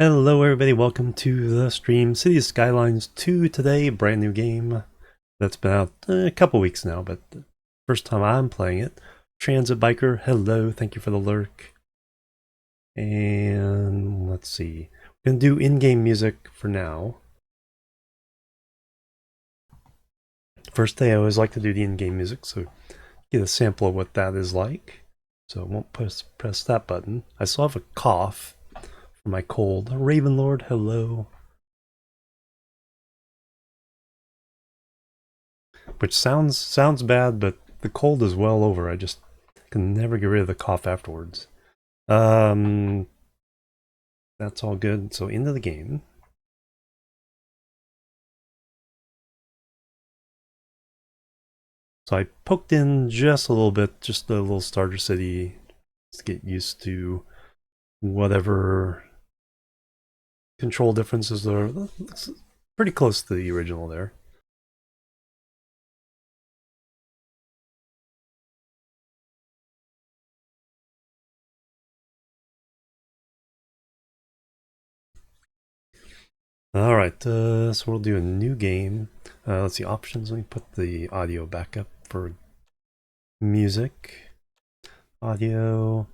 Hello everybody, welcome to the stream. Cities Skylines 2 today, brand new game that's been out a couple weeks now, but the first time I'm playing it. Transit Biker, hello, thank you for the lurk. And let's see, we're gonna do in-game music for now. First day I always like to do the in-game music, so get a sample of what that is like. So I won't press that button. I still have a cough for my cold. Ravenlord, hello. Which sounds bad, but the cold is well over. I just can never get rid of the cough afterwards. That's all good. So into the game. So I poked in just a little bit, just a little starter city to get used to whatever control differences are. It's pretty close to the original there. Alright, so we'll do a new game. Let's see, options. Let me put the audio back up for music. Audio.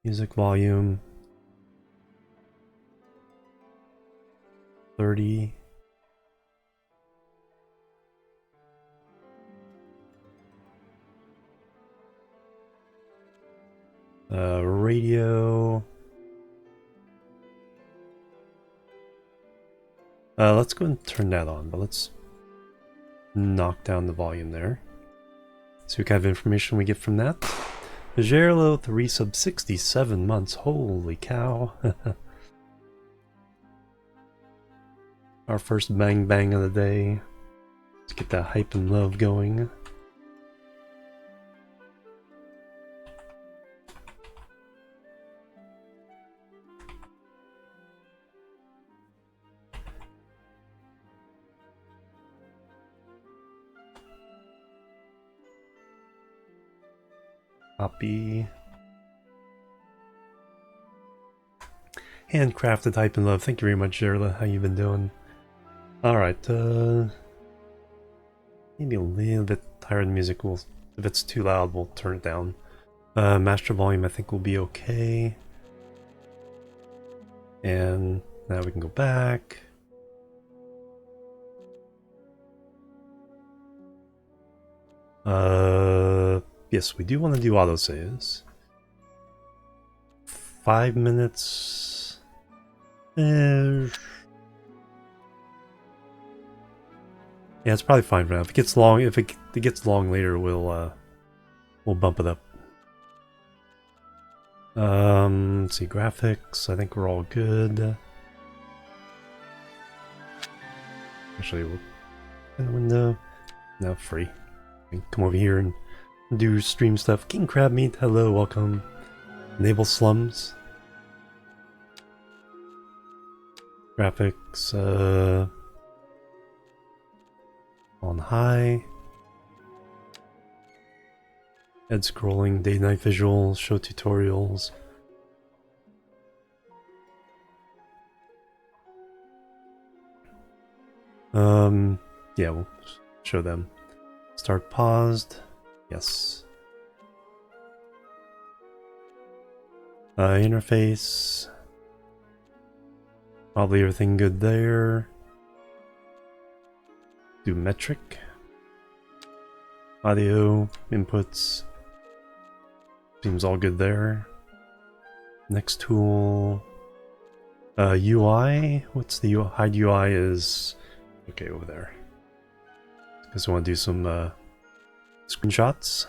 Music volume. 30. Radio. Let's go and turn that on, but let's knock down the volume there. See what kind of information we get from that. Gerlo 3 sub 67 months. Holy cow. Our first bang bang of the day. Let's get that hype and love going. Copy. Handcrafted hype and love. Thank you very much, Gerla. How you been doing? Alright, maybe a little bit higher in music. If it's too loud, we'll turn it down. Master volume I think will be okay. And now we can go back. Yes, we do want to do autosaves. 5 minutes. Yeah, it's probably fine for now. If it gets long, if it gets long later, we'll bump it up. Let's see, graphics. I think we're all good. Actually, we'll in the window. Now free. Come over here and do stream stuff. King Crab Meat, hello, welcome. Naval Slums. Graphics, on high. Head scrolling, day night visuals, show tutorials. Yeah, we'll show them. Start paused. Yes. Interface. Probably everything good there. Do metric. Audio inputs. Seems all good there. Next tool. UI. What's the UI? Hide UI is okay over there. Because I want to do some screenshots.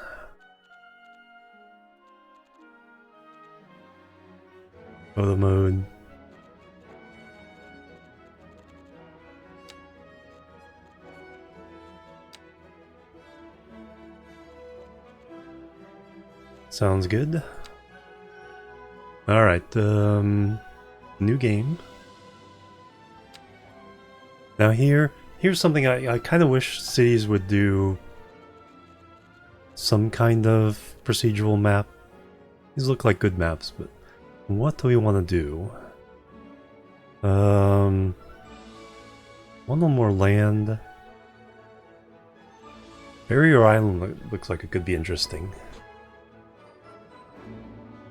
Photo mode. Sounds good. Alright, new game. Now here's something I kind of wish cities would do some kind of procedural map. These look like good maps, but what do we want to do? One little more land. Barrier Island looks like it could be interesting.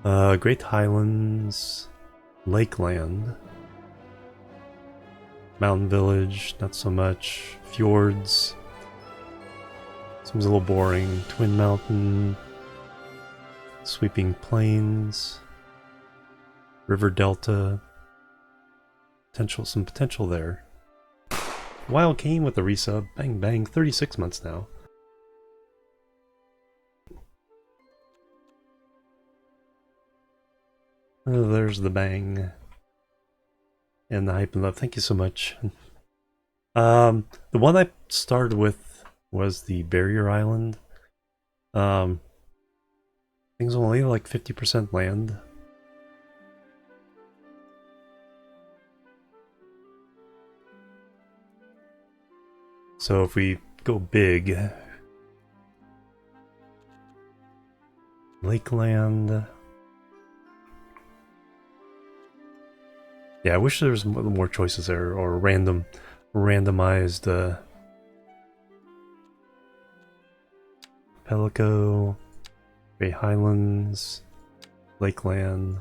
Great Highlands, Lakeland, Mountain Village, not so much. Fjords, seems a little boring. Twin Mountain, Sweeping Plains, River Delta, some potential there. Wild Cane with the resub, bang bang, 36 months now. Oh, there's the bang. And the hype and love. Thank you so much. The one I started with was the Barrier Island. Things only like 50% land. So if we go big, Lakeland. Yeah, I wish there was more choices there, or randomized Pelico, Great Highlands, Lakeland,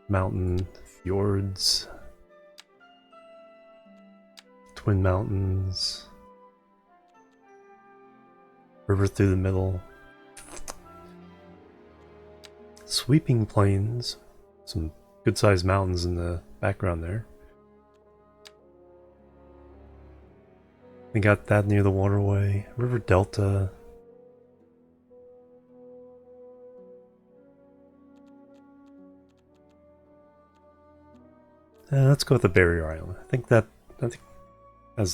Mountain, Fjords, Twin Mountains, River through the middle, Sweeping Plains, some good-sized mountains in the background there. We got that near the waterway. River Delta. Let's go with the Barrier Island. I think that's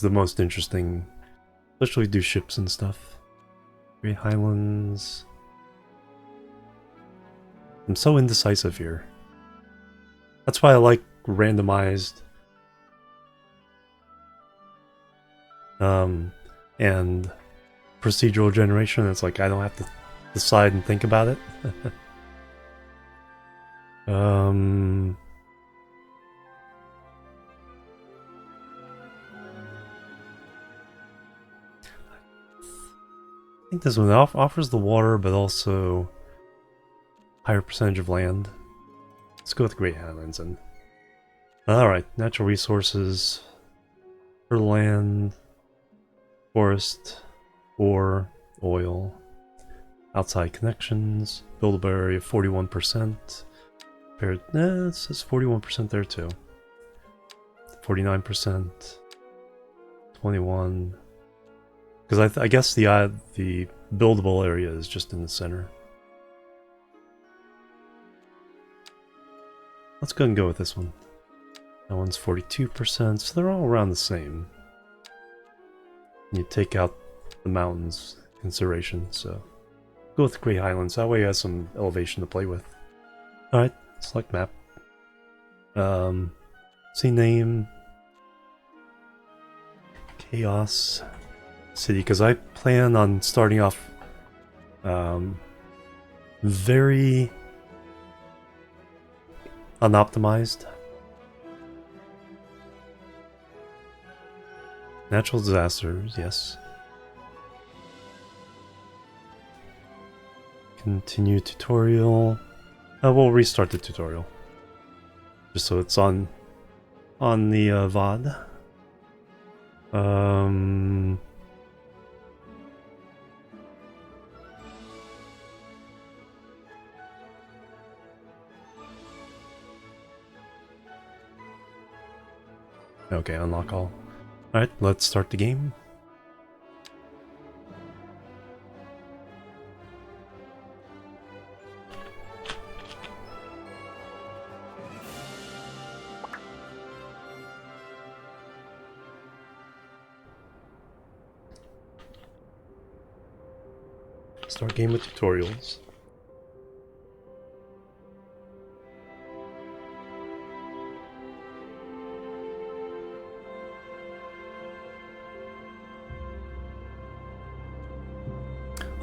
the most interesting, especially do ships and stuff. Great Highlands. I'm so indecisive here. That's why I like randomized and procedural generation. It's like I don't have to decide and think about it. I think this one offers the water, but also higher percentage of land. Let's go with Great Highlands and alright, natural resources, fertile land, forest, ore, oil, outside connections, buildable area 41%. It says 41% there too. 49%, 21. Because I guess the buildable area is just in the center. Let's go and go with this one. That one's 42%, so they're all around the same. And you take out the mountains consideration, so go with Great Highlands. That way you have some elevation to play with. Alright, select map. See name. Chaos City, because I plan on starting off very unoptimized. Natural disasters, yes. Continue tutorial. We'll restart the tutorial. Just so it's on the VOD. Okay, unlock all. Alright, let's start the game. Start game with tutorials.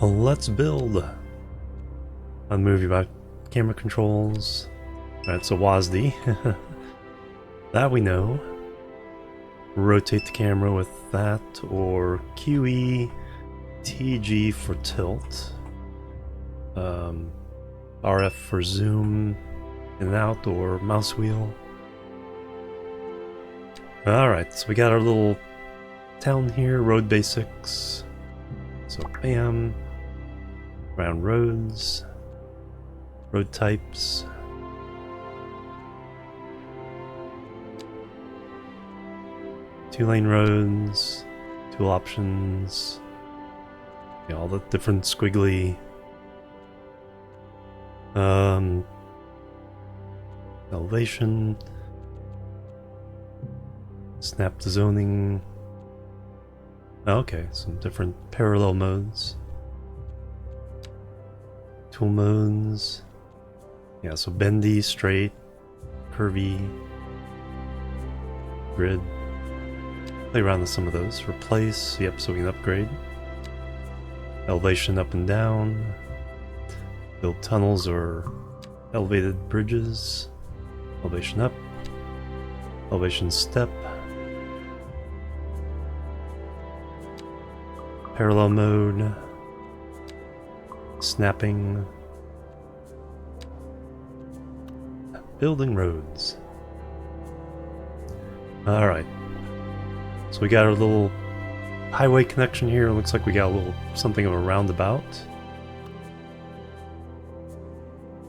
Let's build a movie about camera controls. That's a WASD. That we know. Rotate the camera with that, or QE, TG for tilt. RF for zoom in and out, or mouse wheel. Alright, so we got our little town here, road basics. So bam, round roads, road types. Two-lane roads, tool options, you know, all the different squiggly elevation, snap to zoning. Okay, some different parallel modes, tool modes. Yeah, so bendy, straight, curvy, grid. Play around with some of those. Replace, yep, so we can upgrade. Elevation up and down. Build tunnels or elevated bridges. Elevation up. Elevation step. Parallel mode. Snapping. Building roads. Alright. So we got our little highway connection here. It looks like we got a little something of a roundabout.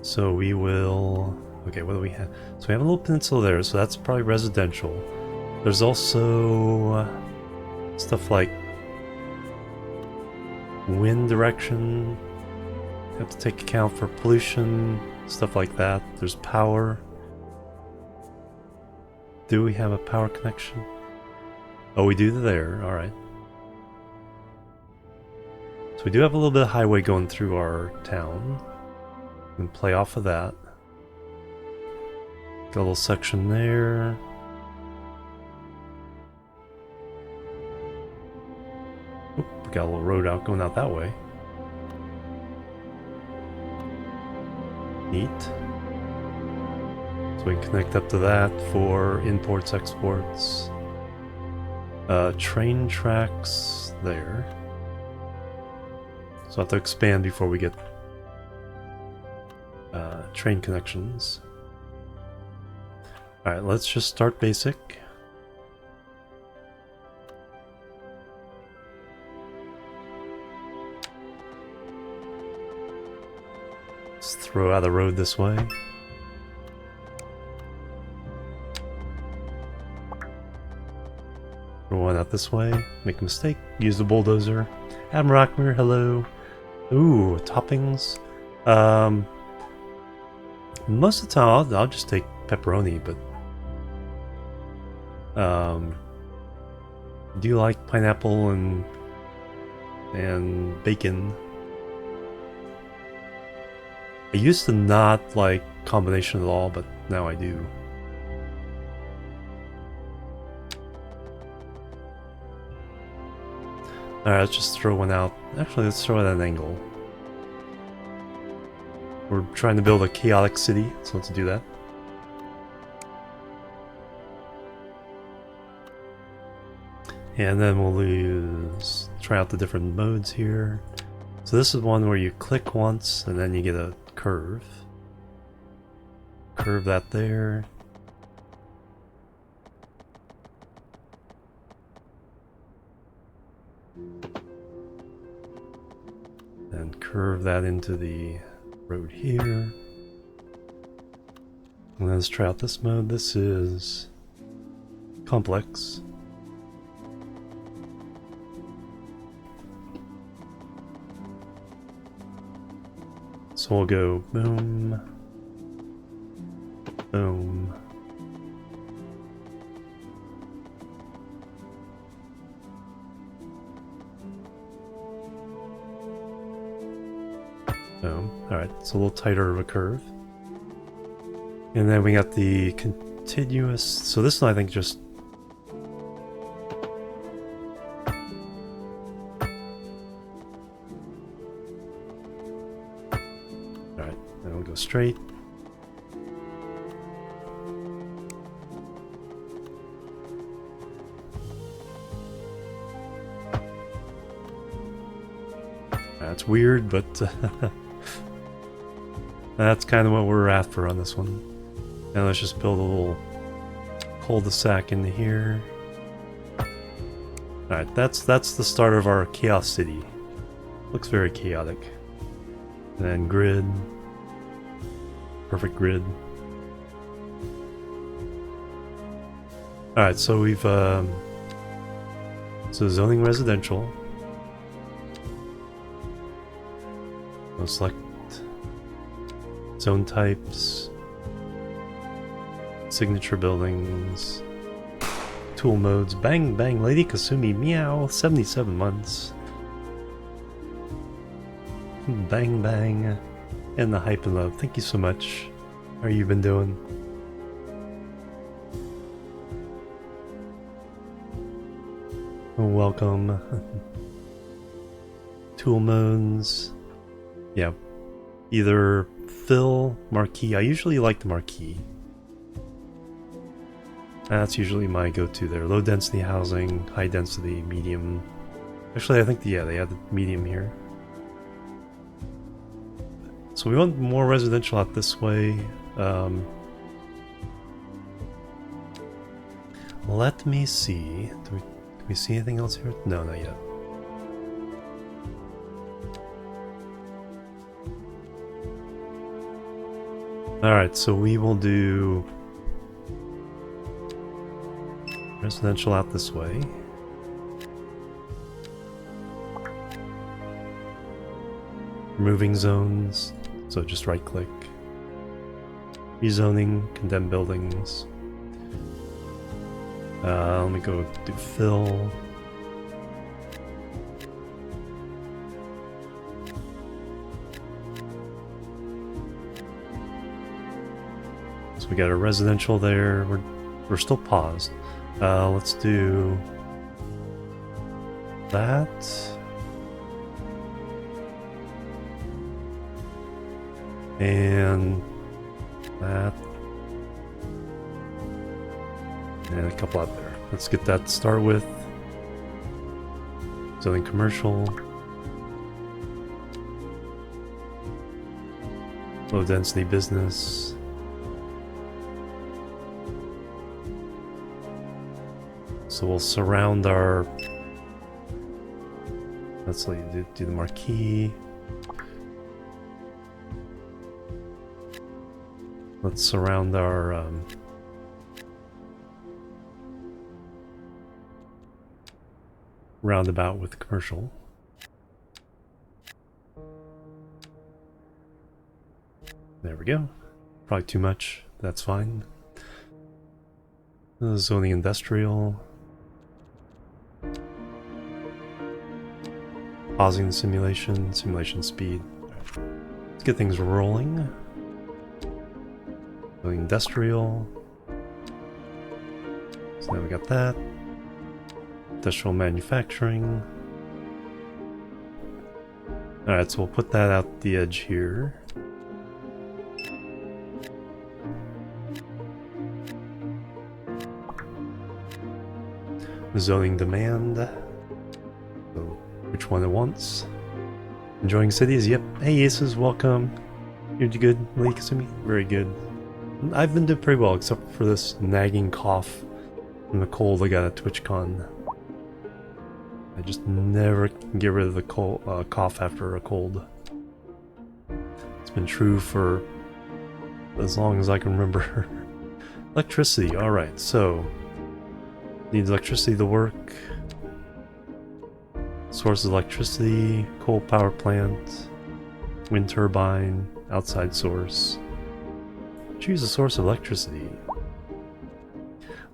So we will... Okay, what do we have? So we have a little peninsula there, so that's probably residential. There's also stuff like wind direction. You have to take account for pollution, stuff like that. There's power. Do we have a power connection? Oh, we do there. Alright. So we do have a little bit of highway going through our town. We can play off of that. Got a little section there. Oop, we got a little road out going out that way. Neat. So we can connect up to that for imports, exports. Train tracks there. So I have to expand before we get train connections. Alright, let's just start basic. Let's throw out a road this way. One out this way. Make a mistake. Use the bulldozer. Adam Rockmere, hello. Ooh, toppings. Most of the time I'll just take pepperoni, but do you like pineapple and bacon? I used to not like combination at all, but now I do. Alright, let's just throw one out. Actually, let's throw it at an angle. We're trying to build a chaotic city, so let's do that. And then we'll try out the different modes here. So this is one where you click once and then you get a curve. Curve that there. And curve that into the road here. And let's try out this mode. This is complex. So we'll go boom, boom. Boom. Alright, it's a little tighter of a curve. And then we got the continuous. So this one I think just... Alright, then we'll go straight. it's weird, but that's kind of what we're after on this one. And let's just build a little cul-de-sac into here. Alright, that's the start of our Chaos City. Looks very chaotic. And then grid. Perfect grid. Alright, so we've so zoning residential. We'll select zone types, signature buildings, tool modes, bang bang, Lady Kasumi, meow, 77 months. Bang bang, and the hype and love. Thank you so much. How you been doing? Welcome. Tool modes. Yeah. Either fill, marquee. I usually like the marquee. That's usually my go-to there. Low density housing, high density, medium. Actually, I think, yeah, they have the medium here. So we want more residential out this way. Let me see. Do we see anything else here? No, not yet. Alright, so we will do residential out this way. Removing zones, so just right click. Rezoning, condemned buildings. Let me go do fill. So we got a residential there. We're still paused. Let's do that. And that. And a couple out there. Let's get that to start with. Zoning commercial. Low density business. So we'll surround our... Let's do the marquee. Let's surround our... roundabout with commercial. There we go. Probably too much. That's fine. Zoning industrial. Pausing the simulation. Simulation speed. Let's get things rolling. Zoning industrial. So now we got that. Industrial manufacturing. Alright, so we'll put that out the edge here. Zoning demand. So which one it wants. Enjoying cities? Yep. Hey Aces, welcome. You're good, Lady Kasumi? Very good. I've been doing pretty well, except for this nagging cough from the cold I got at TwitchCon. I just never can get rid of the cough after a cold. It's been true for as long as I can remember. Electricity, alright, so needs electricity to work. Source of electricity, coal power plant, wind turbine, outside source. Choose a source of electricity.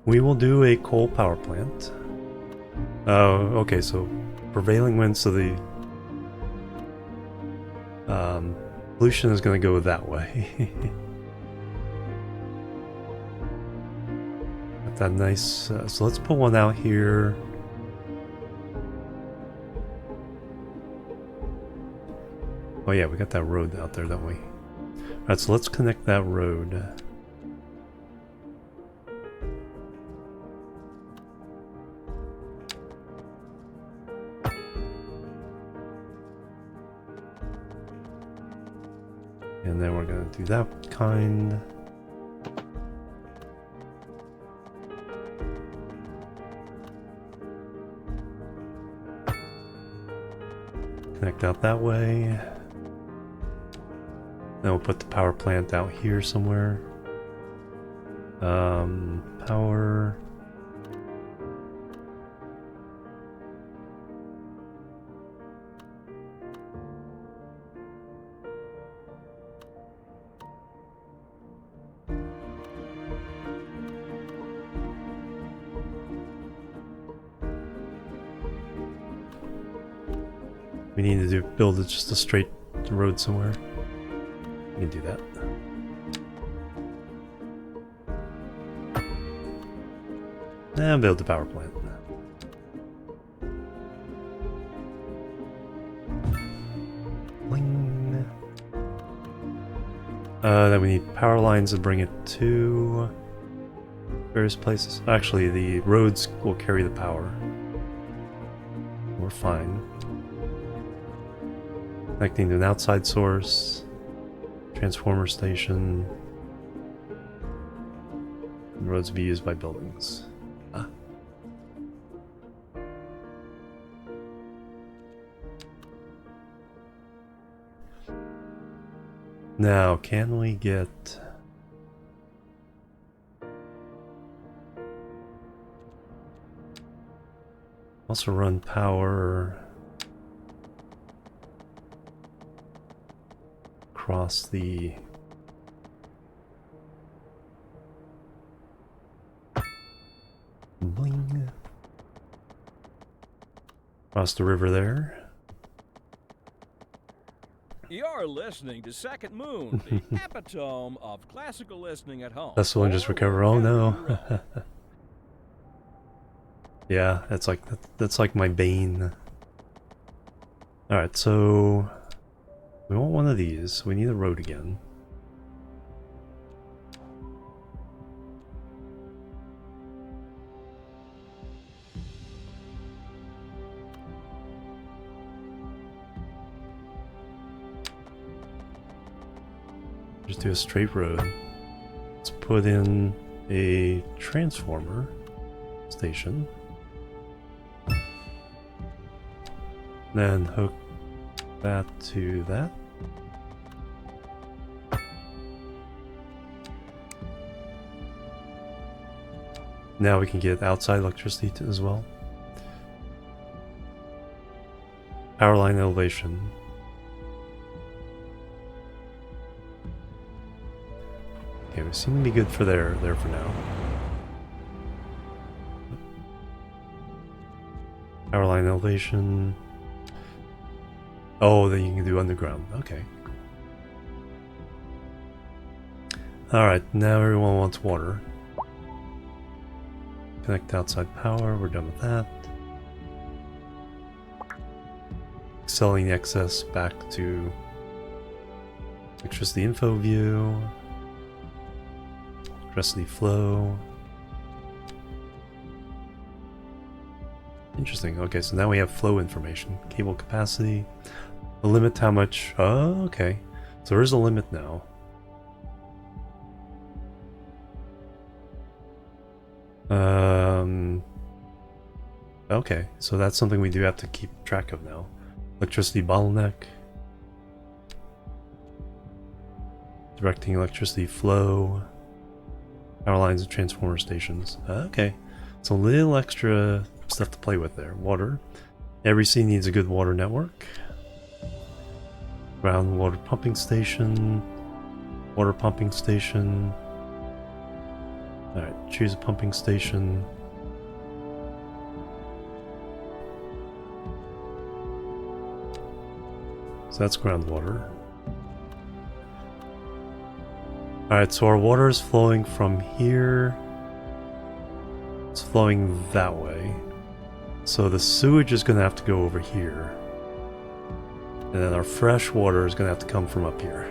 We will do a coal power plant. Oh, okay, so prevailing wind, so the pollution is going to go that way. Got that nice, so let's put one out here. Oh yeah, we got that road out there, don't we? Alright, so let's connect that road. And then we're going to do that kind. Connect out that way. Then we'll put the power plant out here somewhere. Power. We need to build just a straight road somewhere. We can do that. And build the power plant. Bling. Then we need power lines to bring it to various places. Actually, the roads will carry the power. We're fine. Connecting to an outside source, transformer station. And roads to be used by buildings. Ah. Now, can we get... also run power across the bling across the river there. You're listening to Second Moon, the epitome of classical listening at home. That's the one just recover. Oh no. Yeah, that's like my bane. Alright, so we want one of these. We need a road again. Just do a straight road. Let's put in a transformer station. Then hook that to that. Now we can get outside electricity as well. Power line elevation. Okay, we seem to be good for there for now. Power line elevation. Oh, then you can do underground. Okay. Alright, now everyone wants water. Connect outside power, we're done with that. Selling the excess back to electricity info view. Electricity flow. Interesting. Okay, so now we have flow information. Cable capacity. The limit how much... Oh, okay. So there is a limit now. Okay, so that's something we do have to keep track of now. Electricity bottleneck. Directing electricity flow. Power lines and transformer stations. Okay, so a little extra stuff to play with there. Water. Every sea needs a good water network. Groundwater pumping station. Water pumping station. Alright, choose a pumping station. So that's groundwater. Alright, so our water is flowing from here. It's flowing that way. So the sewage is going to have to go over here. And then our fresh water is going to have to come from up here.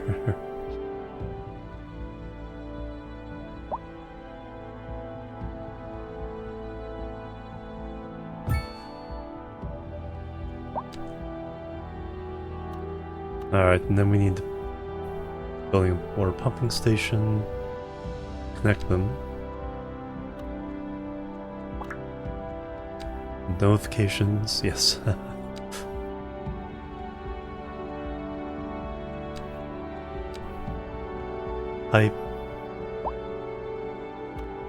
Alright, and then we need to Building a water pumping station. Connect them. Notifications, yes. Pipe.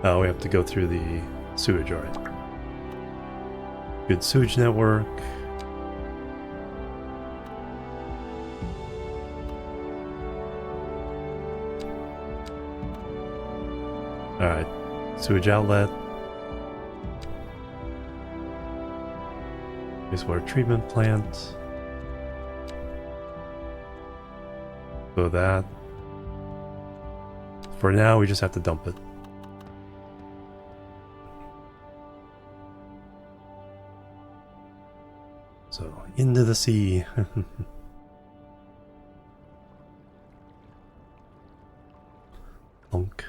Oh, we have to go through the sewage, alright. Good sewage network. Alright, sewage outlet. Wastewater treatment plant. So that. For now, we just have to dump it. So, into the sea. Plunk.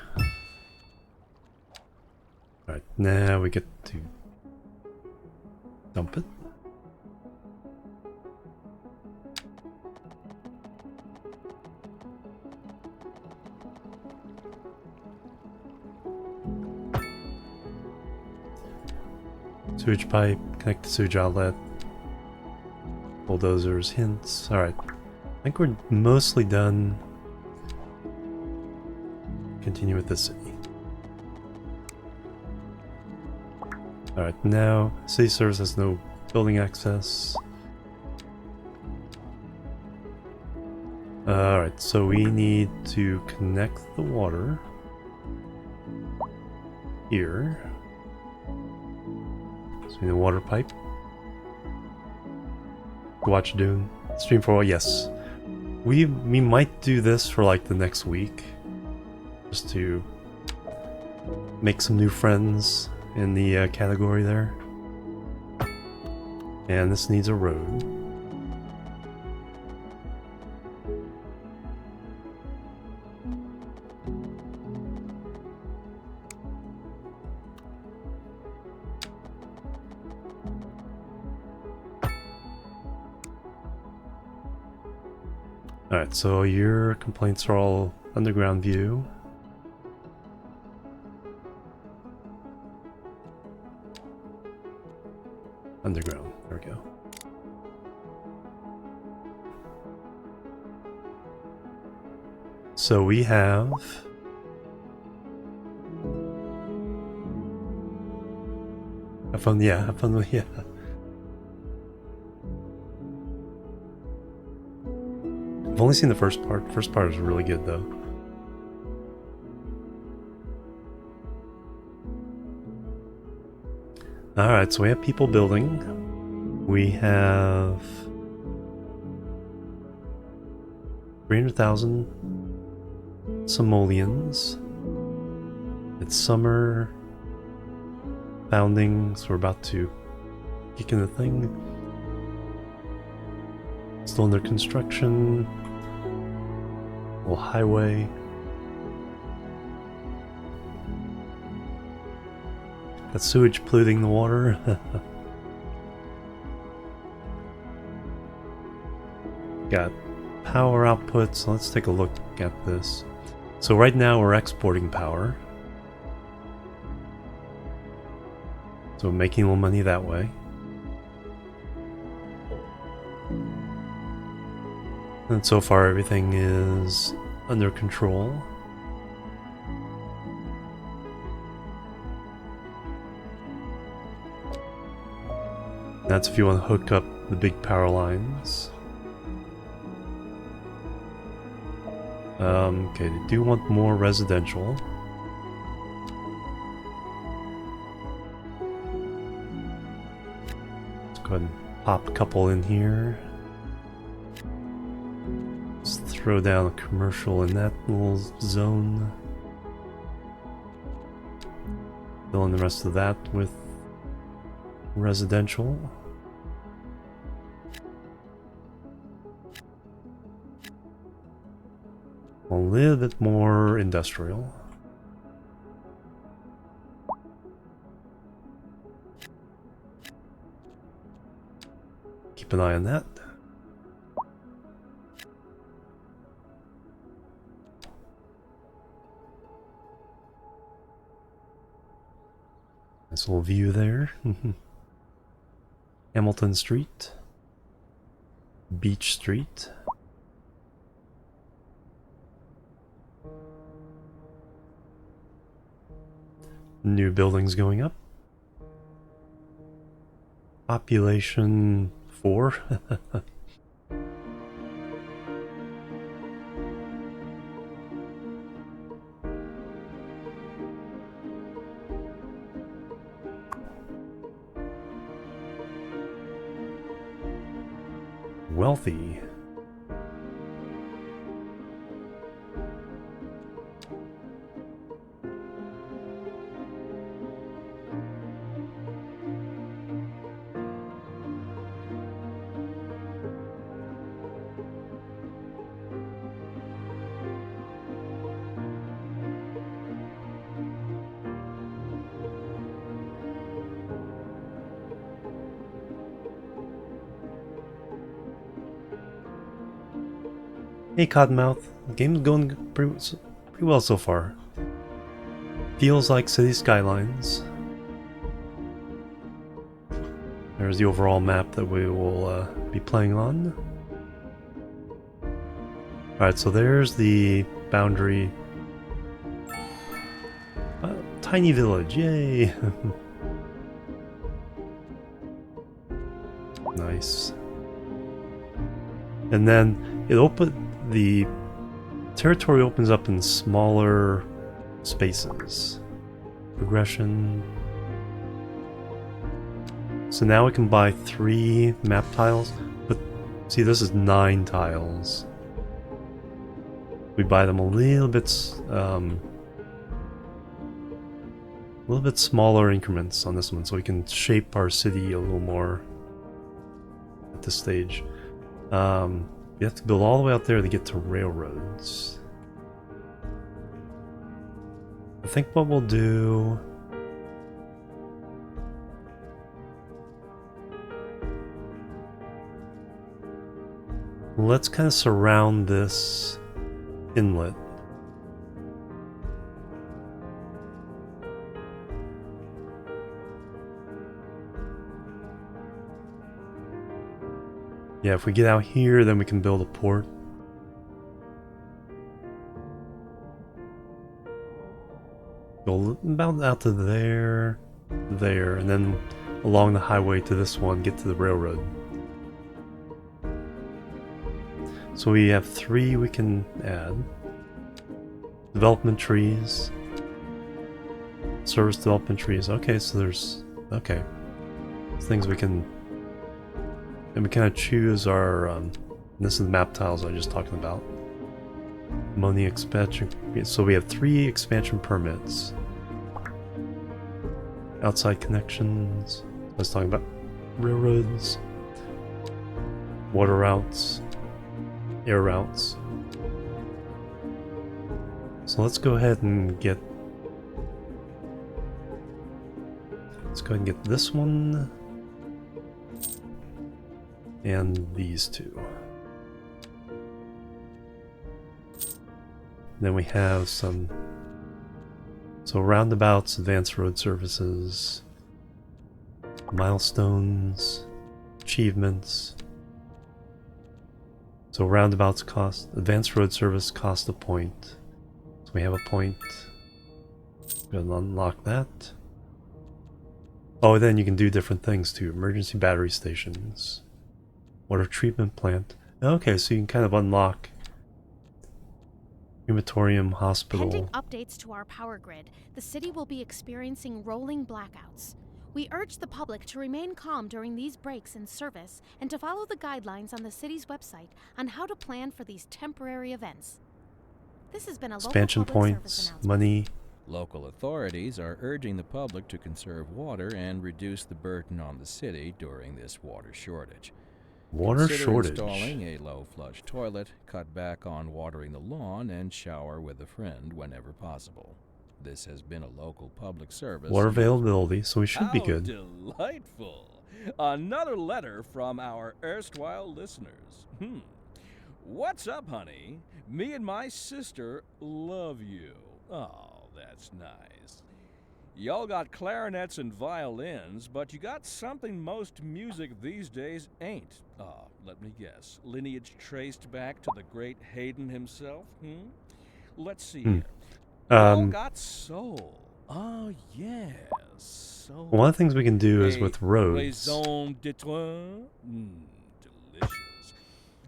Alright, now we get to dump it. Sewage pipe, connect the sewage outlet. Bulldozers, hints. Alright. I think we're mostly done. Continue with this city. Alright, now city service has no building access. Alright, so we need to connect the water here. So we need a water pipe. Watch Dune. Stream for a while, yes. We might do this for like the next week. Just to make some new friends in the category there. And this needs a road. Alright, so your complaints are all underground view. Underground, there we go. So we have have fun, yeah, have fun with, yeah. I've only seen the first part. First part is really good though. Alright, so we have people building. We have 300,000 simoleons. It's summer. Founding, so we're about to kick in the thing. Still under construction. Little highway. Got sewage polluting the water. Got power output, so let's take a look at this. So right now we're exporting power. So we're making a little money that way. And so far everything is under control. That's if you want to hook up the big power lines. Okay, they do want more residential. Let's go ahead and pop a couple in here. Let's throw down a commercial in that little zone. Fill in the rest of that with residential. A little bit more industrial. Keep an eye on that. Nice little view there. Hamilton Street. Beach Street. New buildings going up. Population 4. Wealthy. Hey Cottonmouth, the game's going pretty well so far. Feels like City Skylines. There's the overall map that we will be playing on. Alright, so there's the boundary. Tiny village, yay! Nice. And then the territory opens up in smaller spaces. Progression. So now we can buy 3 map tiles, but see, this is 9 tiles. We buy them a little bit smaller increments on this one, so we can shape our city a little more at this stage. You have to build all the way out there to get to railroads. I think what we'll do... let's kind of surround this inlet. Yeah, if we get out here, then we can build a port. Go about out to there, and then along the highway to this one, get to the railroad. So we have 3 we can add. Development trees. Service development trees. Okay, so there's... okay. Things we can... and we kind of choose our... this is the map tiles I was just talking about. Money expansion. So we have 3 expansion permits. Outside connections. I was talking about railroads. Water routes. Air routes. So let's go ahead and get... let's go ahead and get this one. And these 2. Then we have some... so roundabouts, advanced road services, milestones, achievements. So roundabouts cost... advanced road service cost a point. So we have a point. Go ahead and unlock that. Oh, then you can do different things too. Emergency battery stations. Water treatment plant. Okay, so you can kind of unlock crematorium, hospital. Pending updates to our power grid, the city will be experiencing rolling blackouts. We urge the public to remain calm during these breaks in service and to follow the guidelines on the city's website on how to plan for these temporary events. This has been a expansion local public points, service announcement. money. Local authorities are urging the public to conserve water and reduce the burden on the city during this water shortage. Water Consider shortage. installing a low-flush toilet, cut back on watering the lawn, and shower with a friend whenever possible. This has been a local public service. Water availability, so we should be good. Delightful. Another letter from our erstwhile listeners. What's up, honey? Me and my sister love you. Oh, that's nice. Y'all got clarinets and violins, but you got something most music these days ain't. Let me guess. Lineage traced back to the great Haydn himself? Let's see Hmm. here. Y'all Um, got soul. Oh, yes, soul. one of the things we can do is A with roads. raison d'etre? Delicious.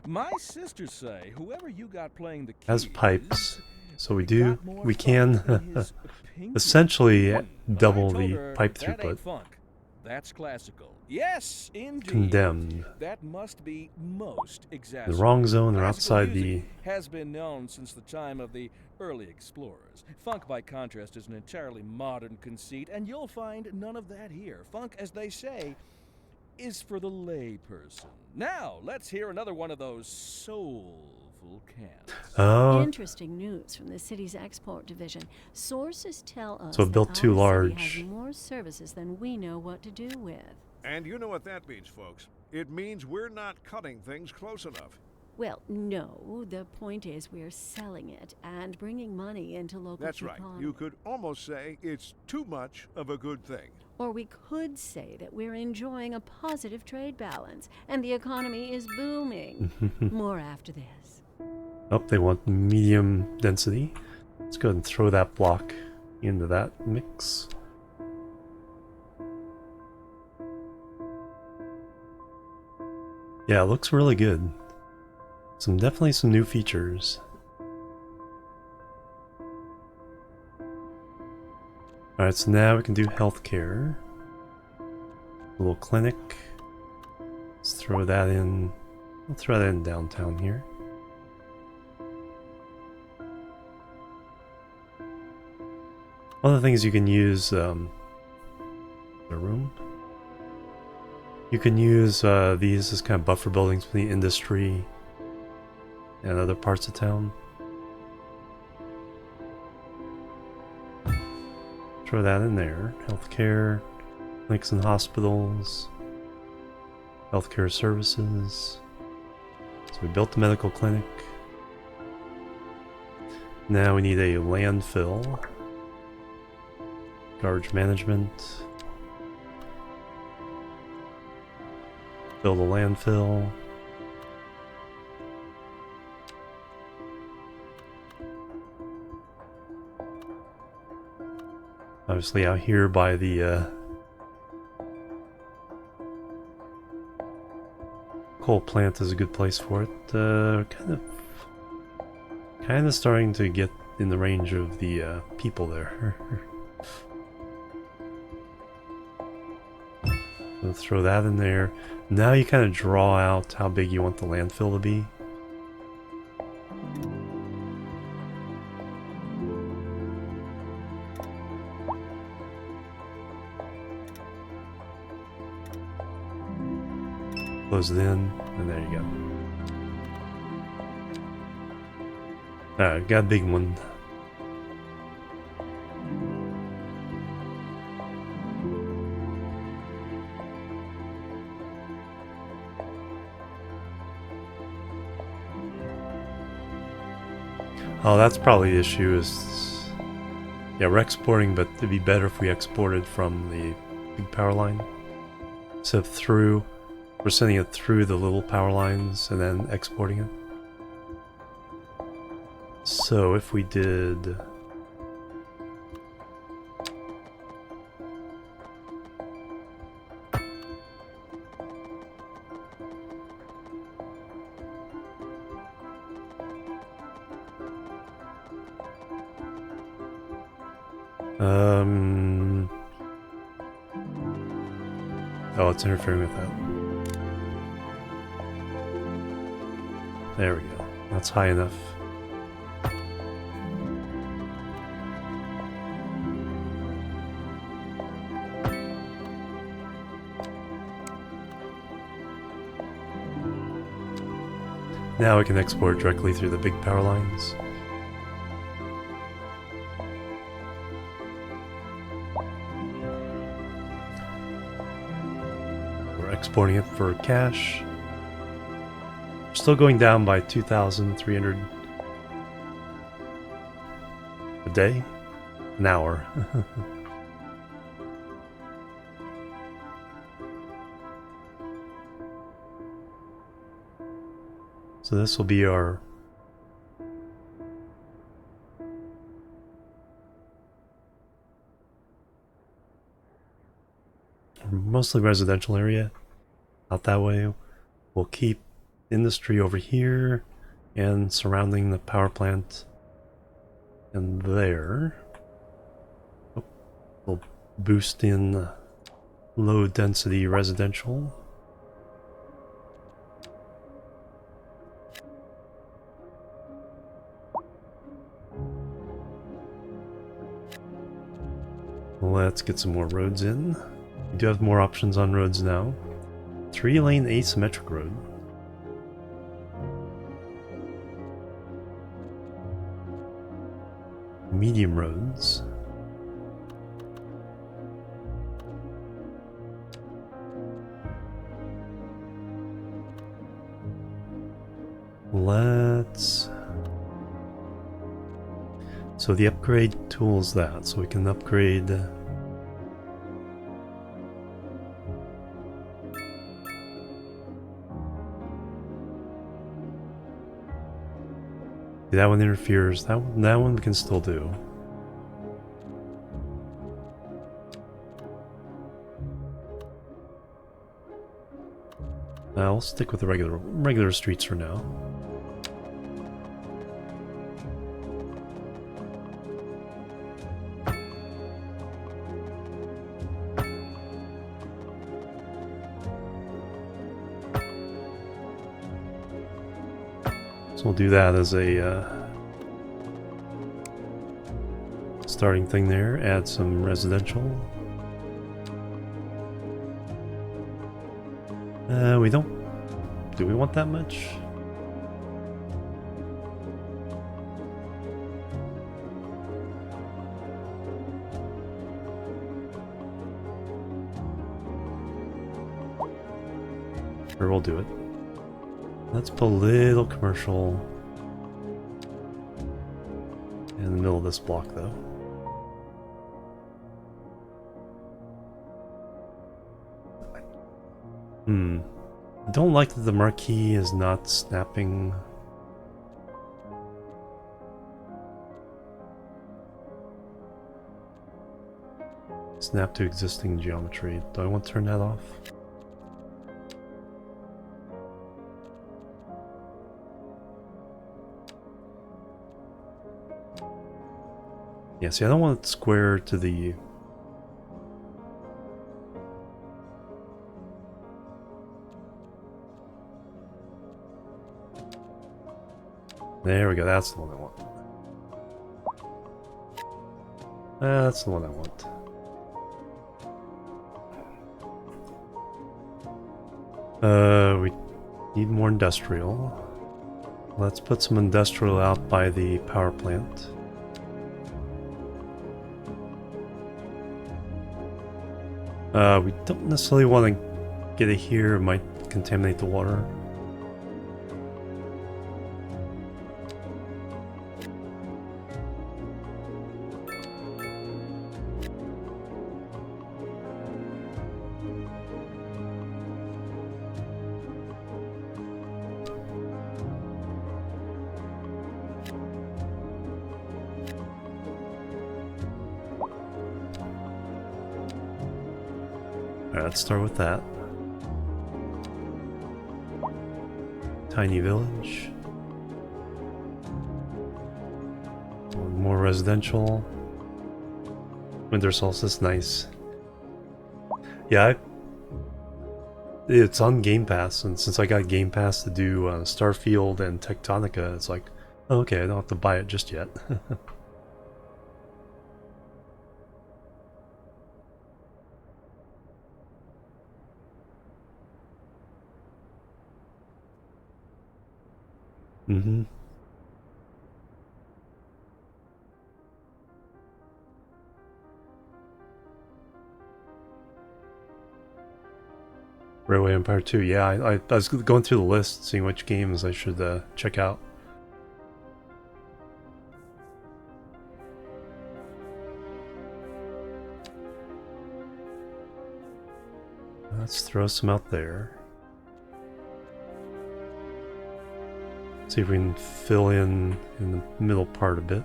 My sisters say whoever you got playing the keys Has pipes, so we got more funk can than his pinky. essentially But double I told the her pipe that throughput. ain't funk. That's classical. Yes, indeed. Condemned. That must be most The exasperating. wrong zone, they're Classical outside music the... has been known since the time of the early explorers. Funk, by contrast, is an entirely modern conceit, and you'll find none of that here. Funk, as they say, is for the lay person. Now, let's hear another one of those soulful cants. Oh, Interesting news from the city's export division. Sources tell us So it that built too our city large. has more services than we know what to do with. And you know what that means, folks. It means we're not cutting things close enough. Well, no. The point is we're selling it and bringing money into local That's right. economy. You could almost say it's too much of a good thing. Or we could say that we're enjoying a positive trade balance and the economy is booming. More after this. oh, they want medium density. Let's go ahead and throw that block into that mix. Yeah, it looks really good. Definitely some new features. Alright, so now we can do healthcare. A little clinic. Let's throw that in. We'll throw that in downtown here. One of the things you can use, the room. You can use these as kind of buffer buildings between industry and other parts of town. Throw that in there. Healthcare, clinics and hospitals, healthcare services. So we built the medical clinic. Now we need a landfill. Garbage management. Build a landfill. Obviously out here by the coal plant is a good place for it. Kind of starting to get in the range of the people there. So throw that in there. Now you kind of draw out how big you want the landfill to be. Close it in, and there you go. Alright, got a big one. Oh, that's probably the issue is... Yeah, we're exporting, but it'd be better if we exported from the big power line. Instead of through, we're sending it through the little power lines and then exporting it. So if we did... Oh, it's interfering with that. There we go. That's high enough. Now we can export directly through the big power lines. Exporting it for cash. We're still going down by 2,300 a day, an hour. So this will be our mostly residential area. Out that way. We'll keep industry over here and surrounding the power plant and there. Oh, we'll boost in low density residential. Let's get some more roads in. We do have more options on roads now. 3-lane asymmetric road. Medium roads. Let's... So the upgrade tool is that, so we can upgrade... That one interferes. That one we can still do. I'll stick with the regular streets for now. So we'll do that as a starting thing there. Add some residential. We don't... Do we want that much? Sure, we'll do it. Let's put a little commercial in the middle of this block, though. I don't like that the marquee is not snapping. Snap to existing geometry. Do I want to turn that off? Yeah, see, I don't want it square to the... There we go, that's the one I want. That's the one I want. We need more industrial. Let's put some industrial out by the power plant. We don't necessarily want to get it here, it might contaminate the water. Alright, let's start with that. Tiny village. More residential. Winter solstice, nice. Yeah, it's on Game Pass, and since I got Game Pass to do Starfield and Tectonica, it's like, oh, okay, I don't have to buy it just yet. Mm-hmm. Railway Empire 2, yeah, I was going through the list, seeing which games I should check out. Let's throw some out there. See if we can fill in the middle part a bit.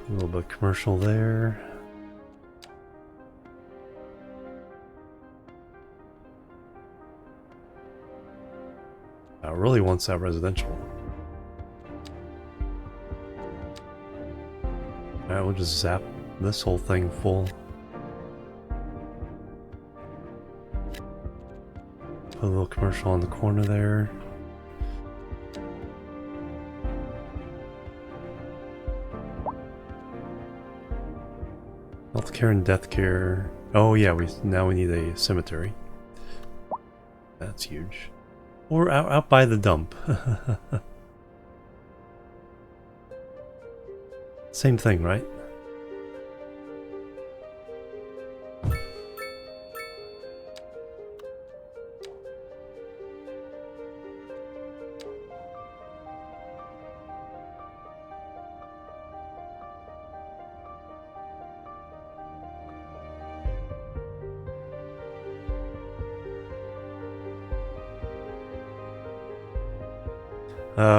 A little bit of commercial there. I really wants that residential. Alright, we'll just zap this whole thing full. Put a little commercial on the corner there. Healthcare and death care. Oh yeah, now we need a cemetery. That's huge. Or out by the dump. Same thing, right?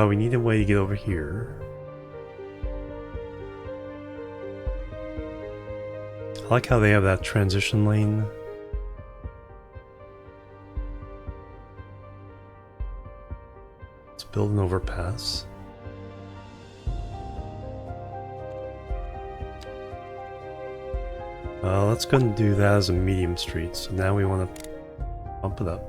We need a way to get over here. I like how they have that transition lane. Let's build an overpass. Let's go and do that as a medium street. So now we want to bump it up.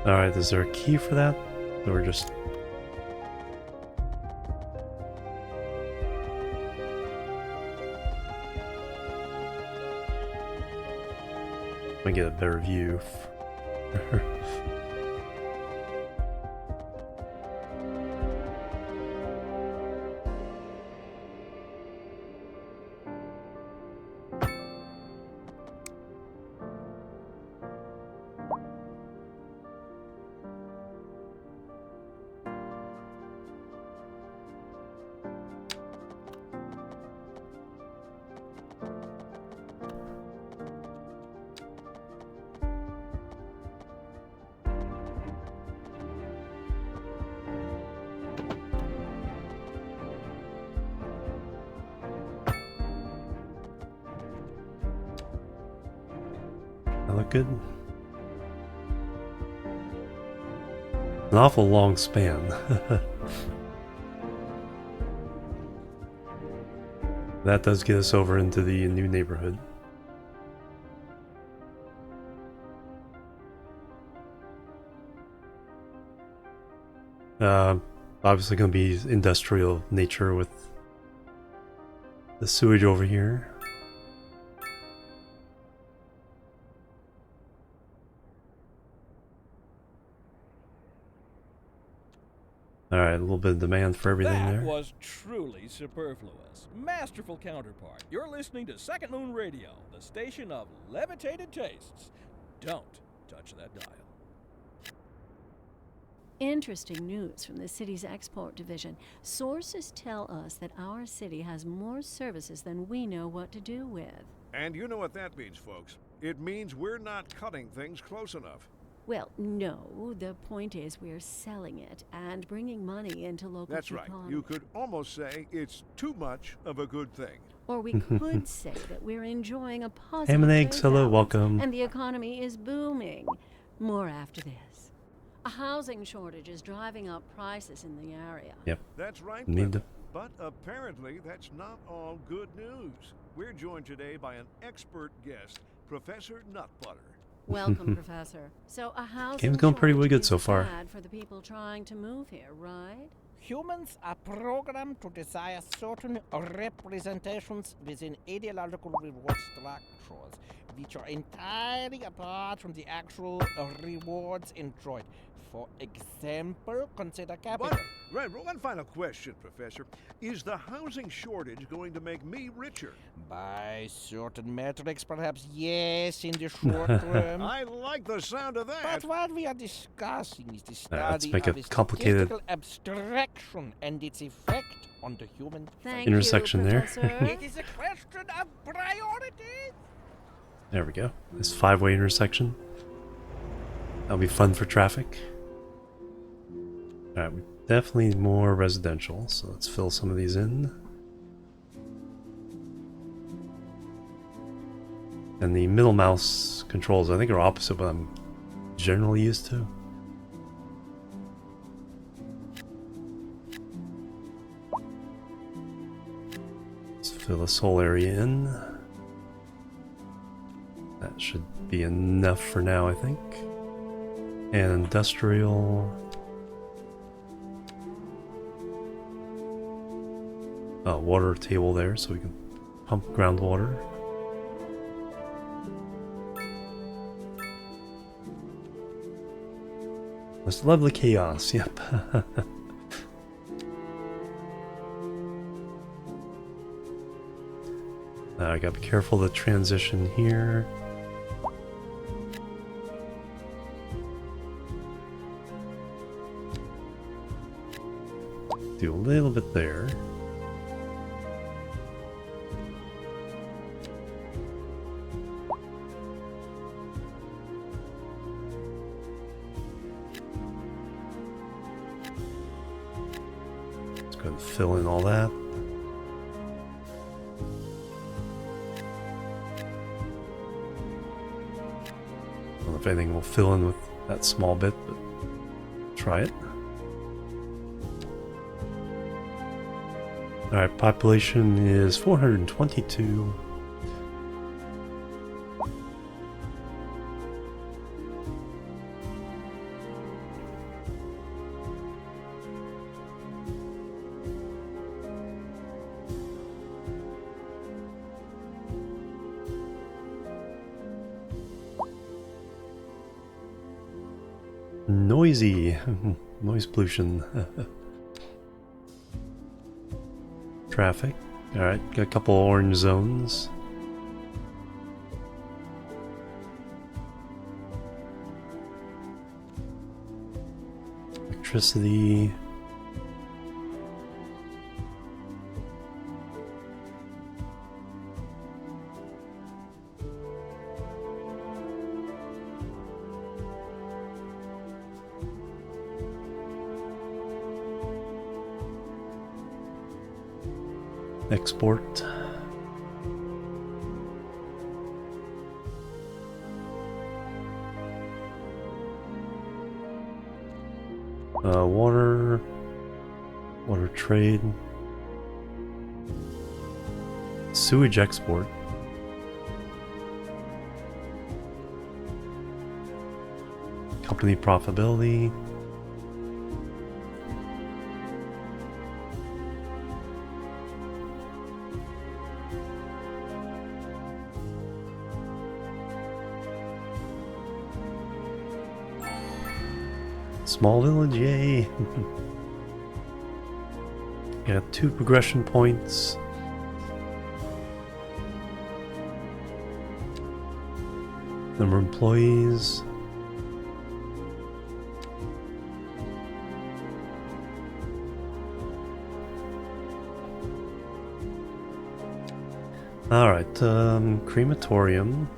Alright, is there a key for that? Or just... Let me get a better view. That look good? An awful long span. That does get us over into the new neighborhood. Obviously going to be industrial nature with the sewage over here. Alright, a little bit of demand for everything That there. was truly superfluous. Masterful counterpart. You're listening to Second Moon Radio, the station of levitated tastes. Don't touch that dial. Interesting news from the city's export division. Sources tell us that our city has more services than we know what to do with. And you know what that means, folks. It means we're not cutting things close enough. Well, no. The point is we're selling it and bringing money into local That's right. economy. You could almost say it's too much of a good thing. Or we could say that we're enjoying a positive Ham and eggs, trade hello, balance, welcome. and the economy is booming. More after this. A housing shortage is driving up prices in the area. Yep. That's right, Need Plymouth. to- But apparently that's not all good news. We're joined today by an expert guest, Professor Nutbutter. Welcome, Professor. So a housing Game's going pretty shortage good is so far. bad for the people trying to move here, right? Humans are programmed to desire certain representations within ideological reward structures, which are entirely apart from the actual rewards enjoyed. For example, consider capital. But Right, one final question, Professor. Is the housing shortage going to make me richer? By certain metrics, perhaps yes, in the short term. I like the sound of that. But what we are discussing is the Let's study make of it a complicated. statistical abstraction and its effect on the human Thank Intersection you, there. Professor. It is a question of priorities. There we go. This 5-way intersection. That'll be fun for traffic. Alright, we definitely need more residential, so let's fill some of these in. And the middle mouse controls, I think, are opposite what I'm generally used to. Let's fill this whole area in. That should be enough for now, I think. And industrial. Water table there so we can pump groundwater. This lovely chaos, yep. I gotta be careful of the transition here. Do a little bit there. Let's go ahead and fill in all that. I don't know if anything will fill in with that small bit, but try it. Alright, population is 422. Noisy. Noise pollution. Traffic. Alright, got a couple orange zones. Electricity. Export. Water trade. Sewage export. Company profitability. Small village, yay! Got 2 progression points. Number of employees. Alright, crematorium.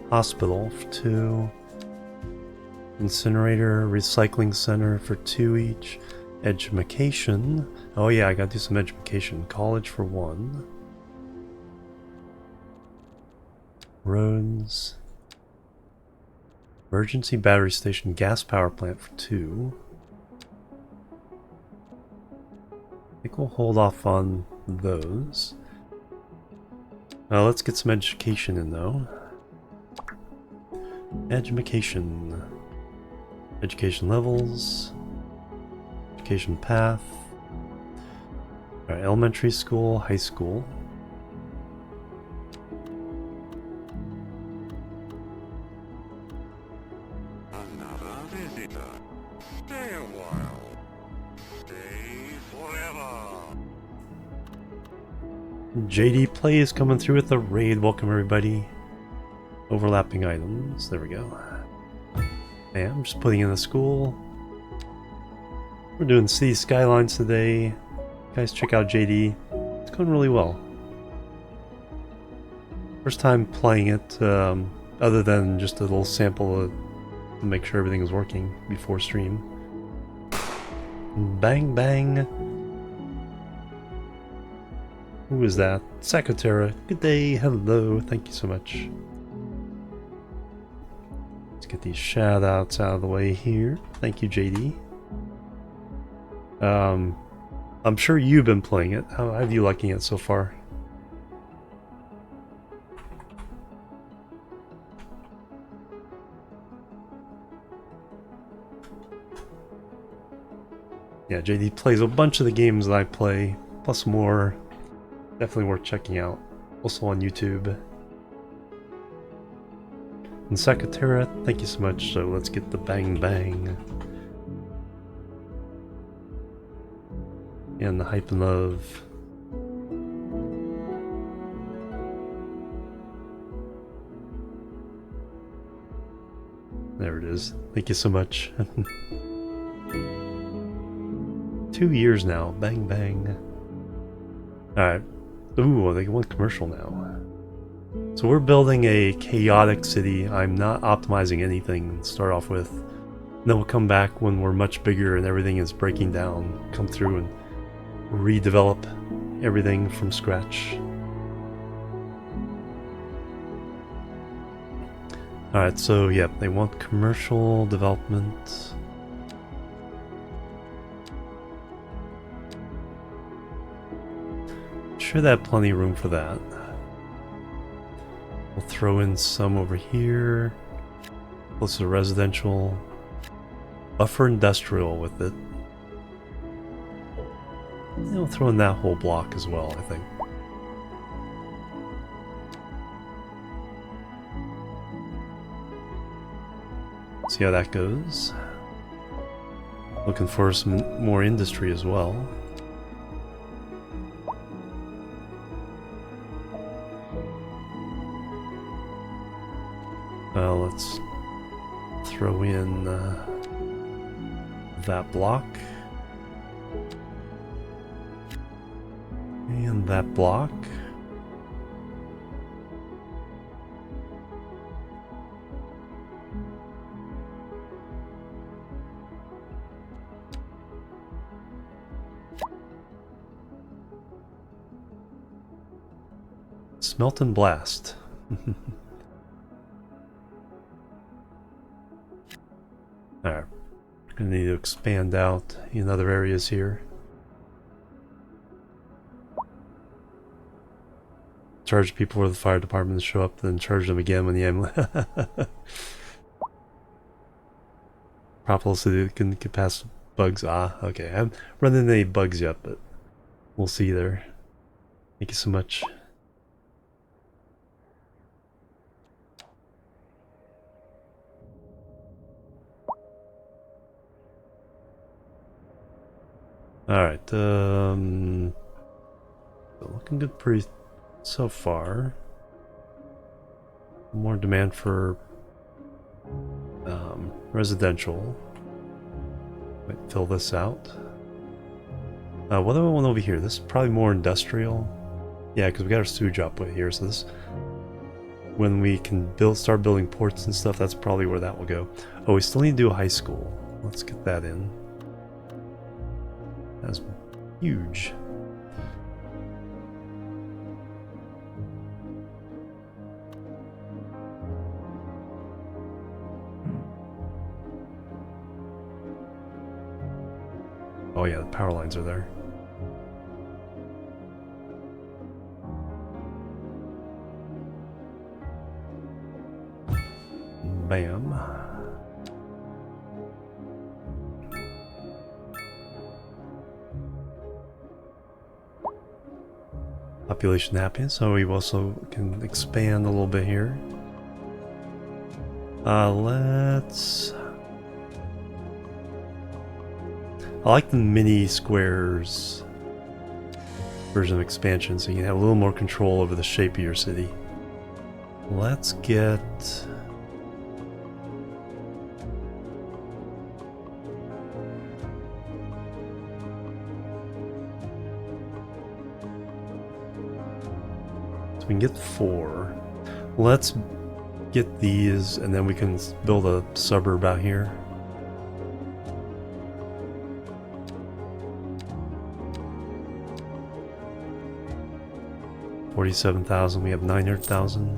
Hospital for 2. Incinerator, recycling center for 2 each. Education. Oh yeah, I gotta do some education. College for 1. Roads. Emergency battery station, gas power plant for 2. I think we'll hold off on those. Let's get some education in though. Education. Education levels. Education path. Alright, elementary school, high school. Another visitor. Stay a while. Stay forever. JD Play is coming through with the raid. Welcome everybody. Overlapping items. There we go. Yeah, I'm just putting in the school. We're doing City Skylines today. Guys, check out JD. It's going really well. First time playing it, other than just a little sample to make sure everything is working before stream. Bang bang. Who is that? Sakotera. Good day. Hello. Thank you so much. Let's get these shout outs out of the way here. Thank you, JD. I'm sure you've been playing it. How have you liking it so far? Yeah, JD plays a bunch of the games that I play, plus more. Definitely worth checking out. Also on YouTube. And Sakatera, thank you so much. So let's get the bang bang. And the hype and love. There it is. Thank you so much. 2 years now. Bang bang. Alright. Ooh, they went commercial now. So we're building a chaotic city. I'm not optimizing anything to start off with. Then we'll come back when we're much bigger and everything is breaking down. Come through and redevelop everything from scratch. Alright, so yeah, they want commercial development. Should have plenty of room for that. We'll throw in some over here. Close to residential. Buffer industrial with it. And we'll throw in that whole block as well, I think. See how that goes. Looking for some more industry as well. Let's throw in that block. And that block. Smelt and blast. Alright, gonna need to expand out in other areas here. Charge people for the fire department to show up, then charge them again when the ambulance. Propolis so they can get past bugs. Ah, okay. I haven't run into any bugs yet, but we'll see there. Thank you so much. Alright, looking good pretty so far. More demand for residential. Might fill this out. What do I want over here? This is probably more industrial. Yeah, because we got our sewage output here, so this... When we can start building ports and stuff, that's probably where that will go. Oh, we still need to do a high school. Let's get that in. That's huge. Oh yeah, the power lines are there. Bam. Population happy, so we also can expand a little bit here. I'll I like the mini squares version of expansion, so you can have a little more control over the shape of your city. Let's get... so we can get 4. Let's get these, and then we can build a suburb out here. $47,000. We have 900,000.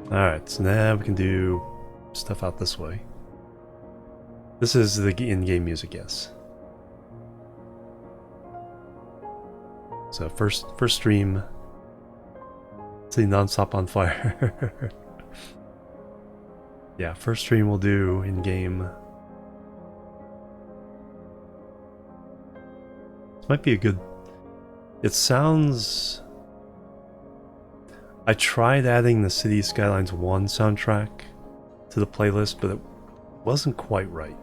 All right, so now we can do stuff out this way. This is the in-game music, yes. So first stream. See, non-stop on fire. Yeah, first stream we'll do in-game. This might be a good... It sounds... I tried adding the City Skylines 1 soundtrack to the playlist, but it wasn't quite right.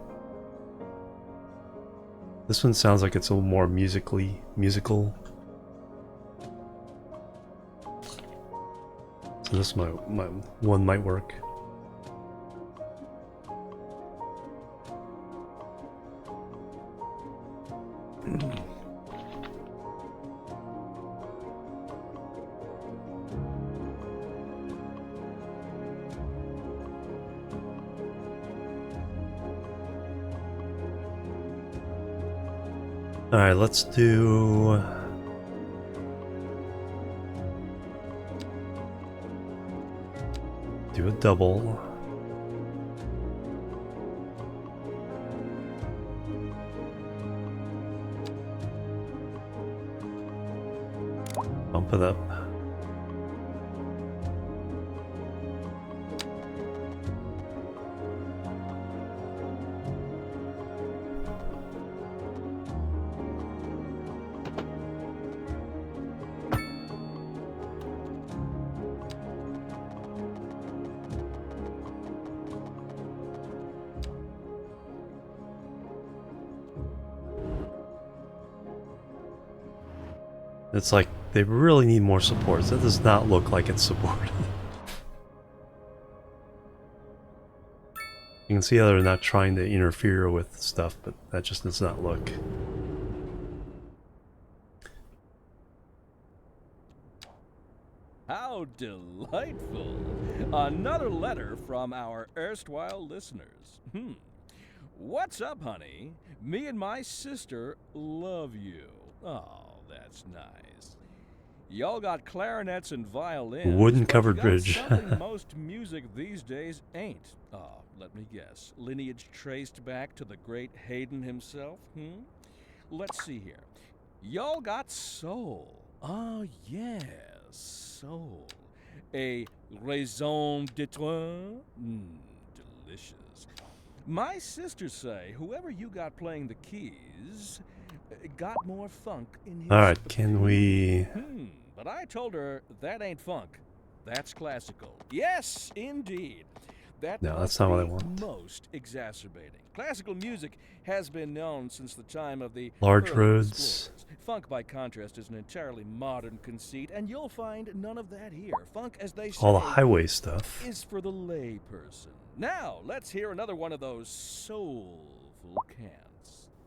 This one sounds like it's a little more musical. So this one might work. Alright, let's do... a double. Bump it up. It's like they really need more support. That does not look like it's supported. You can see how they're not trying to interfere with stuff, but that just does not look. How delightful! Another letter from our erstwhile listeners. What's up, honey? Me and my sister love you. Oh, that's nice. Y'all got clarinets and violins. Wooden but covered you got bridge. Something most music these days ain't. Oh, let me guess. Lineage traced back to the great Haydn himself? Let's see here. Y'all got soul. Oh, yes, soul. A raison d'etre? Delicious. My sisters say whoever you got playing the keys got more funk in his... Alright, can we... But I told her that ain't funk. That's classical. Yes, indeed. That No, must that's not what I be want. most exacerbating. Classical music has been known since the time of the Large early roads. explorers. Funk, by contrast, is an entirely modern conceit, and you'll find none of that here. Funk, as they say, all the highway stuff. is for the lay person. Now, let's hear another one of those soulful cants.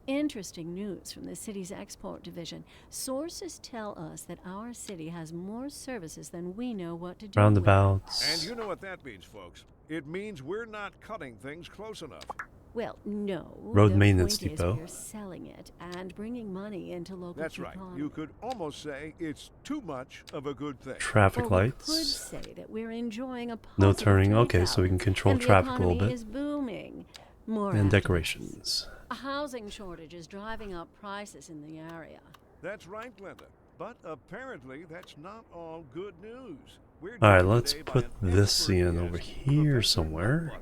Interesting news from the city's export division. Sources tell us that our city has more services than we know what to do with. Roundabouts. And you know what that means, folks. It means we're not cutting things close enough. Well, no. Road the maintenance point depot. Is we're selling it and bringing money into local That's right. economy. You could almost say it's too much of a good thing. Traffic Or we could lights. say that we're enjoying a No positive turning. trade Okay, so we can balance, control and traffic a the little economy bit. is booming. More And activists. decorations. A housing shortage is driving up prices in the area. That's right, Glenda. But apparently that's not all good news. We're Alright, joined let's today by put an this expert in guest, over here Professor somewhere. Nuttbutter.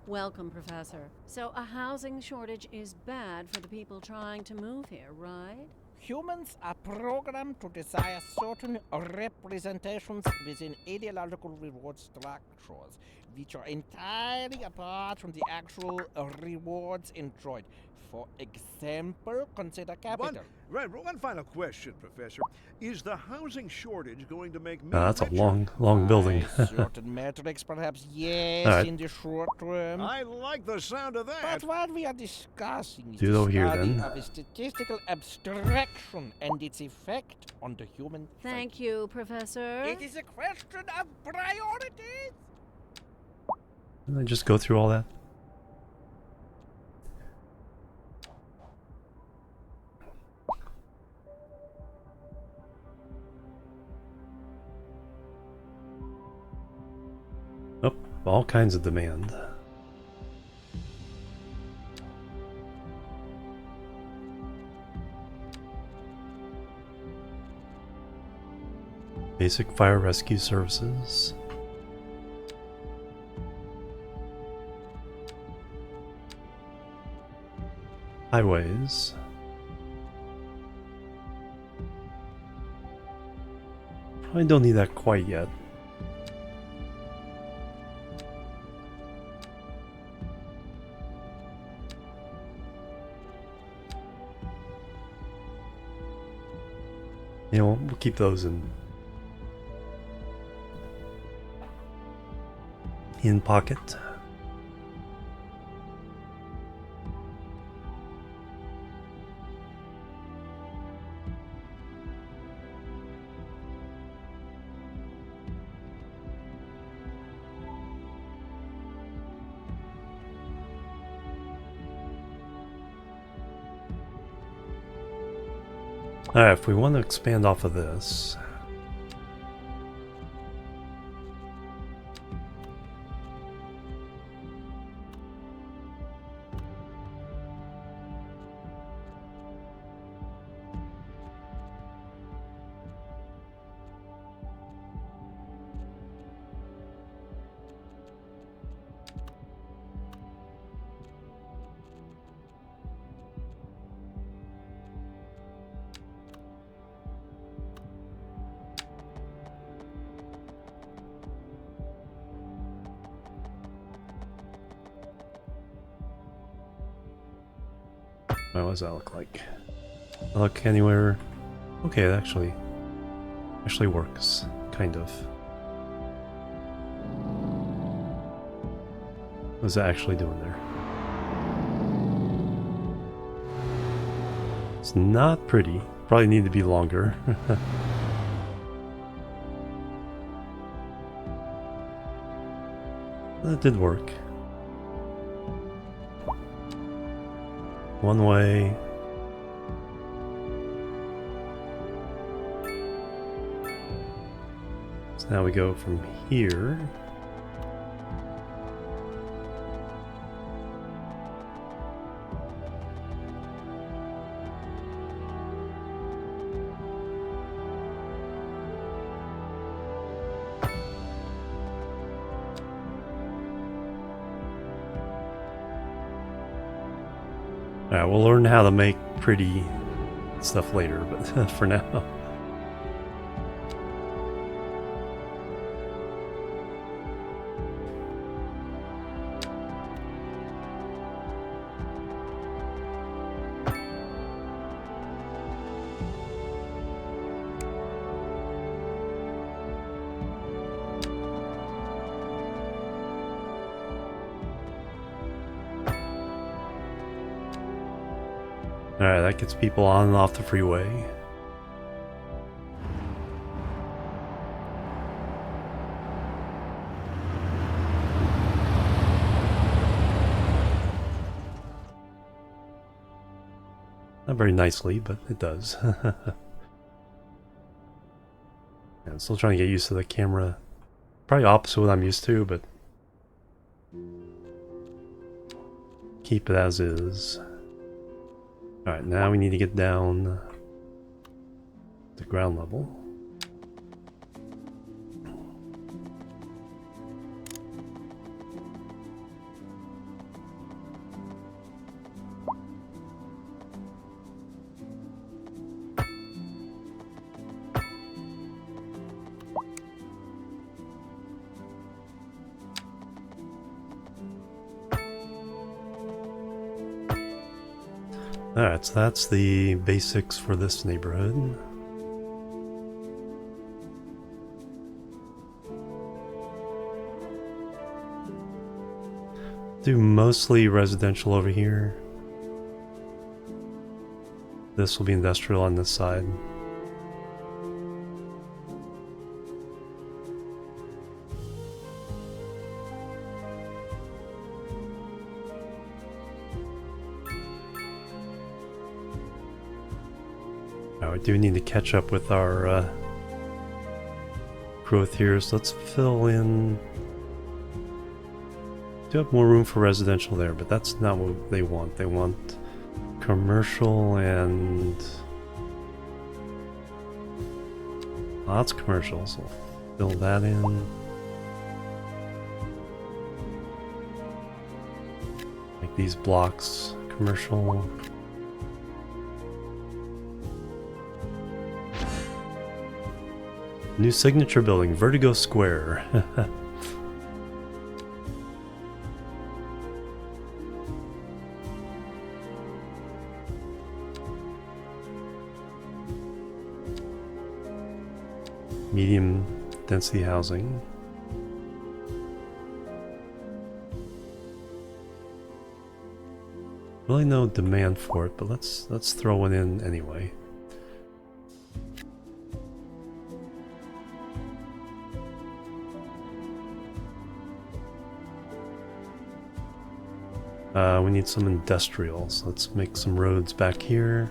Welcome, Professor. So a housing shortage is bad for the people trying to move here, right? Humans are programmed to desire certain representations within ideological reward structures, which are entirely apart from the actual rewards enjoyed. For example, consider capital. One final question, Professor. Is the housing shortage going to make me That's a richer? long building. By certain metrics, perhaps yes, Alright. in the short term. I like the sound of that. But what we are discussing is Do the it over here, study then. of a statistical abstraction and its effect on the human Thank psyche. you, Professor. It is a question of priorities. Didn't I just go through all that? Oh, all kinds of demand. Basic fire rescue services. Highways. Probably don't need that quite yet. You know, we'll keep those in pocket. Alright, if we want to expand off of this, what does that look like? Look anywhere. Okay, it actually works, kind of. What is it actually doing there? It's not pretty. Probably need to be longer. That did work. One way. So now we go from here. Alright, we'll learn how to make pretty stuff later, but for now. Alright, that gets people on and off the freeway. Not very nicely, but it does. Yeah, I'm still trying to get used to the camera. Probably opposite what I'm used to, but keep it as is. Alright, now we need to get down to ground level. Alright, so that's the basics for this neighborhood. Do mostly residential over here. This will be industrial on this side. Now we do need to catch up with our growth here, so let's fill in. Do have more room for residential there, but that's not what they want. They want commercial and lots of commercial, so fill that in. Make these blocks commercial. New signature building, Vertigo Square. Medium density housing. Really no demand for it, but let's throw one in anyway. We need some industrial, so let's make some roads back here.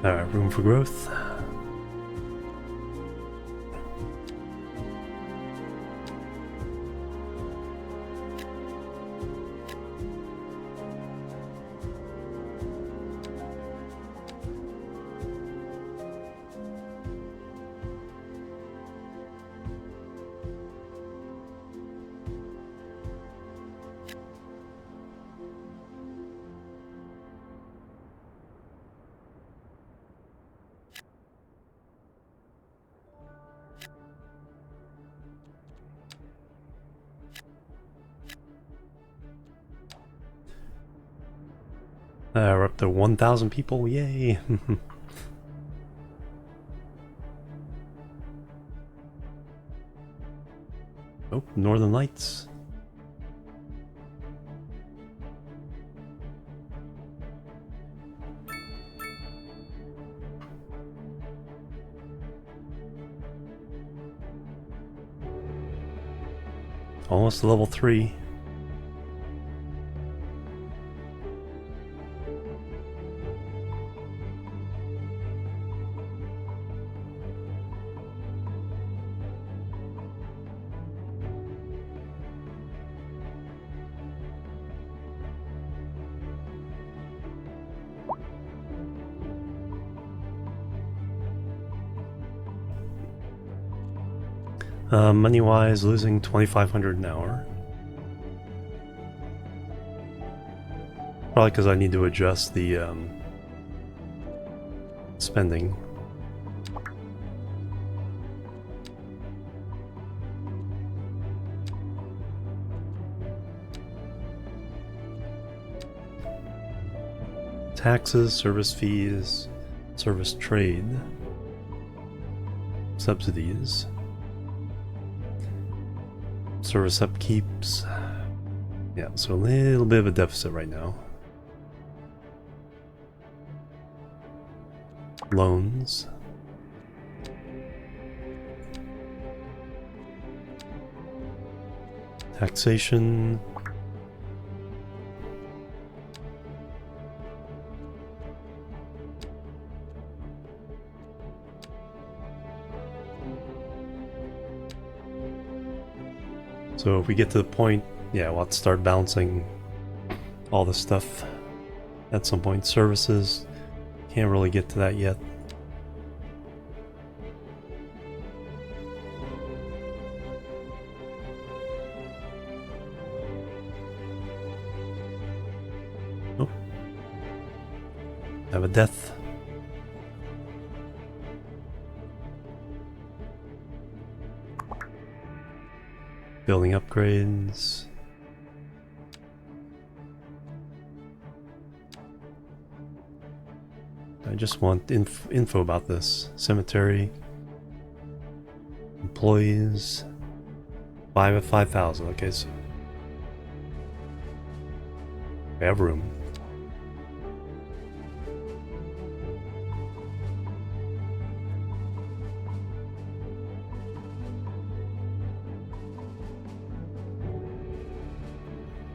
Alright, room for growth. We're up to 1,000 people, yay! Oh, Northern Lights. Almost level 3. Money-wise, losing 2,500 an hour. Probably because I need to adjust the spending. Taxes, service fees, service trade, subsidies. Service upkeeps. Yeah, so a little bit of a deficit right now. Loans. Taxation. So if we get to the point, yeah, we'll have to start balancing all this stuff at some point. Services, can't really get to that yet. Oh. Have a death. Building upgrades. I just want info about this. Cemetery. Employees. 5 of 5,000. Okay, so we have room.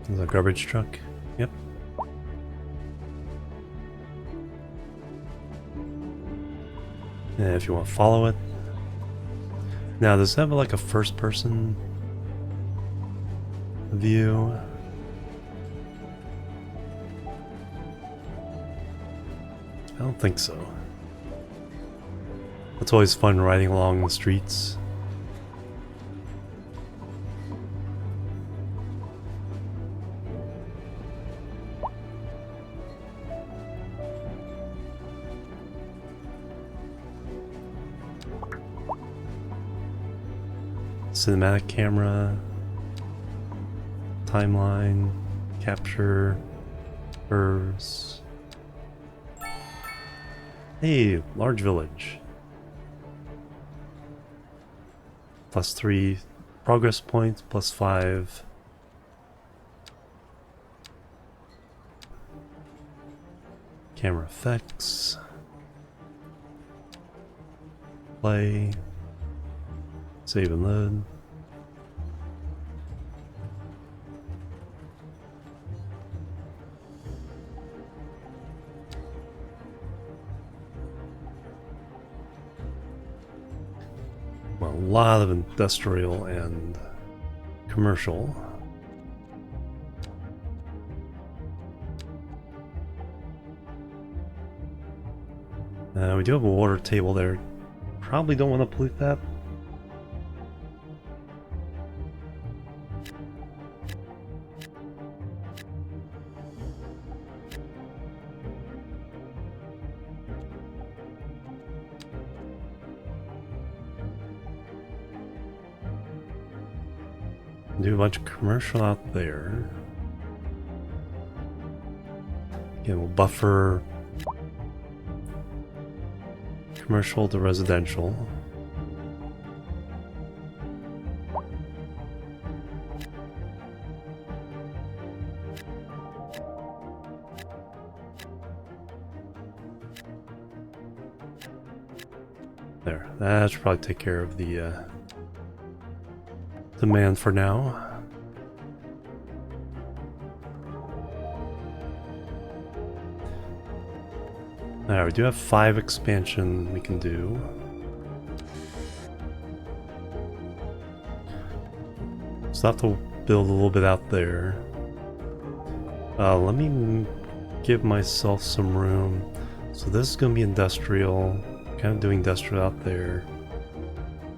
There's a garbage truck. Yep. Yeah, if you want to follow it. Now, does it have like a first-person view? I don't think so. It's always fun riding along the streets. Cinematic camera, timeline, capture, curves. Hey, large village. +3 progress points, +5. Camera effects. Play. Save and load. Well, a lot of industrial and commercial. We do have a water table there. Probably don't want to pollute that. Do a bunch of commercial out there. Again, we'll buffer commercial to residential. There, that should probably take care of the demand for now. Alright, we do have 5 expansion we can do. So I'll have to build a little bit out there. Let me give myself some room. So this is going to be industrial. Kind of doing industrial out there.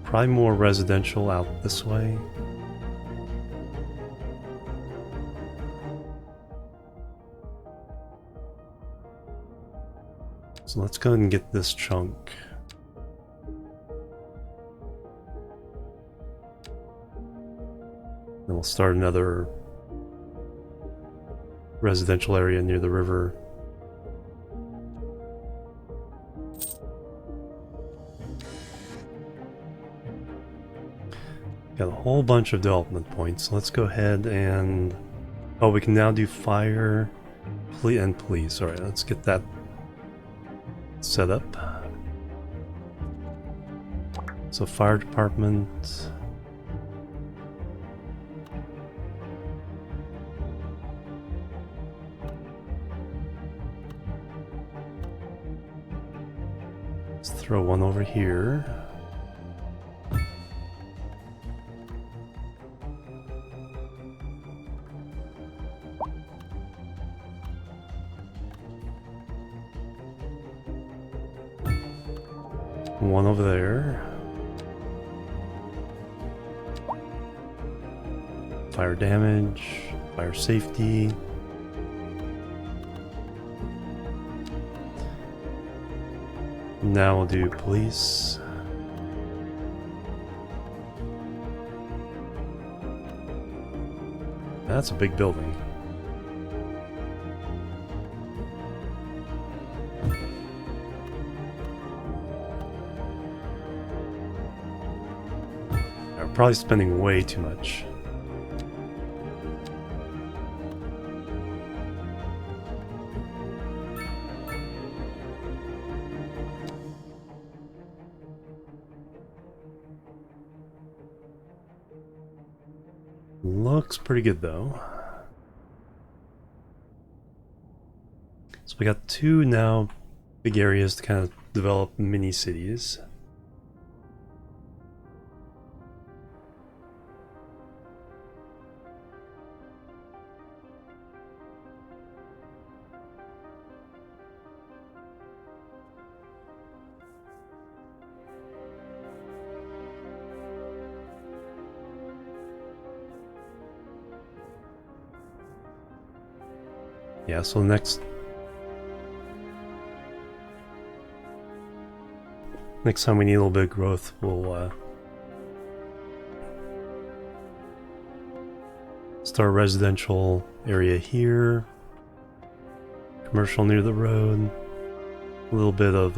Probably more residential out this way. So let's go ahead and get this chunk. Then we'll start another residential area near the river. Got a whole bunch of development points. Let's go ahead and... Oh, we can now do fire and police. Alright, let's get that set up. So fire department... Let's throw one over here. One over there. Fire damage, fire safety. Now we'll do police. That's a big building. I'm probably spending way too much. Looks pretty good though. So we got two now big areas to kind of develop mini cities. Yeah, so next time we need a little bit of growth, we'll start a residential area here, commercial near the road, a little bit of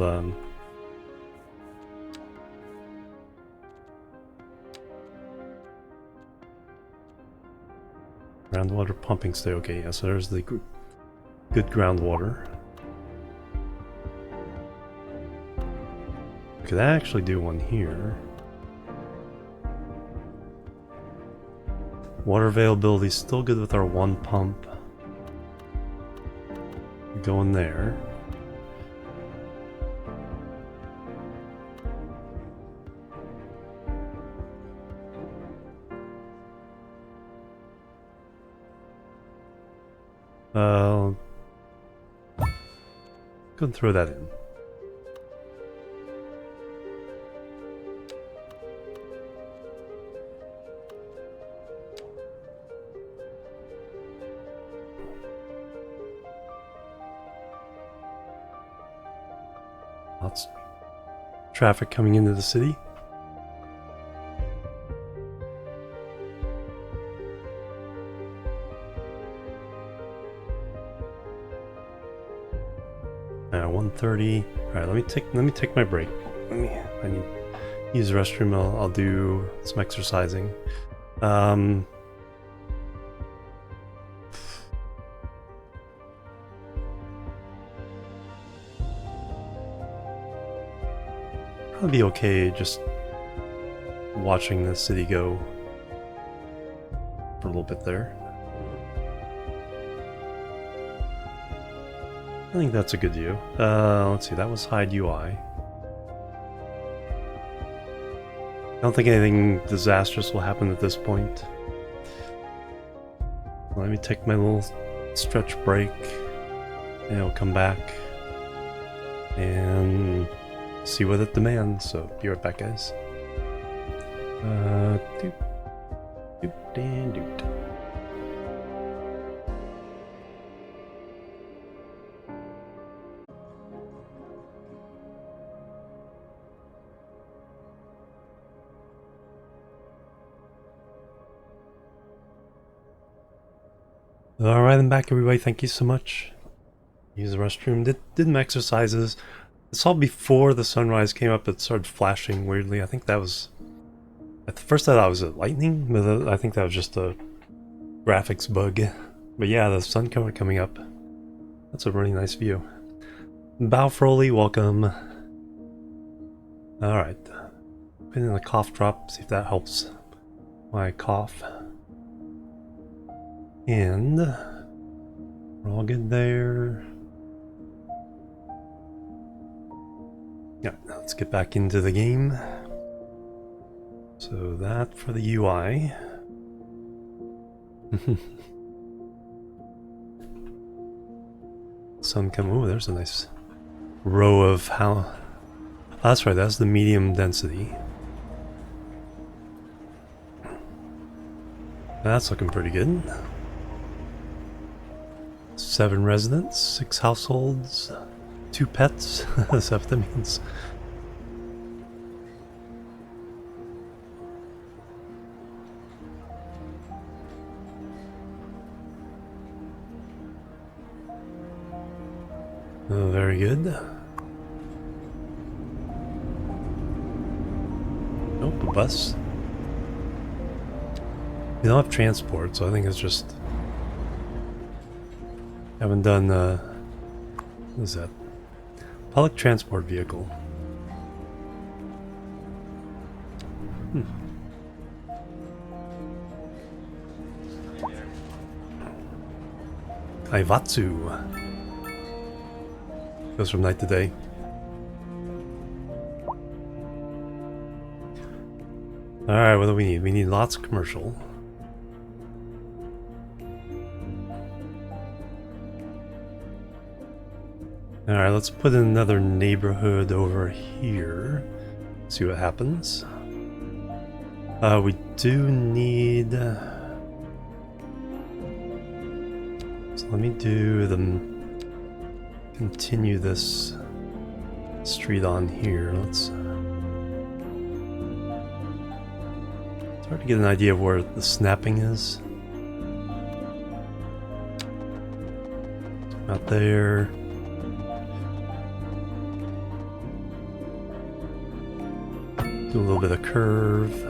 groundwater pumping stay. Okay, yeah, so there's the good groundwater. Could actually do one here. Water availability is still good with our one pump. Go in there. Go and throw that in. Lots of traffic coming into the city. Now 1:30. All right, let me take my break. I need to use the restroom. I'll do some exercising. Probably be okay just watching the city go for a little bit there. I think that's a good view. Let's see, that was hide UI. I don't think anything disastrous will happen at this point. Let me take my little stretch break and I'll come back and see what it demands. So be right back, guys. Doot, doot, and doot. Alright, I'm back, everybody. Thank you so much. Use the restroom. Did some exercises. I saw before the sunrise came up, it started flashing weirdly. I think that was At first I thought it was lightning, but I think that was just a graphics bug. But yeah, the sun coming up. That's a really nice view. Bow Froley, welcome. Alright. Put in a cough drop, see if that helps my cough. And we're all good there. Yeah, let's get back into the game. So that for the UI. Sun come. Oh, there's a nice row of how. Oh, that's right. That's the medium density. That's looking pretty good. 7 residents, 6 households, 2 pets. That's what that means. Oh, very good. Nope, a bus. We don't have transport, so I think it's just... Haven't done, what is that? Public transport vehicle. Kaivatsu. Goes from night to day. Alright, what do we need? We need lots of commercial. Alright, let's put in another neighborhood over here. See what happens. We do need... So let me do the... Continue this street on here. It's hard to get an idea of where the snapping is. Out there. Do a little bit of curve.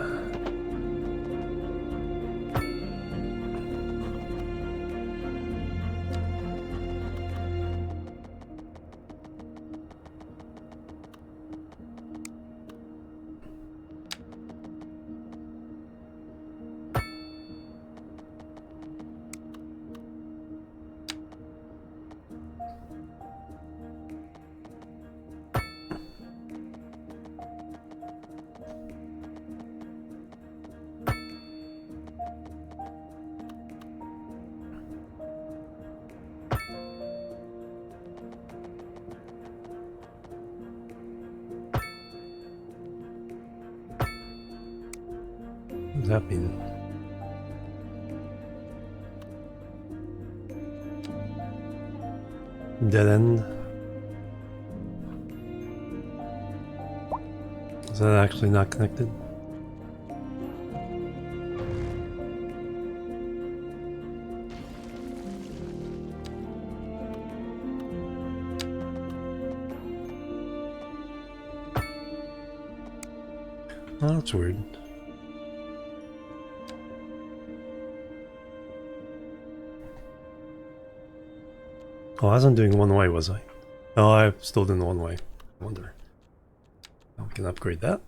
What does that mean? Dead end? Is that actually not connected? Oh, that's weird. Oh, I wasn't doing one way, was I? Oh, I still did one way. I wonder. Oh, we can upgrade that.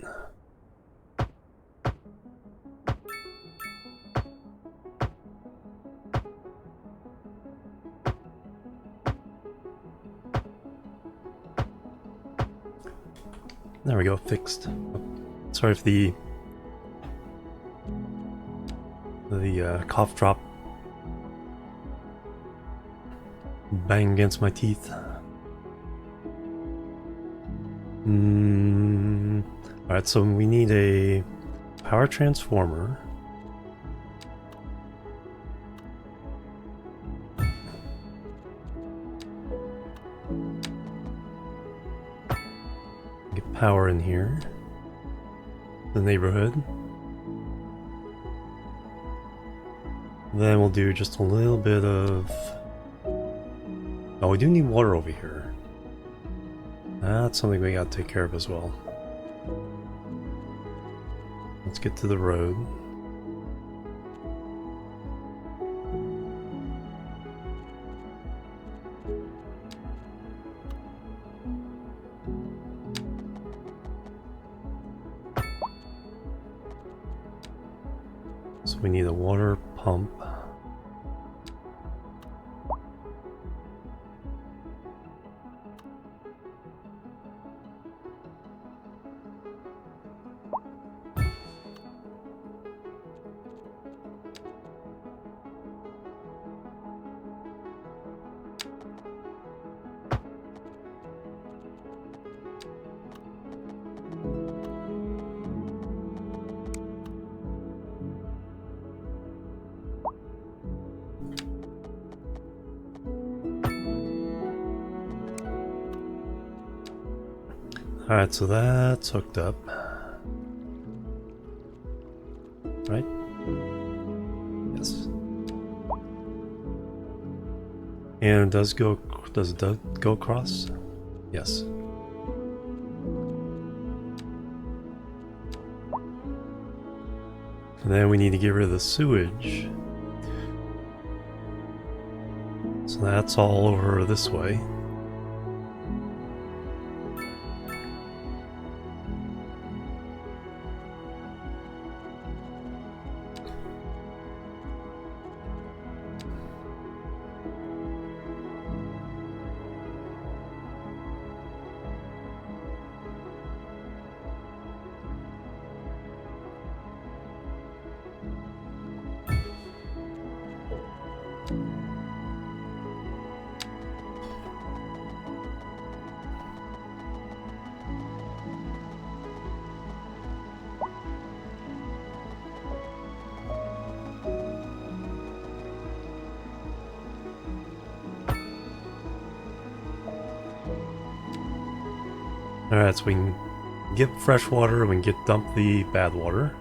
There we go, fixed. Sorry if the cough drop bang against my teeth. Alright, so we need a power transformer. Get power in here. The neighborhood. Then we'll do just a little bit of... Oh, we do need water over here. That's something we gotta take care of as well. Let's get to the road. So we need a water pump. Alright, so that's hooked up. Right? Yes. And does it go across? Yes. And then we need to get rid of the sewage. So that's all over this way. Alright, so we can get fresh water and we can dump the bad water.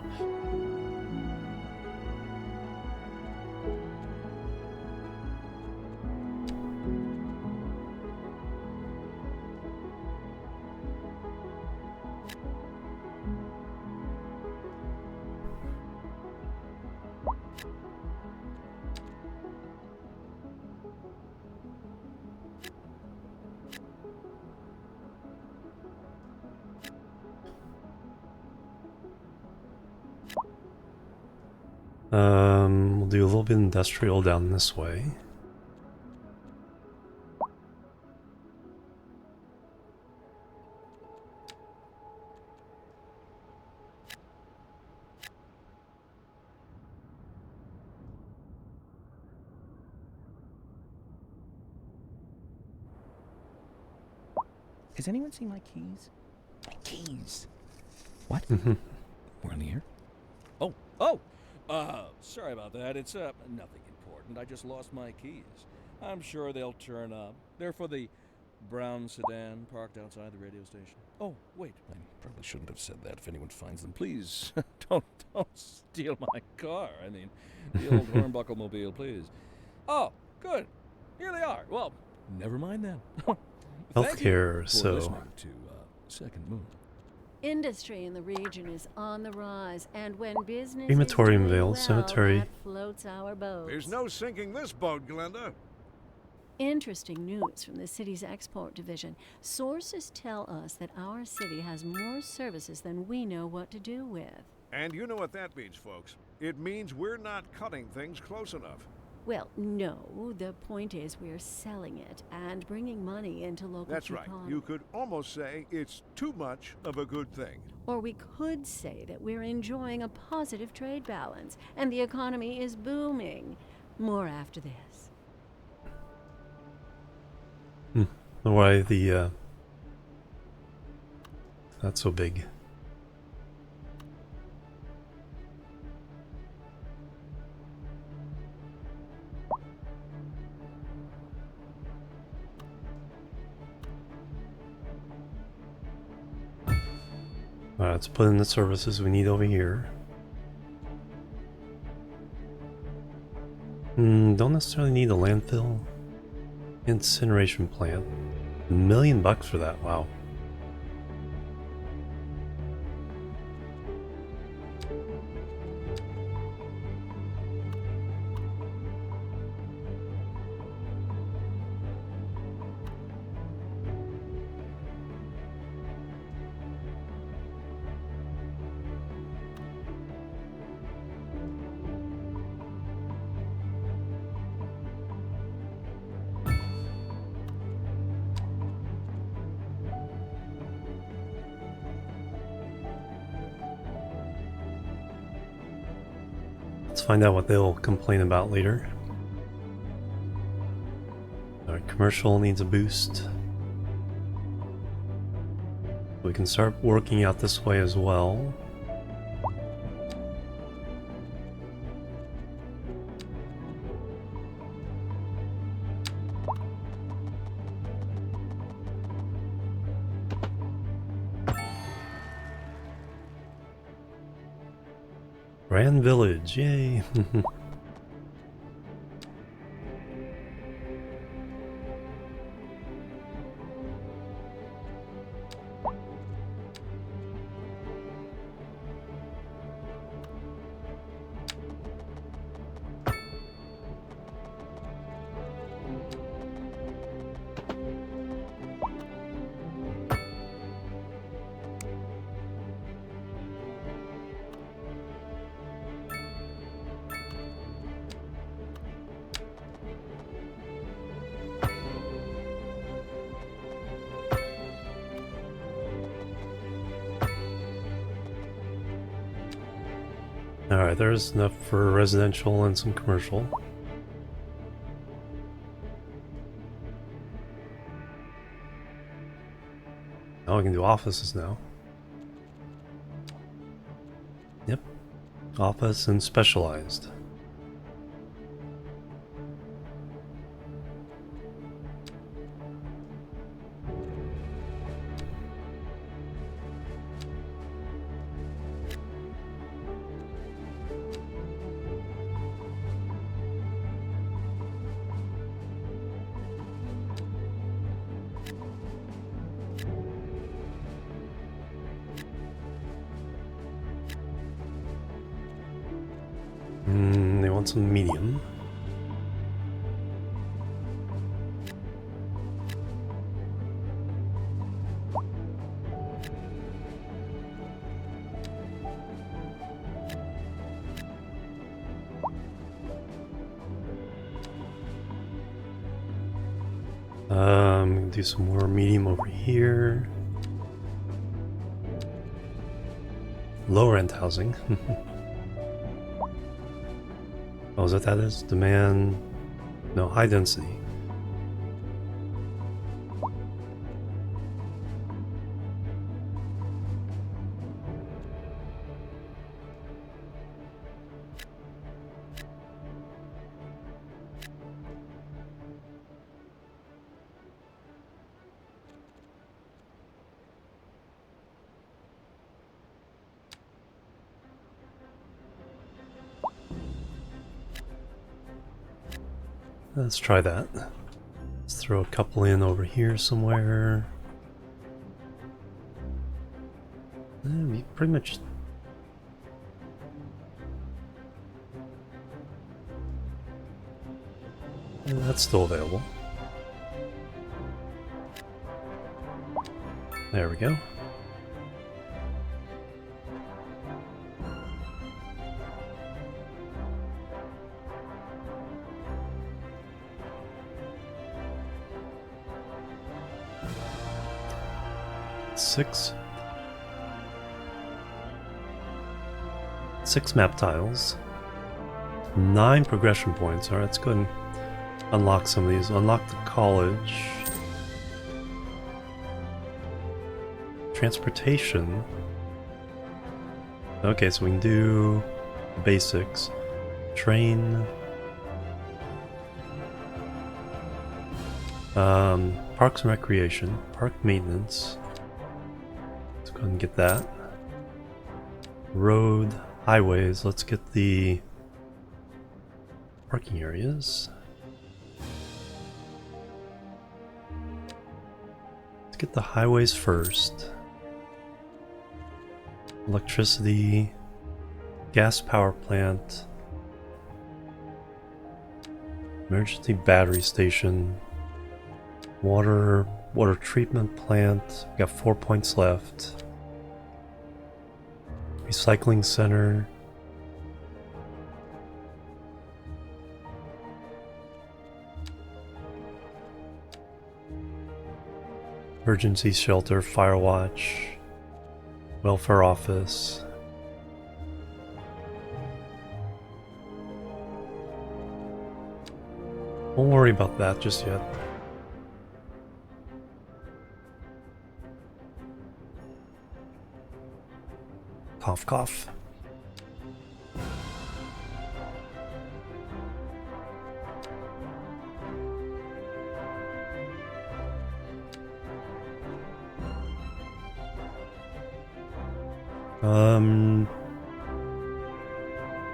We'll do a little bit industrial down this way. Has anyone seen my keys? My keys. What? Mhm. We're on the air? Sorry about that. It's, nothing important. I just lost my keys. I'm sure they'll turn up. They're for the brown sedan parked outside the radio station. Oh, wait. I probably shouldn't have said that. If anyone finds them, please don't steal my car. I mean, the old Hornbuckle mobile, please. Oh, good. Here they are. Well, never mind then. Thank you Healthcare, for so listening to Second Moon. Industry in the region is on the rise, and when business Crematorium is doing Vale well, Cemetery. that floats our boats. There's no sinking this boat, Glenda. Interesting news from the city's export division. Sources tell us that our city has more services than we know what to do with. And you know what that means, folks. It means we're not cutting things close enough. Well, no. The point is we're selling it and bringing money into local That's right. economy. You could almost say it's too much of a good thing. Or we could say that we're enjoying a positive trade balance and the economy is booming. More after this. why the not so big. Alright, let's put in the services we need over here. Don't necessarily need a landfill. Incineration plant. $1 million for that, wow. Let's find out what they'll complain about later. Alright, commercial needs a boost. We can start working out this way as well. Grand Village, yay! Alright, there's enough for residential and some commercial. Now we can do offices now. Yep. Office and specialized. They want some medium. Do some more medium over here. Lower end housing. Oh, is that what that is? Demand... No, high density. Let's try that. Let's throw a couple in over here somewhere. We pretty much... that's still available. There we go. Six map tiles. 9 progression points. Alright, let's go ahead and unlock some of these. Unlock the college. Transportation. Okay, so we can do the basics. Train. Parks and recreation. Park maintenance. Let's go ahead and get that. Road. Highways. Let's get the parking areas. Let's get the highways first. Electricity, gas power plant, emergency battery station, water treatment plant. We got 4 points left. Recycling center. Emergency shelter, fire watch, welfare office. Don't worry about that just yet. Cough, cough.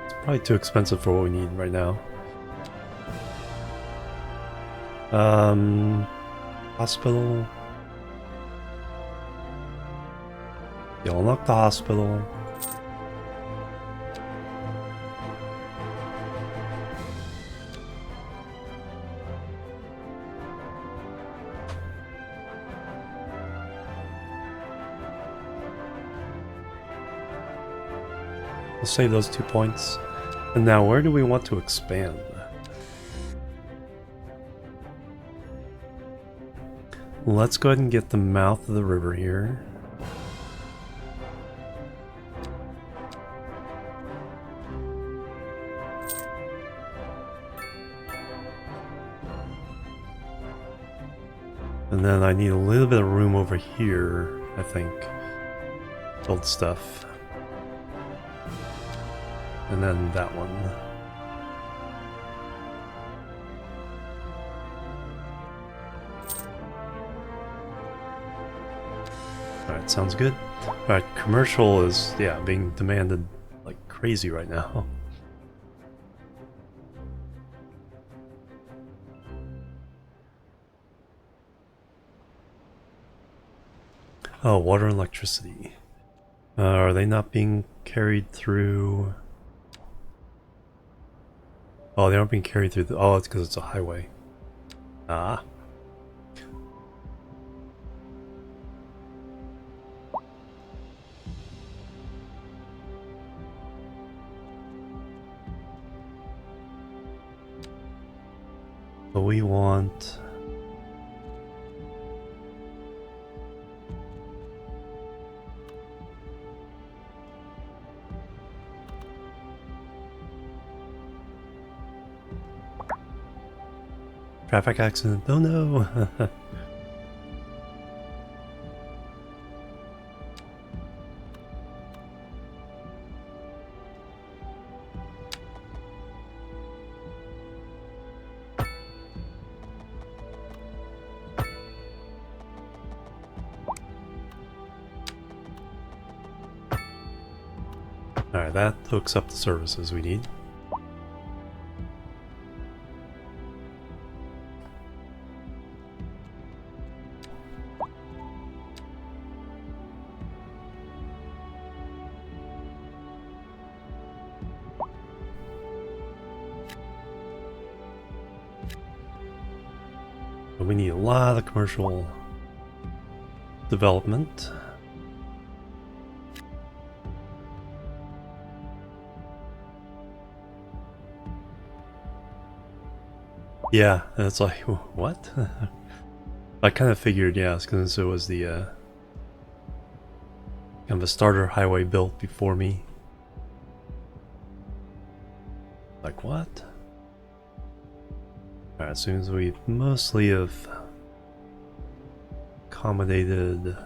It's probably too expensive for what we need right now. Hospital. You'll unlock the hospital. We'll save those 2 points. And now, where do we want to expand? Let's go ahead and get the mouth of the river here. And then I need a little bit of room over here, I think. Build stuff. And then that one. Alright, sounds good. Alright, commercial is, yeah, being demanded like crazy right now. Oh, water and electricity. Are they not being carried through? Oh, they aren't being carried through the... Oh, it's because it's a highway. Ah. But we want... Traffic accident. Oh no! Alright, that hooks up the services we need. But we need a lot of commercial development. Yeah, and it's like, what? I kind of figured, yeah, because it was the kind of a starter highway built before me. Like, what? Alright, as soon as we mostly have accommodated,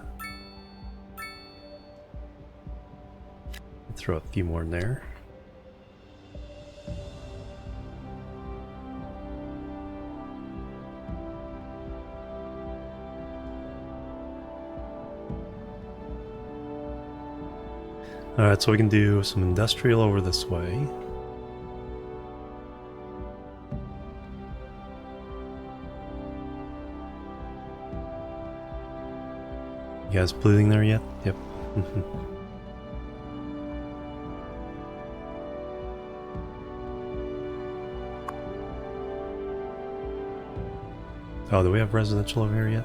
throw a few more in there. Alright, so we can do some industrial over this way. You guys polluting there yet? Yep. Oh, do we have residential over here yet?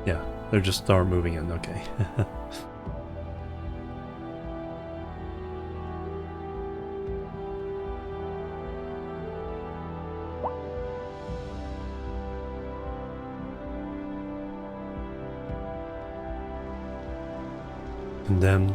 Yeah, they're just start moving in, okay. Condemned.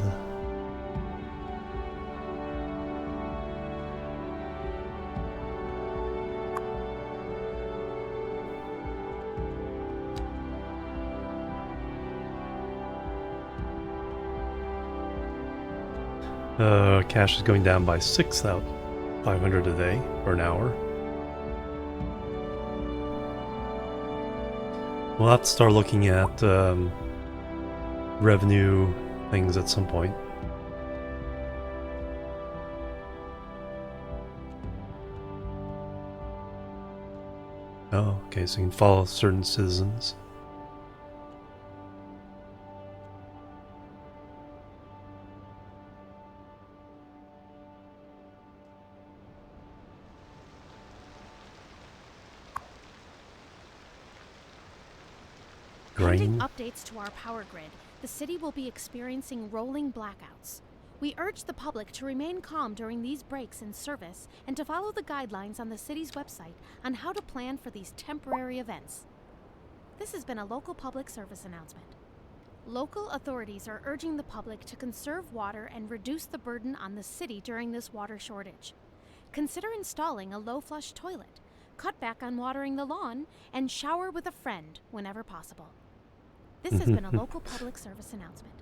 Cash is going down by 6,500 a day or an hour. We'll have to start looking at revenue things at some point. Oh, okay, so you can follow certain citizens. Pending Grain. updates to our power grid, the city will be experiencing rolling blackouts. We urge the public to remain calm during these breaks in service and to follow the guidelines on the city's website on how to plan for these temporary events. This has been a local public service announcement. Local authorities are urging the public to conserve water and reduce the burden on the city during this water shortage. Consider installing a low-flush toilet, cut back on watering the lawn, and shower with a friend whenever possible. This has been a local public service announcement.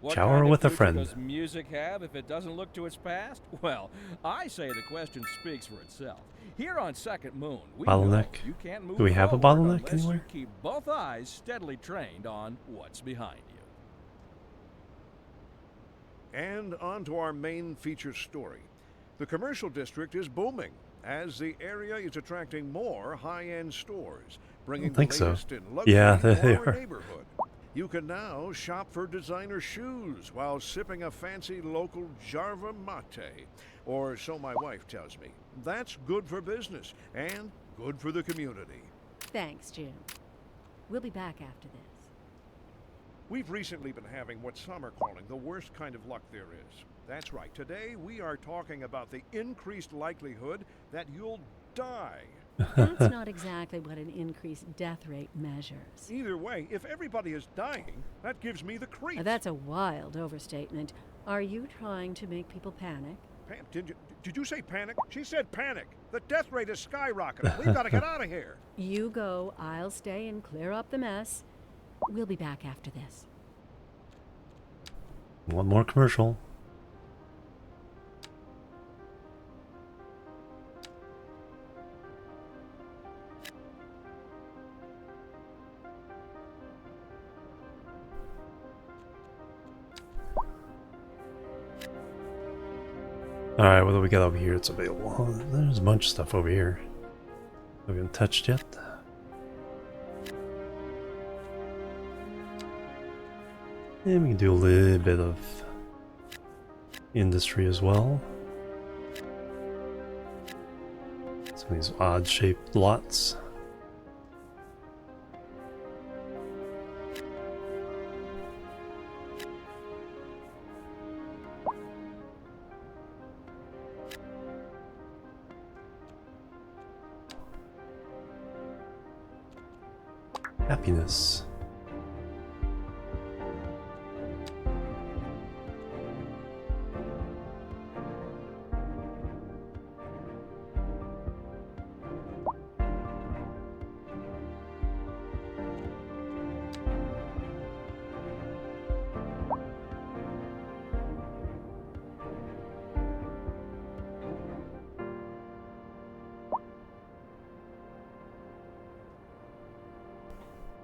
What Shower kind of with a future friend. does music have if it doesn't look to its past? Well, I say the question speaks for itself. Here on Second Moon, we know Bottleneck? you can't move Do we have a forward bottleneck unless anywhere? you keep both eyes steadily trained on what's behind you. And on to our main feature story. The commercial district is booming as the area is attracting more high-end stores, bringing the think so. latest in luxury Yeah, to they our are. neighborhood. You can now shop for designer shoes while sipping a fancy local Jarva mate, or so my wife tells me. That's good for business and good for the community. Thanks, Jim. We'll be back after this. We've recently been having what some are calling the worst kind of luck there is. That's right. Today we are talking about the increased likelihood that you'll die. That's not exactly what an increased death rate measures. Either way, if everybody is dying, that gives me the creeps. That's a wild overstatement. Are you trying to make people panic? Did you say panic? She said panic. The death rate is skyrocketing. We've got to get out of here. You go, I'll stay and clear up the mess. We'll be back after this. One more commercial. Alright, what do we got over here? It's available. Oh, there's a bunch of stuff over here. We haven't touched yet. And we can do a little bit of industry as well. Some of these odd shaped lots. Happiness.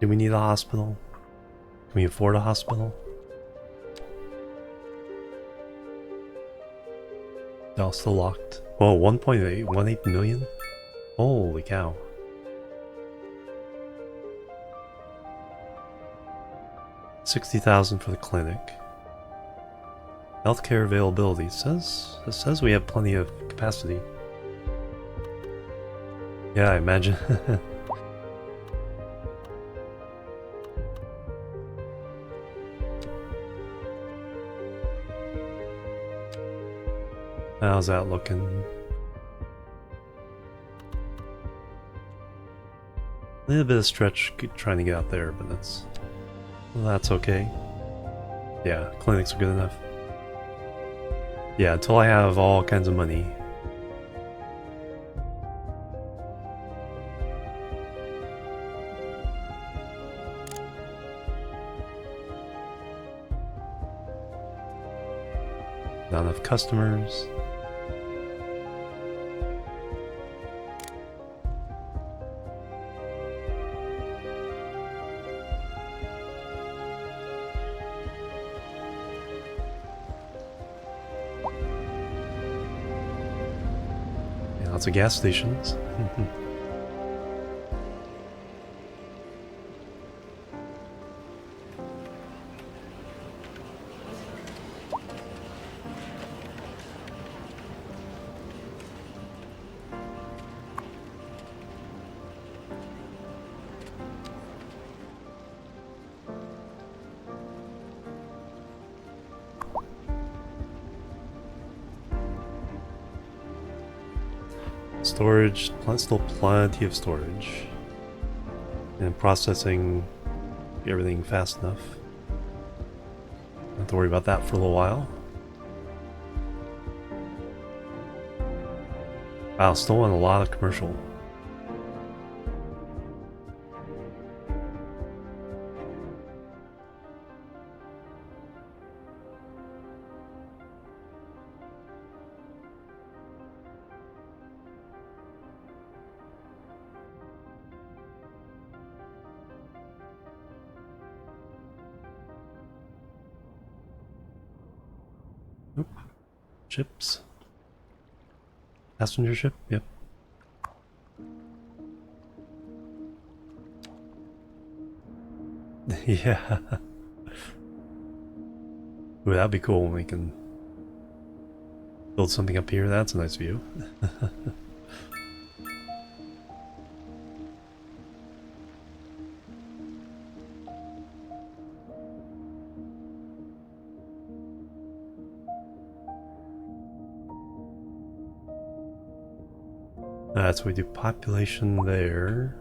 Do we need a hospital? Can we afford a hospital? No, still locked. Oh, 1.8 million? Holy cow. $60,000 for the clinic. Healthcare availability. It says we have plenty of capacity. Yeah, I imagine. How's that looking? A little bit of stretch trying to get out there, but that's okay. Yeah, clinics are good enough. Yeah, until I have all kinds of money. Not enough customers. Yeah, lots of gas stations. Storage, still plenty of storage. And processing everything fast enough. Don't have to worry about that for a little while. Wow, still on a lot of commercial. Oop. Ships. Passenger ship? Yep. Yeah. Ooh, that'd be cool when we can build something up here. That's a nice view. So we do population there.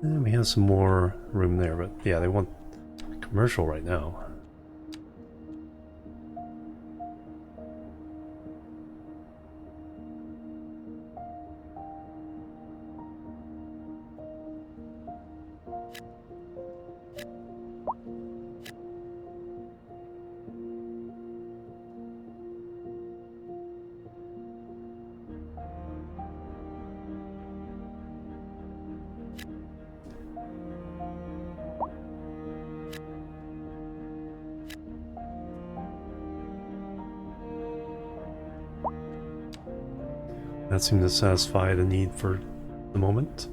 And we have some more room there, but yeah, they want commercial right now. That seemed to satisfy the need for the moment.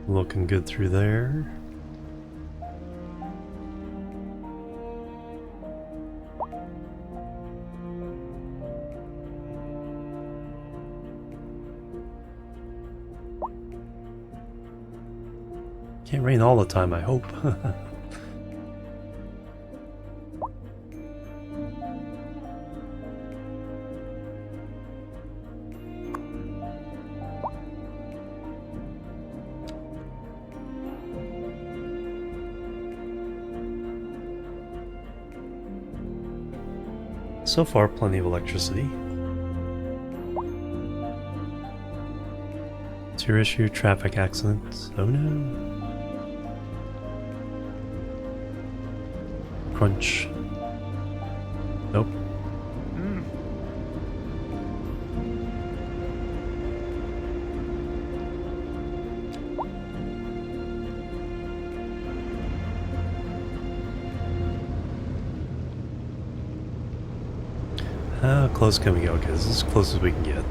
Looking good through there. Can't rain all the time, I hope. So far, plenty of electricity. What's your issue? Traffic accidents? Oh no. Crunch. Nope. How close can we go? Okay, this is as close as we can get.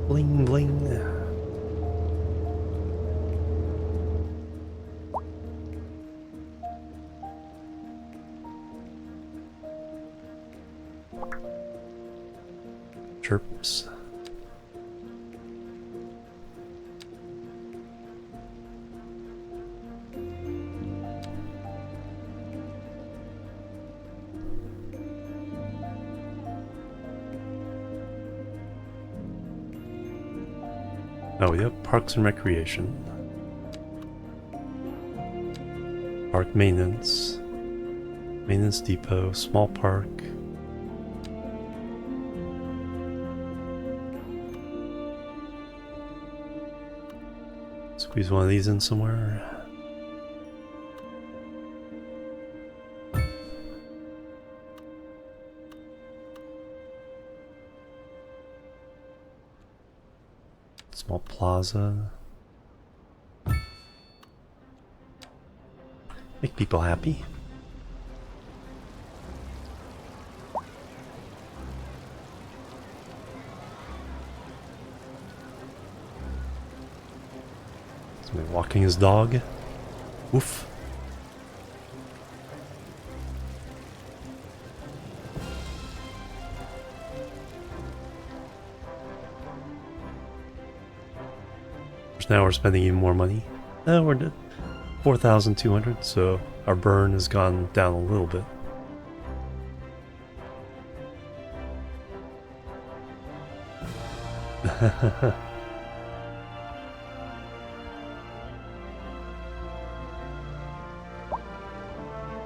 Bling bling. Chirps. Oh, yep, Parks and Recreation. Park Maintenance. Maintenance Depot, Small Park. Squeeze one of these in somewhere. Small plaza. Make people happy. Somebody walking his dog. Woof. Now we're spending even more money. We're at 4,200, so our burn has gone down a little bit.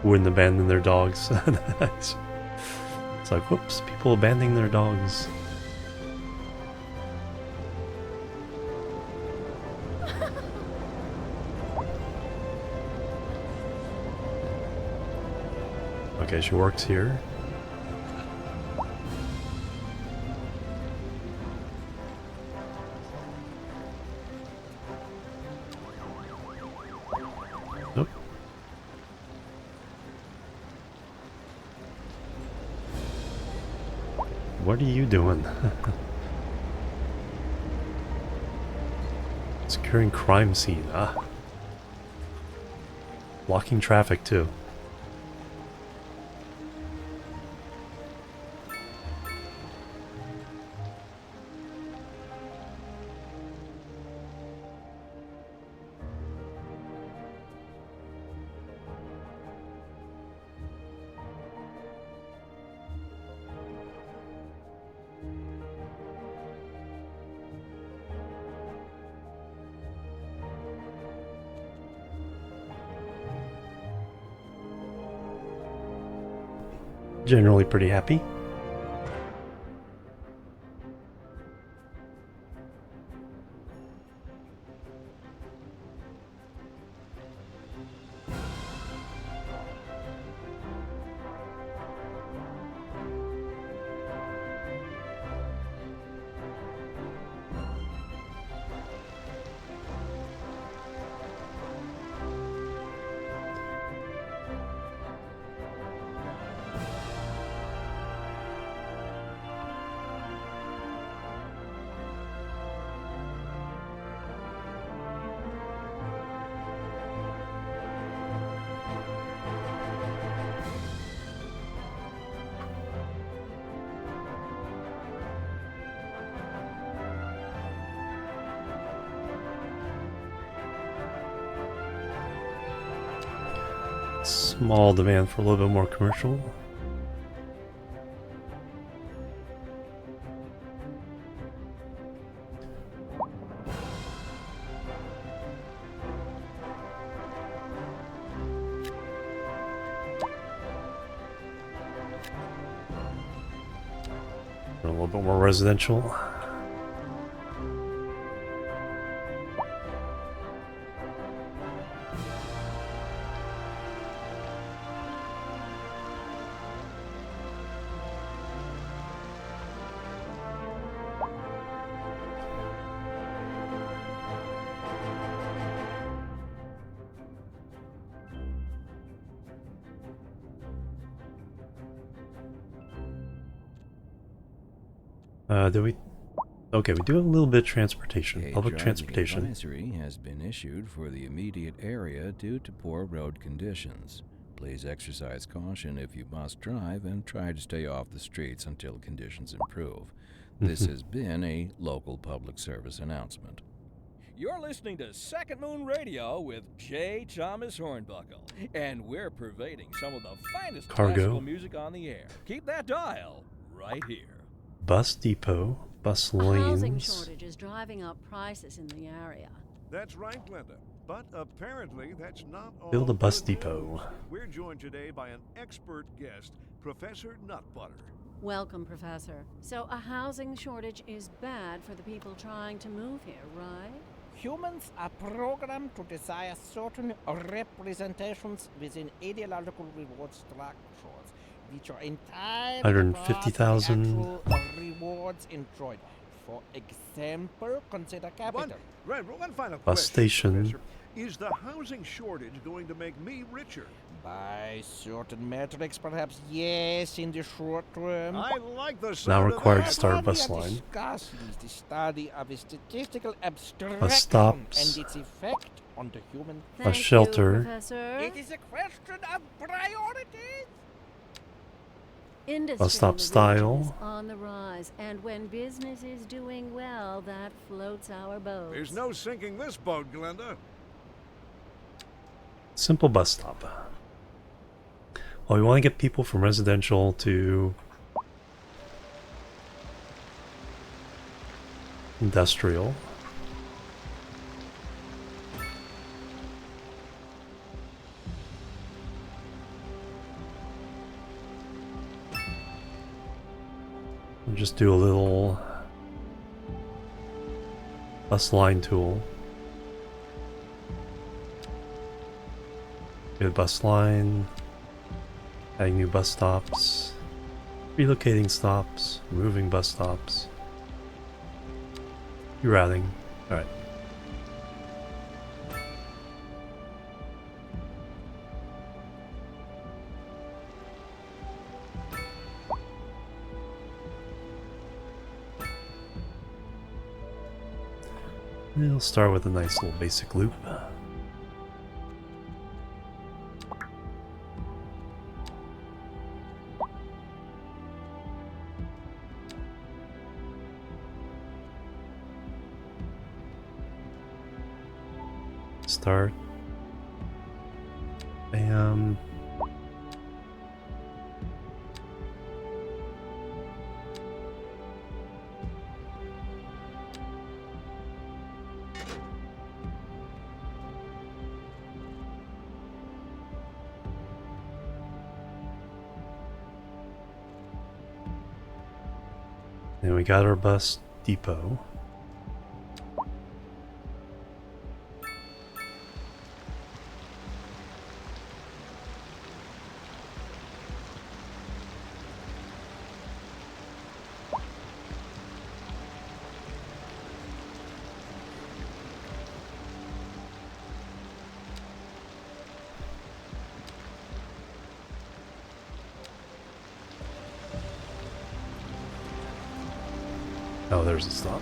Wouldn't abandon their dogs. Nice. It's like, whoops, people abandoning their dogs. Okay, she works here. Nope. What are you doing? Securing crime scene, ah. Blocking traffic too. Generally pretty happy. Small demand for a little bit more commercial. A little bit more residential. Do we? Okay, we do have a little bit of transportation. A Public driving transportation. advisory has been issued for the immediate area due to poor road conditions. Please exercise caution if you must drive and try to stay off the streets until conditions improve. This has been a local public service announcement. You're listening to Second Moon Radio with J. Thomas Hornbuckle, and we're pervading some of the finest Cargo. classical music on the air. Keep that dial right here. Bus depot, bus A housing lanes. shortage is driving up prices in the area. That's right, Glenda. But apparently that's not all Build a bus good depot. news. We're joined today by an expert guest, Professor Nutbutter. Welcome, Professor. So a housing shortage is bad for the people trying to move here, right? Humans are programmed to desire certain representations within ideological reward structures, which are entirely apart from the 150,000. actual rewards enjoyed. For example, consider capital. One final Bus question, station. Professor. Is the housing shortage going to make me richer? By certain metrics, perhaps yes, in the short term. I like the Now sound required of to that. start a What we bus are line. discussing is the study of a statistical abstraction stops. and its effect on the human. Thank shelter. you, Professor. It is a question of priorities. Industry Bus stop in the style. region is on the rise, and when business is doing well, that floats our boats. There's no sinking this boat, Glenda. Simple bus stop. Well, we want to get people from residential to industrial. We'll just do a little bus line tool. Good bus line. Adding new bus stops. Relocating stops. Removing bus stops. Rerouting. Alright. We'll start with a nice little basic loop. Start. Bam. And we got our bus depot. Oh, there's a stop.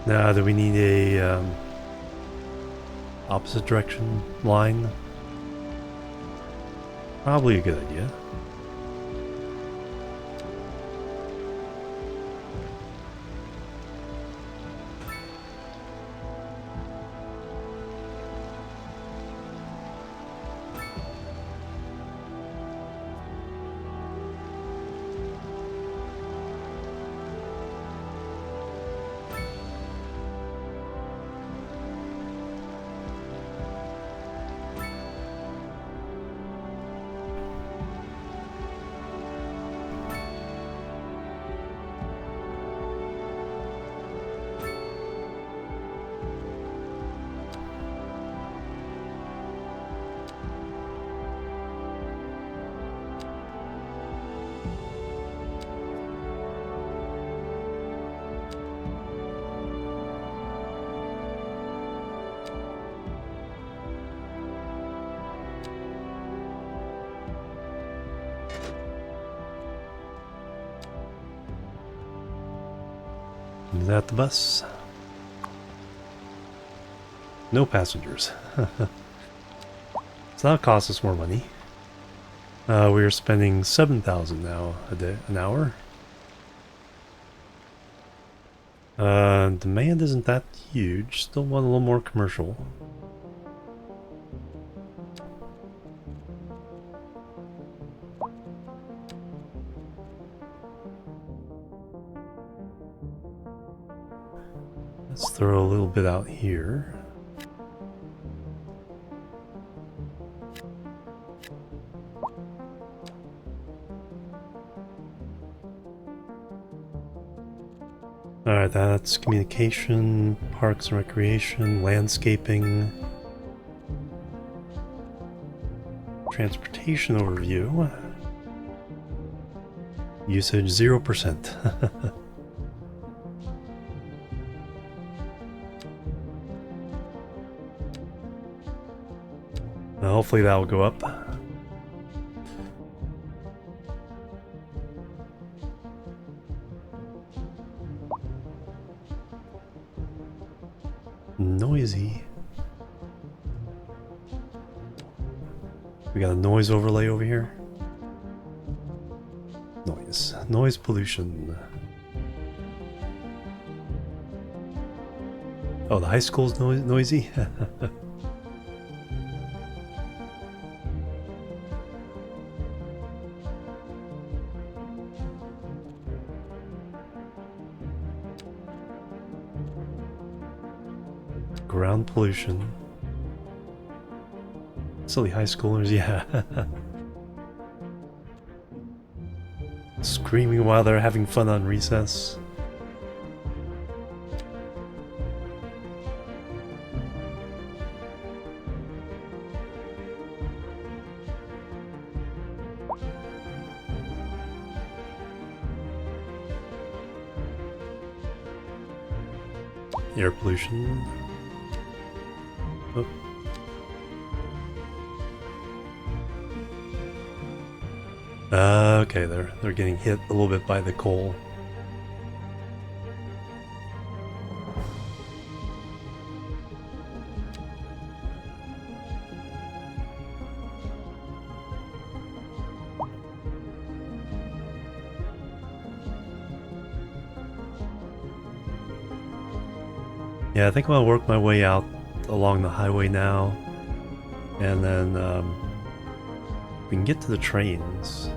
Now, do we need a opposite direction line? Probably a good idea. Is that the bus? No passengers. So that'll cost us more money. We are spending 7,000 now a day, an hour. Demand isn't that huge. Still want a little more commercial. Let's throw a little bit out here. Alright, that's communication, parks and recreation, landscaping, transportation overview. Usage 0%. Now hopefully that will go up. Noisy. We got a noise overlay over here. Noise pollution. Oh, the high school's noisy? Ground pollution. Silly high schoolers, yeah. Screaming while they're having fun on recess. Air pollution. Oh. Okay, they're getting hit a little bit by the coal. Yeah, I think I'm gonna work my way out along the highway now, and then we can get to the trains.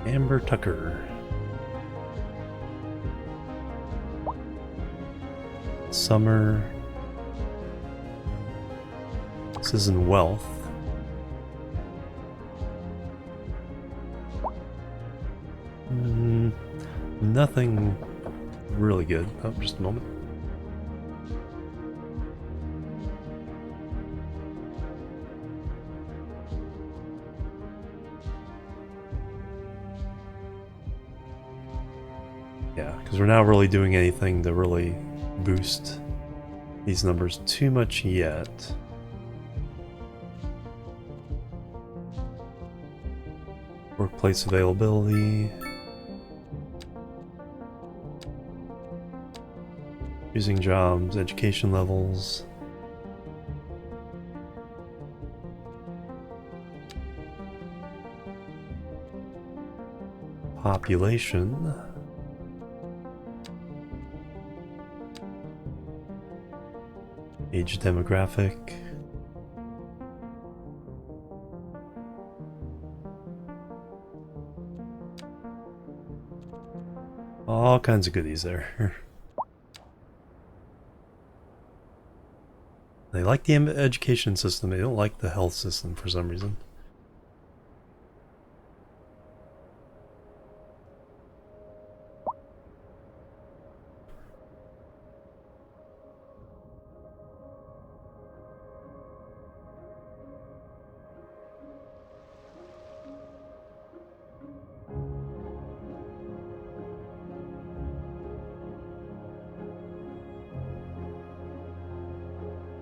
Amber Tucker. Summer. This is in Wealth. Nothing really good. Oh, just a moment. Yeah, because we're not really doing anything to really boost these numbers too much yet. Workplace availability. Using jobs, education levels. Population. Age demographic. All kinds of goodies there. They like the education system, they don't like the health system for some reason.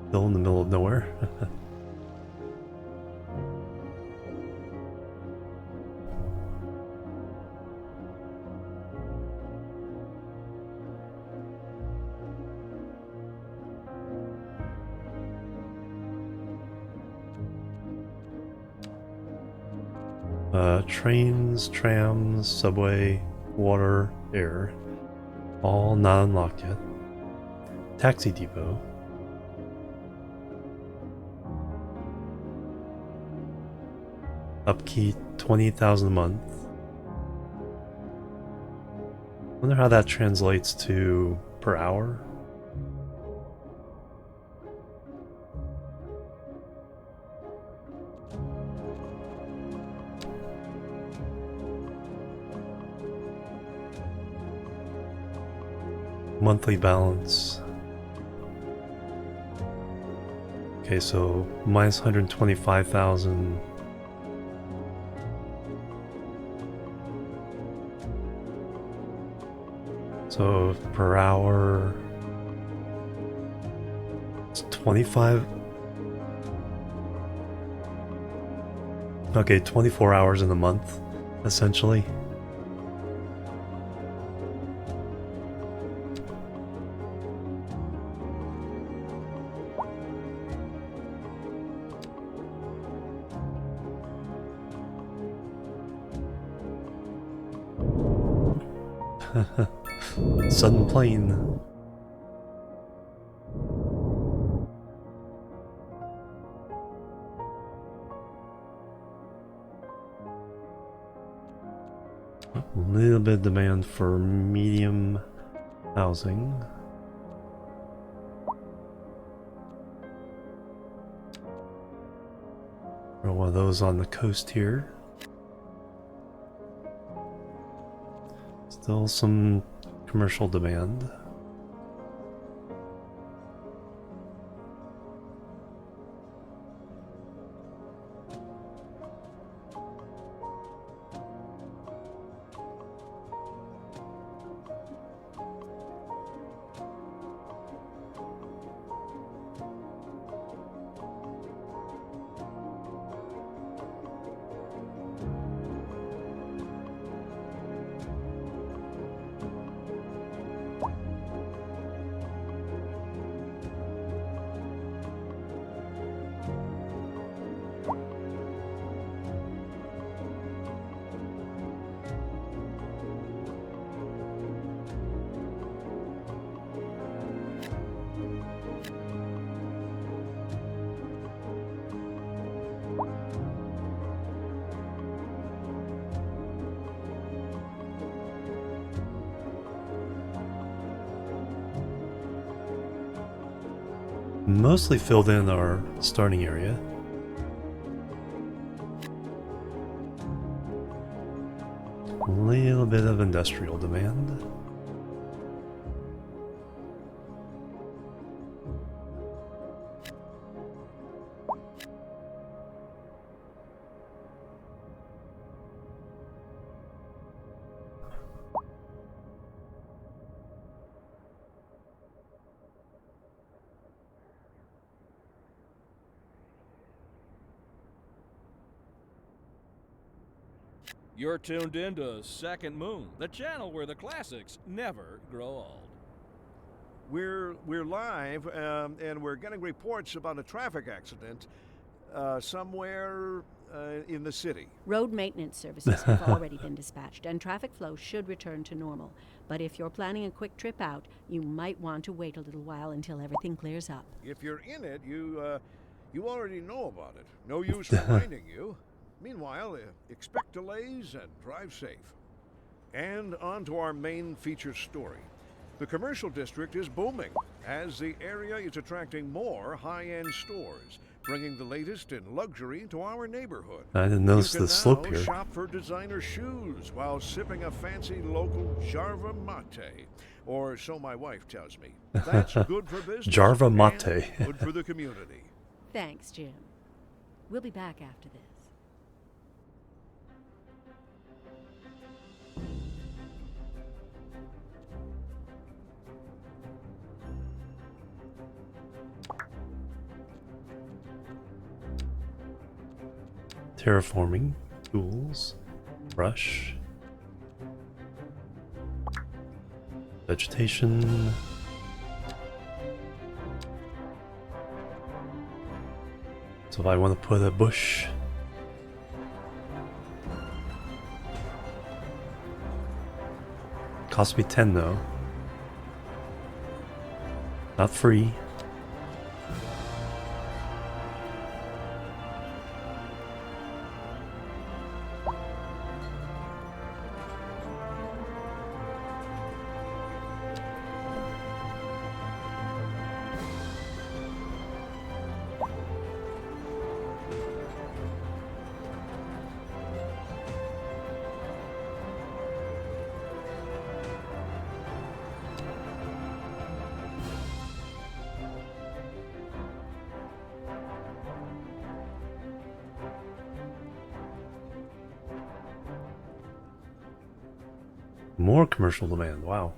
Still in the middle of nowhere. Trains, trams, subway, water, air. All not unlocked yet. Taxi depot. Upkeep 20,000 a month. Wonder how that translates to per hour. Monthly balance. Okay, so minus 125,000. So per hour, it's 25. Okay, 24 hours in a month, essentially. Sudden plane. A little bit of demand for medium housing. Or one of those on the coast here. Still some commercial demand. Mostly filled in our starting area. A little bit of industrial demand. You're tuned into Second Moon, the channel where the classics never grow old. We're live, and we're getting reports about a traffic accident somewhere in the city. Road maintenance services have already been dispatched, and traffic flow should return to normal. But if you're planning a quick trip out, you might want to wait a little while until everything clears up. If you're in it, you already know about it. No use reminding you. Meanwhile, expect delays and drive safe. And on to our main feature story. The commercial district is booming as the area is attracting more high-end stores, bringing the latest in luxury to our neighborhood. I didn't notice the slope You can here. now shop for designer shoes while sipping a fancy local Jarva mate, or so my wife tells me. That's good for business. Jarva and mate. good for the community. Thanks, Jim. We'll be back after this. Terraforming, tools, brush, vegetation. So if I want to put a bush, Cost me 10 though. Not free. More commercial demand, wow.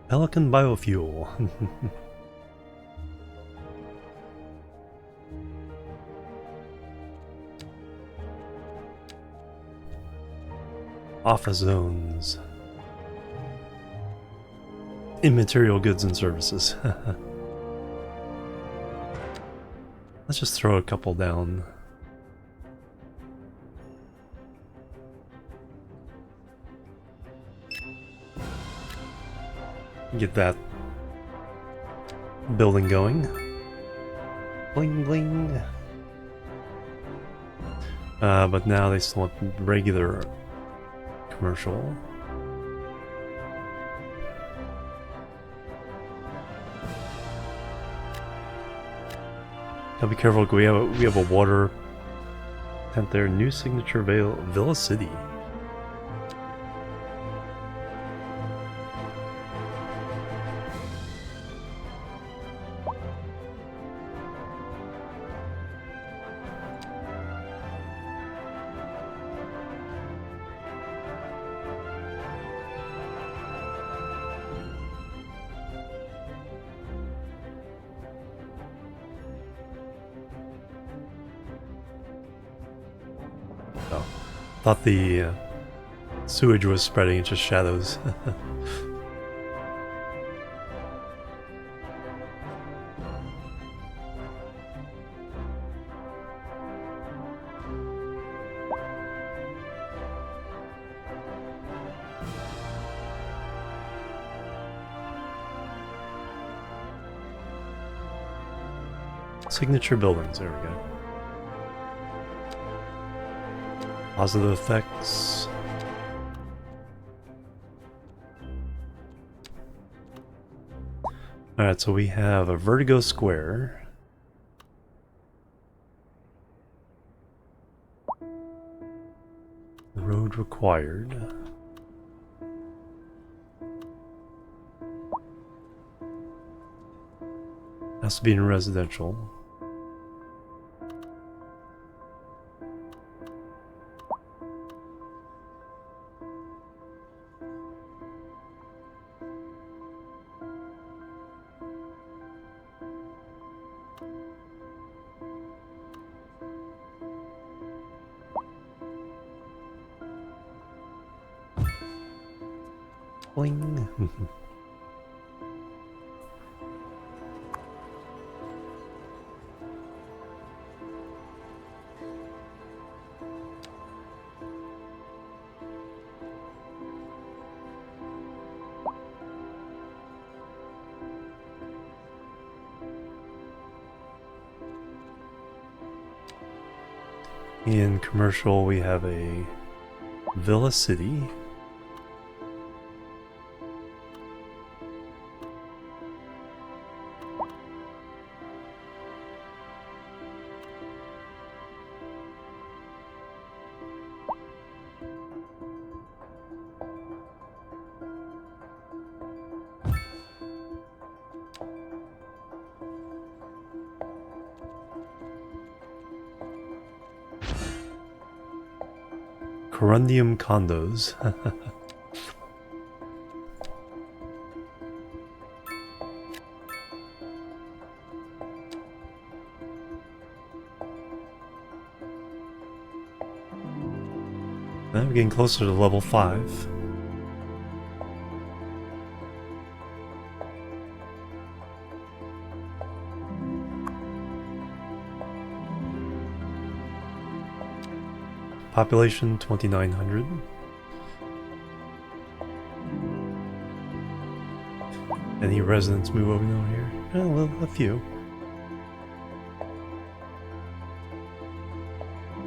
Pelican biofuel. Office zones. Immaterial goods and services. Let's just throw a couple down. Get that building going. Bling bling. But now they still want regular commercial. Gotta be careful. We have a water tent there. New signature Villa City. Thought the sewage was spreading, it's just shadows. Signature buildings, there we go. Positive effects. Alright, so we have a Vertigo Square. Road required. Has to be in residential. Bling. In commercial, we have a Villa City. Corundium condos. Now we're getting closer to level 5. Population 2,900. Any residents move over here? Well, a few.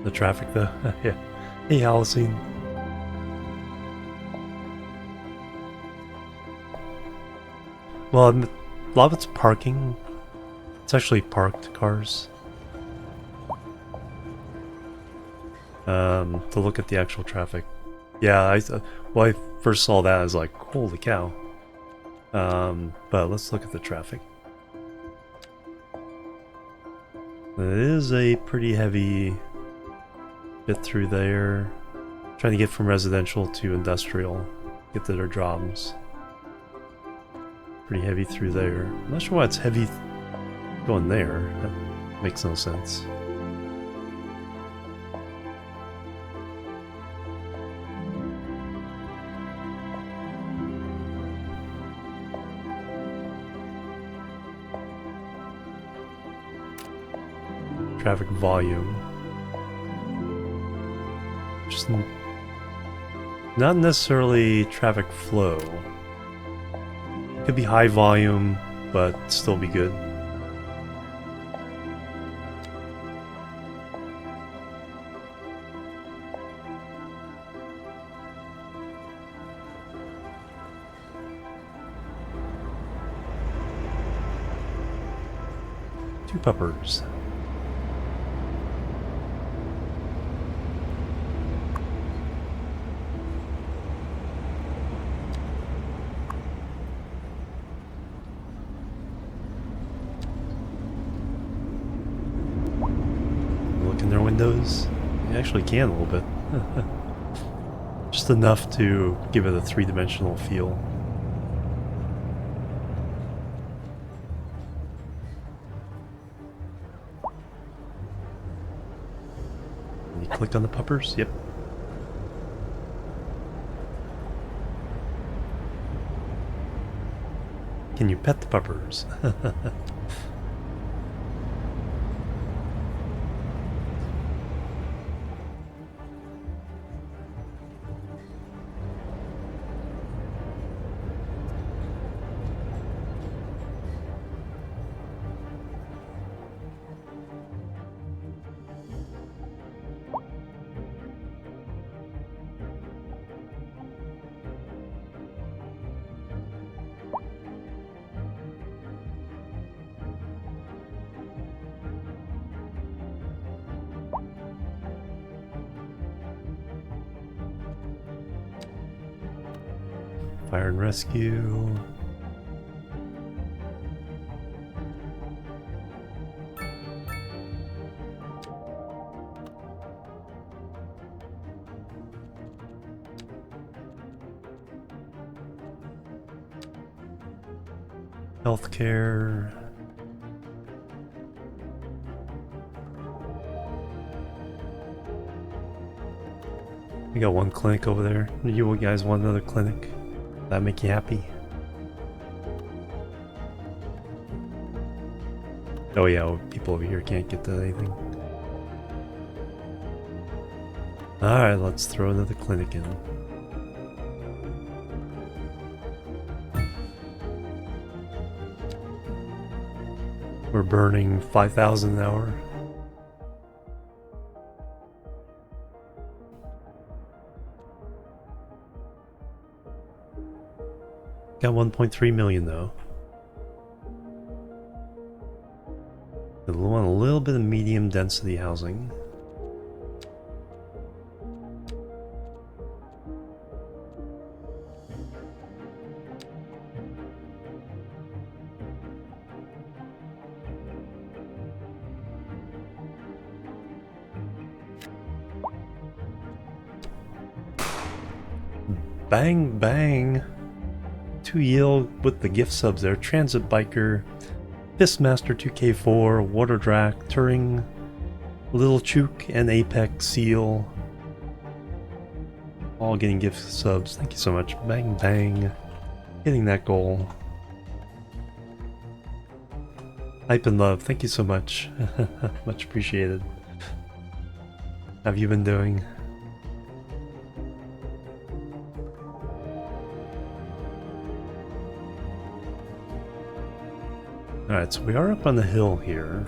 The traffic though. Yeah. Hey, Holocene. Well, a lot of it's parking. It's actually parked cars. To look at the actual traffic. Yeah, when I first saw that, I was like, holy cow. But let's look at the traffic. It is a pretty heavy bit through there. Trying to get from residential to industrial. Get to their jobs. Pretty heavy through there. I'm not sure why it's heavy going there. That makes no sense. Traffic volume. Just not necessarily traffic flow. Could be high volume, but still be good. Two puppers. Windows. You actually can a little bit. Just enough to give it a three-dimensional feel. You click on the puppers? Yep. Can you pet the puppers? Fire and rescue. Healthcare. We got one clinic over there. You guys want another clinic? That make you happy? Oh yeah, people over here can't get to anything. Alright, let's throw another clinic in. We're burning 5,000 an hour. Got 1.3 million though. We want a little bit of medium density housing. Bang bang. 2 yield with the gift subs there. Transit Biker, Fistmaster 2K4, Water Drac, Turing, Little Chook, and Apex Seal. All getting gift subs. Thank you so much. Bang bang. Hitting that goal. Hype and love. Thank you so much. Much appreciated. How have you been doing? Alright, so we are up on the hill here.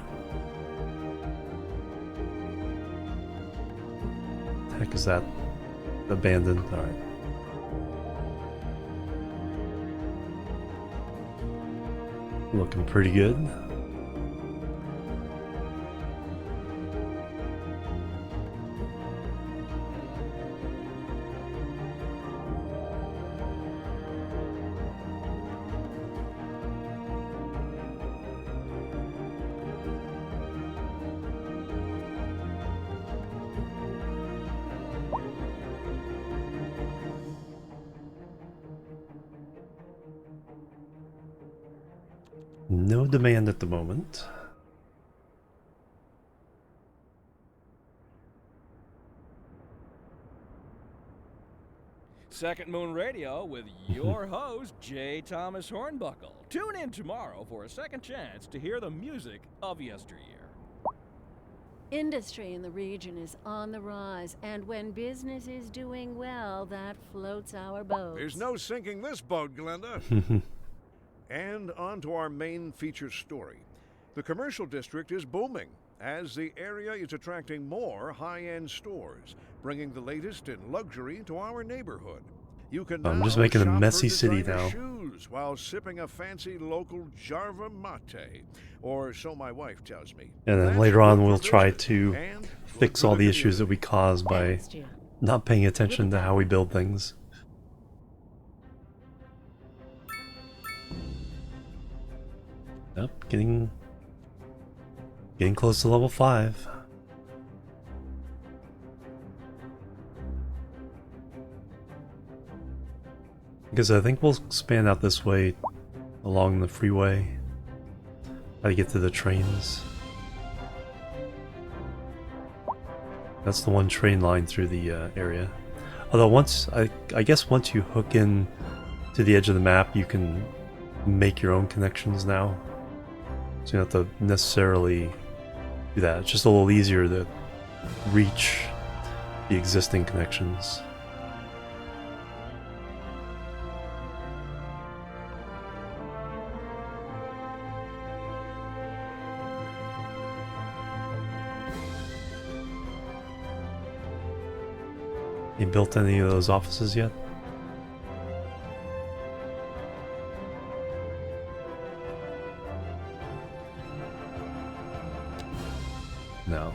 The heck is that? Abandoned. Alright. Looking pretty good. No demand at the moment. Second Moon Radio with your host, J. Thomas Hornbuckle. Tune in tomorrow for a second chance to hear the music of yesteryear. Industry in the region is on the rise, and when business is doing well, that floats our boat. There's no sinking this boat, Glenda. And on to our main feature story. The commercial district is booming, as the area is attracting more high-end stores, bringing the latest in luxury to our neighborhood. You can I'm now just making a shop messy for city designer now. shoes while sipping a fancy local Jarva mate, or so my wife tells me. And then That's later on good for we'll try business to and good fix for all the community. issues that we caused by Thanks, Jim. not paying attention to how we build things. Yep, getting close to level 5. Because I think we'll expand out this way along the freeway. Try to get to the trains. That's the one train line through the area. Although I guess once you hook in to the edge of the map, you can make your own connections now. So you don't have to necessarily do that. It's just a little easier to reach the existing connections. You built any of those offices yet? No.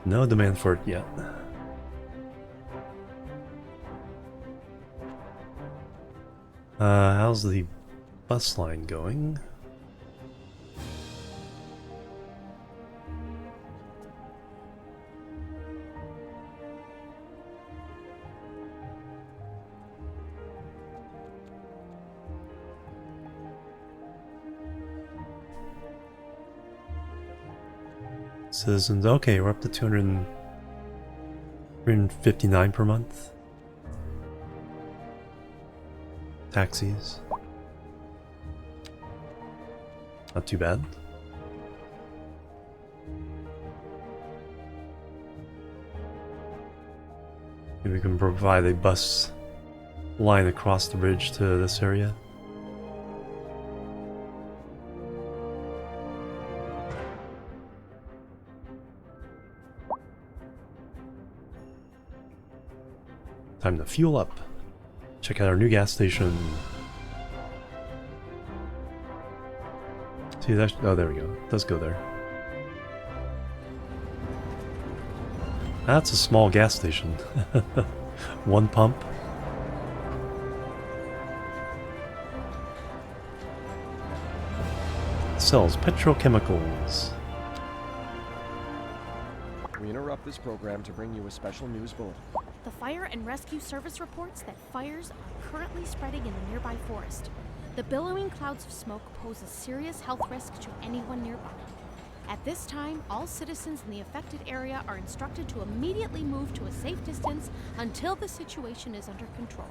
No demand for it yet. How's the bus line going? Citizens, okay, we're up to 259 per month. Taxis. Not too bad. Maybe we can provide a bus line across the bridge to this area. Time to fuel up. Check out our new gas station. See that? Oh, there we go. It does go there. That's a small gas station. One pump. Sells petrochemicals. We interrupt this program to bring you a special news bulletin. The Fire and Rescue Service reports that fires are currently spreading in the nearby forest. The billowing clouds of smoke pose a serious health risk to anyone nearby. At this time, all citizens in the affected area are instructed to immediately move to a safe distance until the situation is under control.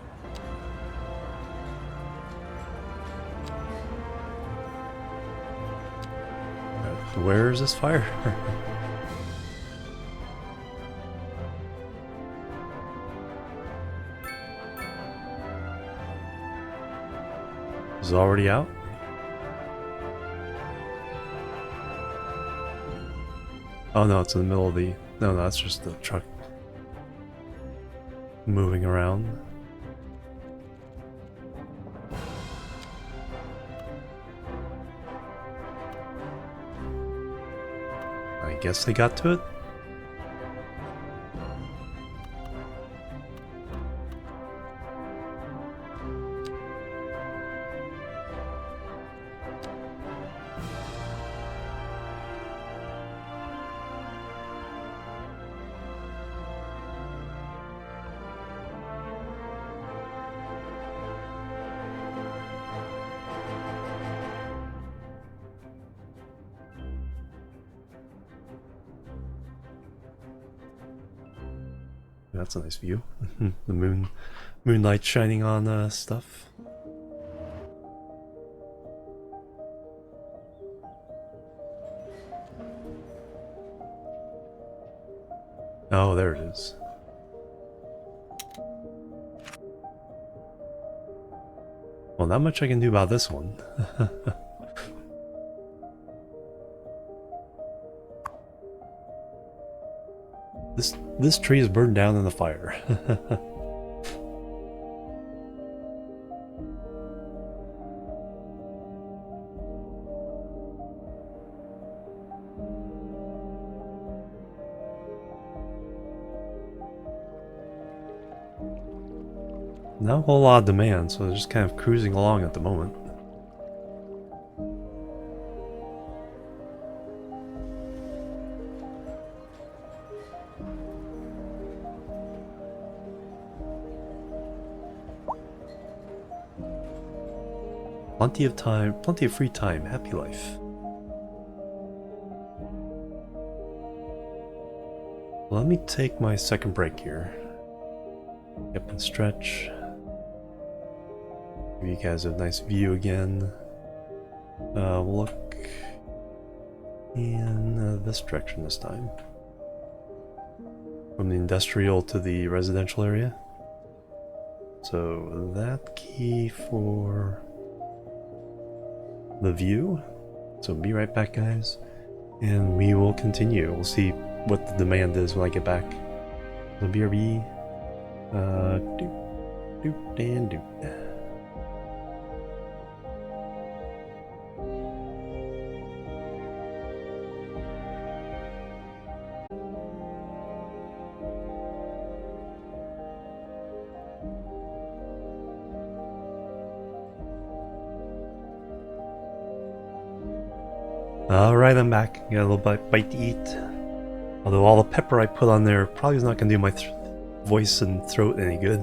Where is this fire? Is it already out? Oh no, it's in the middle of the... No, that's just the truck moving around. I guess they got to it? That's a nice view. The moonlight shining on stuff. Oh, there it is. Well, not much I can do about this one. This tree is burned down in the fire. Not a whole lot of demand, so they're just kind of cruising along at the moment. Plenty of time, plenty of free time, happy life. Let me take my second break here. Yep, and stretch. Give you guys a nice view again. We'll look in this direction this time. From the industrial to the residential area. So that key for the view. So be right back, guys, and we will continue. We'll see what the demand is when I get back. So BRB, doot and doot. Alright, I'm back. Got a little bite to eat. Although all the pepper I put on there probably is not going to do my voice and throat any good.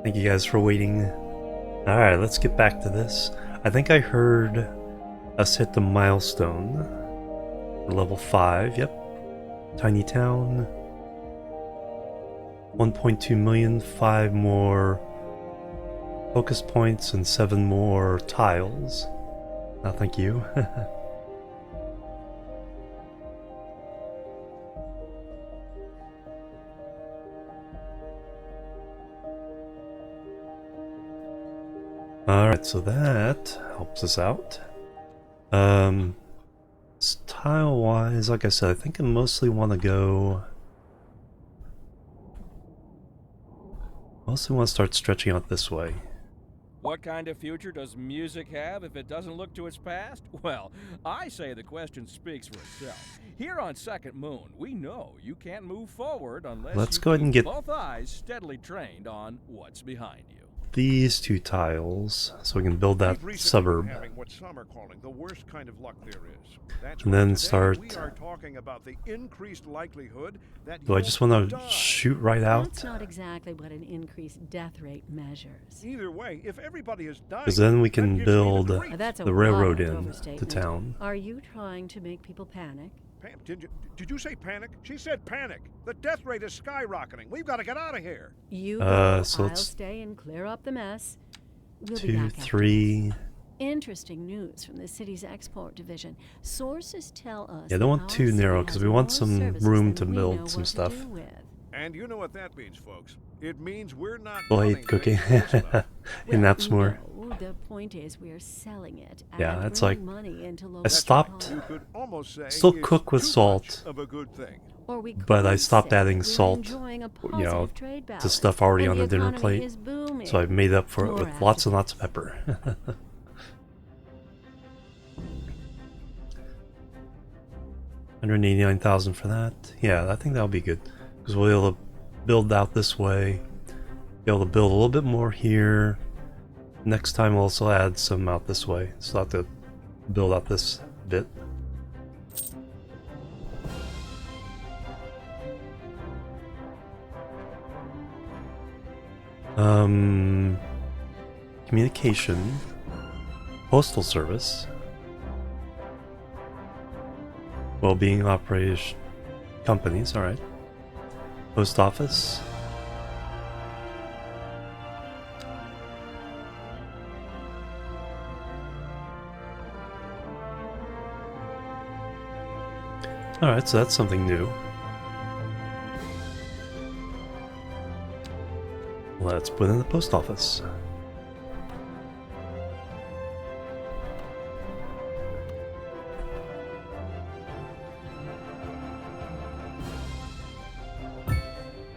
Thank you guys for waiting. Alright, let's get back to this. I think I heard us hit the milestone. Level 5, yep. Tiny town. 1.2 million, 5 more focus points, and 7 more tiles. Oh, thank you. Alright, so that helps us out. Tile-wise, like I said, I think I mostly want to go... Mostly want to start stretching out this way. What kind of future does music have if it doesn't look to its past? Well, I say the question speaks for itself. Here on Second Moon, we know you can't move forward unless Let's you go ahead and keep get both eyes steadily trained on what's behind you. these 2 tiles so we can build that We've recently suburb. been having what some are calling the worst kind of luck there is. That's And why then today start. we are talking about the increased likelihood that Do I you'll just want to die. shoot right out? That's not exactly what an increased death rate measures. Either way, if everybody is dying, Because then we that can gives me build the the creeps. That's a railroad wild in to overstatement. town. Are you trying to make people panic? Pam, did you say panic? She said panic. The death rate is skyrocketing. We've got to get out of here. You go, so I'll let's stay and clear up the mess. We'll be 2, back after 3. this. Interesting news from the city's export division. Sources tell us Yeah, that don't want our too city narrow has because we want more some services room than to we know build some what to stuff. do with. And you know what that means, folks. It means we're not Well, I running hate cooking. things fast enough. And that's more. No, the point is we're selling it Yeah, and it's bringing like- money into local That's stopped- what you could almost say Still is cook with too salt. much of a good thing. Or we But I could stopped say adding we're salt, enjoying a you know, positive trade to balance, stuff already and on the dinner economy plate. is booming. So I've made up for it More with after lots and lots this. of pepper. 189,000 for that. Yeah, I think that'll be good. Because we'll be able to build out this way. Be able to build a little bit more here. Next time we'll also add some out this way. So I'll have to build out this bit. Communication. Postal service. Well-being operation companies, alright. Post office. Alright, so that's something new. Let's put in the post office.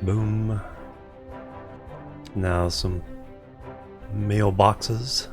Boom. Now some mailboxes.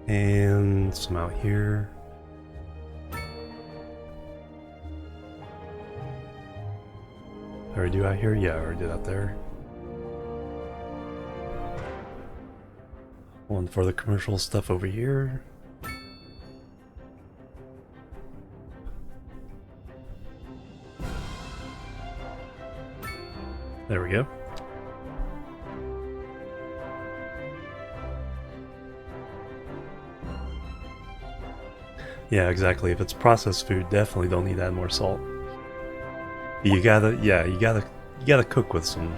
And some out here. I already do out here? Yeah, I already did out there. One for the commercial stuff over here. There we go. Yeah, exactly. If it's processed food, definitely don't need to add more salt. You gotta, yeah, you gotta cook with some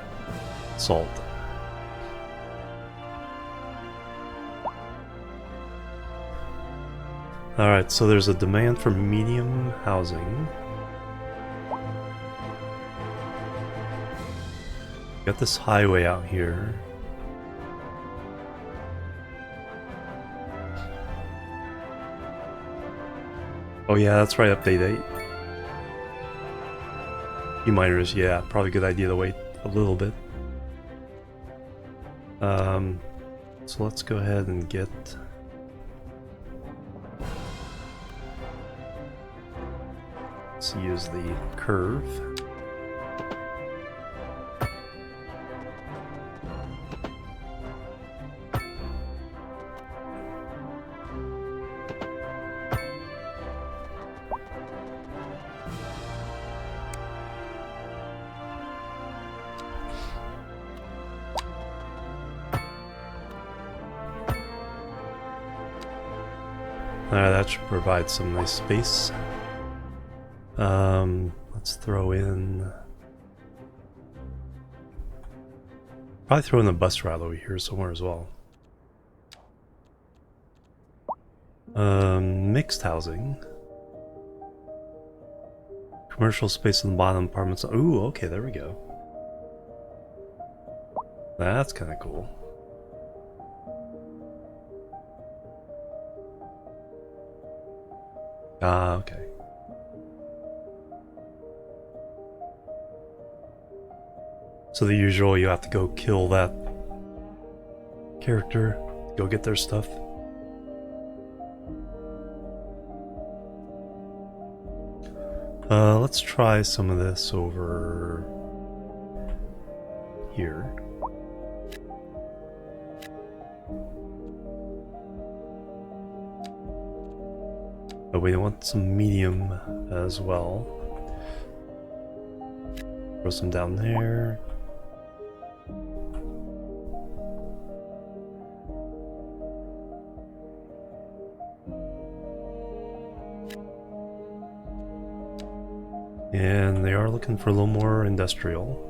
salt. Alright, so there's a demand for medium housing. Got this highway out here. Oh yeah, that's right, update 8. miners, yeah, probably a good idea to wait a little bit. So let's go ahead and get... Let's use the curve. That should provide some nice space. Let's throw in... Probably throw in the bus route over here somewhere as well. Mixed housing. Commercial space in the bottom apartments. Ooh, okay, there we go. That's kind of cool. Ah, okay. So the usual, you have to go kill that character, go get their stuff. Let's try some of this over here. But we want some medium as well. Throw some down there. And they are looking for a little more industrial.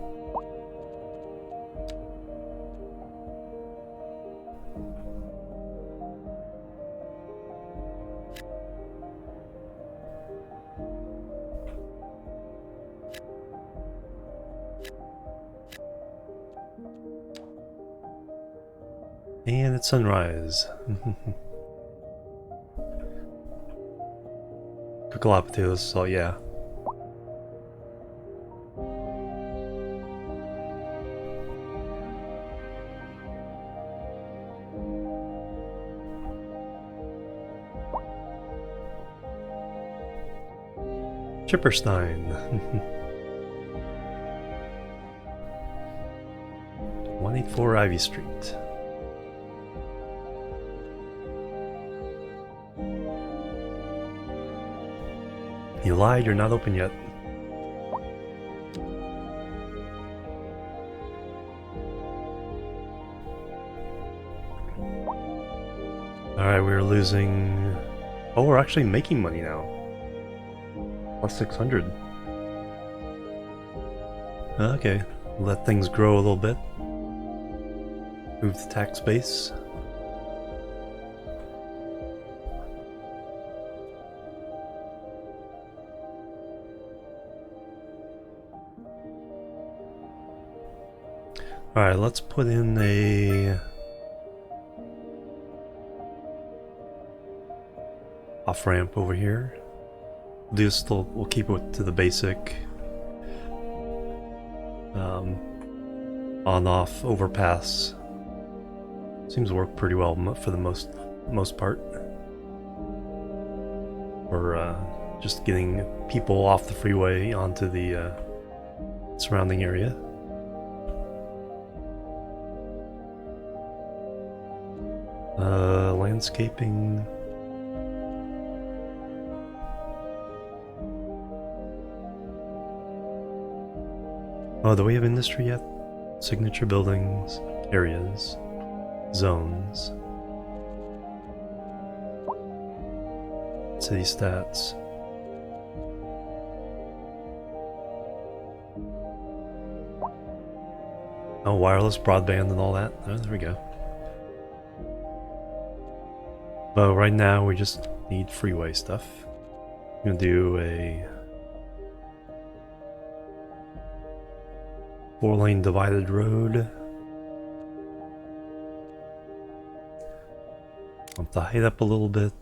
And it's sunrise. Cook a lot of potatoes, so yeah. Chipperstein. 184 Ivy Street. You lied, you're not open yet. Alright, we're losing... Oh, we're actually making money now. Plus 600. Okay, let things grow a little bit. Move the tax base. Alright, let's put in a... off-ramp over here. We'll keep it to the basic on-off overpass. Seems to work pretty well for the most part. For just getting people off the freeway onto the surrounding area. Landscaping. Oh, do we have industry yet? Signature buildings, areas, zones, city stats. Oh, wireless broadband and all that. Oh, there we go. But right now we just need freeway stuff. I'm gonna do a 4-lane divided road. Bump the height up a little bit.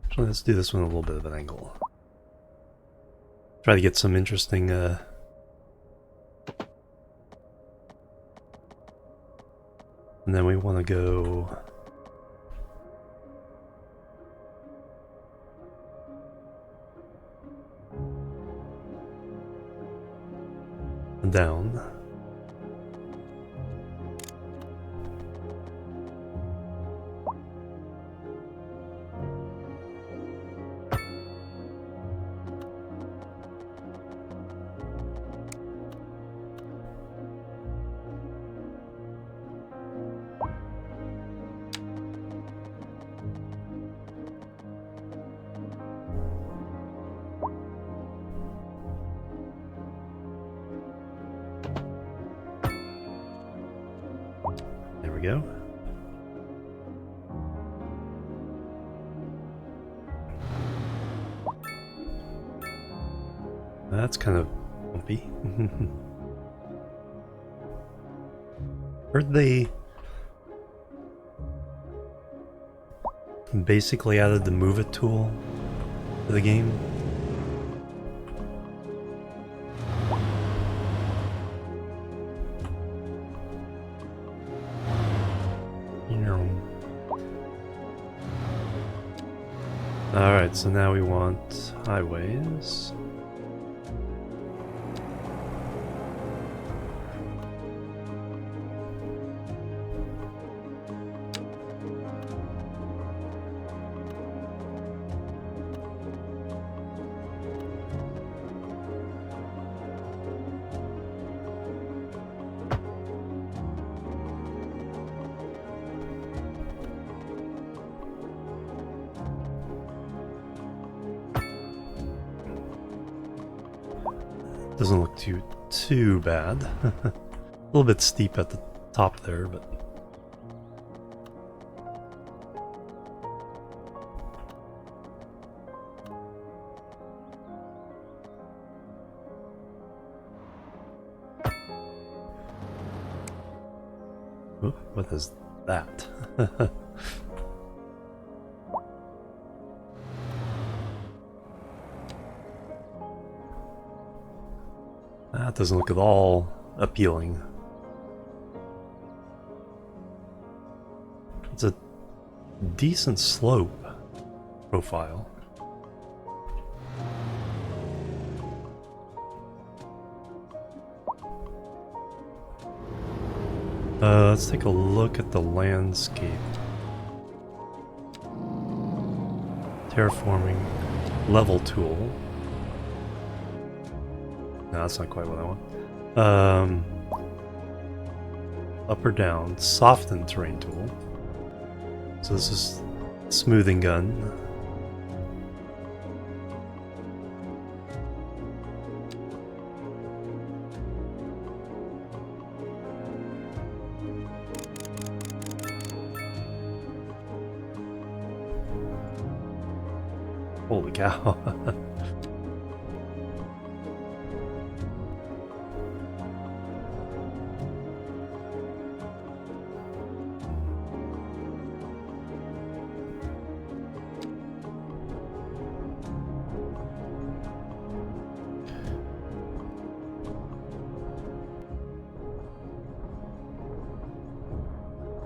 Actually, let's do this one a little bit of an angle. Try to get some interesting and then we want to go down. we go. That's kind of bumpy. Heard they basically added the move it tool to the game. Alright, so now we want highways. Doesn't look too bad. A little bit steep at the top there, but ooh, what is that? That doesn't look at all appealing. It's a decent slope profile. Let's take a look at the landscape. Terraforming level tool. No, that's not quite what I want. Up or down, soften terrain tool. So this is smoothing gun. Holy cow.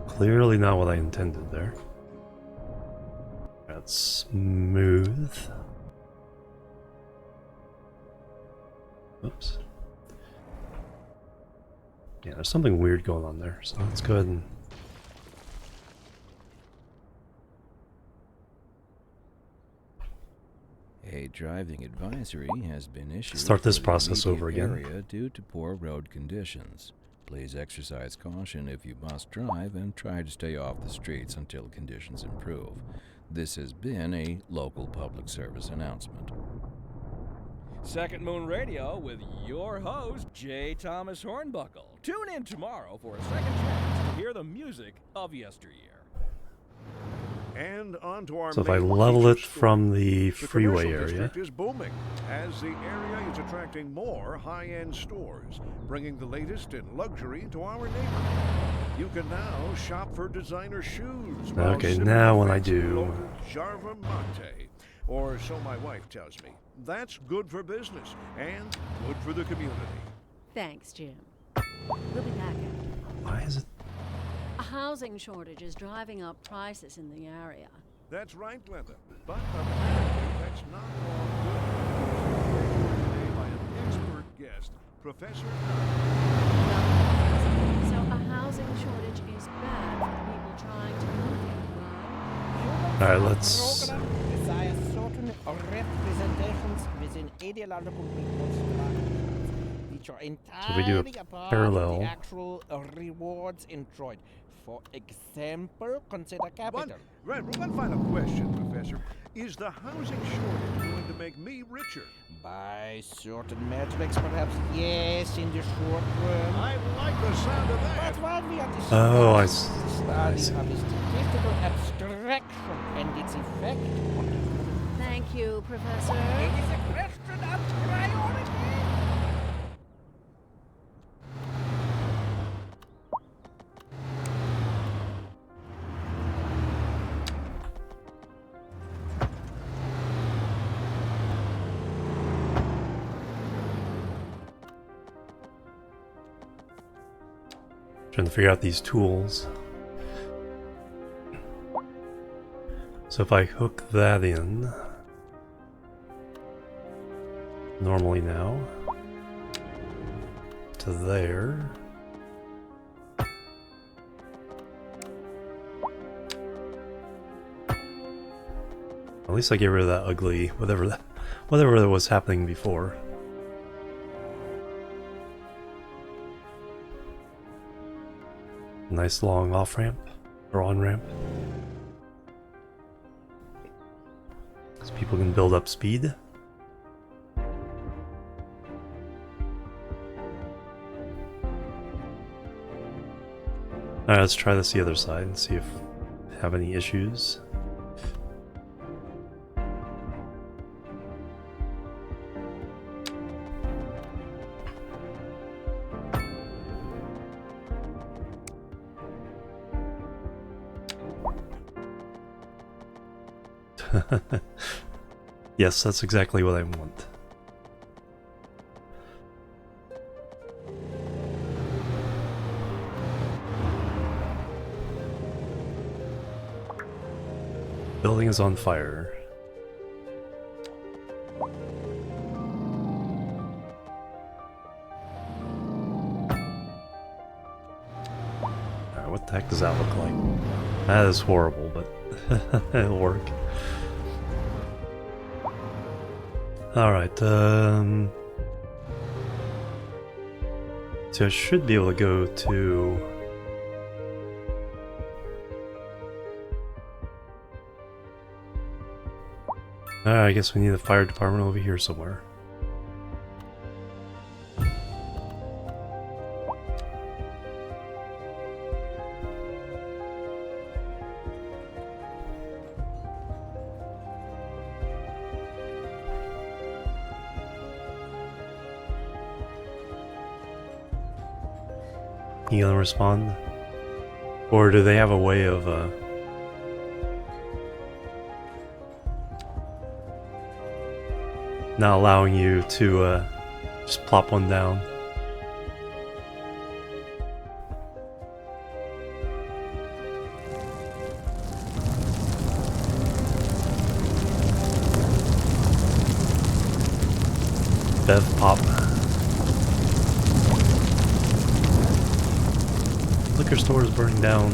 Clearly not what I intended there. That's smooth. Oops. Yeah, there's something weird going on there, so let's go ahead and A driving advisory has been issued. start this for the process over immediate again. area due to poor road conditions. Please exercise caution if you must drive and try to stay off the streets until conditions improve. This has been a local public service announcement. Second Moon Radio with your host, J. Thomas Hornbuckle. Tune in tomorrow for a second chance to hear the music of yesteryear. And on to our So if I main level it feature story. from the The freeway commercial area, district is booming as the area is attracting more high-end stores, bringing the latest in luxury to our neighborhood. You can now shop for designer shoes. while Okay, sipping now a when I fancy do- local Jarva mate, or so my wife tells me. That's good for business and good for the community. Thanks, Jim. We'll be back after. why is it? A housing shortage is driving up prices in the area. That's right, Glenda. But apparently that's not all good. Today by an expert guest, Professor. So a housing shortage is bad for the people trying to move here, right? Alright, let's... Program desires certain representations within ideological reward structures, which are we do a entirely apart parallel. from the actual rewards enjoyed. For example, consider capital. One final question, Professor. Is the housing shortage going to make me richer. By certain metrics, perhaps yes, in the short run. I like the sound of that. But while we are Oh, I discussing the see. study of the statistical abstraction and its effect on the Thank you, It Professor. is a question of priority. Trying to figure out these tools. So if I hook that in normally now to there. At least I get rid of that ugly whatever that was happening before. Nice long off ramp or on ramp. So people can build up speed. Alright, let's try this the other side and see if we have any issues. Yes, that's exactly what I want. Building is on fire. Alright, what the heck does that look like? That is horrible, but it'll work. Alright, so I should be able to go to... I guess we need a fire department over here somewhere. You gonna respond? Or do they have a way of not allowing you to just plop one down? Bev pop. Liquor store is burning down.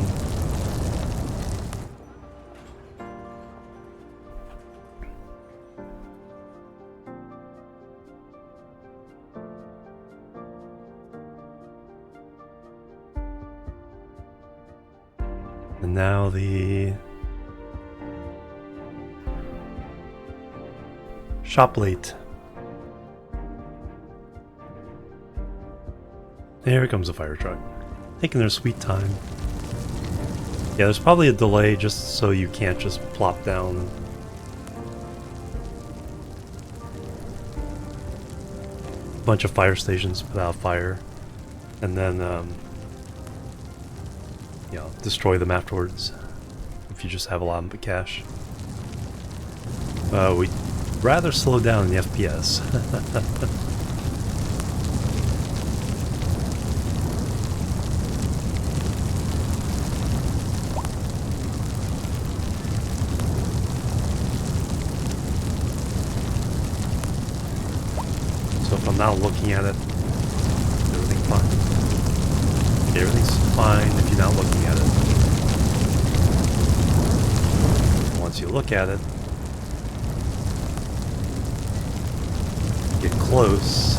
And now the shop late. Here comes a fire truck. Taking their sweet time. Yeah, there's probably a delay just so you can't just plop down. A bunch of fire stations put out fire. And then, you know, destroy them afterwards. If you just have a lot of cash. We'd rather slow down the FPS. So if I'm not looking at it, everything's fine. Everything's fine if you're not looking at it. Once you look at it, get close.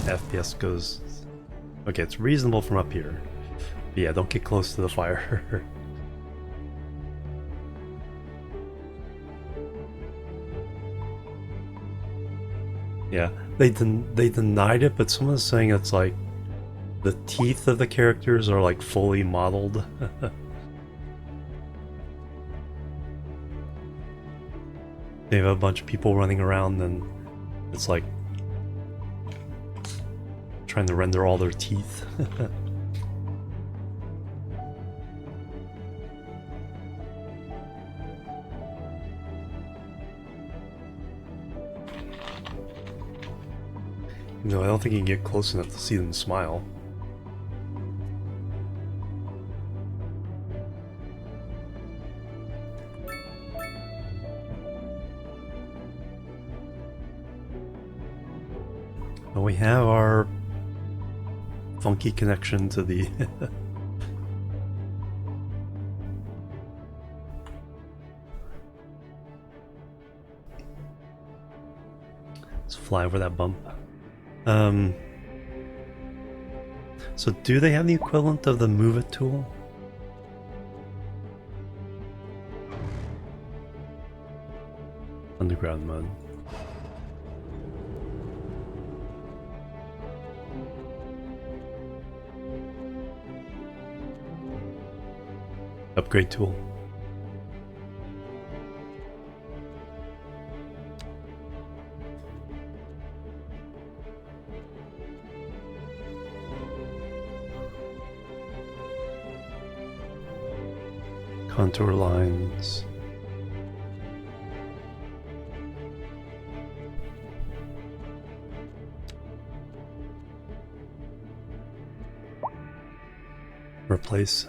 FPS goes Okay, it's reasonable from up here. But yeah, don't get close to the fire. Yeah, they denied it, but someone's saying it's like the teeth of the characters are like fully modeled. They have a bunch of people running around and it's like trying to render all their teeth. No, I don't think you can get close enough to see them smile. But we have our funky connection to the let's fly over that bump. So do they have the equivalent of the move it tool? Underground mode. Upgrade tool. Contour lines. Replace.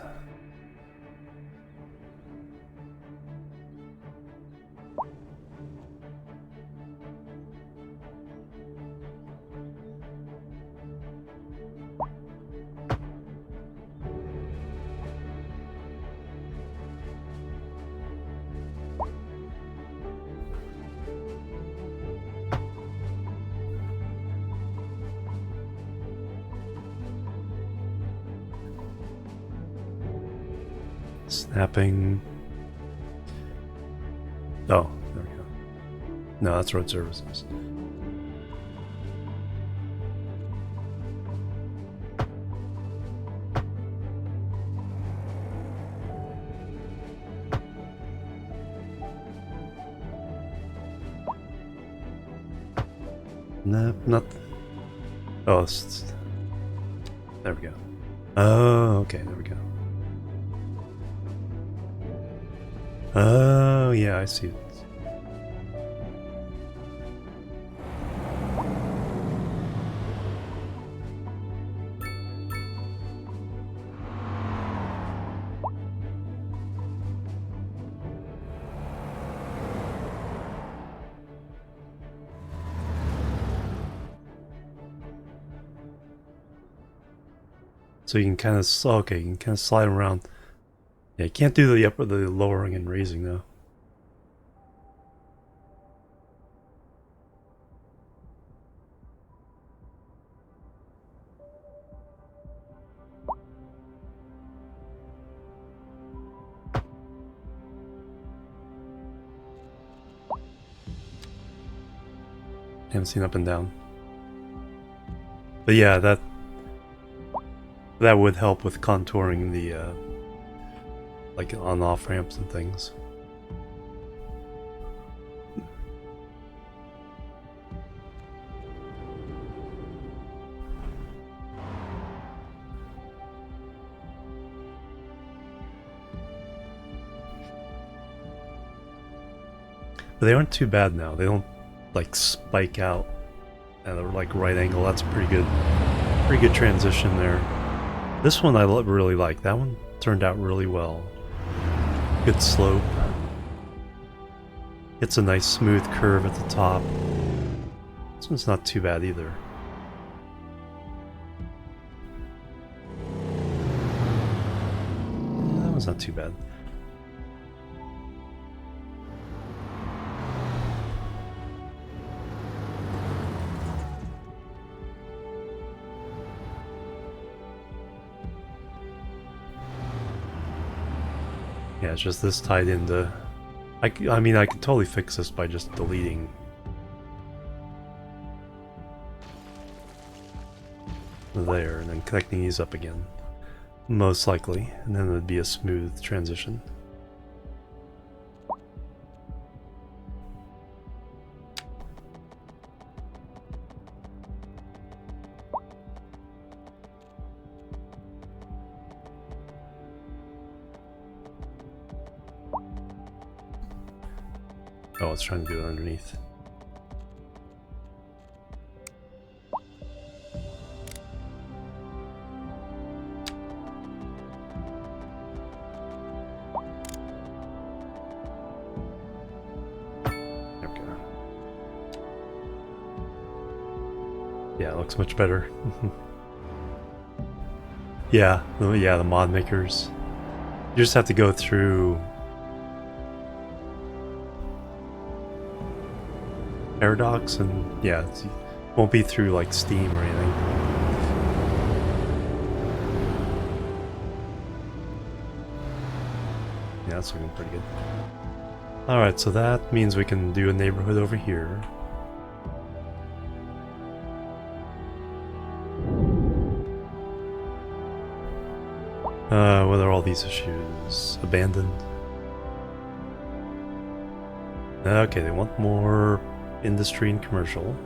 Snapping. Oh, there we go. No, that's road services. No, not. Oh, there we go. Oh, okay, there we go. Oh, yeah, I see it. So you can kind of, okay, you can kind of slide around. Yeah, you can't do the lowering and raising though. Haven't seen up and down. But yeah, that would help with contouring the like on-off ramps and things. But they aren't too bad now. They don't like spike out at a like right angle. That's a pretty good transition there. This one I really like. That one turned out really well. Good slope. It's a nice smooth curve at the top. This one's not too bad either. Yeah, that one's not too bad. Yeah, it's just this tied into... I mean, I could totally fix this by just deleting there and then connecting these up again. Most likely. And then it would be a smooth transition. Oh, it's trying to do it underneath. There we go. Yeah, it looks much better. Yeah, the mod makers. You just have to go through Paradox, and yeah, it won't be through like Steam or anything. Yeah, that's looking pretty good. Alright, so that means we can do a neighborhood over here. What are all these issues? Abandoned. Okay, they want more industry and commercial.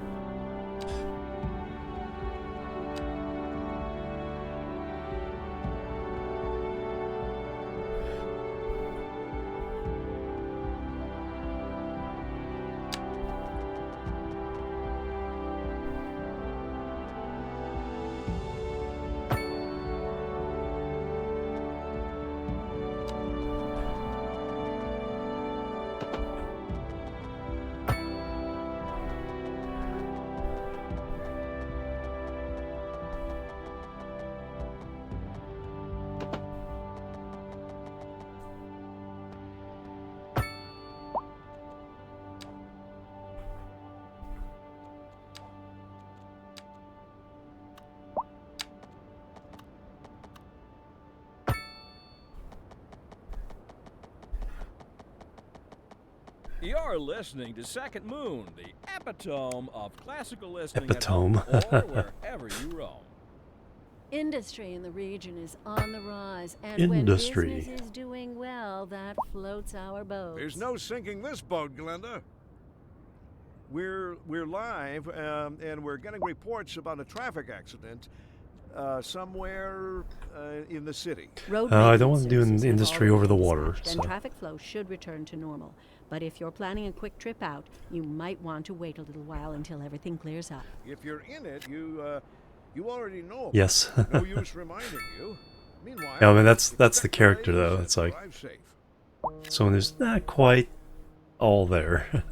You're listening to Second Moon, the epitome of classical listening Epitome. at home or wherever you roam. Industry in the region is on the rise, and Industry. when business is doing well, that floats our boat. There's no sinking this boat, Glenda. We're live, and we're getting reports about a traffic accident somewhere in the city. Road I don't want to do maintenance an services have industry over the already water, dispatched, so... and traffic flow should return to normal. But if you're planning a quick trip out, you might want to wait a little while until everything clears up. If you're in it, you already know about Yes. it. No use reminding you. Meanwhile, Yeah, I mean, that's if you the check character, lanes though. and It's like... drive safe. So when there's not quite all there.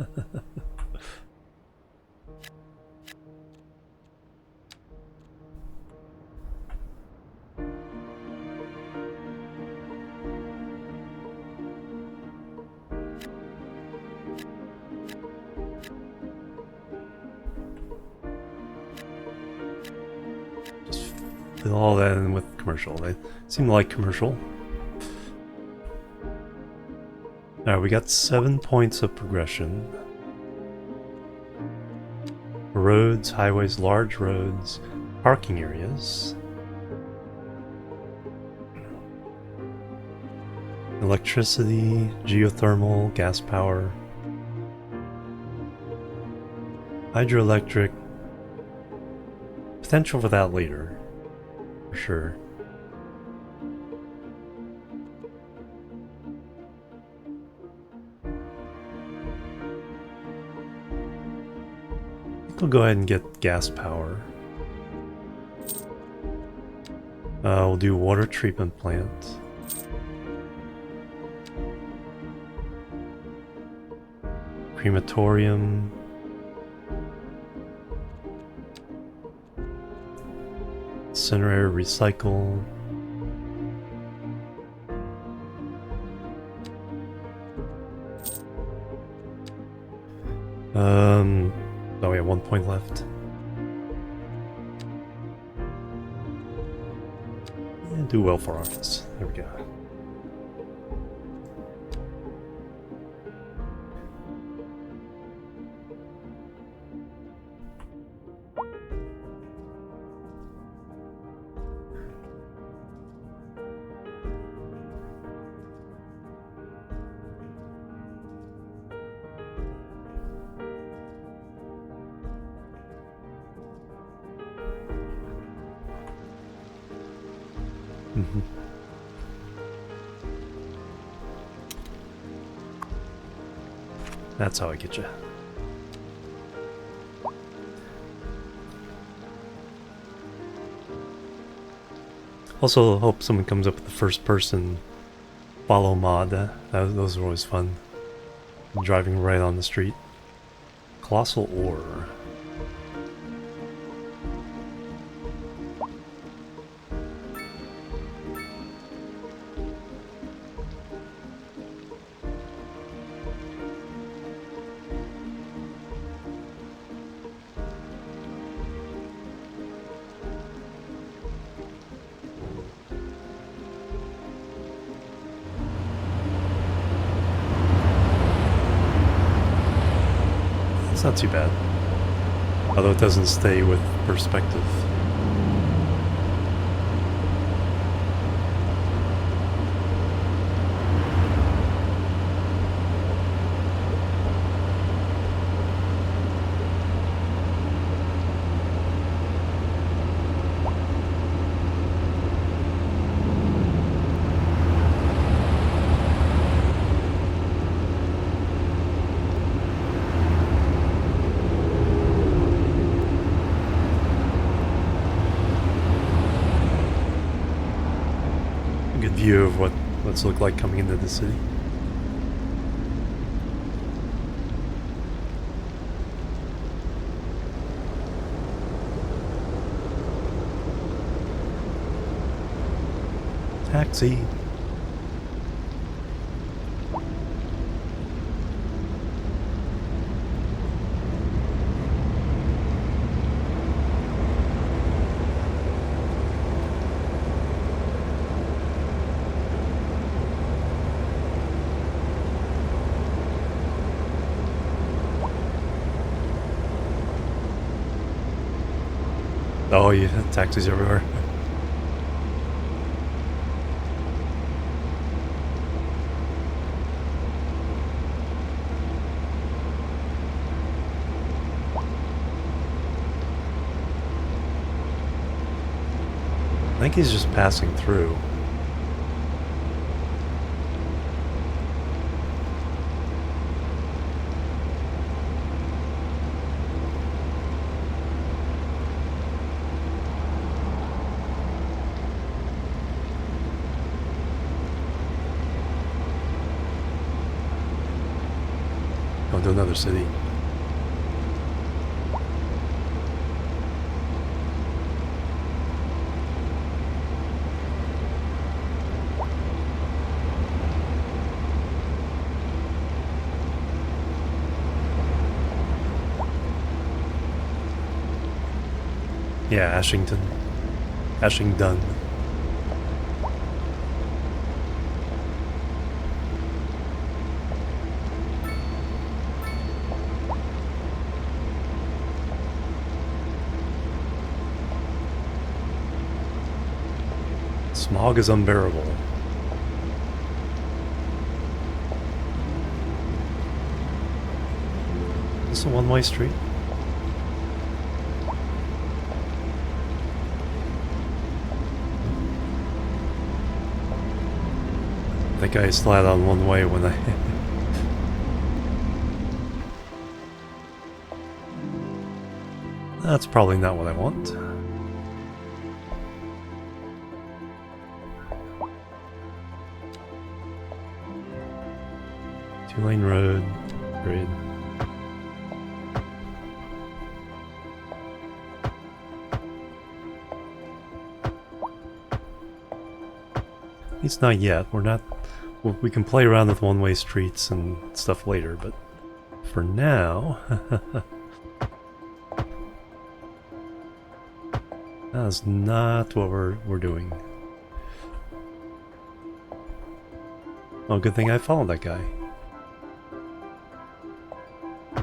Just fill all that in with commercial. They seem to like commercial. Alright, we got 7 points of progression. Roads, highways, large roads, parking areas. Electricity, geothermal, gas power. Hydroelectric. Potential for that later. For sure. We'll go ahead and get gas power. We'll do water treatment plant. Crematorium. Incinerator, recycle. Oh, we have 1 point left. Yeah, do welfare office. There we go. Mhm. That's how I get you. Also, hope someone comes up with the first person follow mod. Those are always fun. Driving right on the street. Colossal ore. It's not too bad. Although it doesn't stay with perspective. Good view of what's looked like coming into the city. Taxi. Oh yeah, taxis everywhere. I think he's just passing through. Going to another city. Yeah, Ashington. Smog is unbearable. Is this a one-way street? I think I slid on one way when I... That's probably not what I want. Two-lane road, grid. At least not yet. We're not... Well, we can play around with one-way streets and stuff later, but for now... That's not what we're doing. Oh, good thing I followed that guy.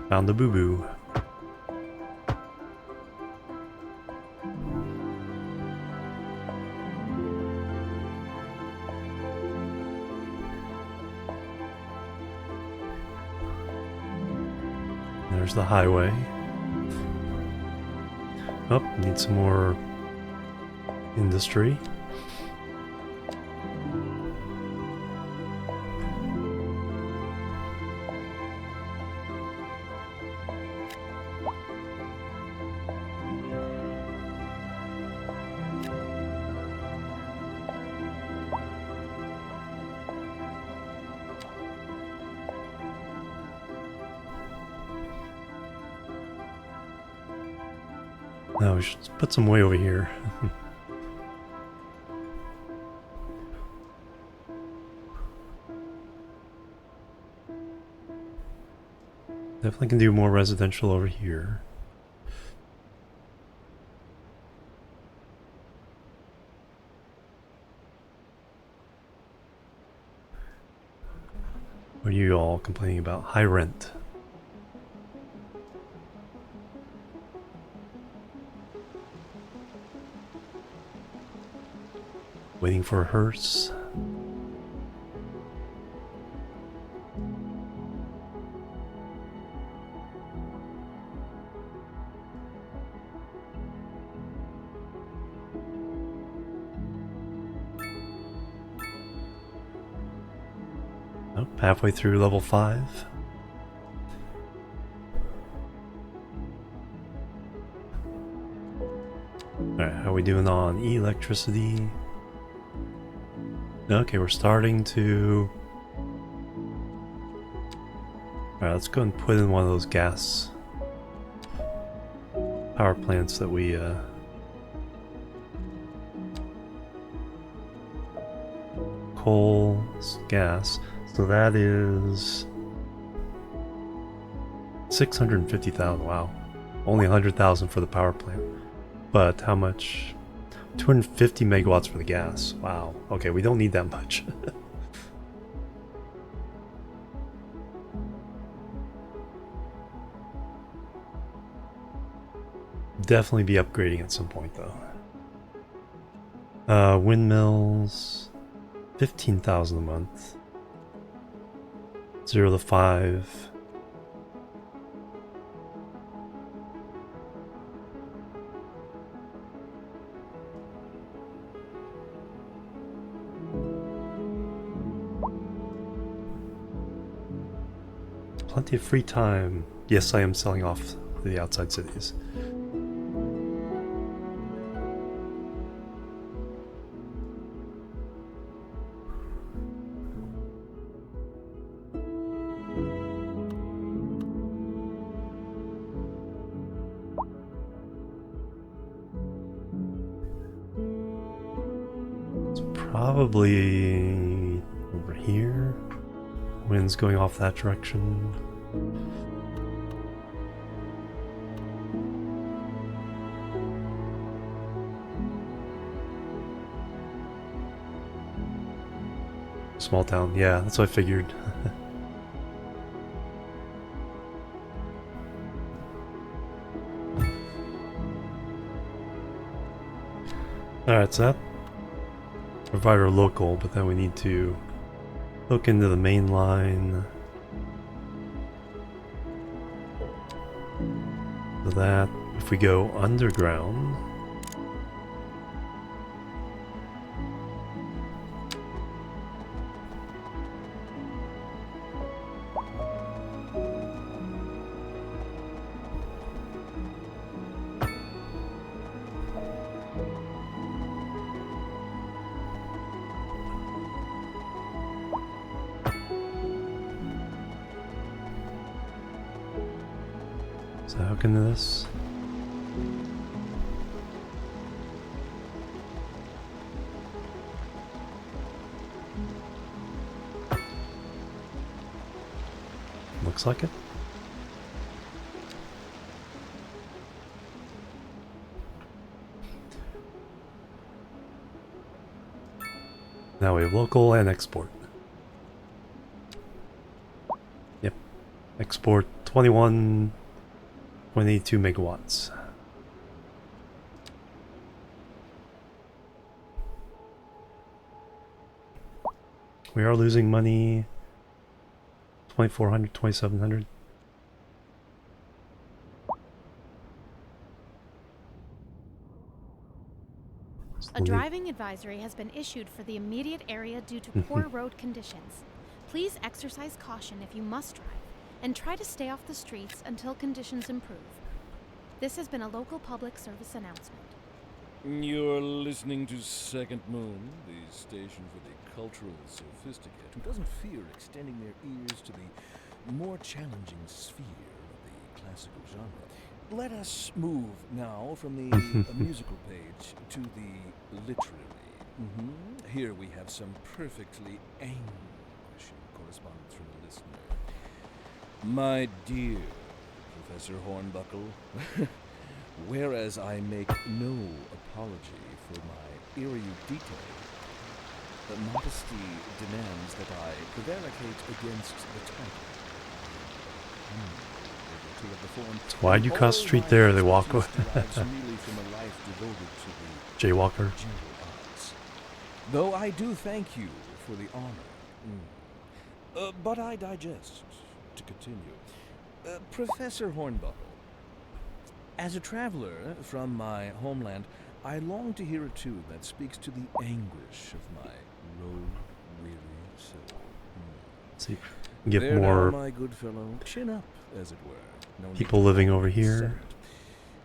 Found the boo-boo. There's the highway. Oh, need some more industry. No, we should put some way over here. Definitely can do more residential over here. What are you all complaining about? High rent. Waiting for a hearse. Oh, halfway through level 5. Alright, how are we doing on electricity? Okay, we're starting to... Alright, let's go and put in one of those gas power plants that we coal, gas. So that is 650,000. Wow, only 100,000 for the power plant. But how much? 250 megawatts for the gas. Wow. Okay, we don't need that much. Definitely be upgrading at some point though. Windmills, 15,000 a month. 0 to 5. Plenty of free time. Yes, I am selling off the outside cities. It's probably over here. Wind's going off that direction. Small town, yeah, that's what I figured. Alright, so that provider local, but then we need to hook into the main line. So that if we go underground, so hook into this. Looks like it. Now we have local and export. Yep. Export 21.82 megawatts. We are losing money. 2,400, 2,700. A driving advisory has been issued for the immediate area due to poor road conditions. Please exercise caution if you must drive, and try to stay off the streets until conditions improve. This has been a local public service announcement. You're listening to Second Moon, the station for the cultural sophisticate who doesn't fear extending their ears to the more challenging sphere of the classical genre. let us move now from the musical page to the literary. Here we have some perfectly anguishing correspondence from the listener. My dear Professor Hornbuckle, whereas I make no apology for my erudite, the modesty demands that I prevaricate against the title. So why'd you concentrate there? They walk away. Jaywalker. Though I do thank you for the honor. But I digest. To continue. Professor Hornbuckle, as a traveler from my homeland, I long to hear a tune that speaks to the anguish of my road-weary soul. See, get There more now, my good fellow. Chin up, as it were. No need people to living over sentiment. here.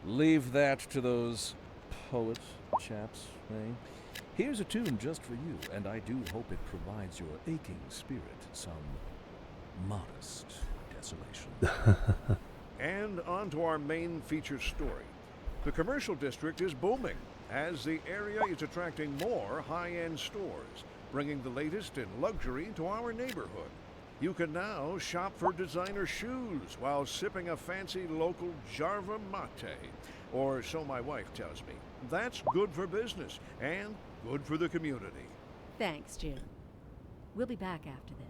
Leave that to those poet chaps, eh? Here's a tune just for you, and I do hope it provides your aching spirit some modest desolation. And on to our main feature story. The commercial district is booming, as the area is attracting more high-end stores, bringing the latest in luxury to our neighborhood. You can now shop for designer shoes while sipping a fancy local Jarva mate, or so my wife tells me. That's good for business and good for the community. Thanks, Jim. We'll be back after this.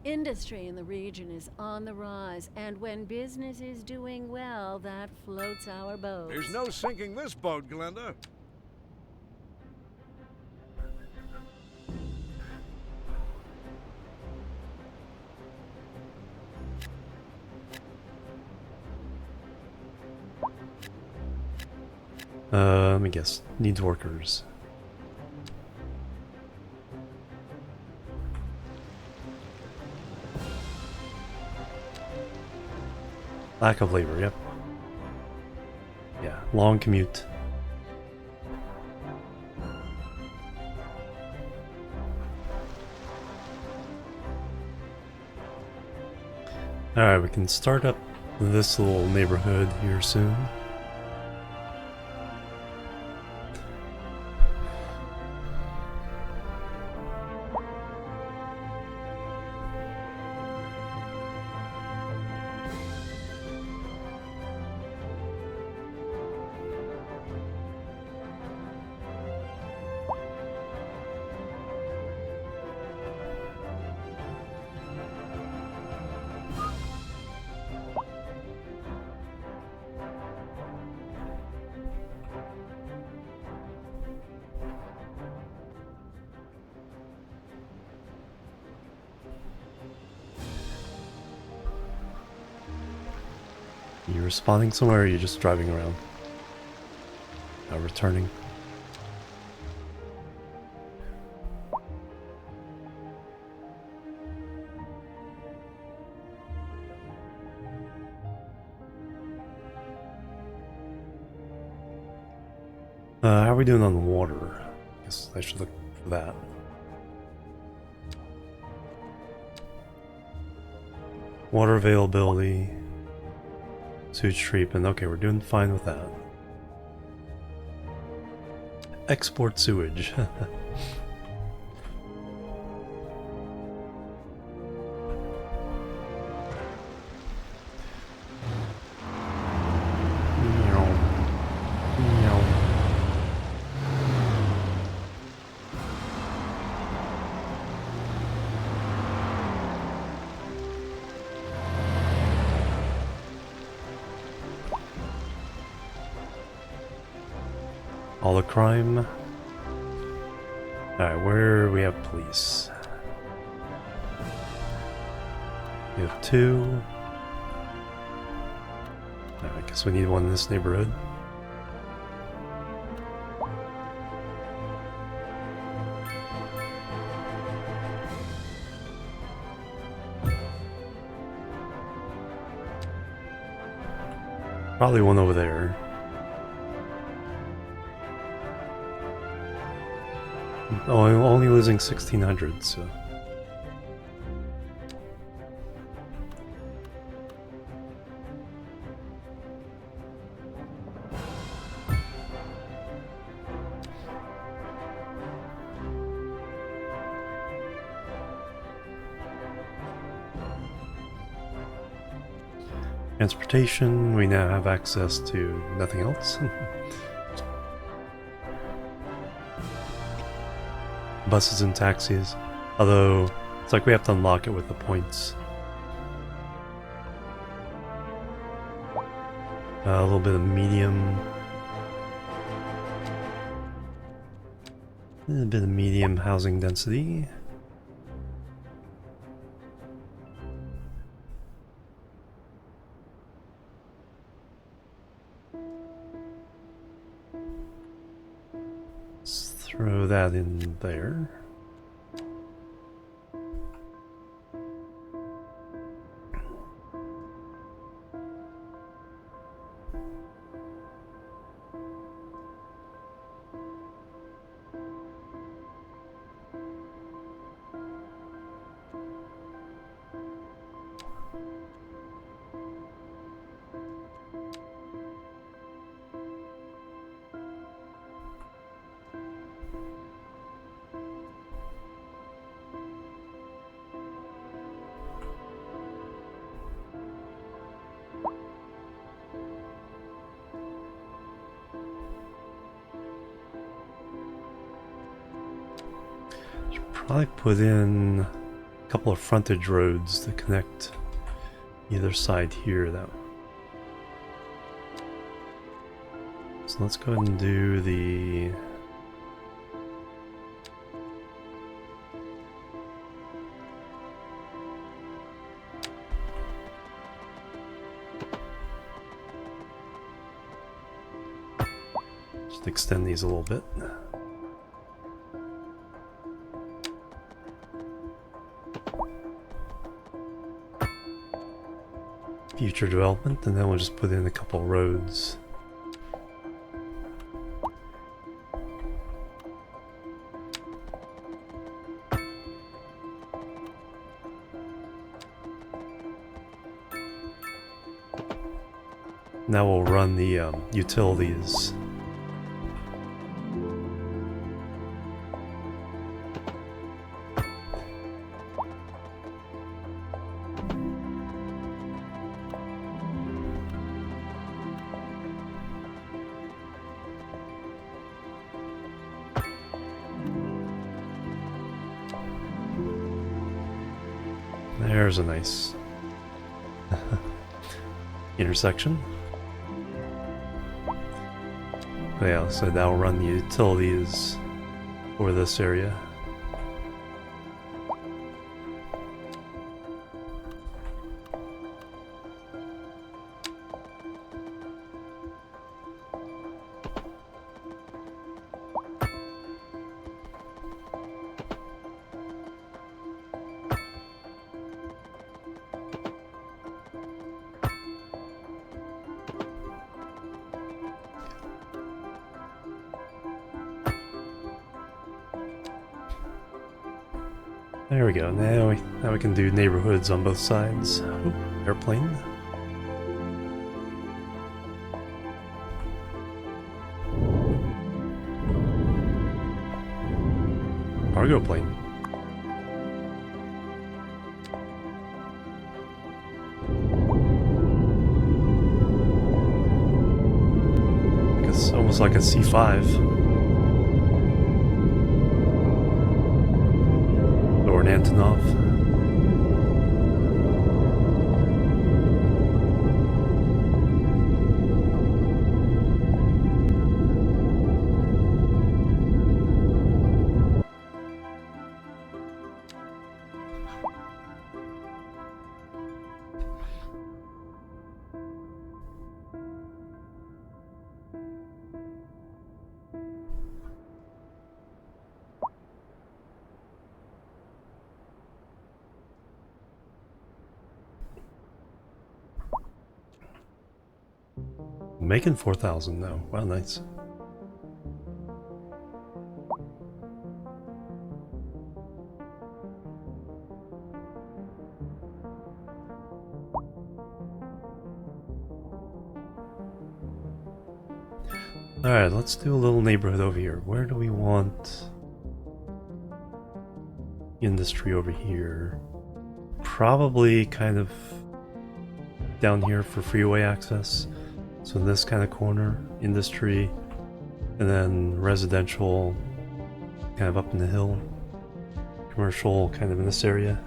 Industry in the region is on the rise, and when business is doing well, that floats our boat. There's no sinking this boat, Glenda. Let me guess. Needs workers. Lack of labor, yep. Yeah, long commute. Alright, we can start up this little neighborhood here soon. You responding somewhere, or are you just driving around? Returning. How are we doing on the water? Guess I should look for that. Water availability. Sewage treatment. Okay, we're doing fine with that. Export sewage. All the crime. Alright, where we have police? We have two. I guess we need one in this neighborhood. Probably one over there. Oh, I'm only losing 1,600, so... Transportation, we now have access to nothing else. Buses and taxis, although it's like we have to unlock it with the points. A little bit of medium. A bit of medium housing density. Let's throw that in there. Probably put in a couple of frontage roads to connect either side here. So let's go ahead and do the just extend these a little bit. Future development, and then we'll just put in a couple roads. Now we'll run the utilities. There's a nice intersection. Yeah, so that'll run the utilities for this area. There we go. Now we can do neighborhoods on both sides. Ooh, airplane. Cargo plane. It's almost like a C5. Or an Antonov. Making 4,000 now. Wow, nice. Alright, let's do a little neighborhood over here. Where do we want industry over here? Probably kind of down here for freeway access. So in this kind of corner, industry, and then residential kind of up in the hill, commercial kind of in this area.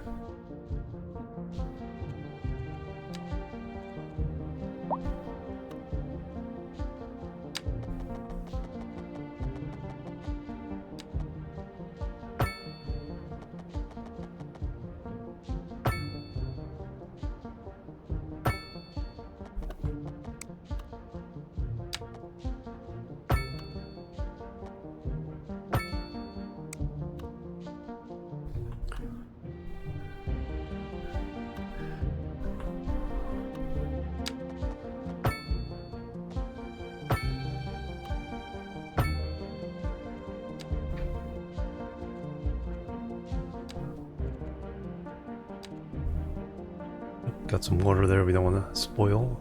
Got some water there we don't want to spoil.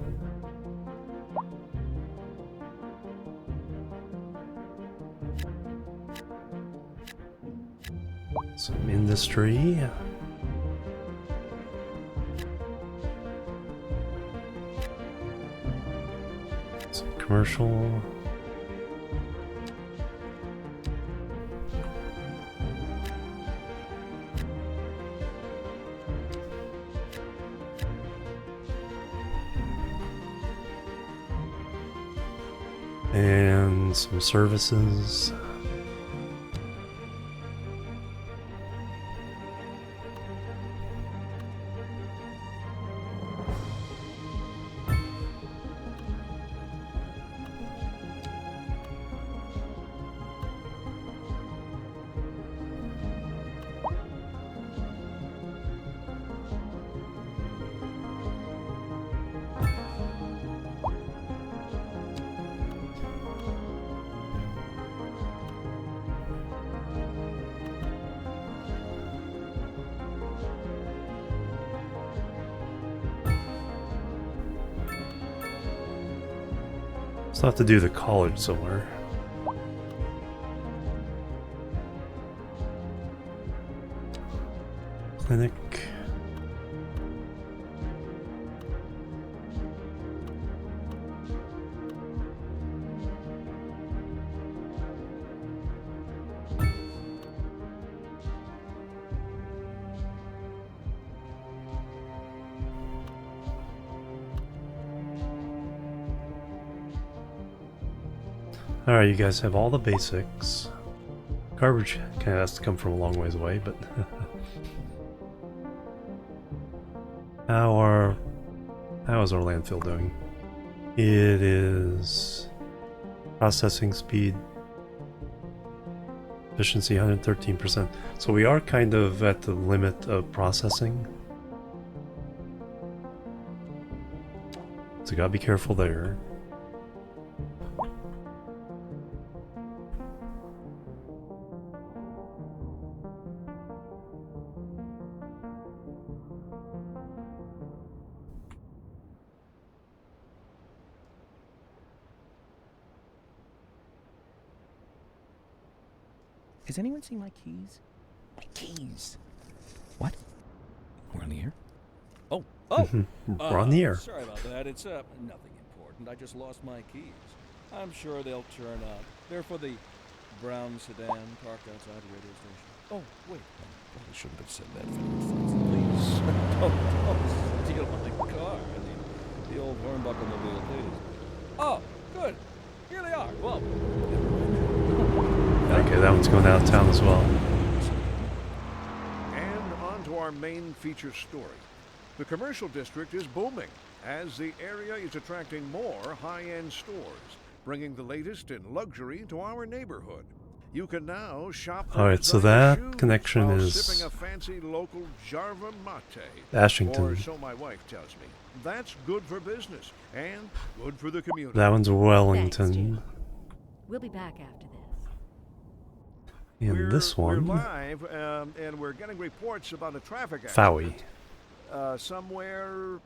Some industry. Some commercial. And some services. Still have to do the college somewhere. Clinic. Alright, you guys have all the basics. Garbage kind of has to come from a long ways away, but... How is our landfill doing? It is... Processing speed. Efficiency 113%. So we are kind of at the limit of processing. So gotta be careful there. Has anyone seen my keys? My keys. What? We're on the air? Oh, We're on the air. Sorry about that. It's nothing important. I just lost my keys. I'm sure they'll turn up. They're for the brown sedan parked outside the radio station. Oh, wait. Probably shouldn't have said that. Please, don't steal my car. The old hornbuckle mobile, please. Oh, good. Here they are. Well. Okay, that one's going out of town as well. And on to our main feature story. The commercial district is booming as the area is attracting more high-end stores, bringing the latest in luxury to our neighborhood. You can now shop for Alright, so designer that shoes connection while is sipping a fancy local Jarva mate. Ashington. Or so my wife tells me. That's good for business and good for the community. That one's Wellington. We'll be back after this. And this one, We're live, and we're getting reports about a traffic Fowey. accident somewhere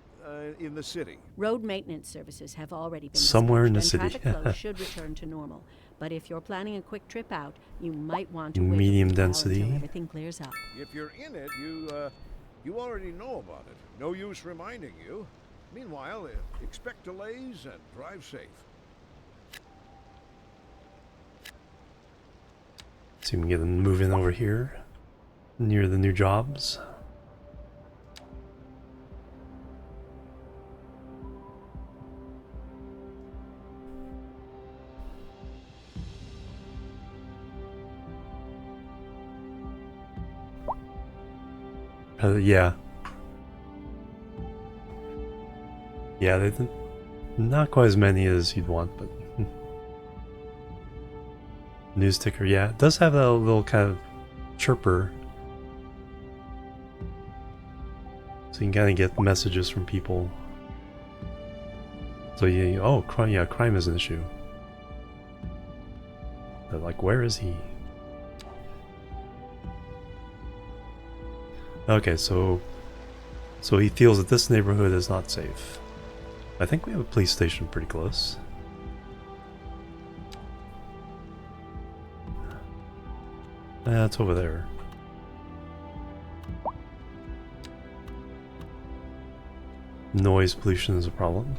in the city. Road maintenance services have already been Somewhere in the dispatched, city. and traffic flow should return to normal. But if you're planning a quick trip out, you might want to wait Medium a while density. until everything clears up. If you're in it, you already know about it. No use reminding you. Meanwhile, expect delays and drive safe. See if we can get them moving over here near the new jobs. Yeah. Yeah, they not quite as many as you'd want, but news ticker, yeah, it does have a little kind of chirper, so you can kind of get messages from people. So yeah, oh, crime, yeah, crime is an issue. They're like, where is he? Okay, so he feels that this neighborhood is not safe. I think we have a police station pretty close. It's over there. Noise pollution is a problem.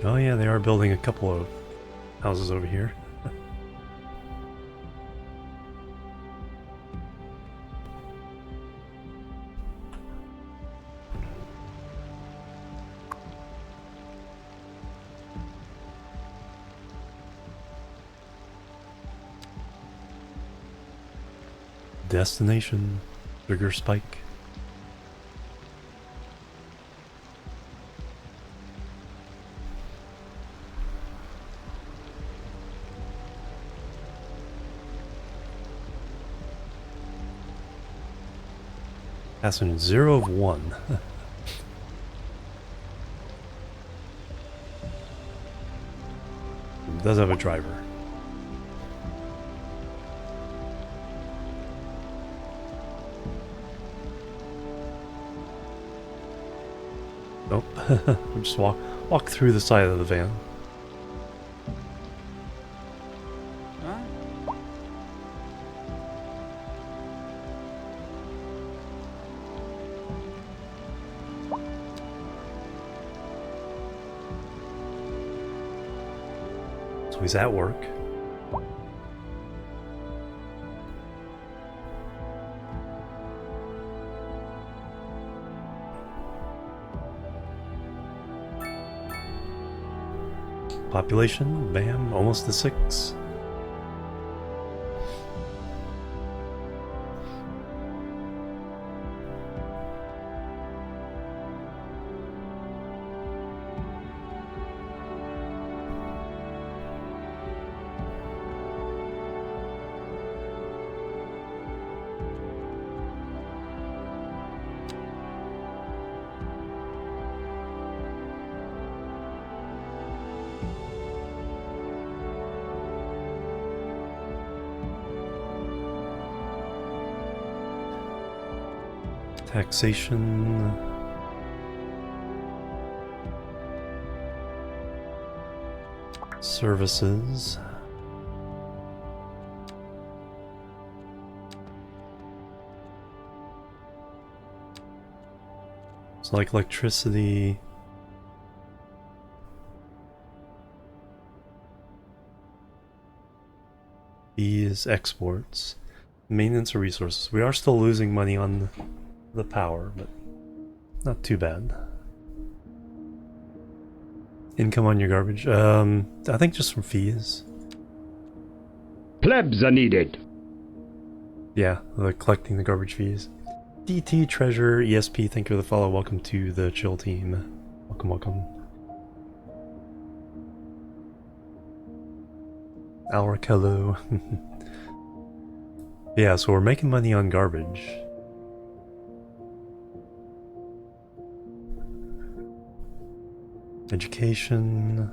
Oh yeah, they are building a couple of houses over here. Destination, trigger spike. Passenger 0 of 1. It does have a driver. Nope. We'll just walk through the side of the van. So he's at work. Population, bam, almost to 6. Taxation. Services. It's like electricity. Fees, exports, maintenance of resources. We are still losing money on the power, but not too bad. Income on your garbage. I think just from fees. Plebs are needed. Yeah, collecting the garbage fees. DT, Treasure, ESP, thank you for the follow. Welcome to the chill team. Welcome, welcome. Alric, hello. Yeah, so we're making money on garbage. Education.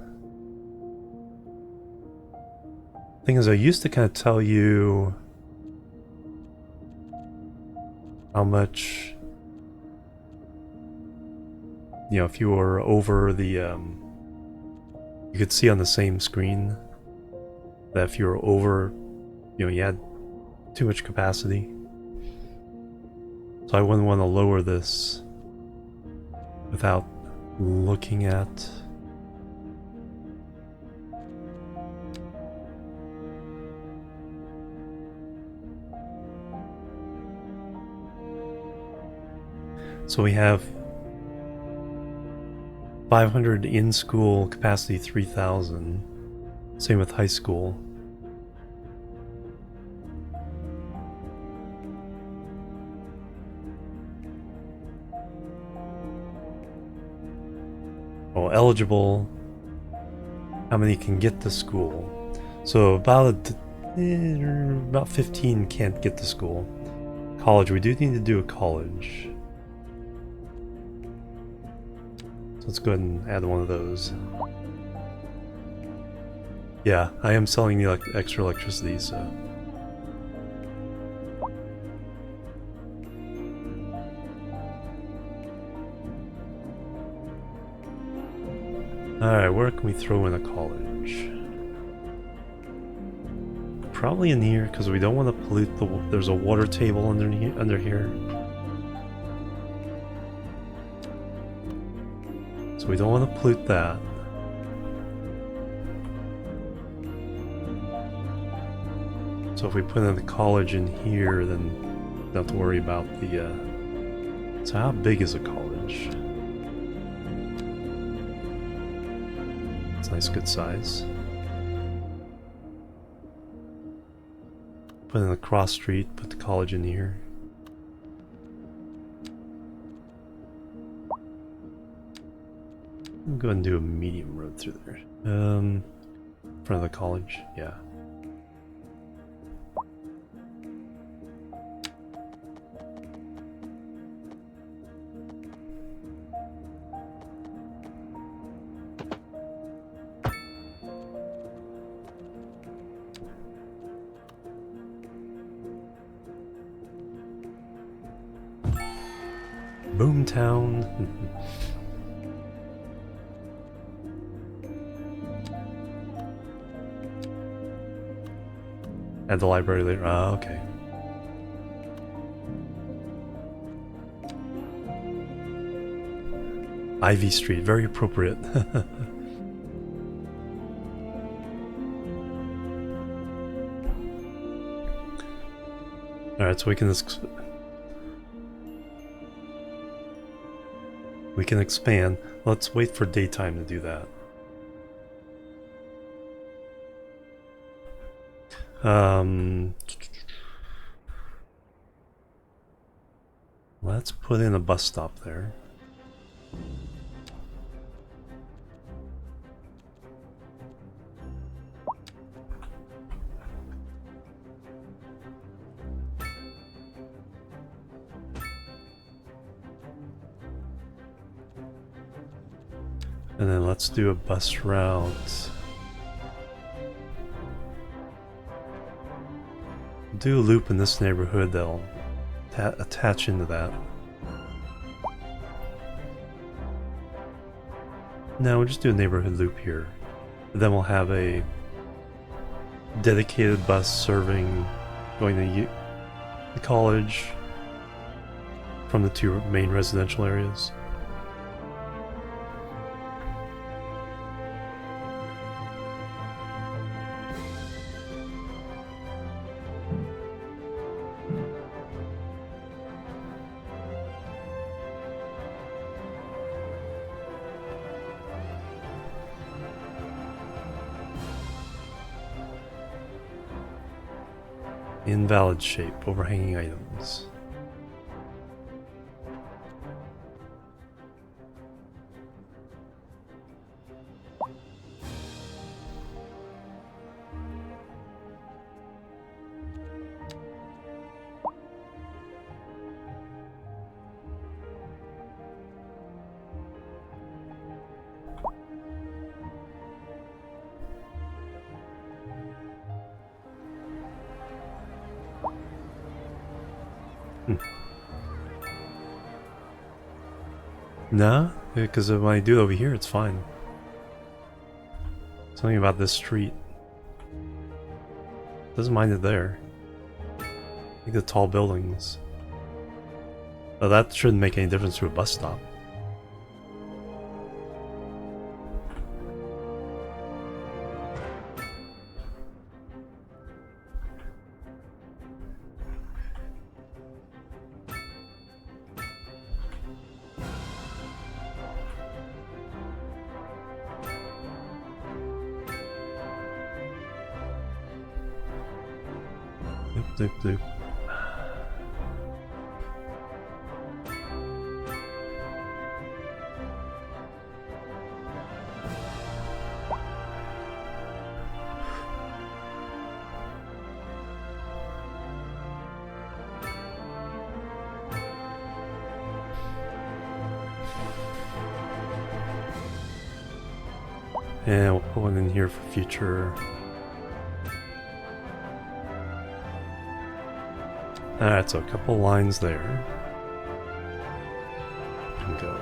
Thing is, I used to kind of tell you how much, you know, if you were over the, you could see on the same screen that if you were over you had too much capacity. So I wouldn't want to lower this without looking at... So we have 500 in-school, capacity 3,000. Same with high school. Oh, eligible. How many can get to school? So about 15 can't get to school. College, we do need to do a college. So let's go ahead and add one of those. Yeah, I am selling the extra electricity, so... Alright, where can we throw in a college? Probably in here, because we don't want to pollute the... There's a water table under here. So we don't want to pollute that. So if we put in the college in here, then we don't have to worry about the... So how big is a college? It's a nice, good size. Put in a cross street, put the college in here. I'll go ahead and do a medium road through there. In front of the college, yeah. Boomtown. At the library later. Ah, okay. Ivy Street, very appropriate. Alright, so we can expand. Let's wait for daytime to do that. Let's put in a bus stop there. And then let's do a bus route. Do a loop in this neighborhood that'll attach into that. No, we'll just do a neighborhood loop here. Then we'll have a dedicated bus serving going to the college from the two main residential areas. Invalid shape, overhanging items. Nah, because when I do it over here, it's fine. Something about this street. Doesn't mind it there. I think the tall buildings. Oh, that shouldn't make any difference to a bus stop. Doop, doop, doop. And we'll put one in here for future. Alright, so a couple lines there. And go.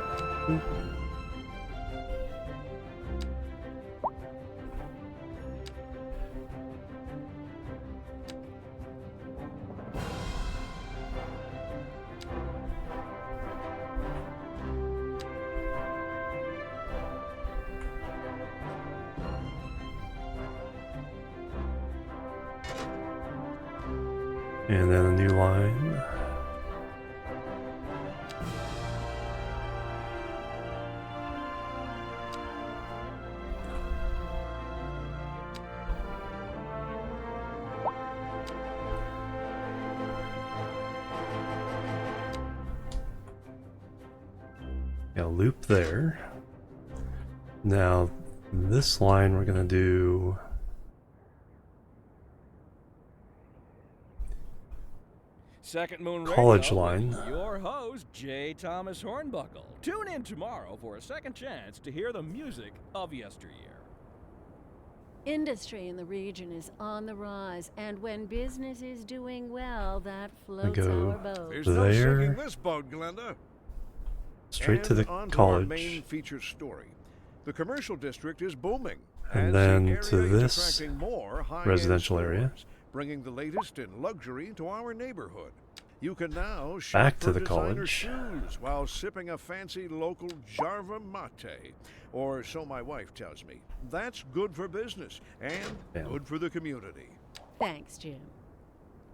And then a new line. Got a loop there. Now, this line we're gonna do. Second Moon College Radio line. with your host, J. Thomas Hornbuckle. Tune in tomorrow for a second chance to hear the music of yesteryear. Industry in the region is on the rise, and when business is doing well, that floats go our boat. There's there. no sinking this boat, Glenda. Straight to the On to our college. main feature story. The commercial district is booming. And as then the to area is this attracting more high-end residential stores, area. bringing the latest in luxury to our neighborhood. You can now shop Back to for the designer college. shoes while sipping a fancy local Jarva mate, or so my wife tells me. That's good for business and Damn. good for the community. Thanks, Jim.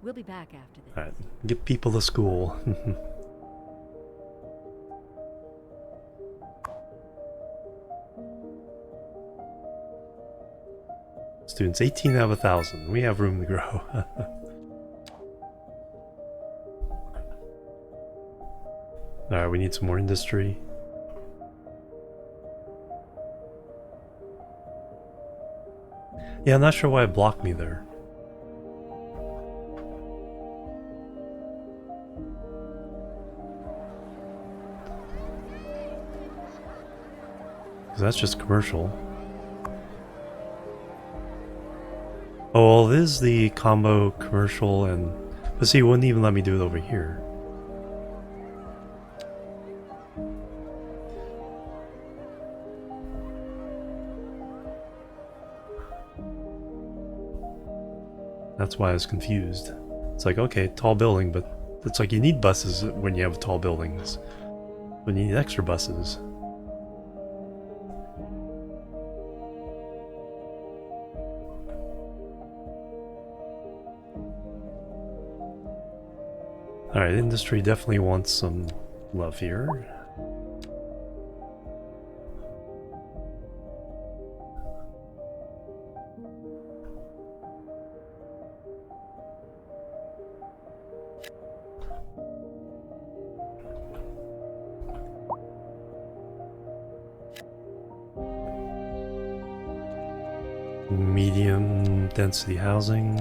We'll be back after this. Alright, get people to school. Students, 18 out of 1,000. We have room to grow. Alright, we need some more industry. Yeah, I'm not sure why it blocked me there. Because that's just commercial. Oh, well, it is the combo commercial and... But see, it wouldn't even let me do it over here. That's why I was confused. It's like, okay, tall building, but it's like you need buses when you have tall buildings. But you need extra buses. Alright, industry definitely wants some love here. Medium density housing.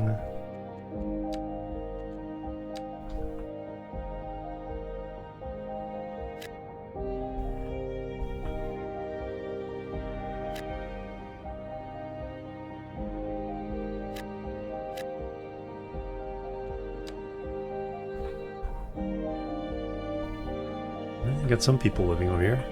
You got some people living over here.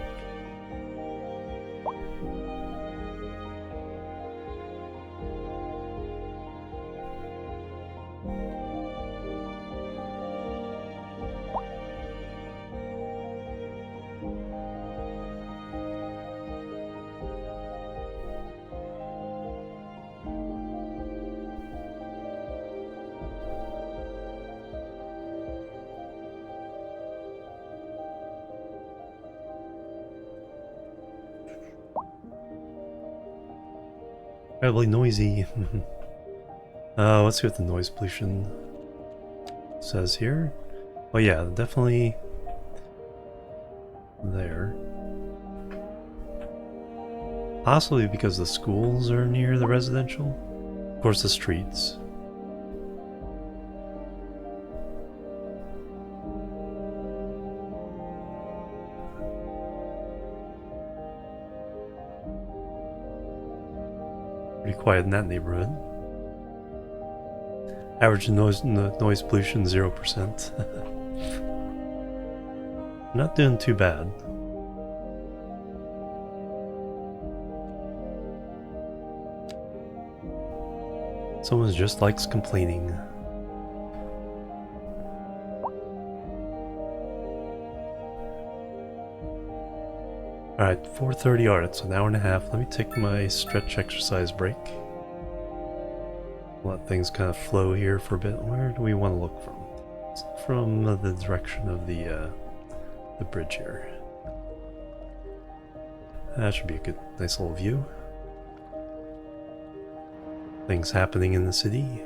Incredibly noisy. Let's see what the noise pollution says here. Oh yeah, definitely there. Possibly because the schools are near the residential. Of course, the streets. Pretty quiet in that neighborhood. Average noise pollution 0%. Not doing too bad. Someone just likes complaining. Alright, 4:30 art, so an hour and a half. Let me take my stretch exercise break. Let things kind of flow here for a bit. Where do we want to look from? From the direction of the bridge here. That should be a good, nice little view. Things happening in the city.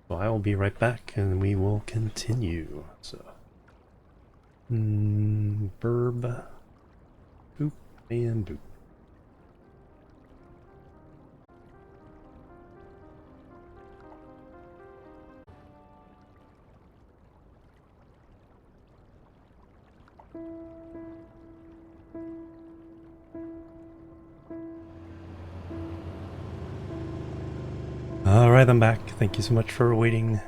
So I will be right back and we will continue. So, burb, boop, and boop. Alright, I'm back. Thank you so much for waiting.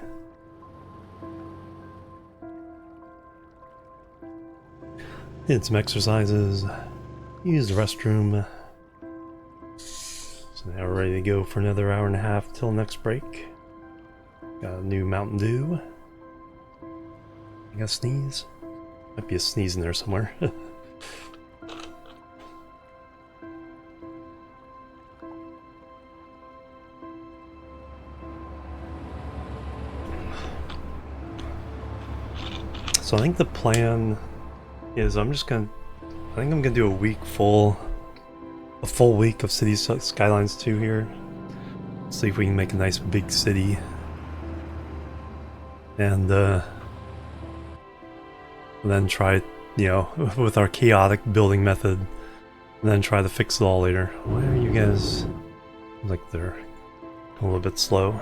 Did some exercises, used the restroom. So now we're ready to go for another hour and a half till next break. Got a new Mountain Dew. I got a sneeze. Might be a sneeze in there somewhere. So I think the plan is I think I'm gonna do a full week of Skylines 2 here. See if we can make a nice big city. And then try, with our chaotic building method, and then try to fix it all later. Why are you guys, like, they're a little bit slow?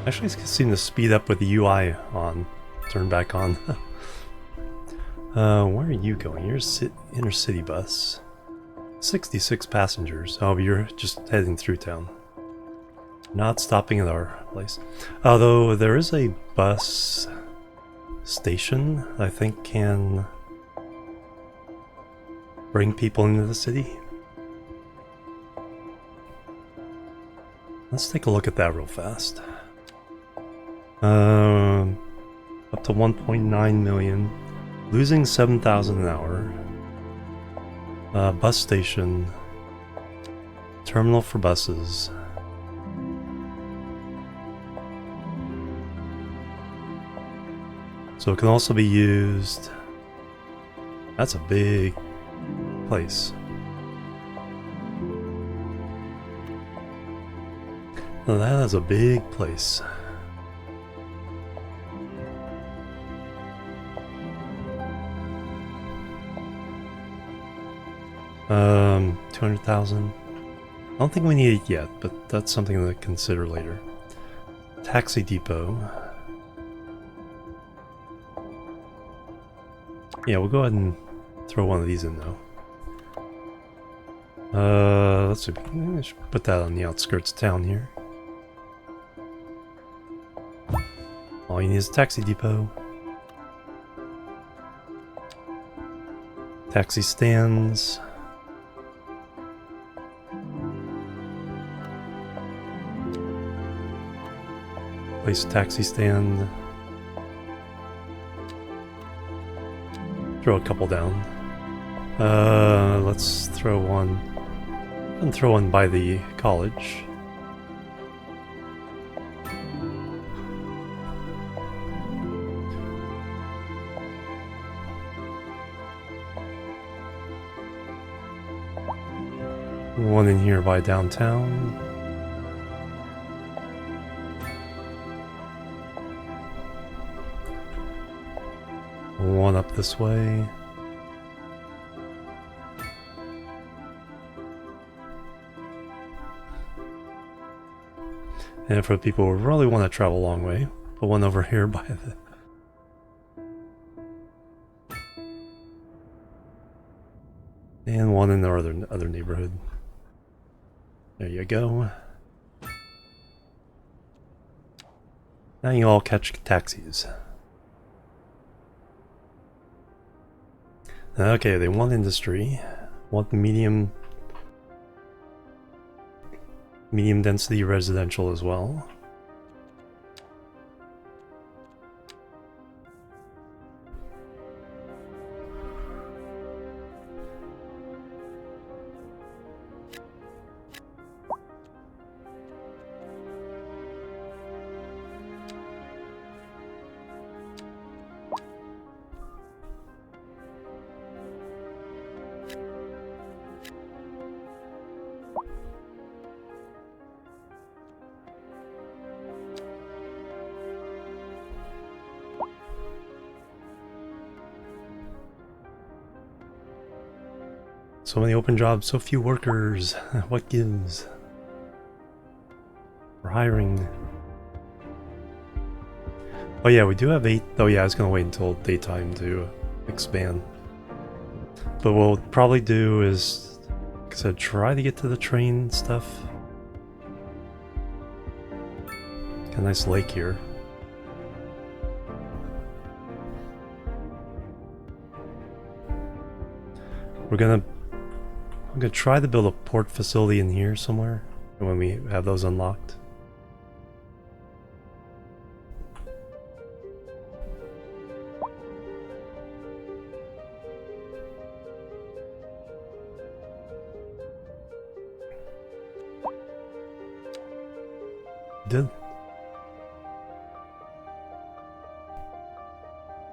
Actually, it seems to speed up with the UI on. Turn back on. Where are you going? You're inner city bus. 66 passengers. Oh, you're just heading through town. Not stopping at our place. Although there is a bus station I think can bring people into the city. Let's take a look at that real fast. Up to 1.9 million. Losing 7,000 an hour. Bus station. Terminal for buses. So it can also be used. That's a big place. Now that is a big place. $200,000. I don't think we need it yet, but that's something to consider later. Taxi depot. Yeah, we'll go ahead and throw one of these in though. Let's see. I should put that on the outskirts of town here. All you need is a taxi depot. Taxi stands. Place a taxi stand. Throw a couple down. Let's throw one. And throw one by the college. One in here by downtown. One up this way. And for the people who really want to travel a long way, put one over here by the... And one in the other neighborhood. There you go. Now you all catch taxis. Okay, they want industry. Want medium density residential as well. So many open jobs, so few workers. What gives? We're hiring. Oh yeah, we do have 8. Oh yeah, I was gonna wait until daytime to expand. But what we'll probably do is, like I said, try to get to the train stuff. Got a nice lake here. I'm gonna try to build a port facility in here somewhere when we have those unlocked.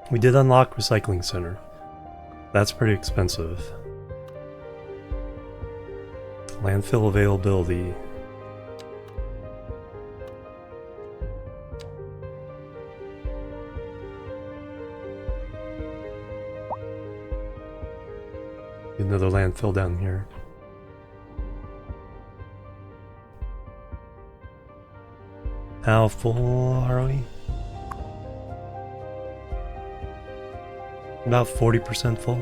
We did unlock recycling center. That's pretty expensive. Landfill availability. Another landfill down here. How full are we? About 40% full.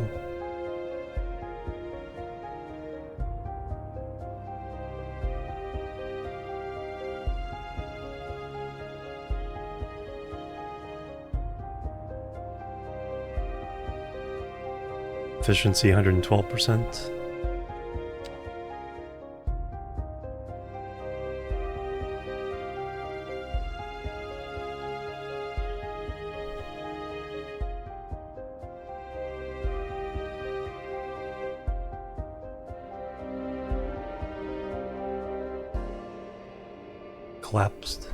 Efficiency 112%. Collapsed.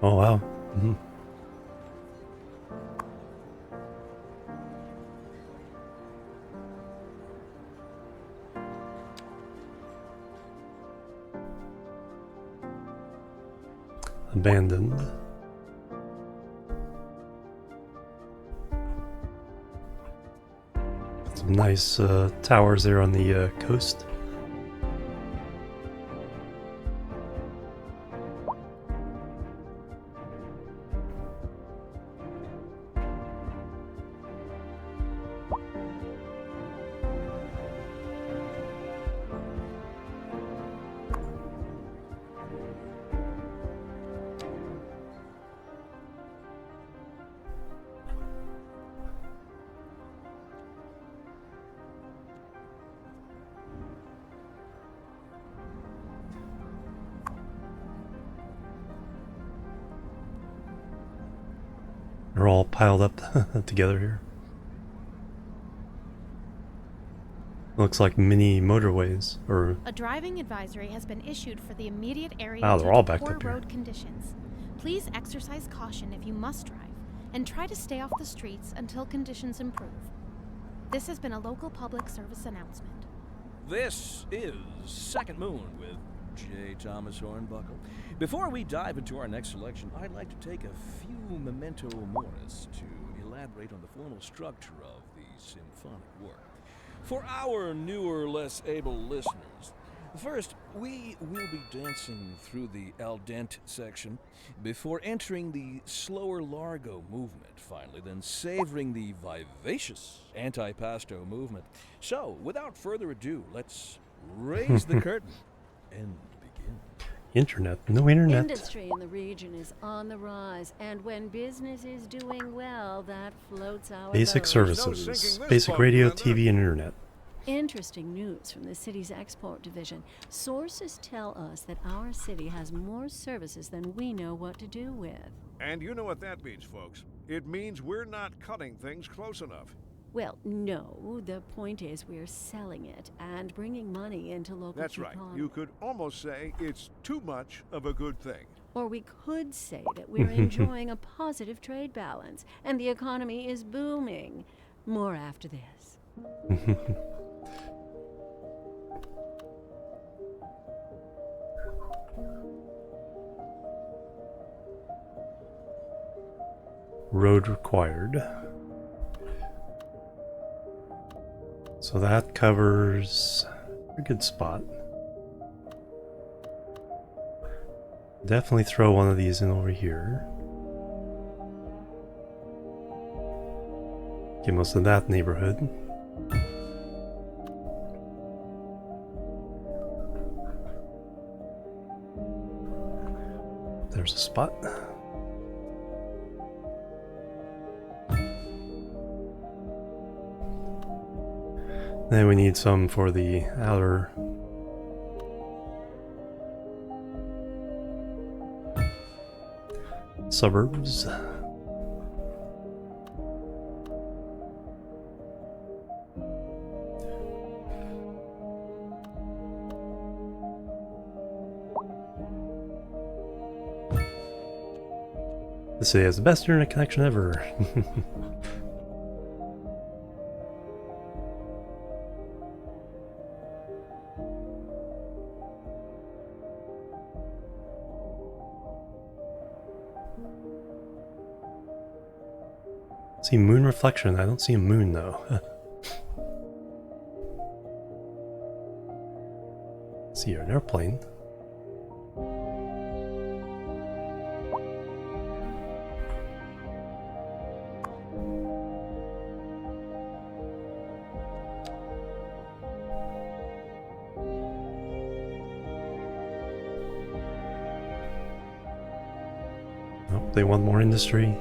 Oh wow. Mm-hmm. Abandoned. Some nice towers there on the coast. They're all piled up together here. Looks like mini motorways, or... A driving advisory has been issued for the immediate area Wow, due they're all to backed poor up here. road conditions. Please exercise caution if you must drive, and try to stay off the streets until conditions improve. This has been a local public service announcement. This is Second Moon with J. Thomas Hornbuckle. Before we dive into our next selection, I'd like to take a few memento moris to elaborate on the formal structure of the symphonic work. For our newer, less able listeners, first, we will be dancing through the al dente section before entering the slower largo movement, finally, then savoring the vivacious antipasto movement. So, without further ado, let's raise the curtain and begin. Internet. No internet. Industry in the region is on the rise, and when business is doing well, that floats our Basic boat. services. sinking this Basic boat, radio, Linda. TV, and internet. Interesting news from the city's export division. Sources tell us that our city has more services than we know what to do with. And you know what that means, folks. It means we're not cutting things close enough. Well, no. The point is we're selling it and bringing money into local That's right. economy. You could almost say it's too much of a good thing. Or we could say that we're enjoying a positive trade balance and the economy is booming. More after this. Road required. So that covers a good spot. Definitely throw one of these in over here. Get most of that neighborhood. There's a spot. Then we need some for the outer suburbs. The city has the best internet connection ever. See moon reflection. I don't see a moon though. See an airplane. Oh, they want more industry.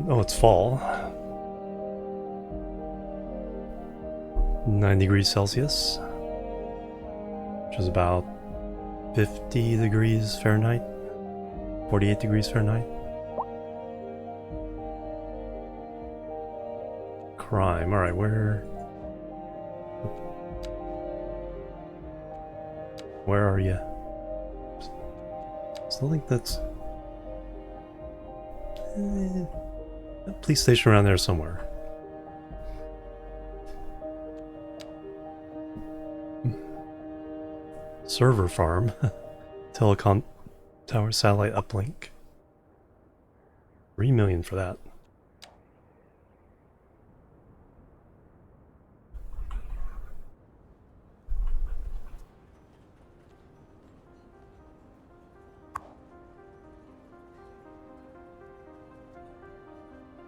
Oh, it's fall. 9 degrees Celsius, which is about 50 degrees Fahrenheit, 48 degrees Fahrenheit. Crime. Alright, where are you? Still think that's... Police station around there somewhere. Server farm. Telecom tower satellite uplink. 3 million for that.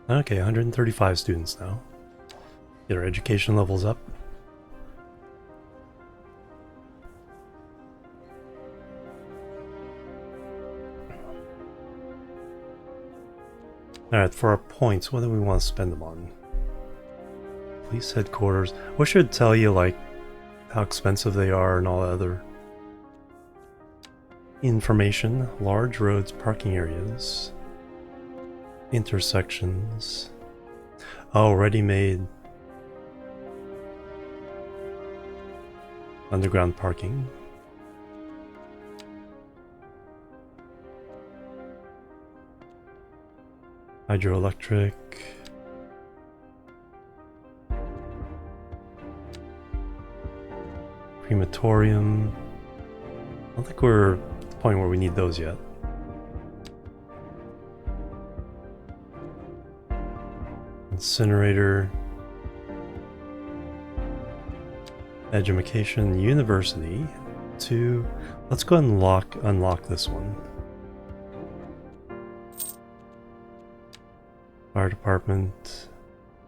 Okay, 135 students now. Get our education levels up. Alright, for our points, what do we want to spend them on? Police headquarters. We should tell you, like, how expensive they are and all that other information. Large roads, parking areas, intersections. Oh, ready-made underground parking. Hydroelectric. Crematorium. I don't think we're at the point where we need those yet. Incinerator. Education University. Let's go ahead and unlock this one. Fire department,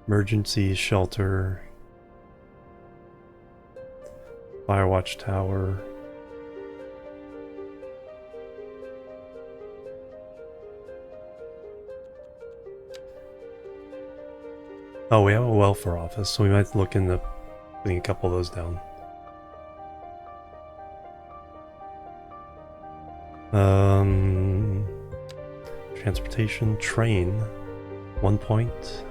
emergency shelter, fire watch tower. Oh, we have a welfare office, so we might look into putting a couple of those down. Transportation, train, 1 point.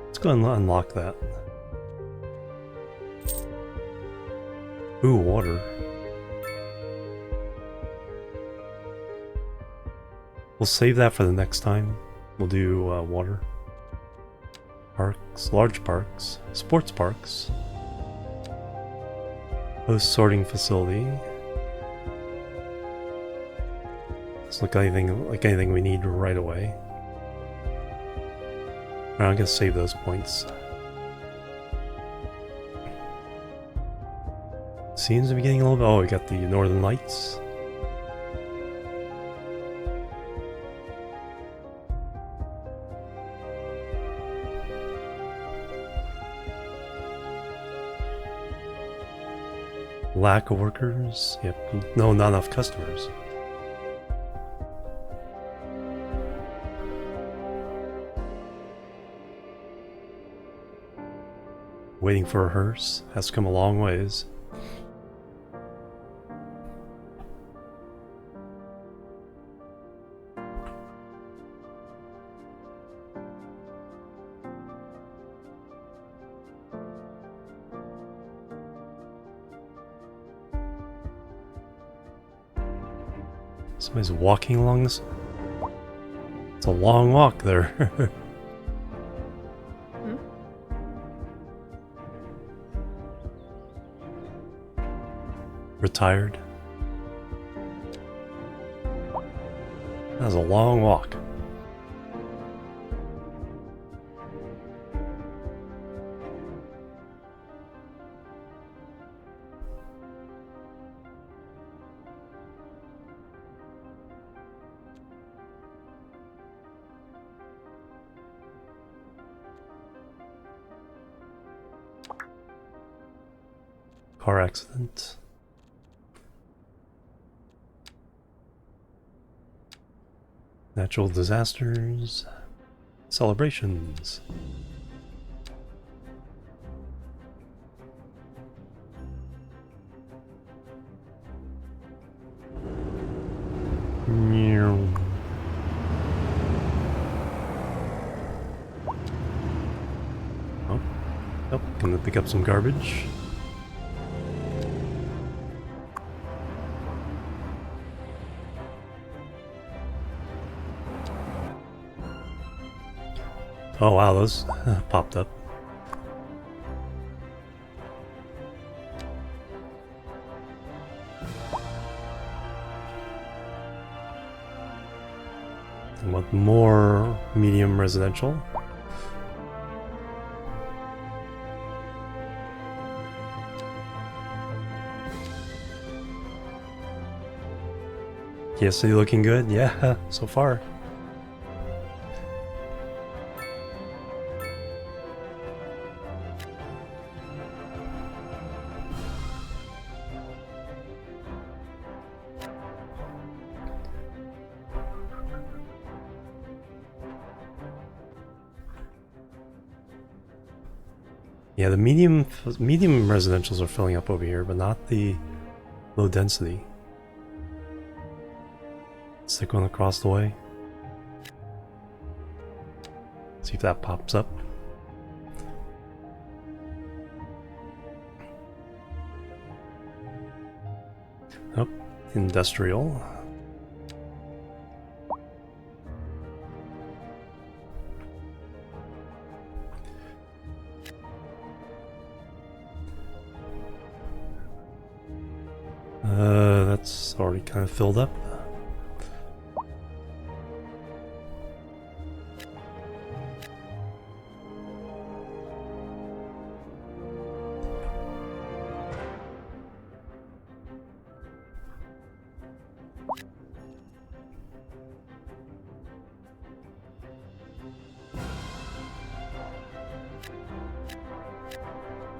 Let's go and unlock that. Ooh, water. We'll save that for the next time. We'll do water. Parks, large parks, sports parks. Post sorting facility. Let's look at anything we need right away. I'm gonna save those points. Seems to be getting a little bit. Oh, we got the Northern Lights. Lack of workers. Yep. No, not enough customers. Waiting for a hearse. Has come a long ways. Somebody's walking along this. It's a long walk there. Retired. That was a long walk. Car accident. Natural disasters. Celebrations. Oh, gonna pick up some garbage. Oh wow, those popped up. And what more medium residential? Yes, are you looking good? Yeah, so far. Yeah, the medium residentials are filling up over here, but not the low density. Stick one across the way. See if that pops up. Oh, industrial. That's already kind of filled up.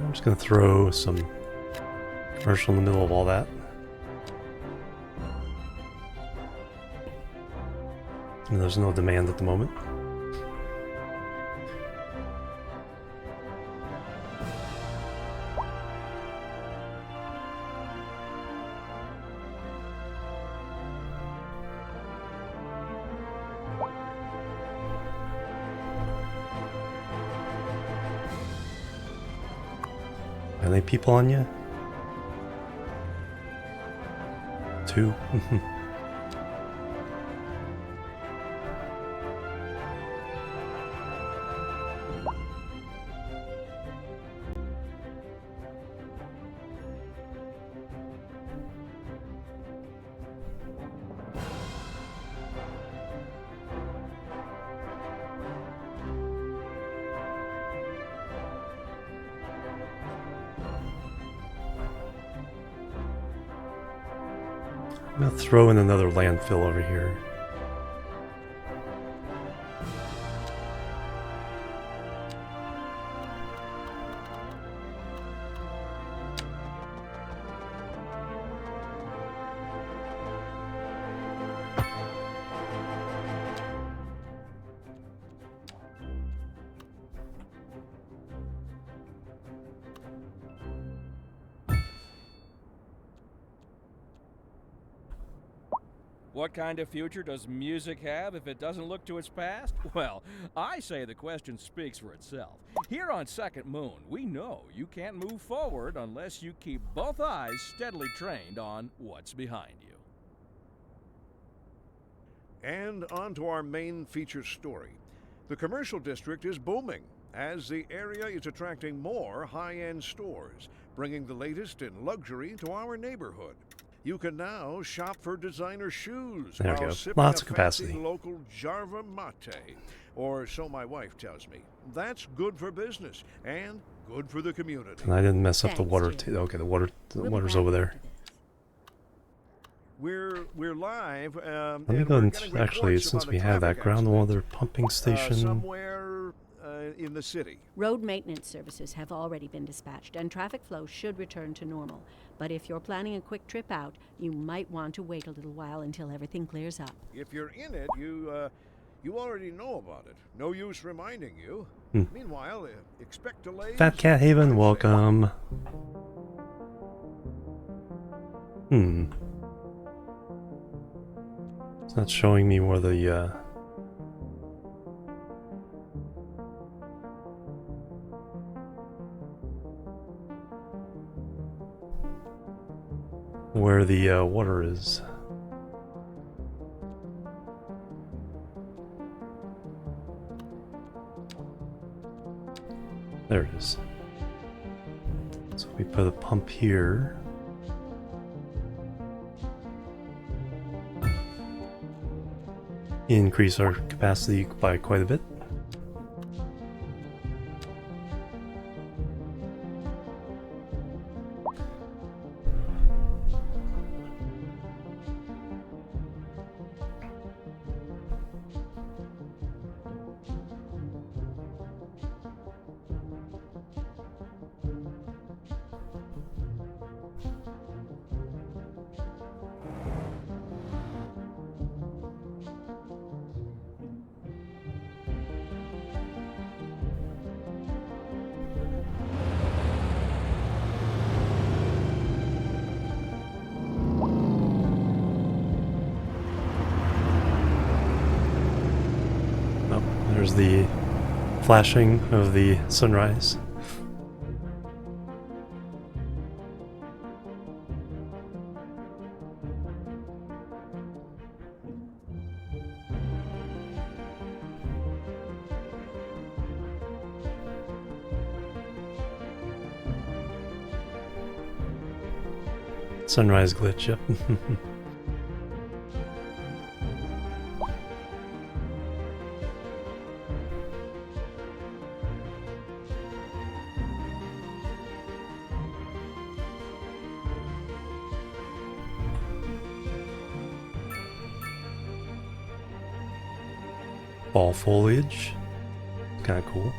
I'm just gonna throw some commercial in the middle of all that. And there's no demand at the moment. Are there people on you? 2. I'm gonna throw in another landfill over here. What kind of future does music have if it doesn't look to its past? Well, I say the question speaks for itself. Here on Second Moon, we know you can't move forward unless you keep both eyes steadily trained on what's behind you. And on to our main feature story. The commercial district is booming as the area is attracting more high-end stores, bringing the latest in luxury to our neighborhood. You can now shop for designer shoes There we while go. sipping Lots a of capacity. fancy local Jarva mate, or so my wife tells me. That's good for business and good for the community. And I didn't mess up the Thanks, water. Jim. Okay, the We'll be water's back over there. after this. We're live. Let me and go we're and getting actually, reports since about we a have that traffic groundwater accident, pumping station. somewhere in the city. Road maintenance services have already been dispatched, and traffic flow should return to normal. But if you're planning a quick trip out, you might want to wait a little while until everything clears up. If you're in it, you already know about it. No use reminding you. Hmm. Meanwhile, expect delays. Fat Cat Haven, welcome. It's not showing me where the water is. There it is. So we put a pump here. Increase our capacity by quite a bit. There's the flashing of the sunrise. Sunrise glitch, yep. Fall foliage. Kind of cool.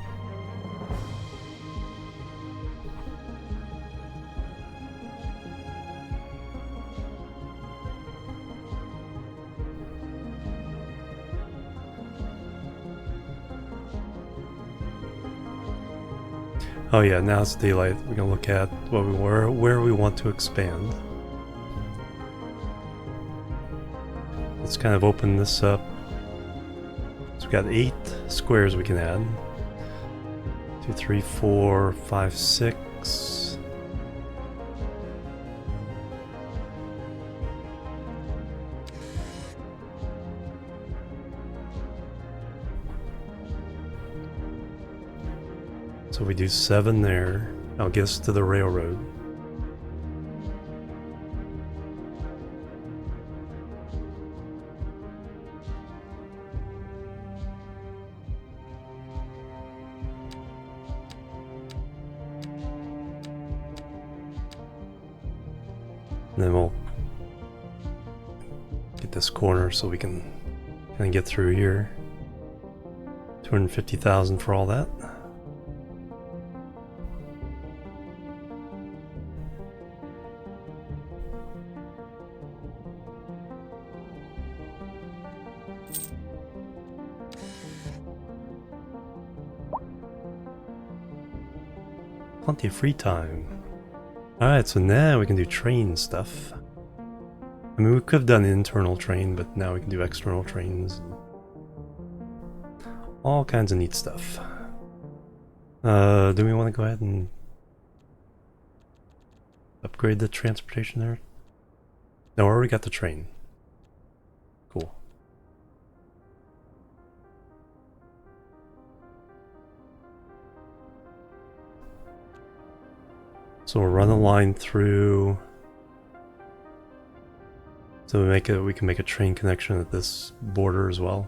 Oh yeah, now it's daylight. We're gonna look at what where we want to expand. Let's kind of open this up. So we've got 8 squares we can add. 2, 3, 4, 5, 6. So we do 7 there. I'll get us to the railroad. And then we'll get this corner so we can kind of get through here. 250,000 for all that. Plenty of free time. Alright, so now we can do train stuff. I mean, we could have done internal train, but now we can do external trains. All kinds of neat stuff. Do we want to go ahead and upgrade the transportation there? No, we already got the train. Cool. So we'll run a line through. So we can make a train connection at this border as well.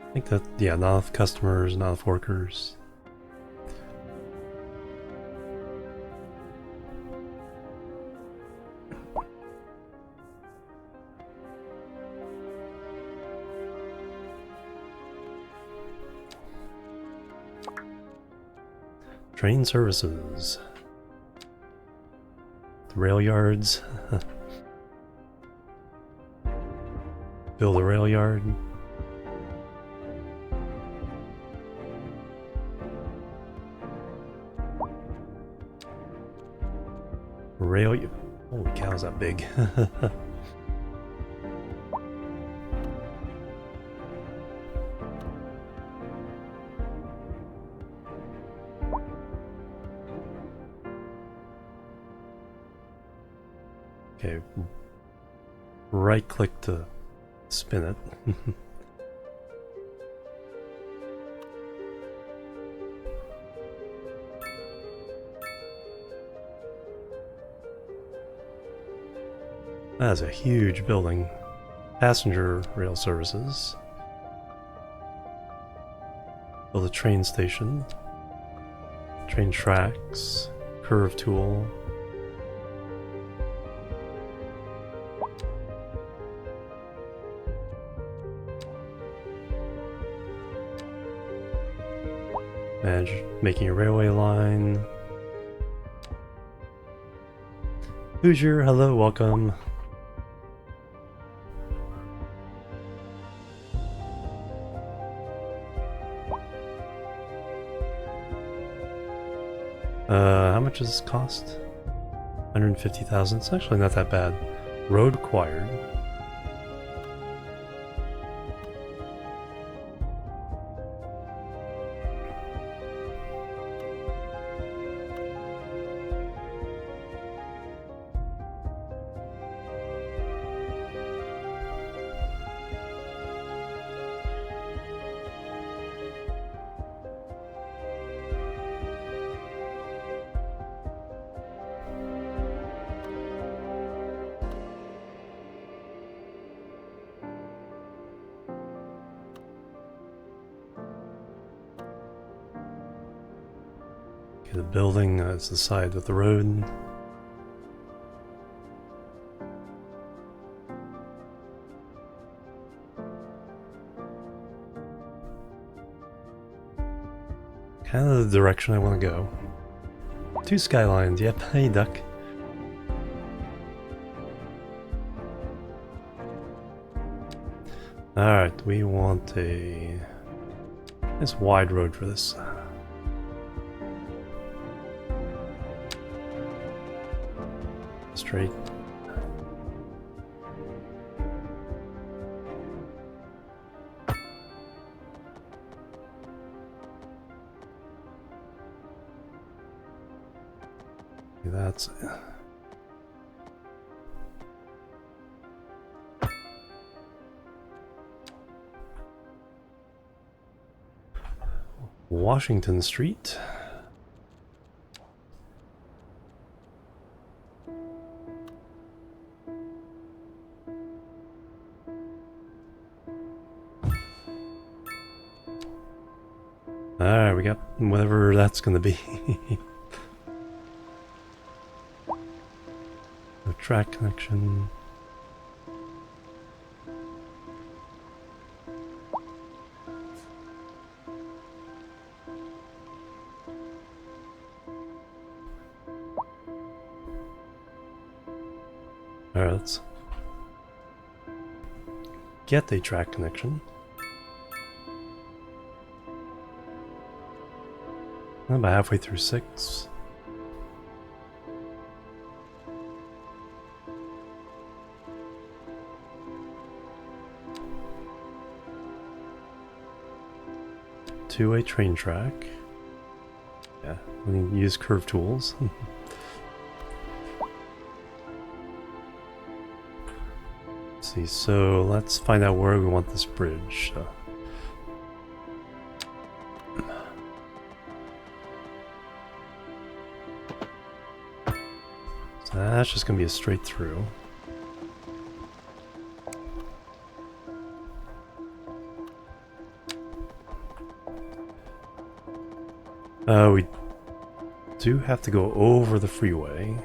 I think that, yeah, not enough customers, not enough workers. Train services. The rail yards. Build a rail yard. Holy cow, is that big? right click to spin it. That's a huge building. Passenger rail services. Build a train station. Train tracks. Curve tool. Manage making a railway line. Hoosier, hello, welcome. How much does this cost? 150,000. It's actually not that bad. Road acquired. The building is the side with the road. Kind of the direction I want to go. 2 Skylines, yep, hey duck. Alright, we want a nice wide road for this. Straight. That's it. Washington Street. Alright, we got whatever that's gonna be. No track connection. Alright, let's get a track connection. I'm about halfway through 6. Two-way train track. Yeah, we need to use curve tools. Let's see, so let's find out where we want this bridge. So that's just going to be a straight through. We do have to go over the freeway.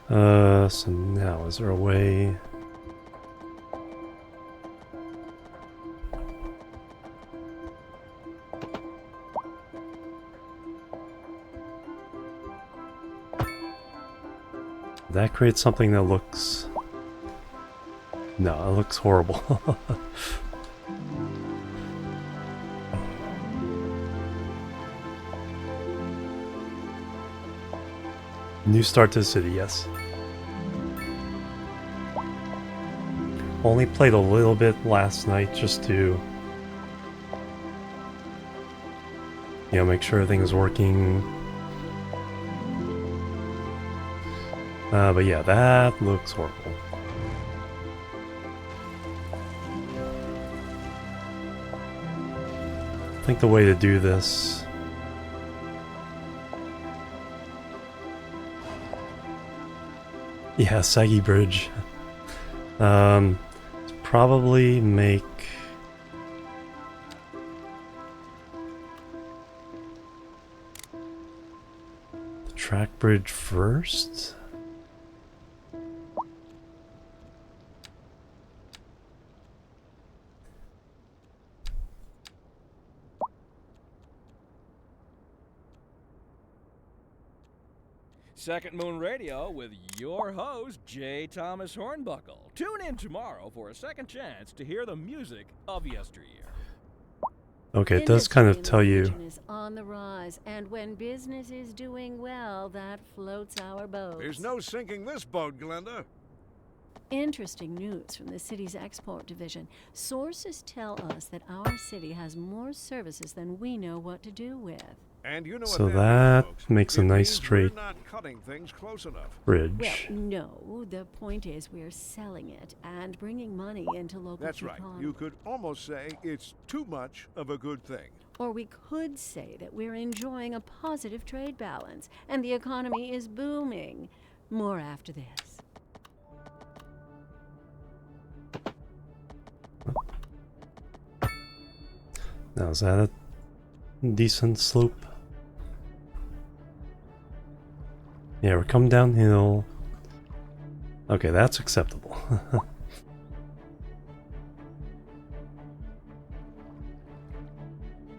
So now, is there a way? That creates something that looks... No, it looks horrible. New start to the city, yes. Only played a little bit last night just to, you know, make sure everything is working. But yeah, that looks horrible. I think the way to do this... Yeah, saggy bridge. Probably make... the track bridge first? Second Moon Radio with your host, J. Thomas Hornbuckle. Tune in tomorrow for a second chance to hear the music of yesteryear. Okay, it does kind of Industry in tell the you... region is on the rise, and when business is doing well, that floats our boats. There's no sinking this boat, Glenda. Interesting news from the city's export division. Sources tell us that our city has more services than we know what to do with. And you know So what that means, folks. makes a It nice means straight we're not cutting things close enough. Well, bridge. no. The point is we're selling it and bringing money into local That's right. economy. You could almost say it's too much of a good thing. Or we could say that we're enjoying a positive trade balance and the economy is booming. More after this. Now, is that a decent slope? Yeah, we're coming downhill. Okay, that's acceptable.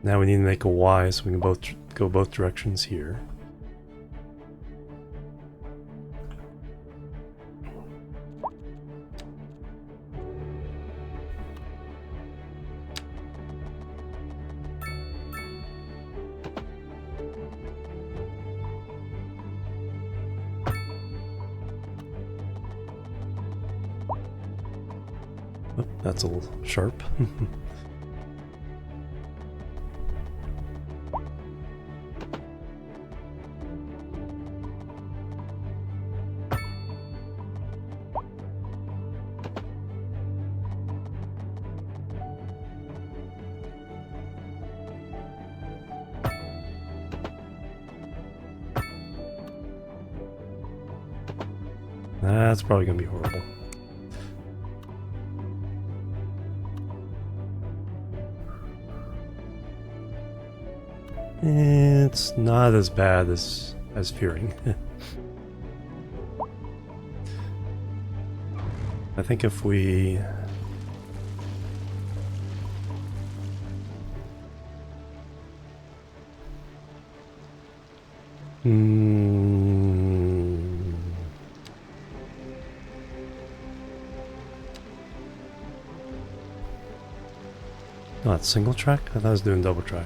Now we need to make a Y so we can both go both directions here. Oh, that's a little sharp. That's probably gonna be horrible. It's not as bad as fearing. I think if we Oh, it's single track? I thought I was doing double track.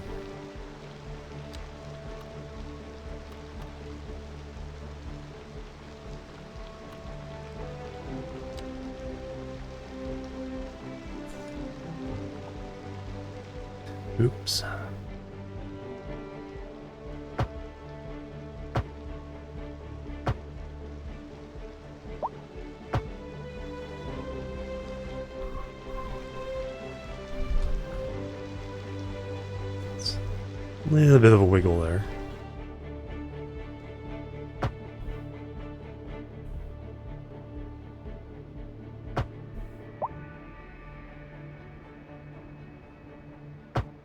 Oops. A little bit of a wiggle there.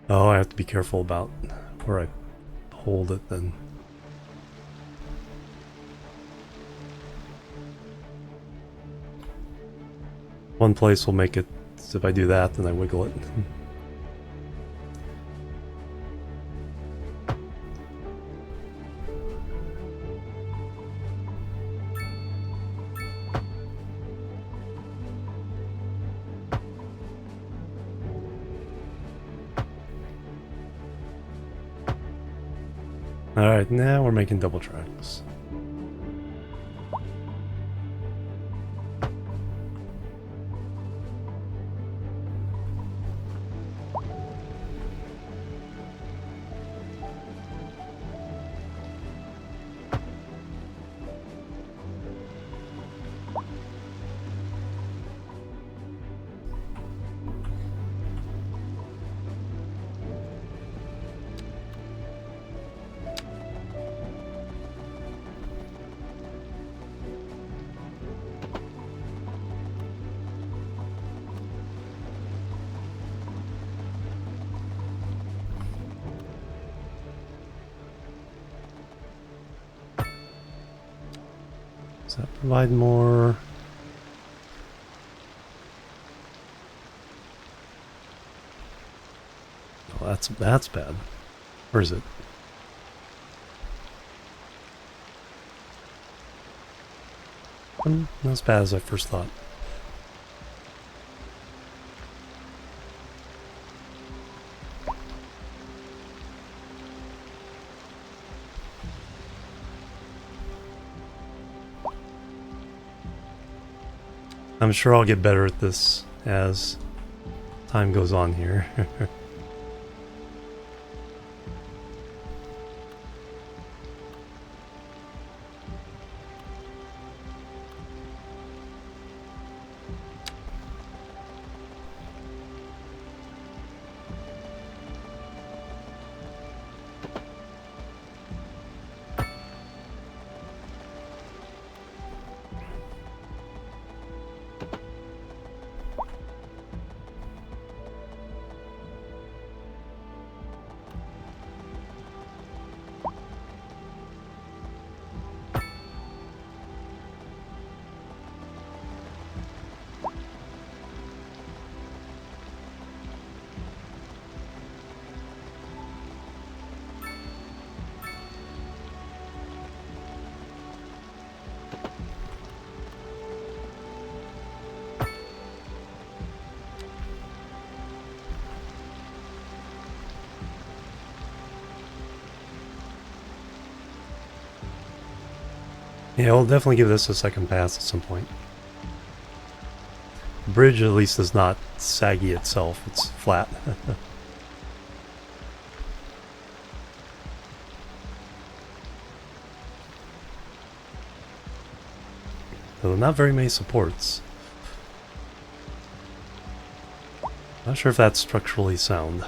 Oh, I have to be careful about where I hold it then. One place will make it, if I do that, then I wiggle it. Alright, now we're making double tracks. Does that provide more? Oh, that's bad. Or is it? Not as bad as I first thought. I'm sure I'll get better at this as time goes on here. Yeah, we'll definitely give this a second pass at some point. The bridge at least is not saggy itself, it's flat. Though not very many supports. Not sure if that's structurally sound.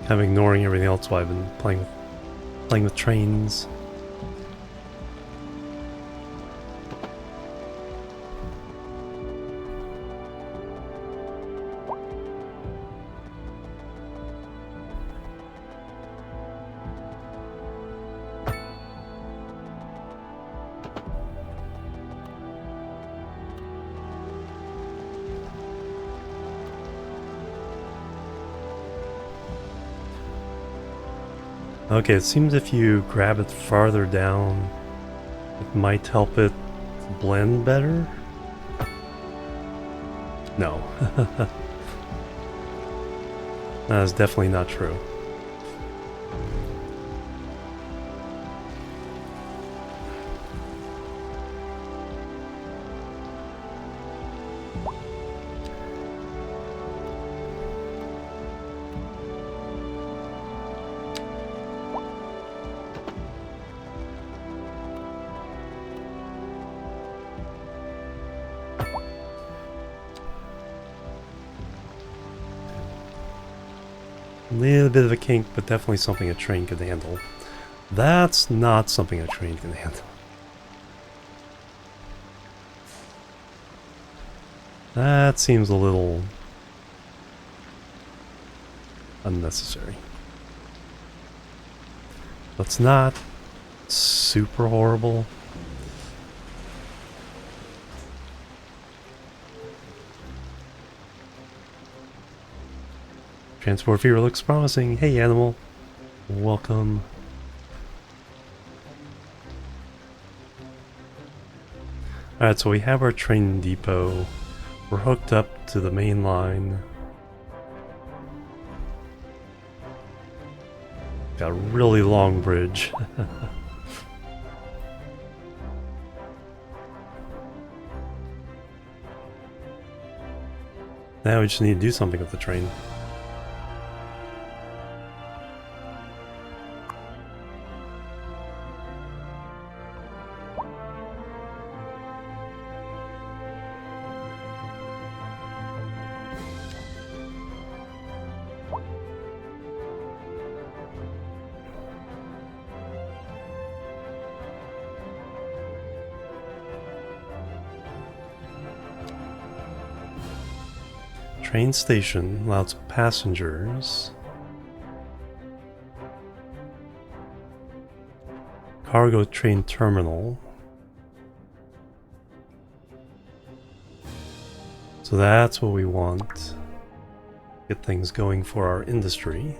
Kind of ignoring everything else while I've been playing with trains. Okay, it seems if you grab it farther down, it might help it blend better? No. That is definitely not true. A little bit of a kink, but definitely something a train could handle. That's not something a train can handle. That seems a little unnecessary. That's not super horrible. Transport fever looks promising. Hey animal, welcome. Alright, so we have our train depot. We're hooked up to the main line. Got a really long bridge. Now we just need to do something with the train. Train station allows passengers. Cargo train terminal. So that's what we want. Get things going for our industry.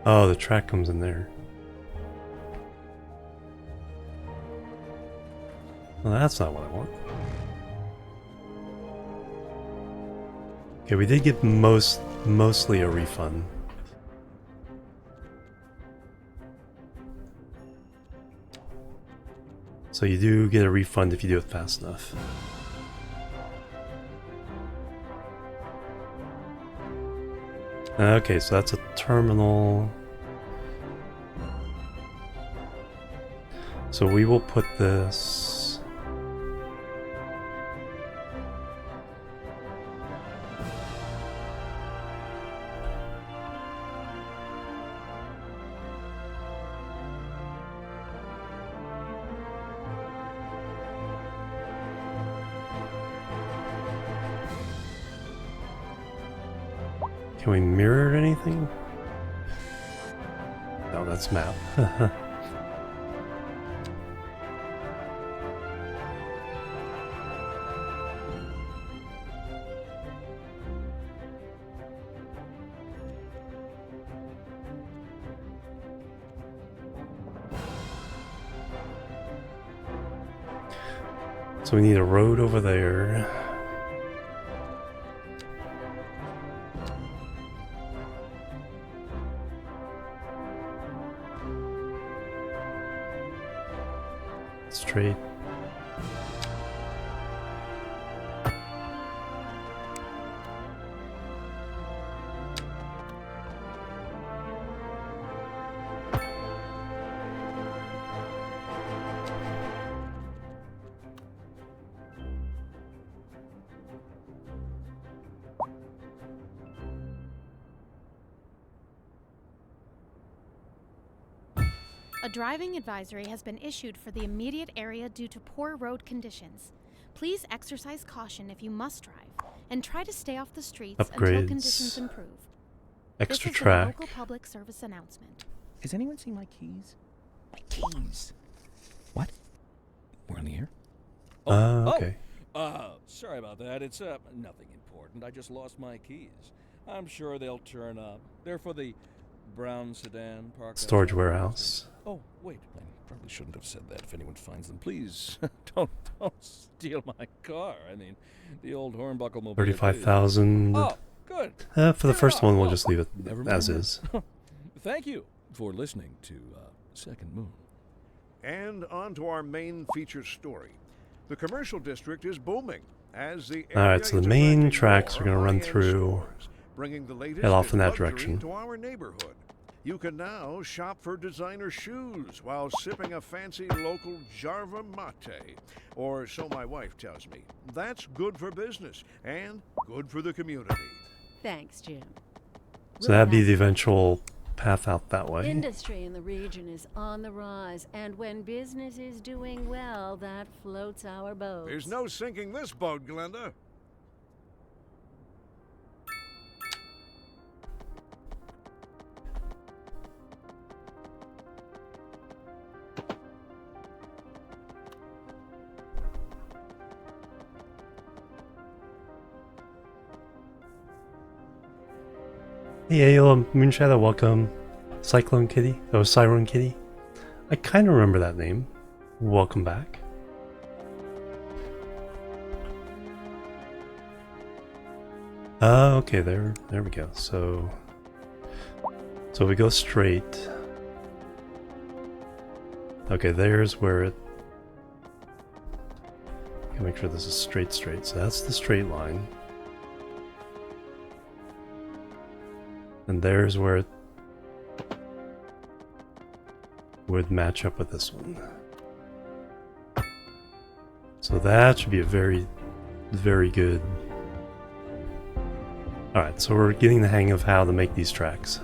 Oh, the track comes in there. Well, that's not what I want. Okay, we did get mostly a refund. So you do get a refund if you do it fast enough. Okay, so that's a terminal. So we will put this... Can we mirror anything? No, that's map. So we need a road over there. Straight. A driving advisory has been issued for the immediate area due to poor road conditions. Please exercise caution if you must drive, and try to stay off the streets until Upgrades. conditions improve. Extra This is a track. local public service announcement. Has anyone seen my keys? My keys. What? We're on the air? Okay. Sorry about that. It's nothing important. I just lost my keys. I'm sure they'll turn up. They're for the brown sedan parked Storage outside. warehouse. Oh, wait. I probably shouldn't have said that. If anyone finds them, please don't steal my car. I mean, the old hornbuckle mobile. 35,000. Oh, good. For the first one, we'll just leave it Never as mind. is. Thank you for listening to second moon. And on to our main feature story. The commercial district is booming as the All right, area so is the main attracting tracks more we're gonna run high-end through. stores, bringing the latest Head off in that luxury direction. to our neighborhood. You can now shop for designer shoes while sipping a fancy local Jarva mate. Or so my wife tells me. That's good for business and good for the community. Thanks, Jim. So that'd be the eventual path out that way. Industry in the region is on the rise, and when business is doing well, that floats our boats. There's no sinking this boat, Glenda. Hey, Ayla, Moonshadow, welcome. Cyclone Kitty, oh, Siren Kitty. I kind of remember that name. Welcome back. Okay, there we go. So we go straight. Okay, there's where it. Gotta make sure this is straight. So that's the straight line. And there's where it would match up with this one. So that should be a very, very good. Alright, so we're getting the hang of how to make these tracks.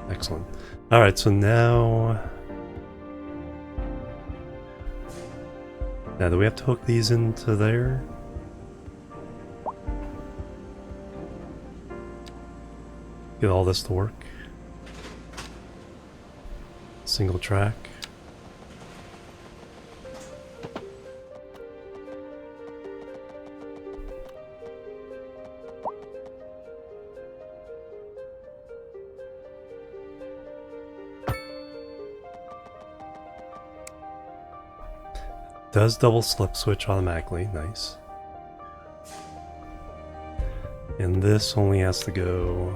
Excellent. Alright, so now do we have to hook these into there? Get all this to work. Single track. Does double slip switch automatically, nice. And this only has to go.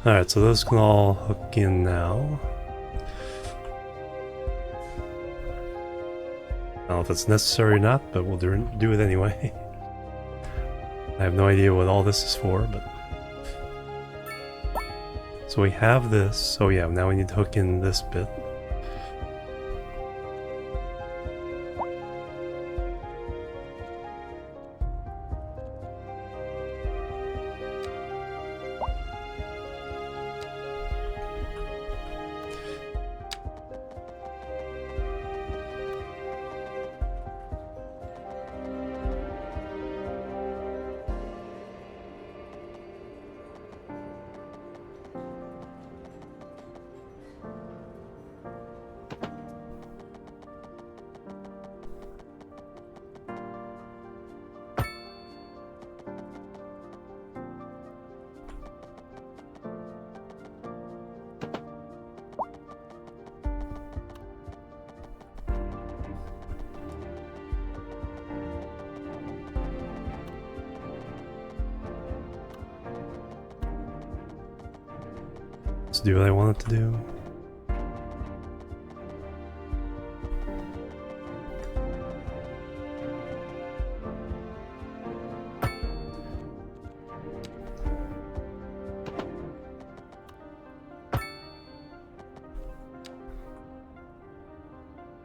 Alright, so those can all hook in now. I don't know if it's necessary or not, but we'll do it anyway. I have no idea what all this is for, but... So we have this. Oh yeah, now we need to hook in this bit. Let's do what I want it to do.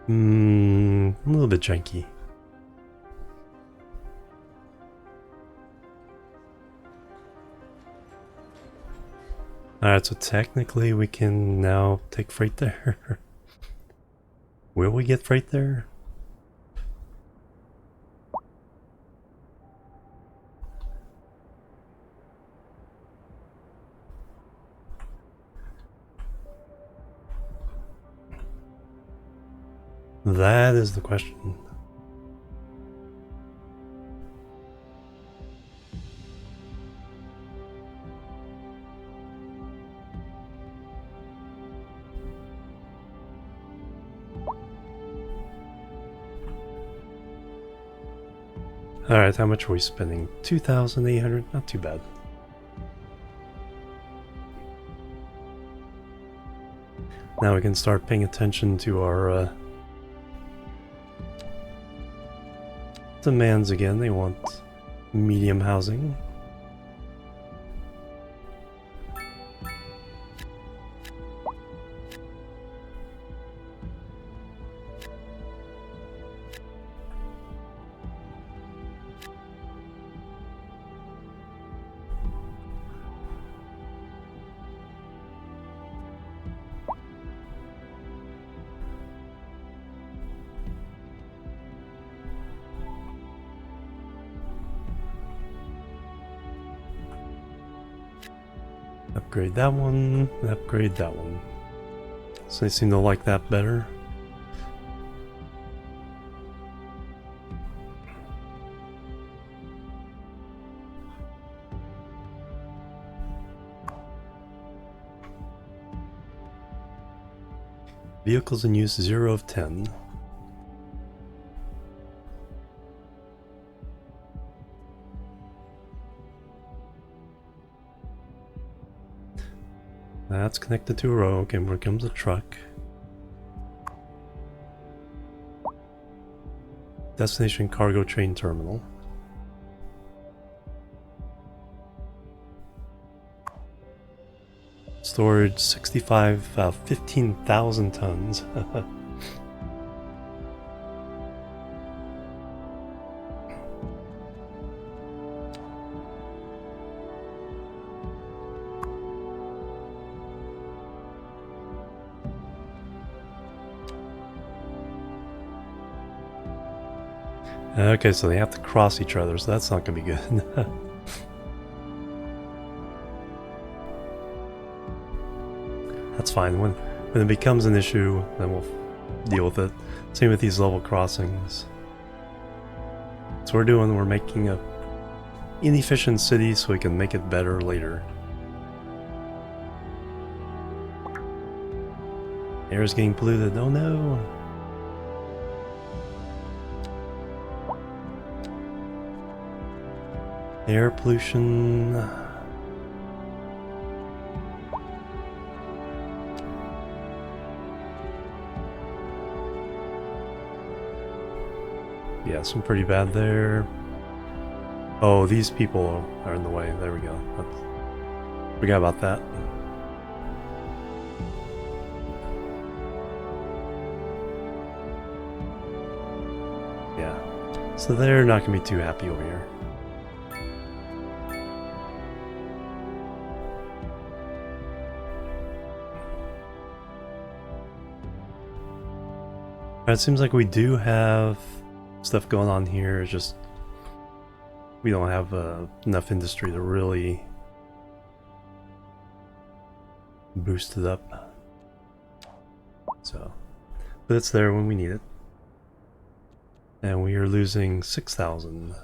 A little bit janky. Alright, so technically we can now take freight there. Will we get freight there? That is the question. Alright, how much are we spending? 2,800? Not too bad. Now we can start paying attention to our demands again. They want medium housing. Upgrade that one, upgrade that one. So they seem to like that better. Vehicles in use 0 of 10. That's connected to a road. Okay, here comes a truck. Destination cargo train terminal. Storage 15,000 tons. Okay, so they have to cross each other, so that's not going to be good. That's fine. When it becomes an issue, then we'll deal with it. Same with these level crossings. So we're doing, we're making a inefficient city so we can make it better later. Air is getting polluted. Oh no! Air pollution. Yeah, some pretty bad there. Oh, these people are in the way. There we go. Forgot about that. Yeah. So they're not going to be too happy over here. It seems like we do have stuff going on here. It's just we don't have enough industry to really boost it up. So, but it's there when we need it. And we are losing 6,000.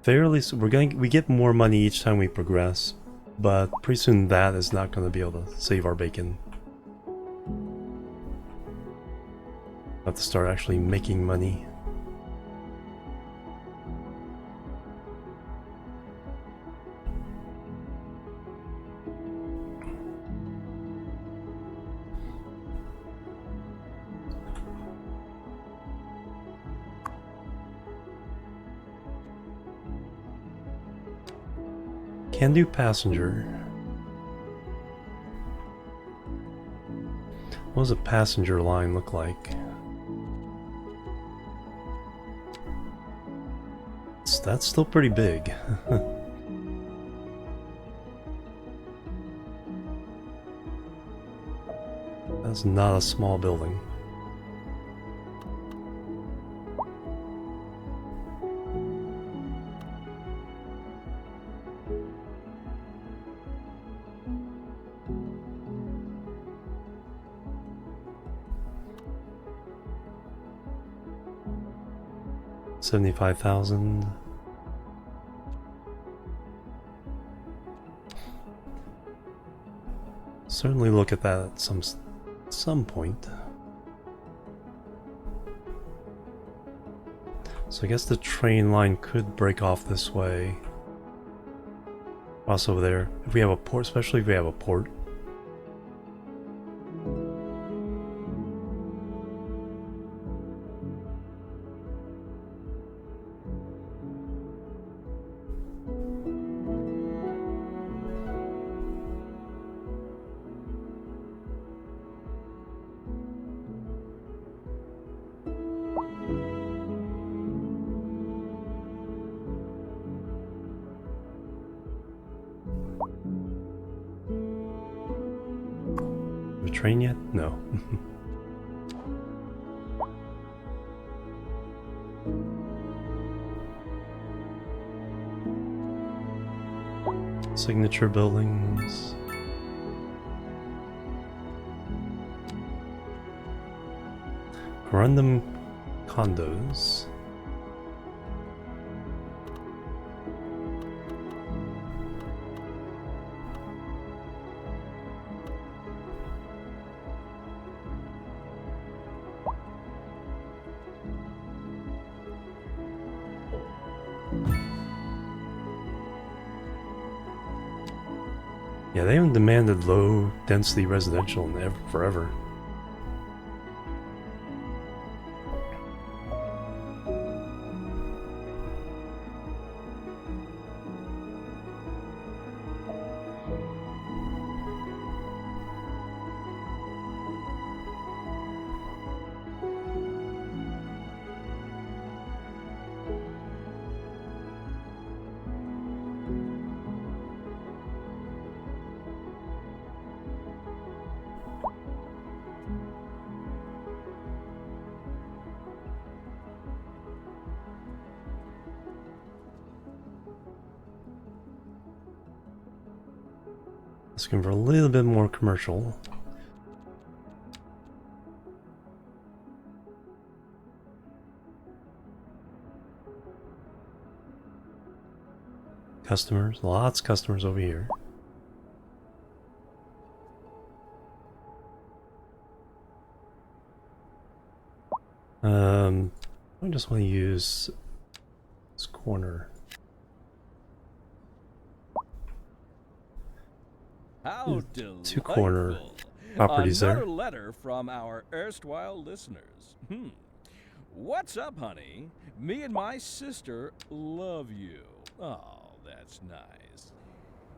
Fairly, we get more money each time we progress. But pretty soon that is not going to be able to save our bacon. Have to start actually making money. Can do passenger. What does a passenger line look like? That's still pretty big. That's not a small building. $75,000. Certainly look at that at some point. So I guess the train line could break off this way. Cross over there. If we have a port, especially if we have a port. A train yet? No. Signature buildings. Random condos. Yeah, they haven't demanded low density residential in forever. Looking for a little bit more commercial. Customers, lots of customers over here. I just want to use this corner. How Two corner delightful. properties Another there. letter from our erstwhile listeners. What's up, honey? Me and my sister love you. Oh, that's nice.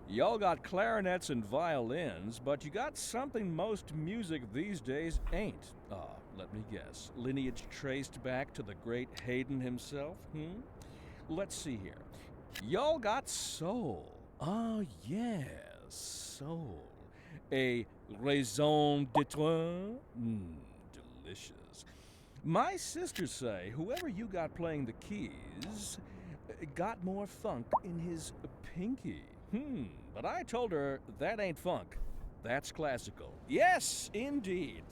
Y'all got clarinets and violins, but you got something most music these days ain't. Let me guess. Lineage traced back to the great Haydn himself? Let's see here. Y'all got soul. Oh, yes, soul. A raison d'etre? Delicious. My sisters say whoever you got playing the keys got more funk in his pinky. But I told her that ain't funk. That's classical. Yes, indeed.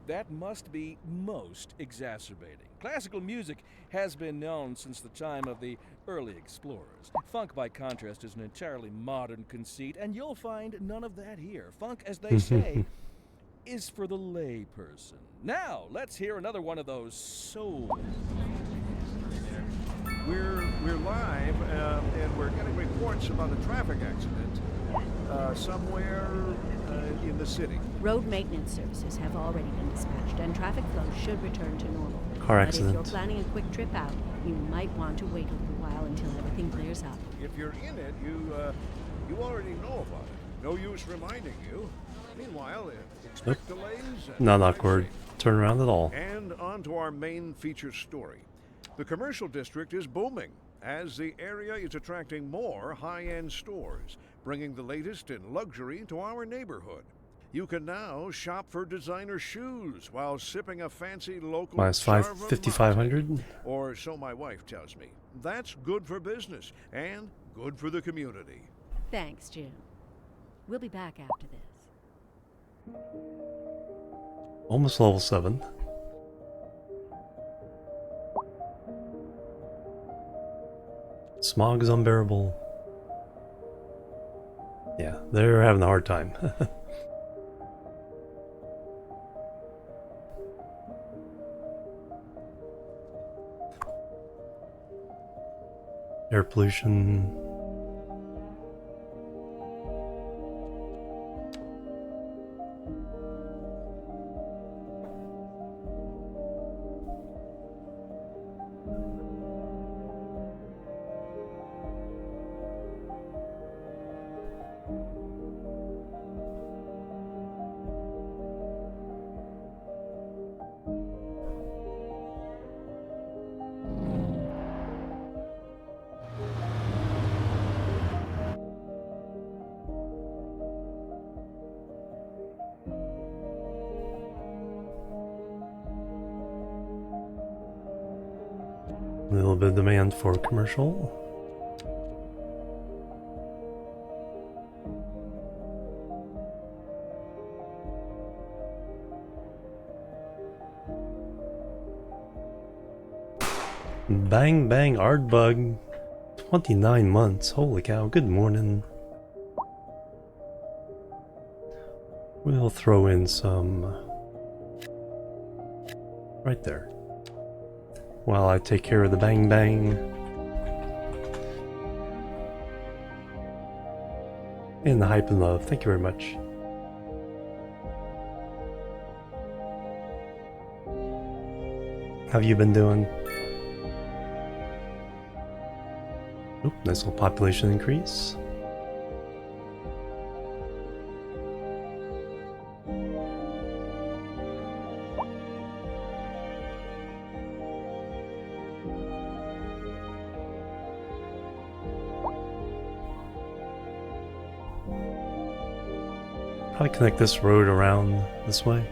That must be most exacerbating. Classical music has been known since the time of the early explorers. Funk, by contrast, is an entirely modern conceit, and you'll find none of that here. Funk, as they say, is for the lay person. Now, let's hear another one of those soul. We're live, and we're getting reports about a traffic accident somewhere in the city. Road maintenance services have already been dispatched, and traffic flow should return to normal. Car But accident. if you're planning a quick trip out, you might want to wait a little while until everything clears up. If you're in it, you already know about it. No use reminding you. Meanwhile, expect delays. And Not awkward turn around at all. And on to our main feature story. The commercial district is booming, as the area is attracting more high-end stores, bringing the latest in luxury to our neighborhood. You can now shop for designer shoes while sipping a fancy local Minus Java 5,500. mate. Or so my wife tells me. That's good for business and good for the community. Thanks, Jim. We'll be back after this. Almost level 7. Smog is unbearable. Yeah, they're having a hard time. Air pollution. A little bit of demand for commercial. Bang bang Ardbug. 29 months. Holy cow. Good morning. We'll throw in some right there. While I take care of the bang bang. And the hype and love. Thank you very much. How have you been doing? Oop, nice little population increase. Probably connect this road around this way.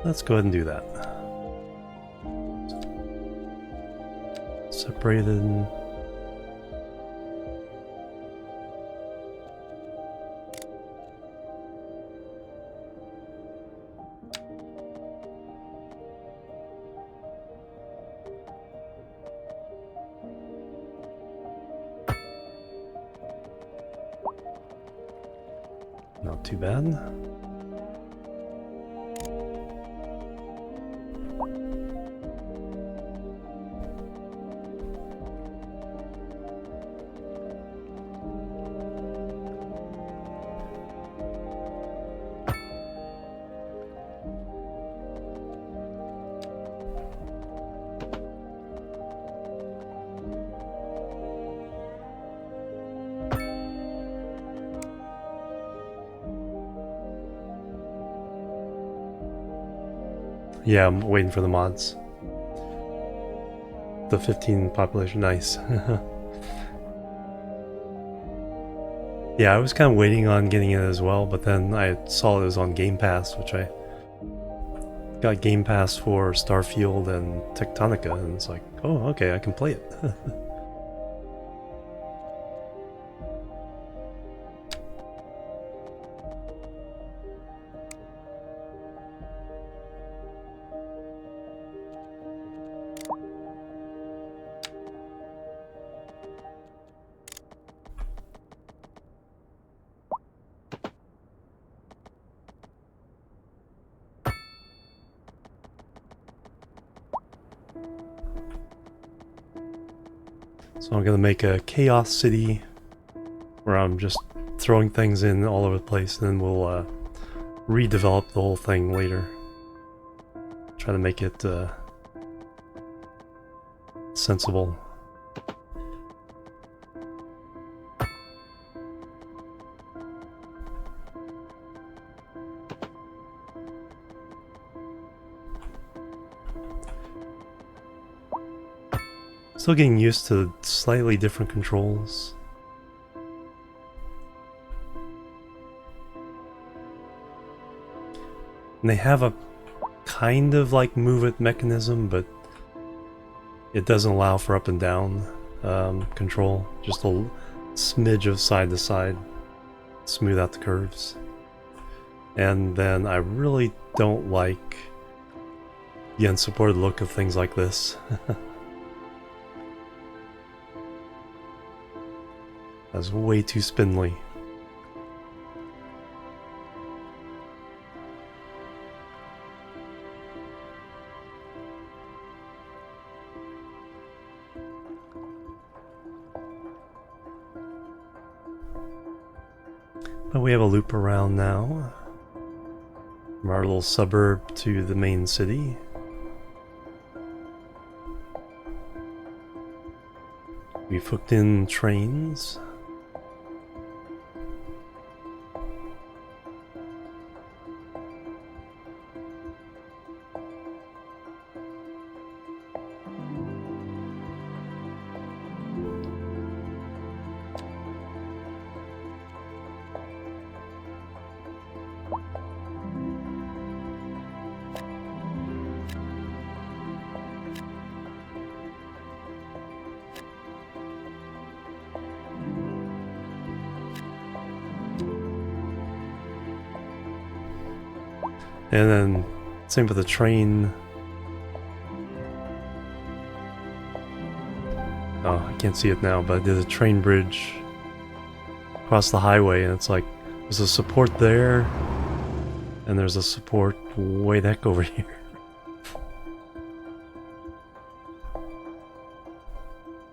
Let's go ahead and do that. Separated. Not too bad. Yeah, I'm waiting for the mods. The 15 population, nice. Yeah, I was kind of waiting on getting it as well, but then I saw it was on Game Pass, which I got Game Pass for Starfield and Tectonica, and it's like, oh, okay, I can play it. So I'm gonna make a chaos city where I'm just throwing things in all over the place, and then we'll redevelop the whole thing later. Try to make it sensible. Still getting used to slightly different controls. And they have a kind of like move it mechanism, but it doesn't allow for up and down control. Just a smidge of side to side, smooth out the curves. And then I really don't like the unsupported look of things like this. That's way too spindly. But we have a loop around now. From our little suburb to the main city. We've hooked in trains. And then, same for the train. Oh, I can't see it now, but there's a train bridge across the highway, and it's like, there's a support there, and there's a support way the heck over here.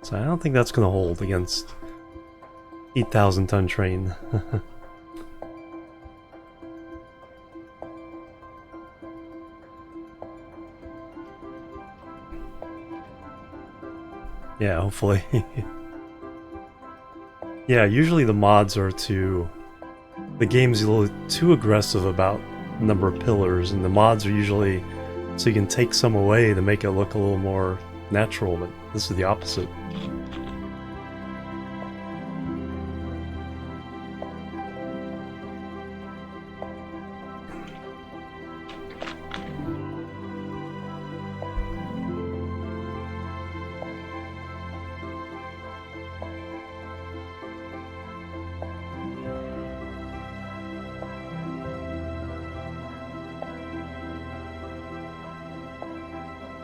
So I don't think that's going to hold against 8,000 ton train. Yeah, hopefully. Yeah, usually the mods are too... The game's a little too aggressive about the number of pillars, and the mods are usually so you can take some away to make it look a little more natural, but this is the opposite.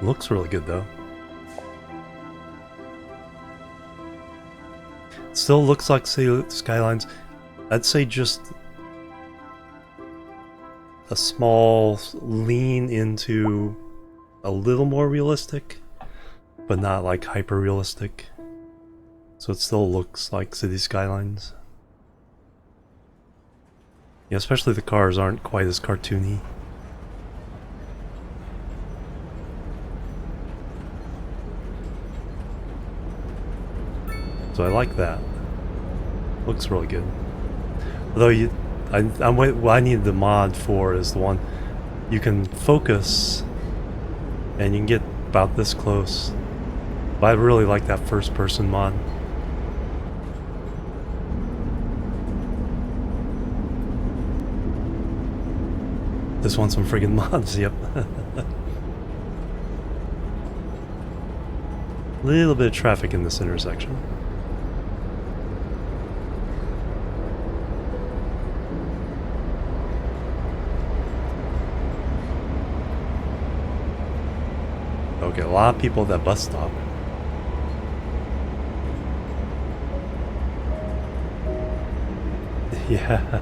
Looks really good though. Still looks like Skylines. I'd say just a small lean into a little more realistic, but not like hyper realistic. So it still looks like City Skylines. Yeah, especially the cars aren't quite as cartoony. So I like that. Looks really good. Although what I need the mod for is the one you can focus and you can get about this close. But I really like that first person mod. Just want some friggin' mods, yep. Little bit of traffic in this intersection. Okay, a lot of people at that bus stop. Yeah.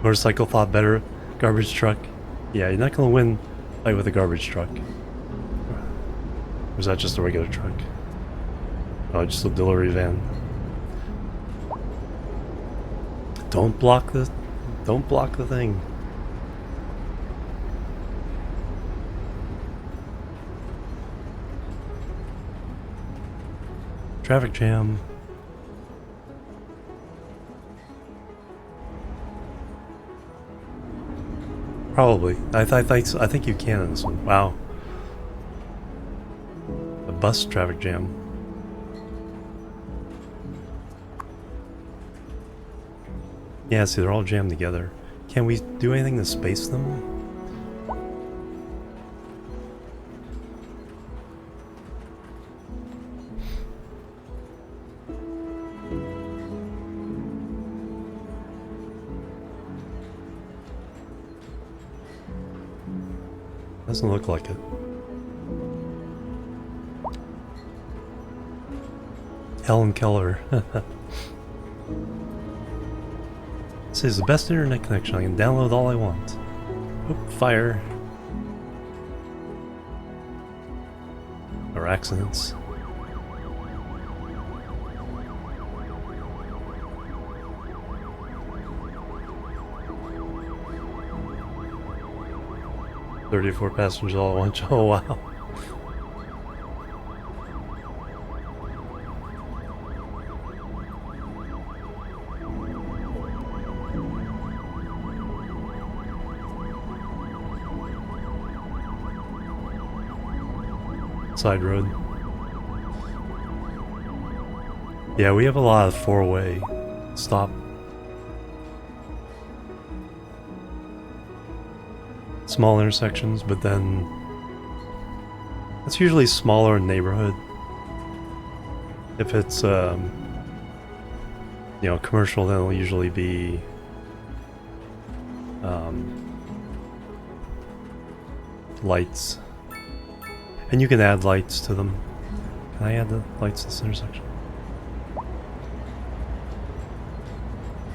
Motorcycle thought better. Garbage truck. Yeah, you're not gonna win fight with a garbage truck. Or is that just a regular truck? Oh, just a delivery van. Don't block the thing. Traffic jam. Probably. I think you can in this one. Wow. A bus traffic jam. Yeah, see, they're all jammed together. Can we do anything to space them? Doesn't look like it. Helen Keller. This is the best internet connection. I can download all I want. Oh, fire. Or accidents. "34 passengers all at once." Oh, wow. Side road. Yeah, we have a lot of four-way stop. Small intersections, but then it's usually smaller in neighborhood. If it's you know, commercial, then it'll usually be lights. And you can add lights to them. Can I add the lights to this intersection? I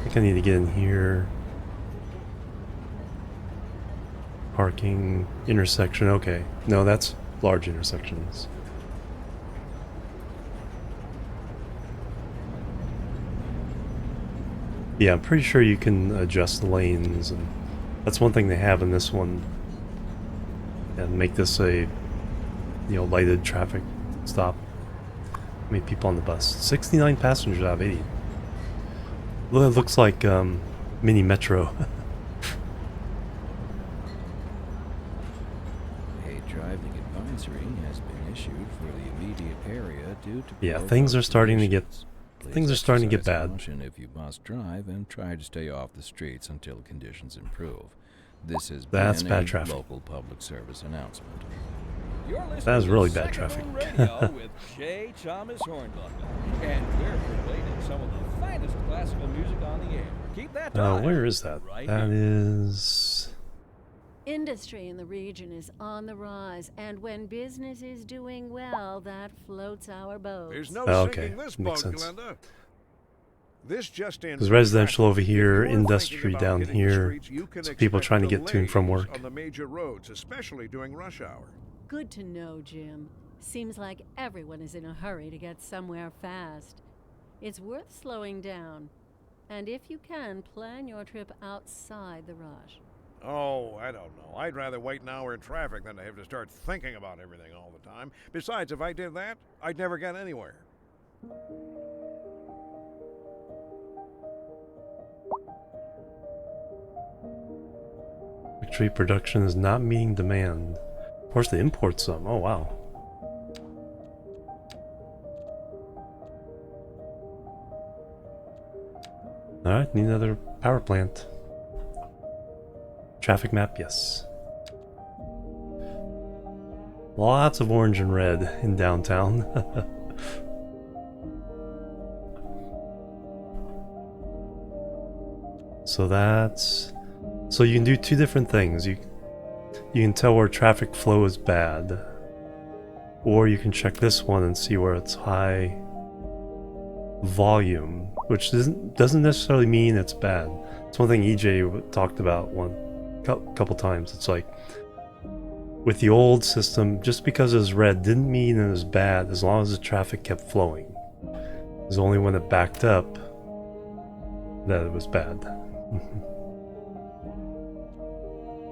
think I need to get in here. Parking, intersection, okay. No, that's large intersections. Yeah, I'm pretty sure you can adjust the lanes, and that's one thing they have in this one. And make this a, you know, lighted traffic stop. How many people on the bus? 69 passengers out of 80. Well, it looks like mini metro. A driving advisory has been issued for the immediate area due to Yeah, poor things are starting to get conditions. things are starting to get Exercise bad. caution if you must drive, and try to stay off the streets until conditions improve. This has That's been bad a traffic. local public service announcement. You're listening That is to really bad Second traffic. Moon Radio with J. Thomas Hornbuckle, and we're playing some of the finest classical music on the air. Keep that dial Where is that? right That here. is... Industry in the region is on the rise, and when business is doing well, that floats our boats. There's no Oh, okay. sinking this Makes boat, sense. Glenda. This just in. There's residential over If you here, are thinking industry about down hitting the here. streets, you can So people expect trying to get to and from delays work. on the major roads, especially during rush hour. Good to know, Jim. Seems like everyone is in a hurry to get somewhere fast. It's worth slowing down. And if you can, plan your trip outside the rush. Oh, I don't know. I'd rather wait an hour in traffic than to have to start thinking about everything all the time. Besides, if I did that, I'd never get anywhere. Victory production is not meeting demand. Forced to import some. Oh, wow. Alright, need another power plant. Traffic map, yes. Lots of orange and red in downtown. So that's... So you can do two different things. You can tell where traffic flow is bad. Or you can check this one and see where it's high volume, which doesn't necessarily mean it's bad. It's one thing EJ talked about couple times. It's like, with the old system, just because it was red didn't mean it was bad as long as the traffic kept flowing. It was only when it backed up that it was bad.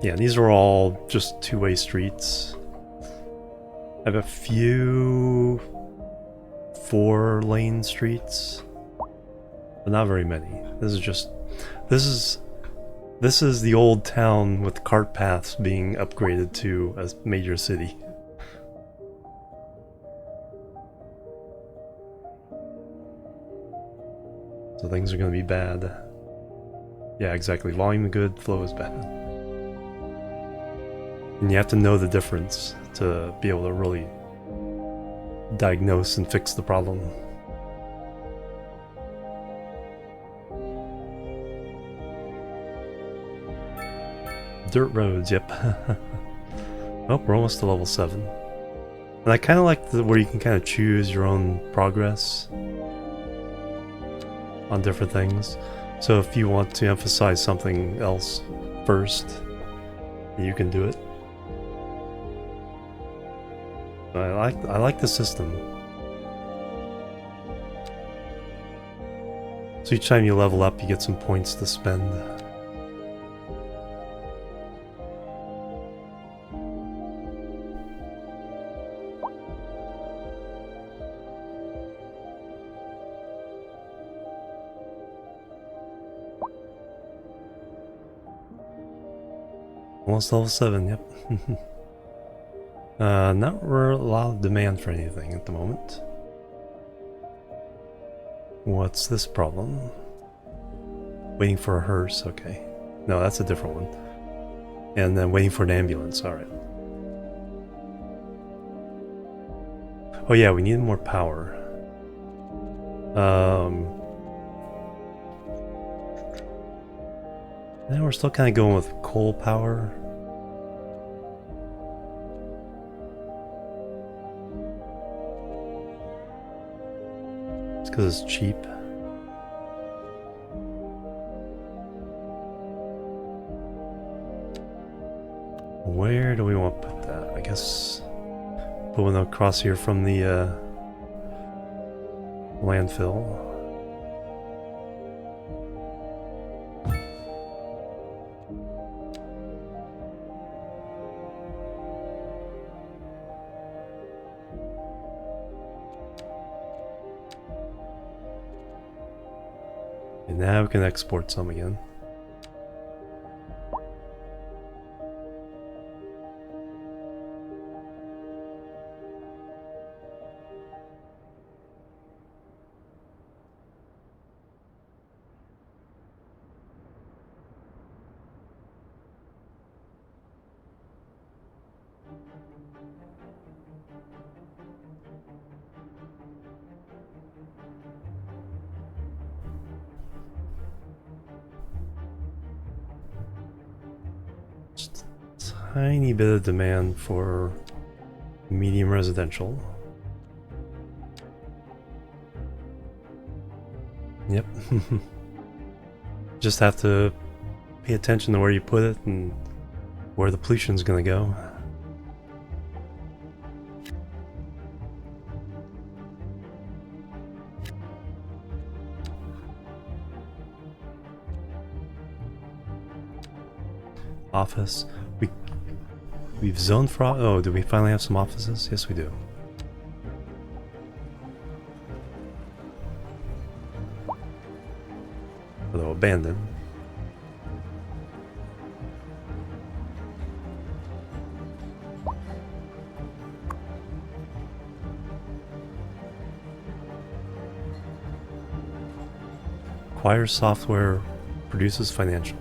Yeah, these are all just two-way streets. I have a few 4-lane streets, but not very many. This is the old town with cart paths being upgraded to a major city. So things are going to be bad. Yeah, exactly. Volume good, flow is bad. And you have to know the difference to be able to really diagnose and fix the problem. Dirt roads, yep. Oh, we're almost to level 7. And I kind of like where you can kind of choose your own progress on different things. So if you want to emphasize something else first, You can do it. I like the system. So each time you level up, you get some points to spend. Almost level 7, yep. Not a lot of demand for anything at the moment. What's this problem? Waiting for a hearse, okay. No, that's a different one. And then waiting for an ambulance, alright. Oh yeah, we need more power. Now we're still kind of going with coal power. It's because it's cheap. Where do we want to put that? I guess put one across here from the landfill. And now we can export some again. Just a tiny bit of demand for medium residential. Yep. Just have to pay attention to where you put it and where the pollution's gonna go. Office. We've zoned for. Oh, do we finally have some offices? Yes, we do. Although abandoned. Acquires software, produces financial.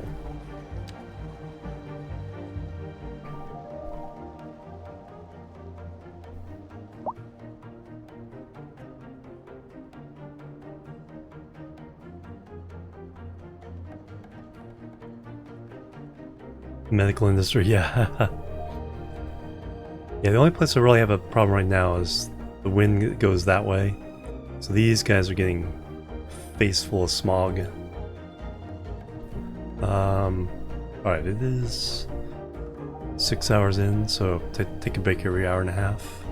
Medical industry, yeah. Yeah, the only place I really have a problem right now is the wind goes that way. So these guys are getting face full of smog. Alright, it is 6 hours in, so take a break every hour and a half.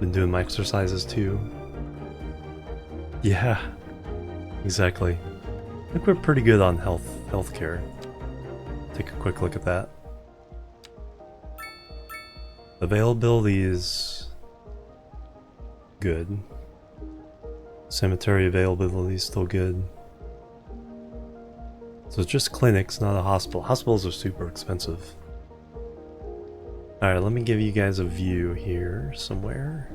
Been doing my exercises too. Yeah, exactly. I think we're pretty good on healthcare. Take a quick look at that. Availability is good. Cemetery availability is still good. So it's just clinics, not a hospital. Hospitals are super expensive. Alright, let me give you guys a view here somewhere.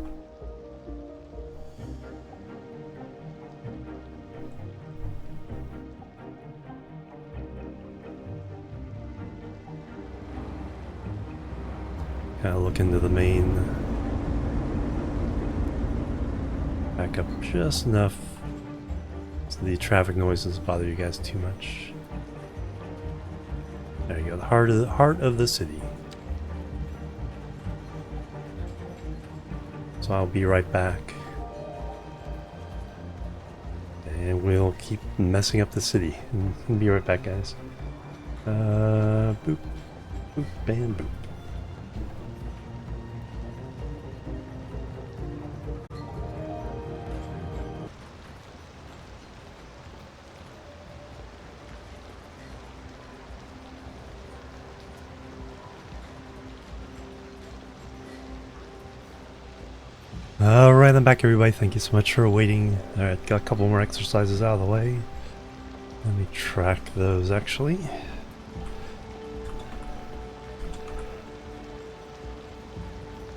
Kind of look into the main. Back up just enough so the traffic noise doesn't bother you guys too much. There you go, the heart of the city. So I'll be right back. And we'll keep messing up the city. Be right back, guys. Boop, boop, and boop. Alright, I'm back everybody. Thank you so much for waiting. Alright, got a couple more exercises out of the way. Let me track those actually.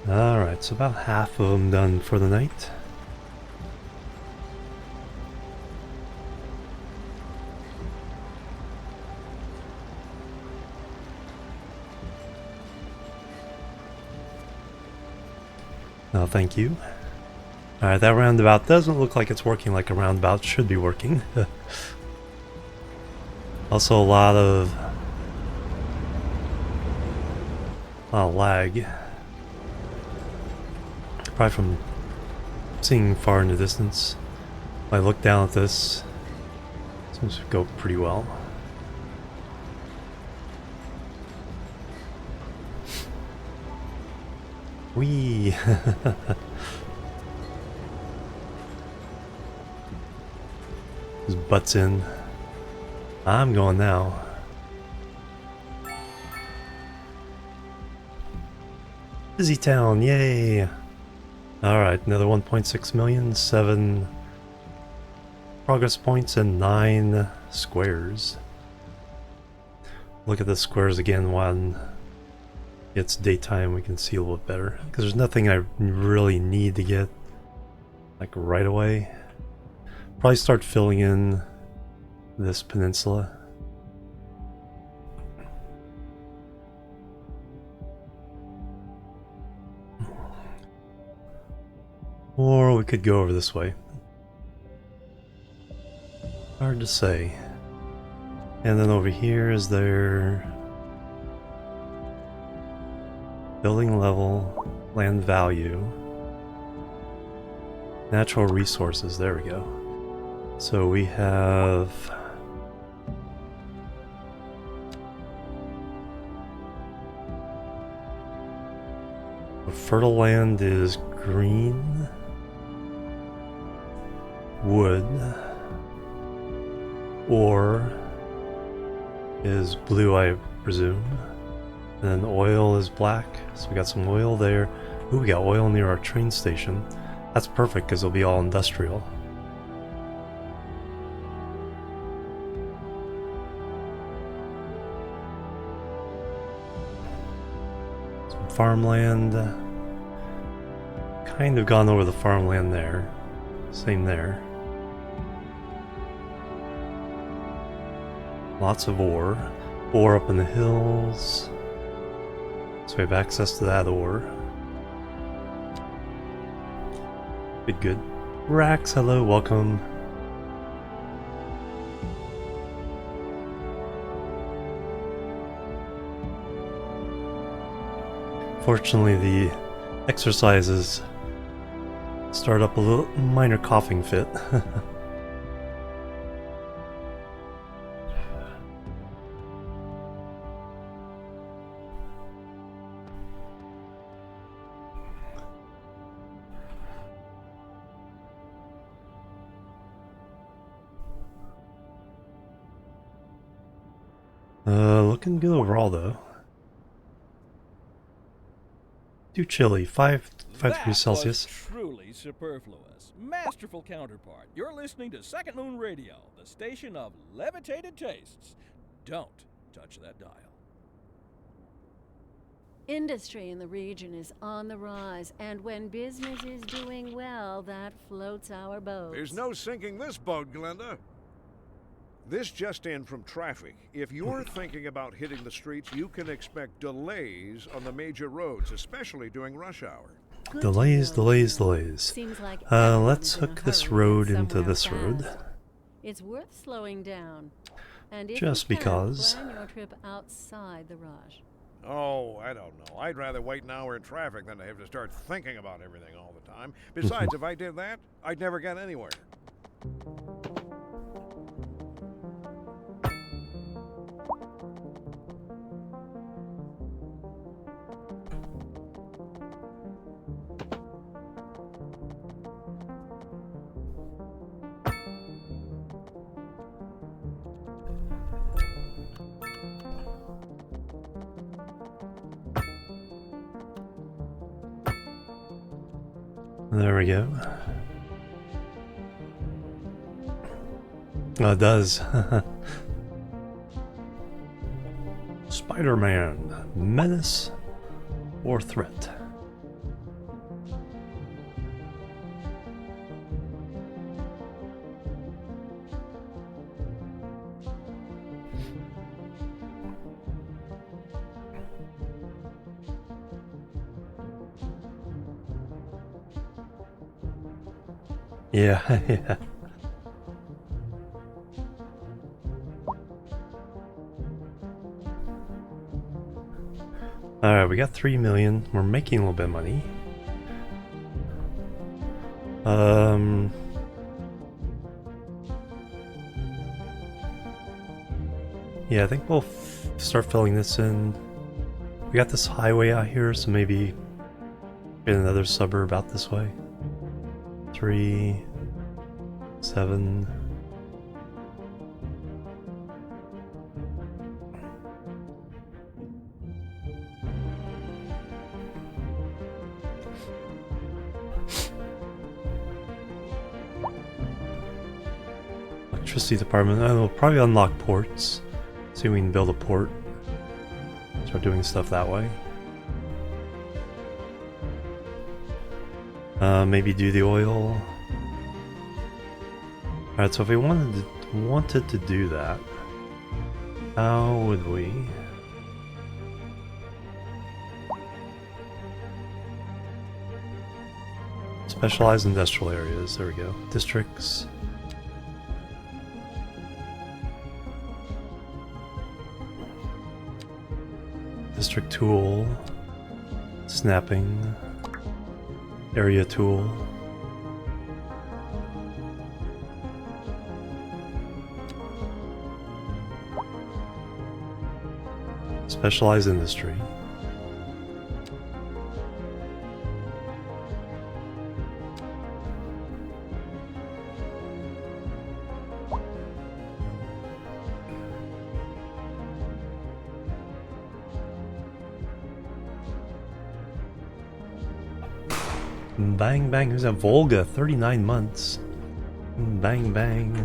Alright, so about half of them done for the night. No, thank you. Alright, that roundabout doesn't look like it's working like a roundabout should be working. Also a lot of lag. Probably from seeing far in the distance. If I look down at this, it seems to go pretty well. Whee! His butt's in. I'm going now. Busy town, yay! Alright, another 1.6 million, 7 progress points, and 9 squares. Look at the squares again when it's daytime, we can see a little bit better. Because there's nothing I really need to get like right away. Probably start filling in this peninsula. Or we could go over this way. Hard to say. And then over here is their building level, land value, natural resources. There we go. So we have fertile land is green, wood, ore is blue, I presume, and then oil is black, so we got some oil there. Ooh, we got oil near our train station. That's perfect because it'll be all industrial. Some farmland. Kind of gone over the farmland there. Same there. Lots of ore. Ore up in the hills. So we have access to that ore. Good, good. Rax, hello, welcome. Fortunately, the exercises start up a little minor coughing fit. Looking good overall though. Too chilly, 5 degrees Celsius. Was truly superfluous. Masterful counterpart. You're listening to Second Moon Radio, the station of levitated tastes. Don't touch that dial. Industry in the region is on the rise, and when business is doing well, that floats our boats. There's no sinking this boat, Glenda. This just in from traffic. If you're thinking about hitting the streets, you can expect delays on the major roads, especially during rush hour. Good Delays, to know. delays, delays. Seems like everyone's Let's in a hook this hurry to road get into somewhere this road. fast. It's worth slowing down. And if Just you can, because. plan your trip outside the rush. Oh, I don't know. I'd rather wait an hour in traffic than to have to start thinking about everything all the time. Besides, if I did that, I'd never get anywhere. There we go. Oh, it does. Spider-Man, menace or threat? Yeah, yeah. Alright, we got 3 million. We're making a little bit of money. Yeah, I think we'll start filling this in. We got this highway out here, so maybe get another suburb out this way. 3, 7. Electricity department. We'll probably unlock ports. See if we can build a port. Start doing stuff that way. Maybe do the oil. Alright, so if we wanted to do that, how would we? Specialized industrial areas, there we go. Districts. District tool. Snapping. Area tool. Specialized industry. Bang bang, who's that? Volga, 39 months. Bang bang.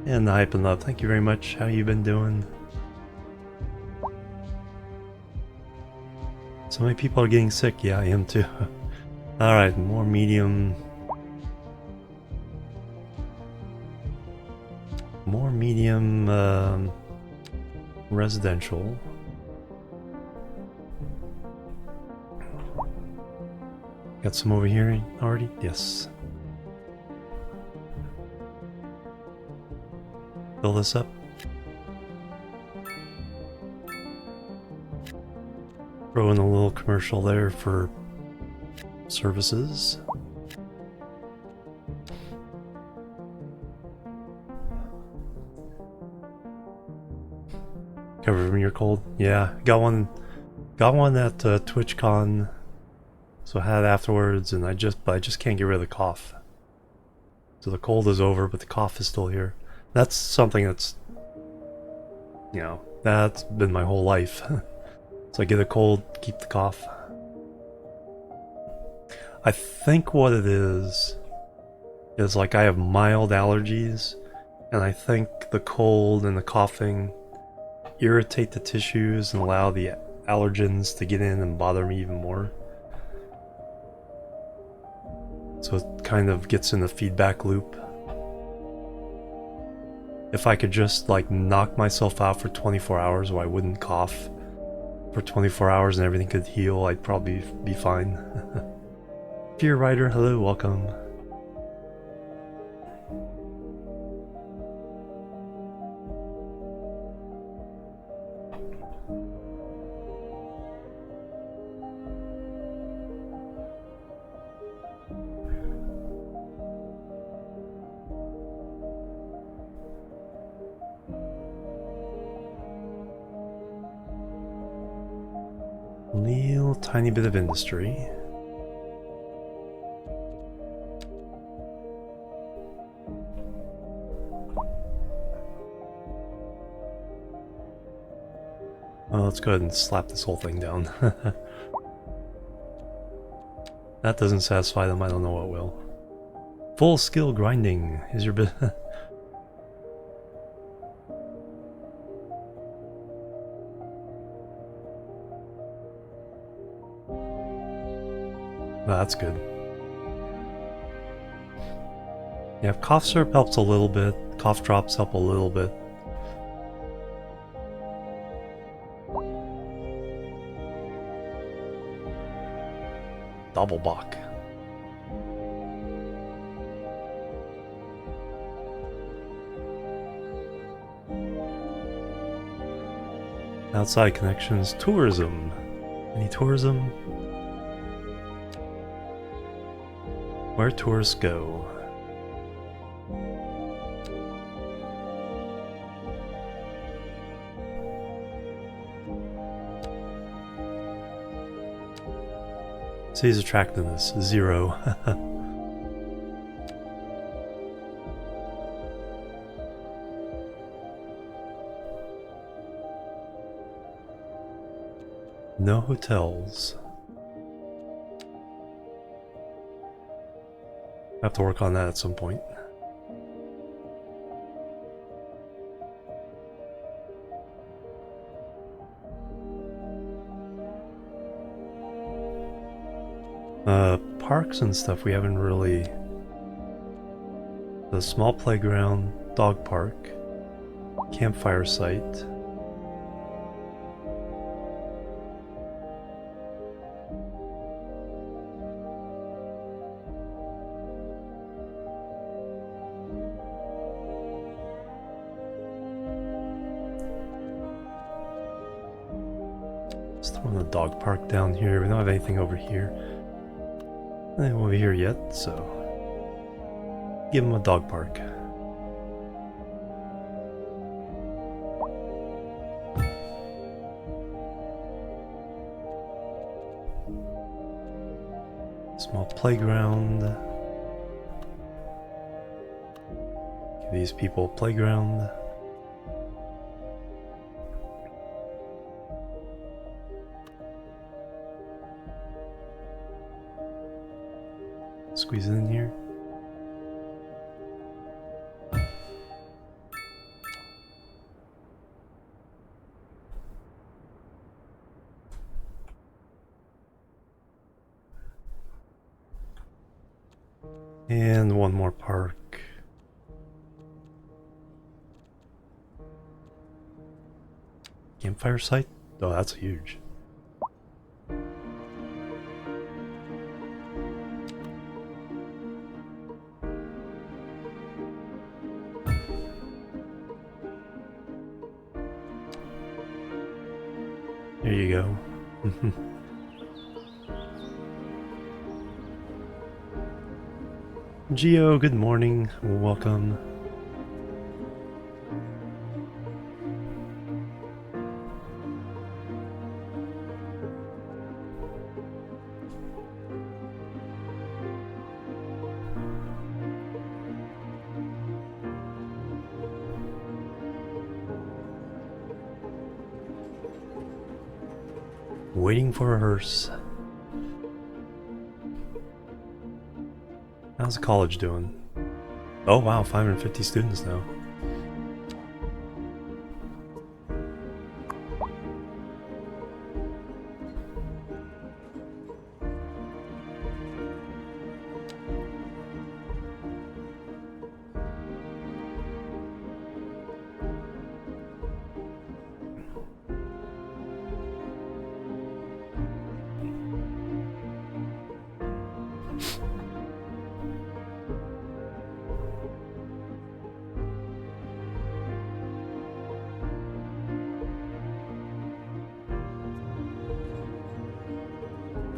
And the hype and love, thank you very much. How you been doing? So many people are getting sick. Yeah, I am too. Alright, more medium. More medium residential. Got some over here already? Yes. Fill this up. Throw in a little commercial there for services. Cover from your cold? Yeah, got one at TwitchCon. So I had it afterwards, and I just can't get rid of the cough. So the cold is over, but the cough is still here. That's something that's, you know, that's been my whole life. So I get a cold, keep the cough. I think what it is like I have mild allergies, and I think the cold and the coughing irritate the tissues and allow the allergens to get in and bother me even more. So it kind of gets in a feedback loop. If I could just like knock myself out for 24 hours where I wouldn't cough for 24 hours and everything could heal, I'd probably be fine. Fear Rider, hello, welcome. Little tiny bit of industry. Well, let's go ahead and slap this whole thing down. that doesn't satisfy them, I don't know what will. Full skill grinding is your bit. That's good. Yeah, cough syrup helps a little bit. Cough drops help a little bit. Double buck. Outside connections, tourism. Any tourism? Where tourists go. City's attractiveness, 0. No hotels. I have to work on that at some point. Parks and stuff we haven't really... The small playground, dog park, campfire site. Let's throw in a dog park down here. We don't have anything over here. Nothing over here yet, so give him a dog park. Small playground. Give these people a playground. Squeeze it in here. And one more park. Campfire site? Oh, that's huge. There you go. Geo, good morning. Welcome. Waiting for a hearse. How's the college doing? Oh wow, 550 students now.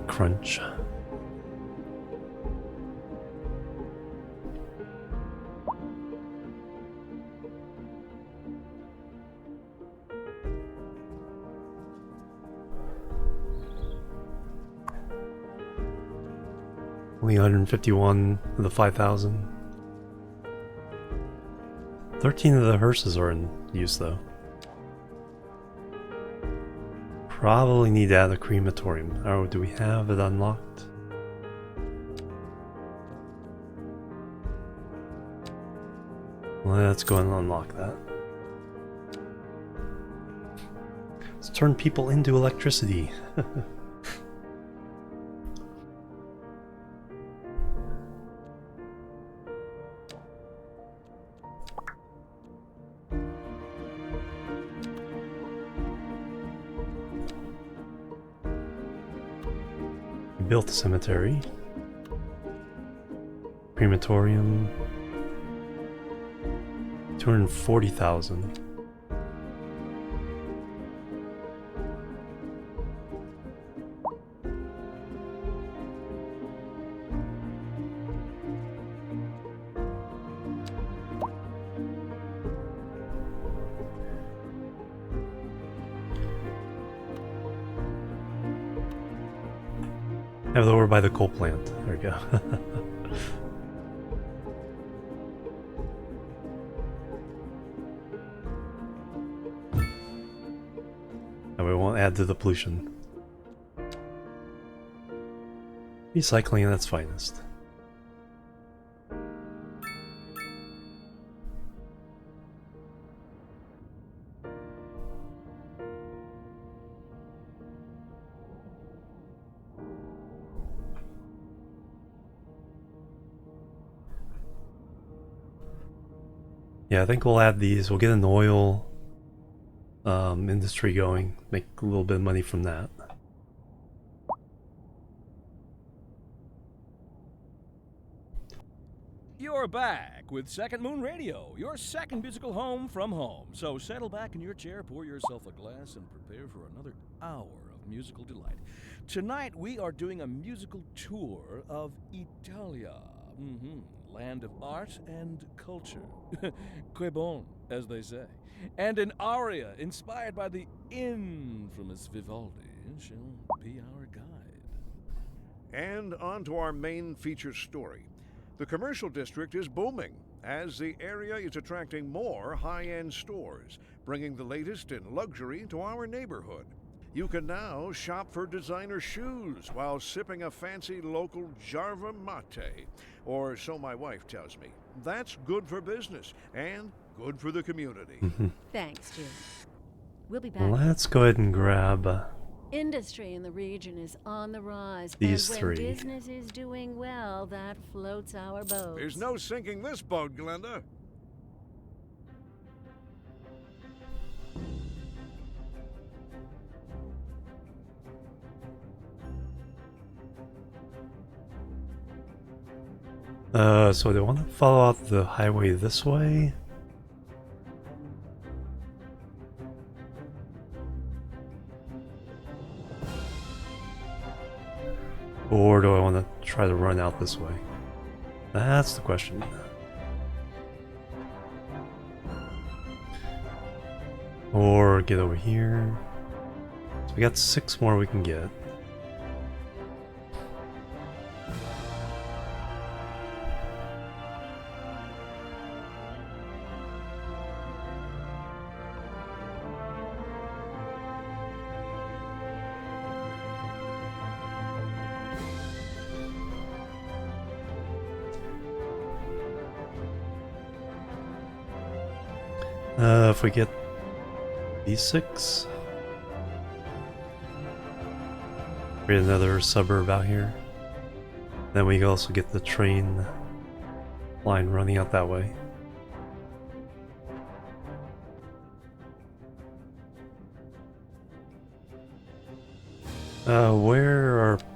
Crunch. Only 151 of the 5,000. 13 of the hearses are in use though. Probably need to add a crematorium. Oh, do we have it unlocked? Let's go and unlock that. Let's turn people into electricity. Built a cemetery. Crematorium. 240,000. Have it over by the coal plant. There we go. And we won't add to the pollution. Recycling at its finest. Yeah, I think we'll add these. We'll get an oil industry going. Make a little bit of money from that. You're back with Second Moon Radio, your second musical home from home. So settle back in your chair, pour yourself a glass, and prepare for another hour of musical delight. Tonight we are doing a musical tour of Italia. Land of art and culture. Que bon, as they say. And an aria inspired by the infamous Vivaldi shall be our guide. And on to our main feature story. The commercial district is booming, as the area is attracting more high-end stores, bringing the latest in luxury to our neighborhood. You can now shop for designer shoes while sipping a fancy local Jarva mate, or so my wife tells me. That's good for business and good for the community. Thanks, Jim. We'll be back. Let's go ahead and grab Industry in the region is on the rise. These and three. when business is doing well, that floats our boat. There's no sinking this boat, Glenda. So they want to follow out the highway this way. Or do I want to try to run out this way? That's the question. Or get over here. So we got 6 more we can get. If we get these 6, create another suburb out here. Then we also get the train line running out that way.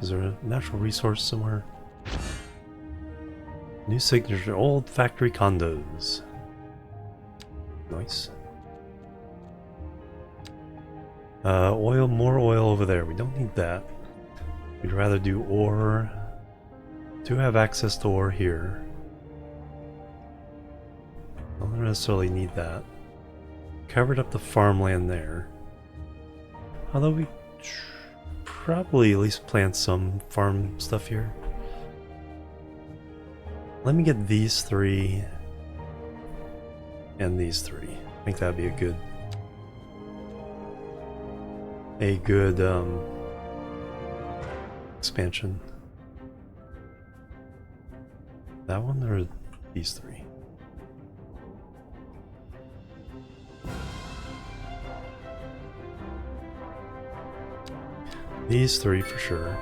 Is there a natural resource somewhere? New signature, old factory condos. Nice. Oil, more oil over there. We don't need that. We'd rather do ore. Do have access to ore here. Don't necessarily need that. Covered up the farmland there. Although we probably at least plant some farm stuff here. Let me get these 3 and these 3. I think that'd be a good expansion. That one or these 3? These three for sure.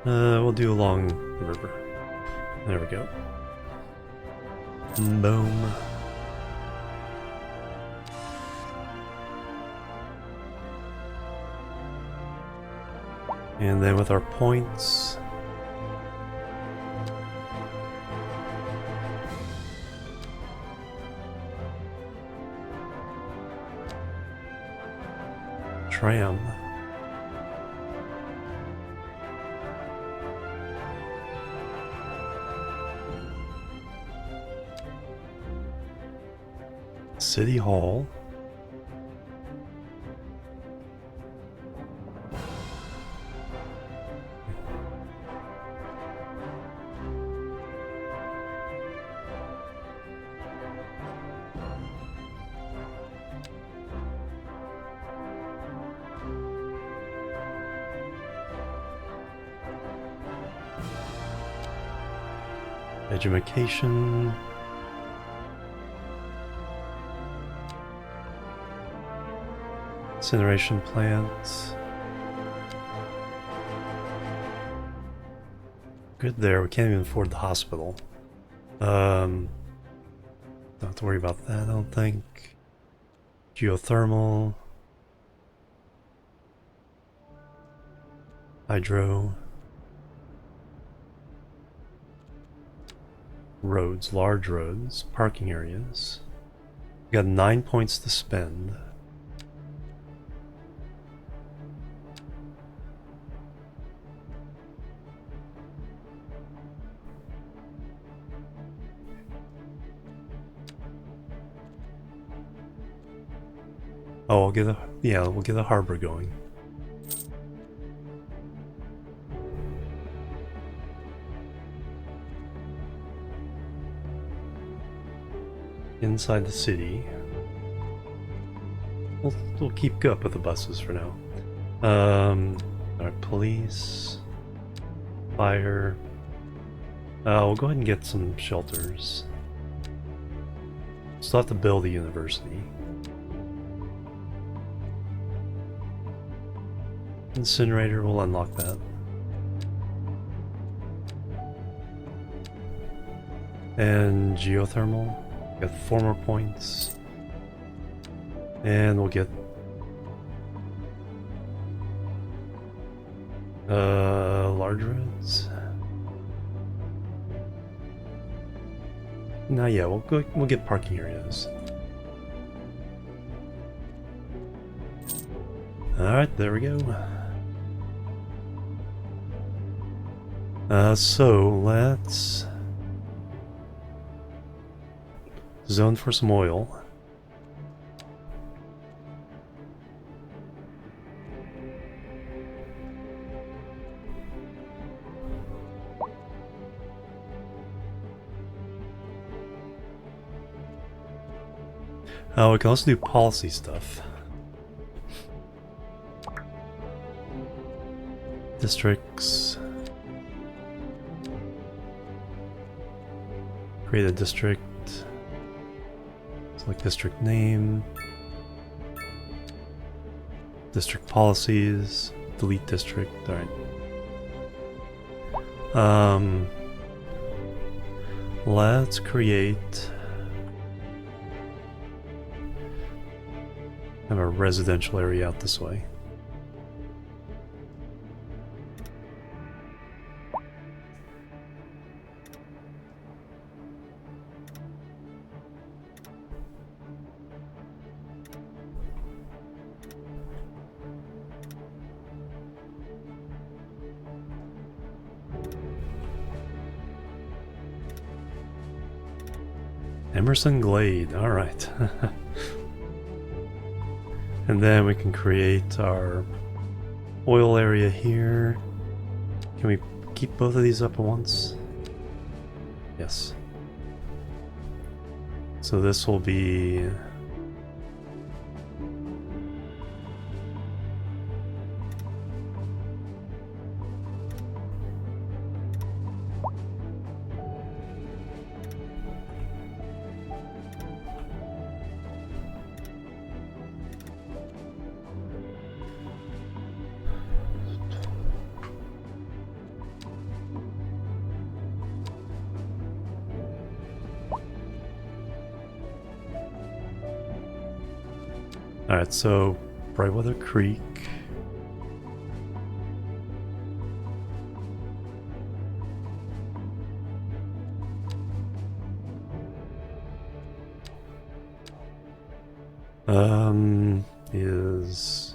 We'll do along the river. There we go. Boom. And then with our points, tram. City Hall. Education. Incineration plant. Good there, we can't even afford the hospital. Don't have to worry about that, I don't think. Geothermal. Hydro. Roads, large roads, parking areas. We got 9 points to spend. Oh, we'll get a harbor going. Inside the city. We'll keep up with the buses for now. Our police, fire. We'll go ahead and get some shelters. Still have to build a university. Incinerator, we'll unlock that. And geothermal, got 4 more points. And we'll get large roads. No, yeah, we'll get parking areas. Alright, there we go. So let's zone for some oil. We can also do policy stuff. Districts. Create a district. Select district name. District policies. Delete district. Alright. Let's create kind of a residential area out this way. Emerson Glade, alright. And then we can create our oil area here. Can we keep both of these up at once? Yes. So this will be... Alright, so Brightwater Creek. Is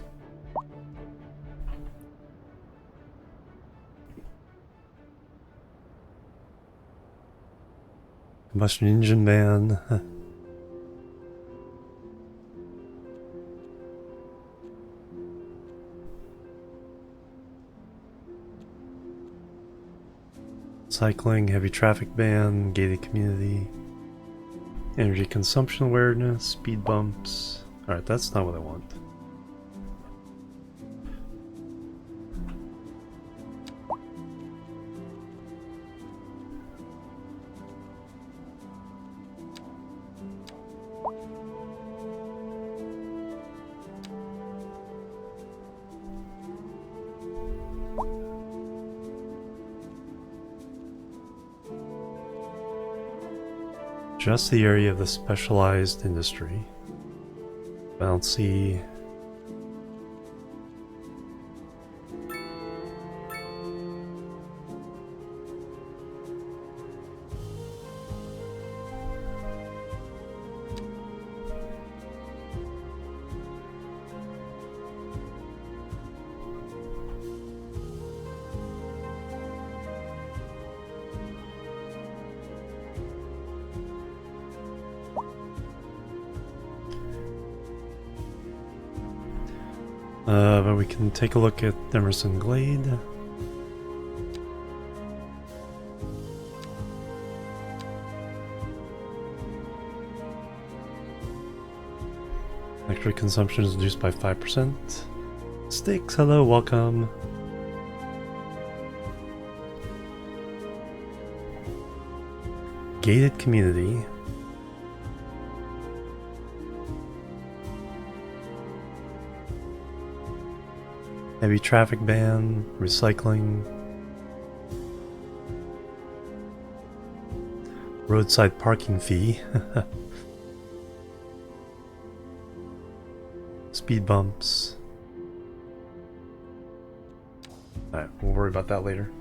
combustion engine ban. Cycling, heavy traffic ban, gated community, energy consumption awareness, speed bumps. Alright, that's not what I want. Just the area of the specialized industry. I don't see. But we can take a look at Emerson Glade. Electric consumption is reduced by 5%. Sticks, hello, welcome. Gated community. Heavy traffic ban, recycling, roadside parking fee, speed bumps. Alright, we'll worry about that later.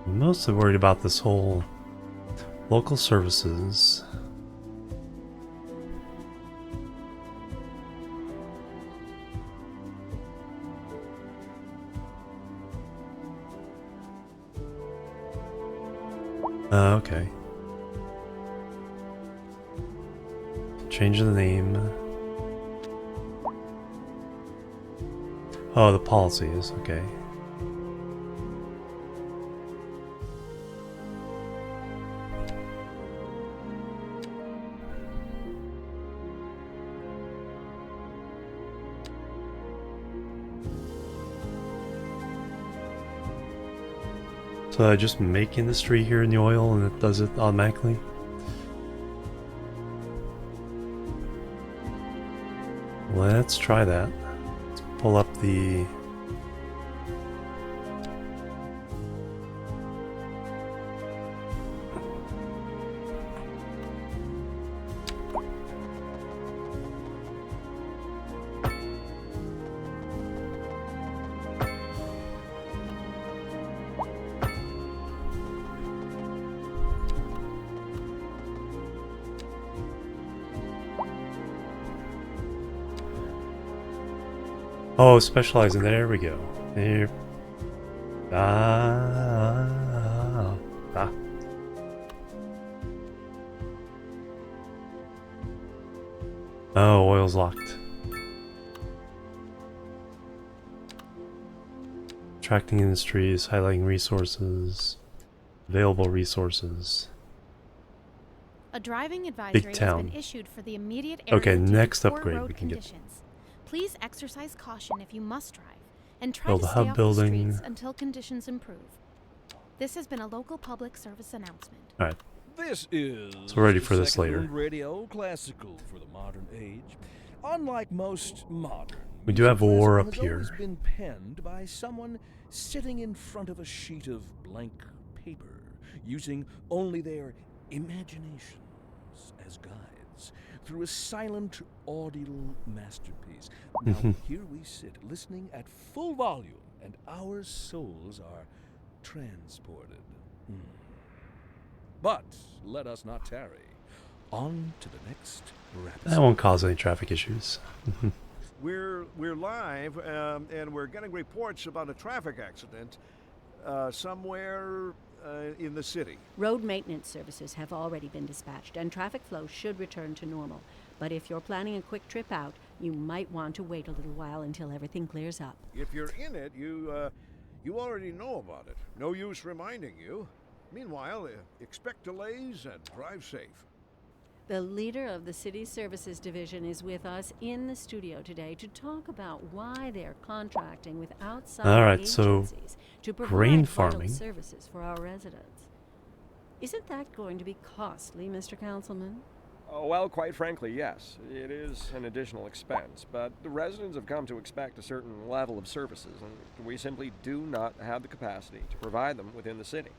Mostly worried about this whole local services. Okay. Change the name. Oh, the policies, okay. So I just make industry here in the oil and it does it automatically? Let's try that. Let's pull up the... Oh, specializing. There we go. There. Ah. Oh, oil's locked. Attracting industries, highlighting resources, available resources. A driving advisory has town. been issued for the immediate area Okay, due to next poor upgrade road we can get. conditions. Please exercise caution if you must drive, and try Build to a stay hub off building. the streets until conditions improve. This has been a local public service announcement. Alright, This is so we're ready for this later. second radio classical for the modern age. Unlike most modern, We do have music ore classical up has always here. been penned by someone sitting in front of a sheet of blank paper, using only their imaginations us as guides through a silent, audible masterpiece. Now, here we sit, listening at full volume, and our souls are transported. But let us not tarry. On to the next rhapsody. That won't cause any traffic issues. We're live, and we're getting reports about a traffic accident somewhere in the city. Road maintenance services have already been dispatched, and traffic flow should return to normal. But if you're planning a quick trip out, you might want to wait a little while until everything clears up. If you're in it, you already know about it. No use reminding you. Meanwhile, expect delays and drive safe. The leader of the City Services Division is with us in the studio today to talk about why they're contracting with outside Alright, so agencies to grain provide vital farming. services for our residents. Isn't that going to be costly, Mr. Councilman? Oh, well, quite frankly, yes. It is an additional expense, but the residents have come to expect a certain level of services, and we simply do not have the capacity to provide them within the city.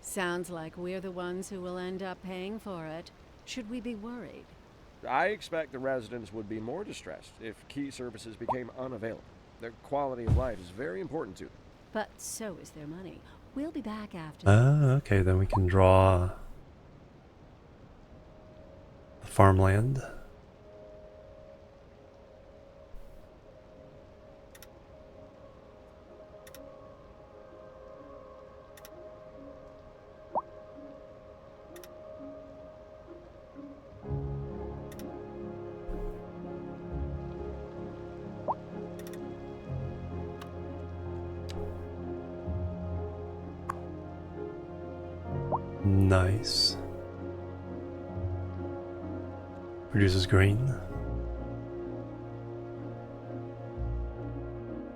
Sounds like we're the ones who will end up paying for it. Should we be worried? I expect the residents would be more distressed if key services became unavailable. Their quality of life is very important to them. But so is their money. We'll be back after this. Okay, then we can draw the farmland. Nice. Produces grain.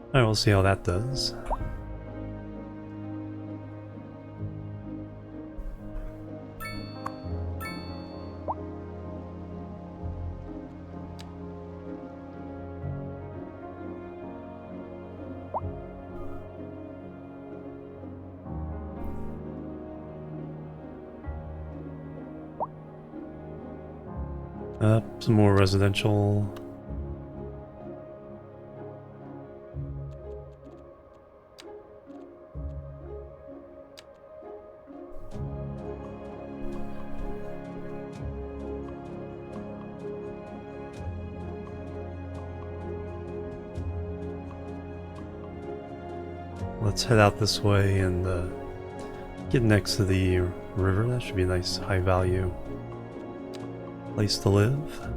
Alright, we'll see how that does. Some more residential. Let's head out this way and get next to the river. That should be a nice high value place to live.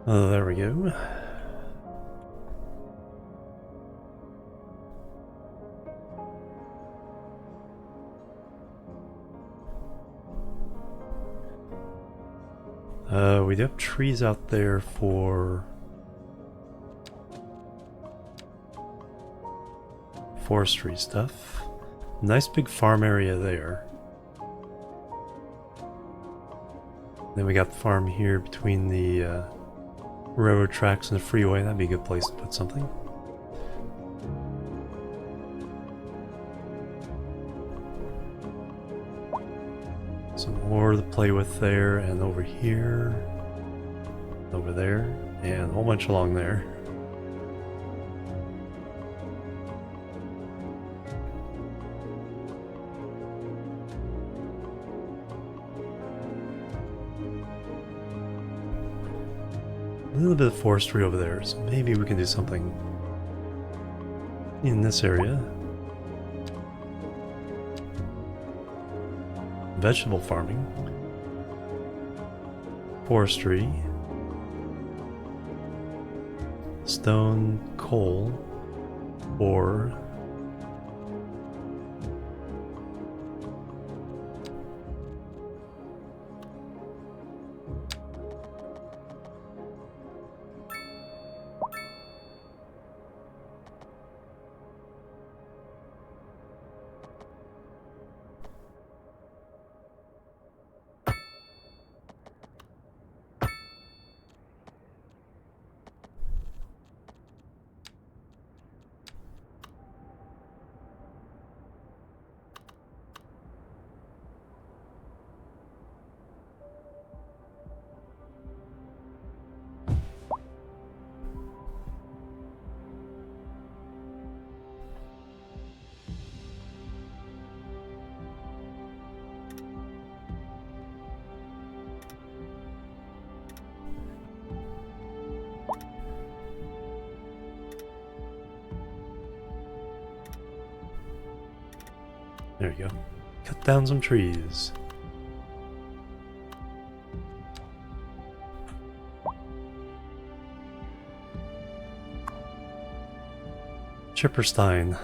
Oh, there we go. We do have trees out there for forestry stuff. Nice big farm area there. Then we got the farm here between the railroad tracks and the freeway. That'd be a good place to put something. Some more to play with there, and over here, over there, and a whole bunch along there. A little bit of forestry over there, so maybe we can do something in this area. Vegetable farming, forestry, stone, coal, ore, there you go. Cut down some trees. Chipperstein.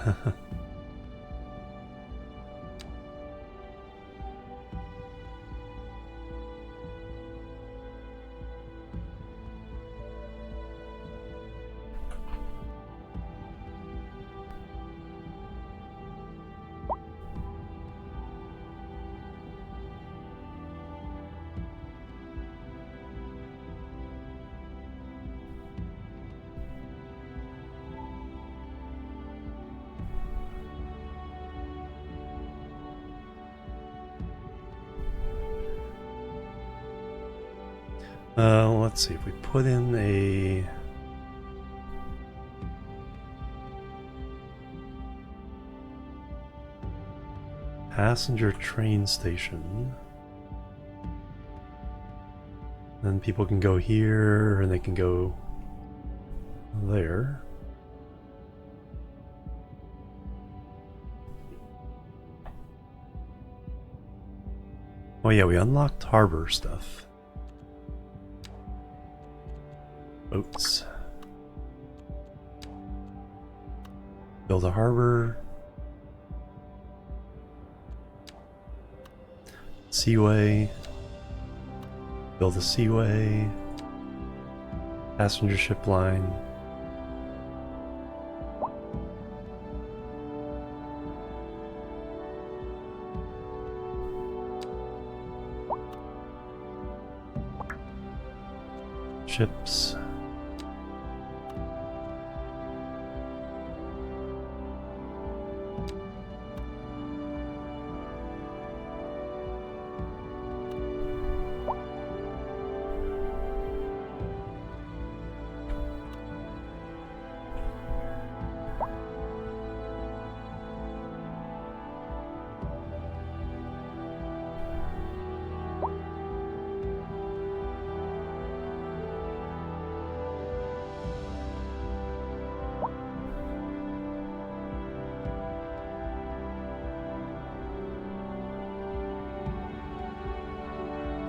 Let's see if we put in a passenger train station. Then people can go here and they can go there. Oh yeah, we unlocked harbor stuff. Boats. Build a harbor. Seaway. Build a seaway. Passenger ship line. Ships.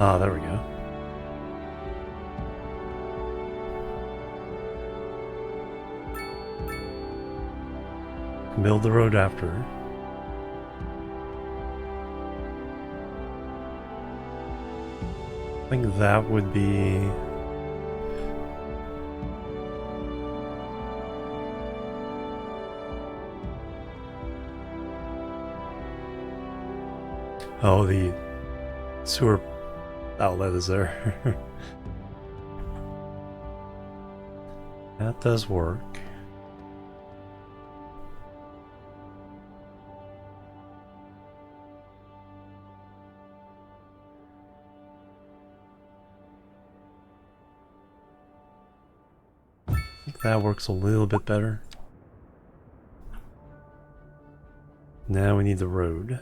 Ah, there we go. Build the road after. I think that would be... Oh, the sewer outlet is there. That does work. I think that works a little bit better. Now we need the road.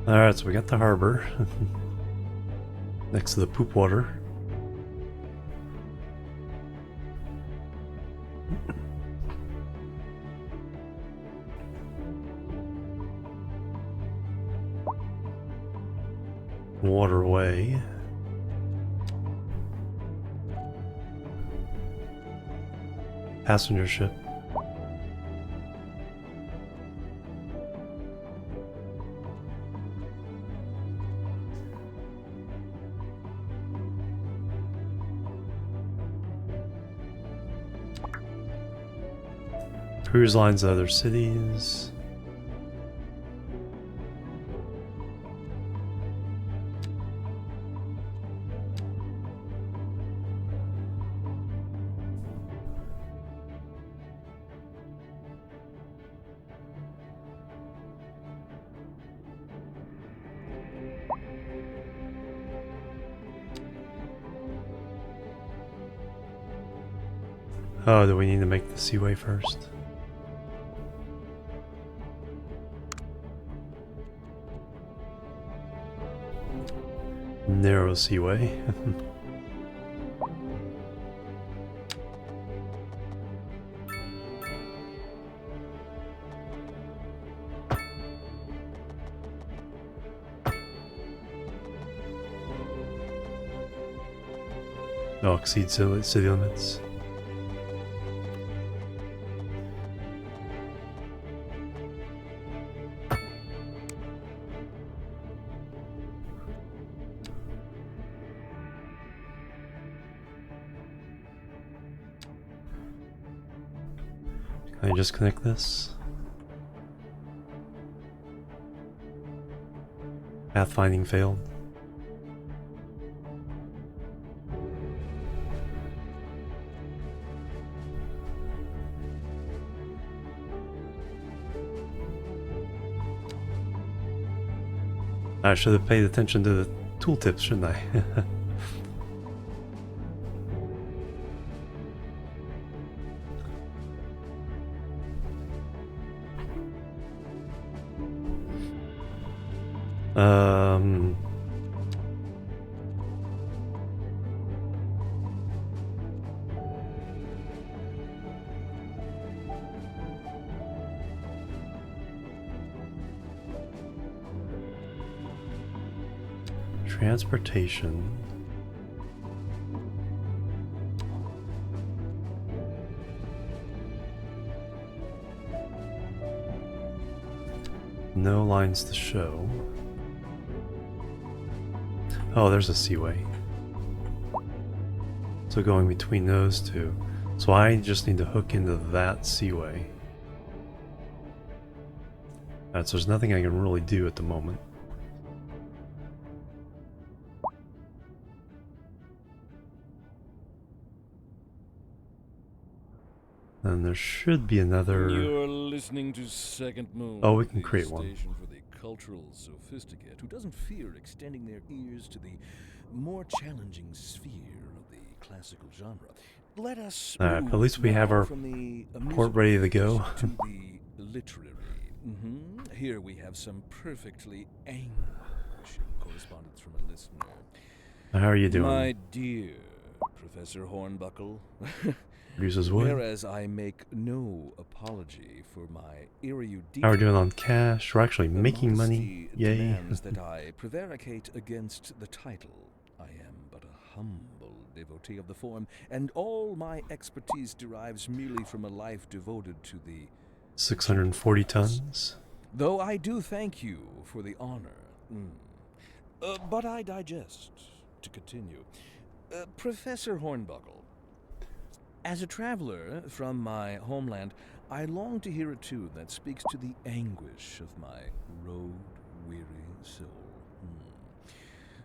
Alright, so we got the harbor. Next to the poop water. Waterway. Passenger ship. Cruise lines to other cities. Oh, do we need to make the seaway first? Narrow seaway. No, exceed city limits. Can I just connect this? Pathfinding failed. I should have paid attention to the tooltips, shouldn't I? um... Transportation. No lines to show. Oh, there's a seaway. So going between those two. So I just need to hook into that seaway. Alright, so there's nothing I can really do at the moment. And there should be another... You're listening to Second Moon. Oh, we can the create one. Station for the cultural sophisticate who doesn't fear extending their ears to the more challenging sphere of the classical genre. Let us Alright, but at least we have now our from the port ready to go. to the literary. Here we have some perfectly anguishing correspondence from a listener. How are you doing? My dear Professor Hornbuckle. Produces wood. Whereas I make no apology for my erudition. How are we doing on cash? We're actually the making money. modesty Yay. demands that I prevaricate against the title. I am but a humble devotee of the form, and all my expertise derives merely from a life devoted to the 640 tons. Though I do thank you for the honor. But I digest. To continue. Professor Hornbuckle, as a traveler from my homeland, I long to hear a tune that speaks to the anguish of my road-weary soul.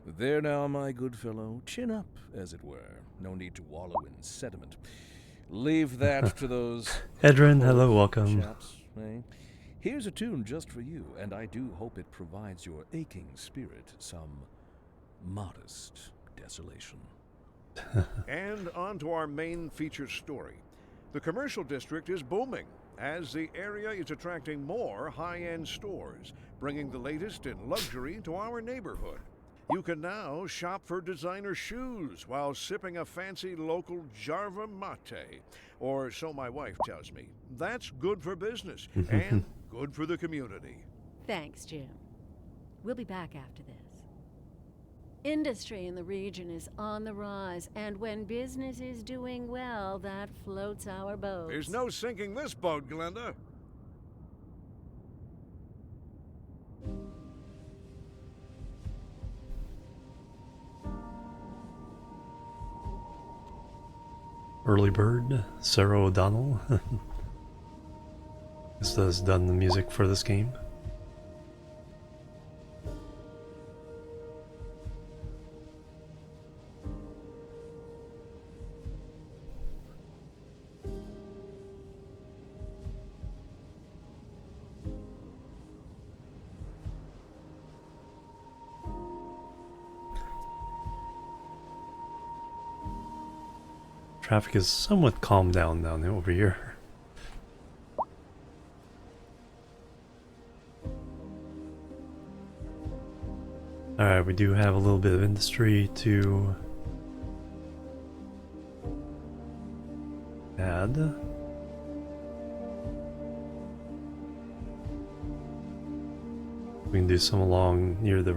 There now, my good fellow, chin up, as it were. No need to wallow in sediment. Leave that to those... Edrin, hello, welcome. chaps, eh? Here's a tune just for you, and I do hope it provides your aching spirit some modest desolation. And on to our main feature story. The commercial district is booming, as the area is attracting more high-end stores, bringing the latest in luxury to our neighborhood. You can now shop for designer shoes while sipping a fancy local Jarva mate, or so my wife tells me. That's good for business and good for the community. Thanks, Jim. We'll be back after this. Industry in the region is on the rise, and when business is doing well, that floats our boats. There's no sinking this boat, Glenda. Early Bird, Sarah O'Donnell. This has done the music for this game. Traffic is somewhat calmed down over here. Alright, we do have a little bit of industry to add. We can do some along near the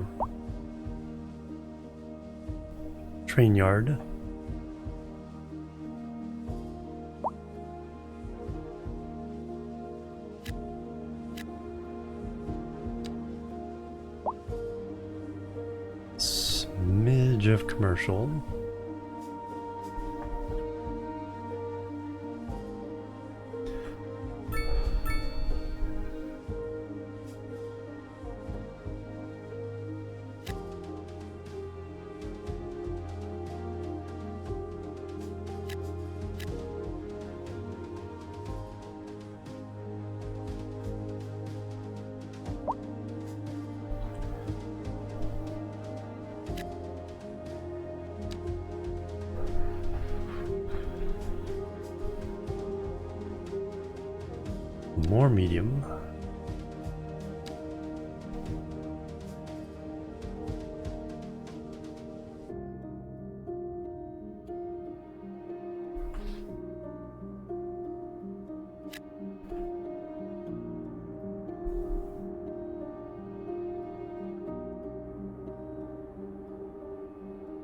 train yard. Smidge of commercial. More medium.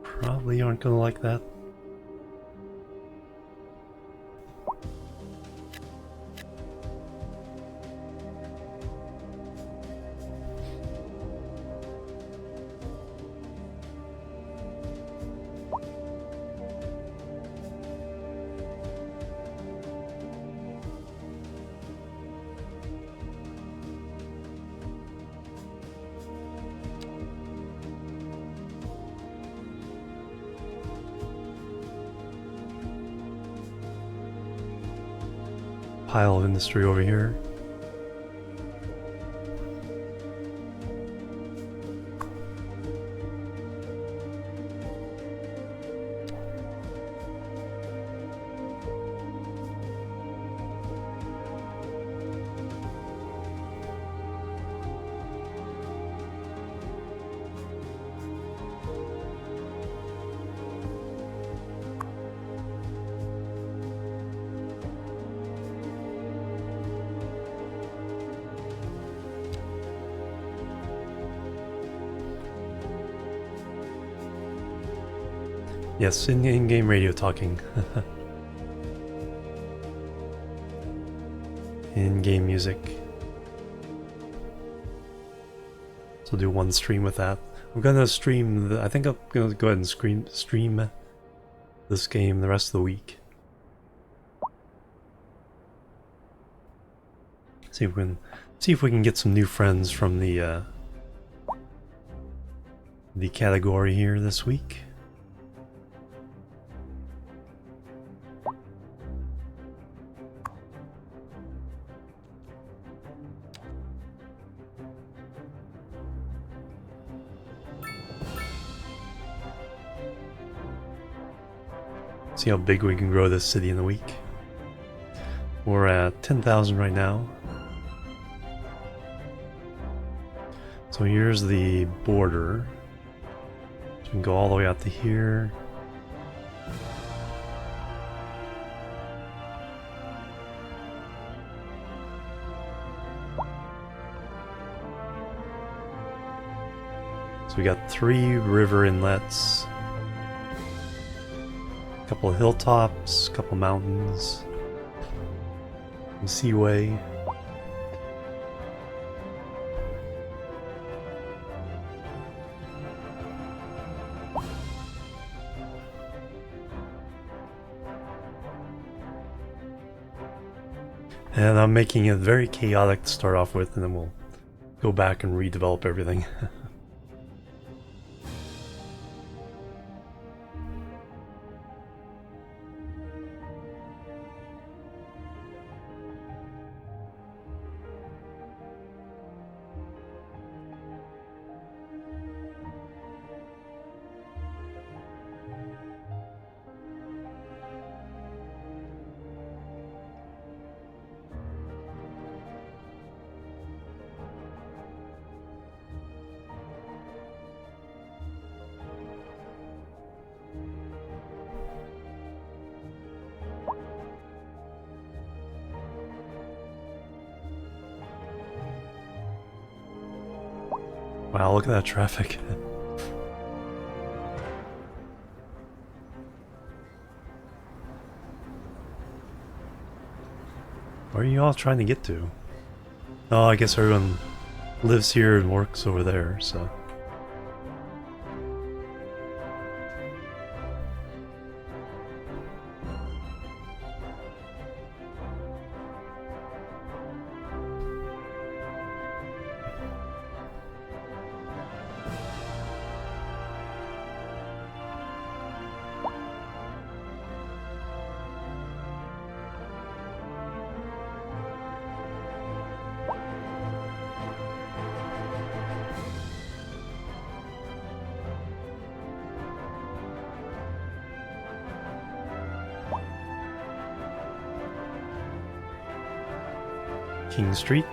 Probably aren't gonna like that. Pile of industry over here. Yes, in-game radio talking. In-game music. So do one stream with that. I'm gonna stream. I think I'm gonna go ahead and stream this game the rest of the week. See if we can get some new friends from the category here this week. See how big we can grow this city in a week. We're at 10,000 right now. So here's the border. So we can go all the way out to here. So we got 3 river inlets, a couple of hilltops, a couple mountains, and seaway. And I'm making it very chaotic to start off with, and then we'll go back and redevelop everything. Wow, look at that traffic. Where are you all trying to get to? Oh, I guess everyone lives here and works over there, so... King Street.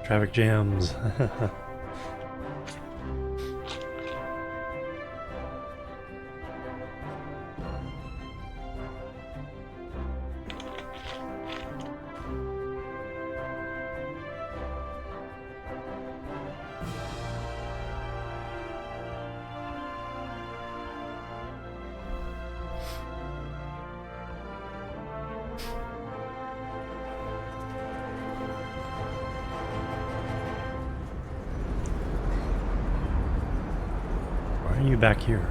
Traffic jams. Why are you back here?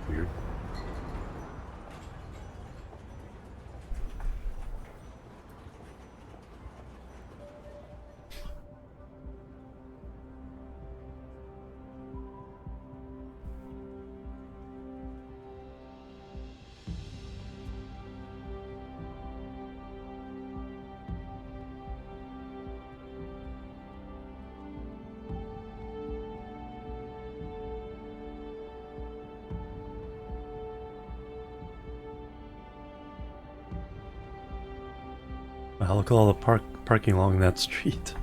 Weird. Wow, look at all the parking along that street.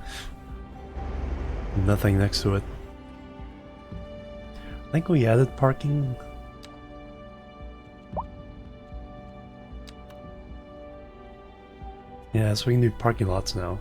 Nothing next to it. I think we added parking. Yeah, so we can do parking lots now.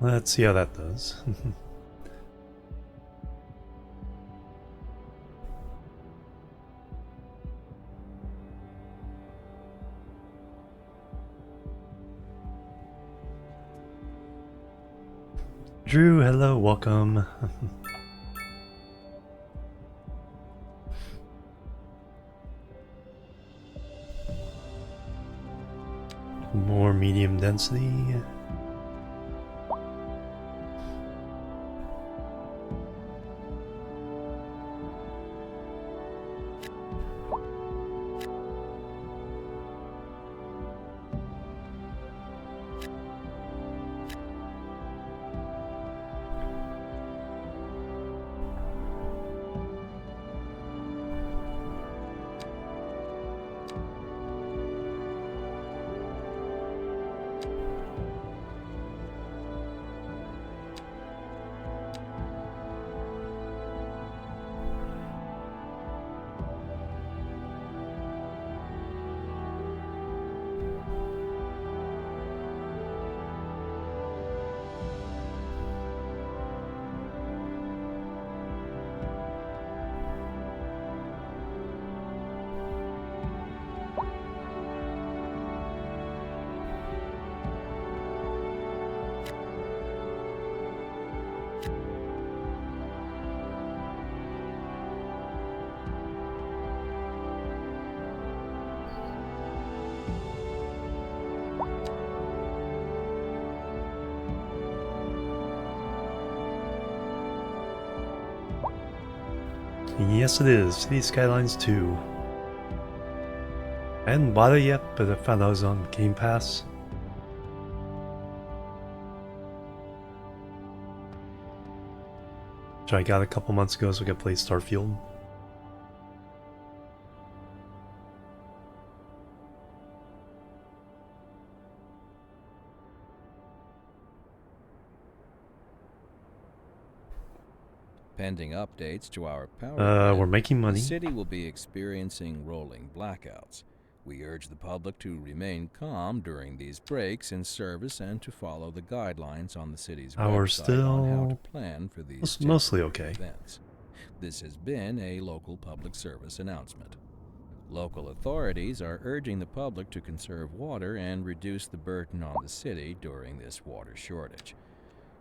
Let's see how that does. Drew, hello, welcome. More medium density. Yes, it is. City Skylines 2. I hadn't bought it yet, but I found out it was on Game Pass. Which I got a couple months ago so I could play Starfield. Pending updates to our power We're grid, making money. the city will be experiencing rolling blackouts. We urge the public to remain calm during these breaks in service and to follow the guidelines on the city's We're website on how to still plan for these mostly temporary okay. events. This has been a local public service announcement. Local authorities are urging the public to conserve water and reduce the burden on the city during this water shortage.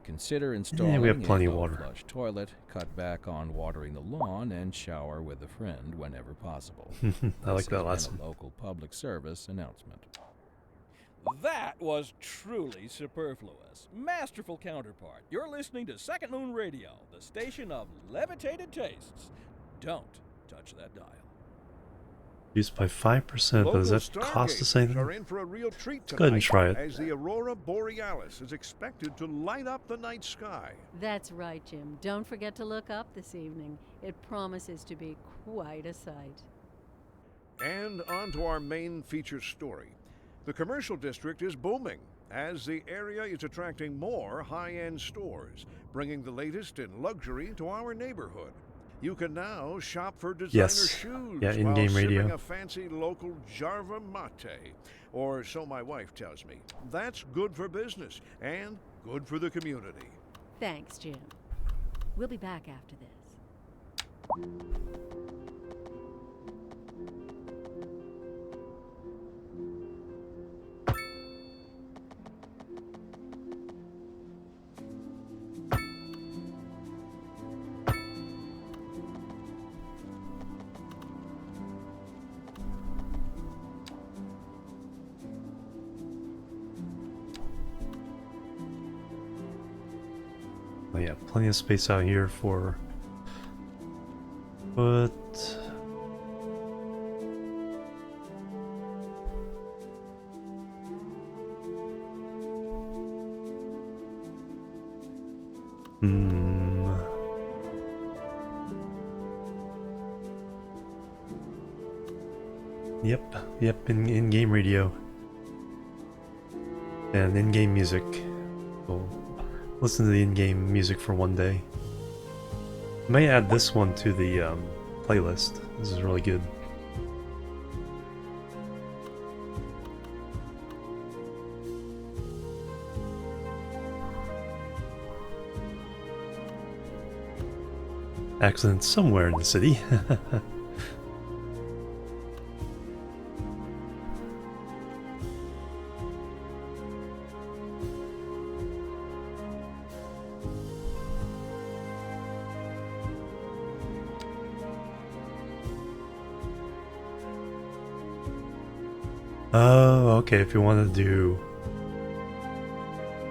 Consider installing we have plenty a of water. low-flush toilet, cut back on watering the lawn, and shower with a friend whenever possible. I like This that has last been one. a local public service announcement. That was truly superfluous. Masterful counterpart. You're listening to Second Moon Radio, the station of levitated tastes. Don't touch that dial. Used by 5%, but does that cost us Stargazers anything? are in for a real treat Let's go ahead and tonight try it. as the aurora borealis is expected to light up the night sky. That's right, Jim. Don't forget to look up this evening. It promises to be quite a sight. And on to our main feature story. The commercial district is booming as the area is attracting more high-end stores, bringing the latest in luxury to our neighborhood. You can now shop for designer shoes Yeah, while in-game sipping radio. a fancy local Jarva mate, or so my wife tells me. That's good for business and good for the community. Thanks, Jim. We'll be back after this. Oh yeah, plenty of space out here for... But... Hmm... Yep, in-game radio. And in-game music. So listen to the in-game music for one day. I may add this one to the playlist. This is really good. accident somewhere in the city. Oh, okay, if you want to do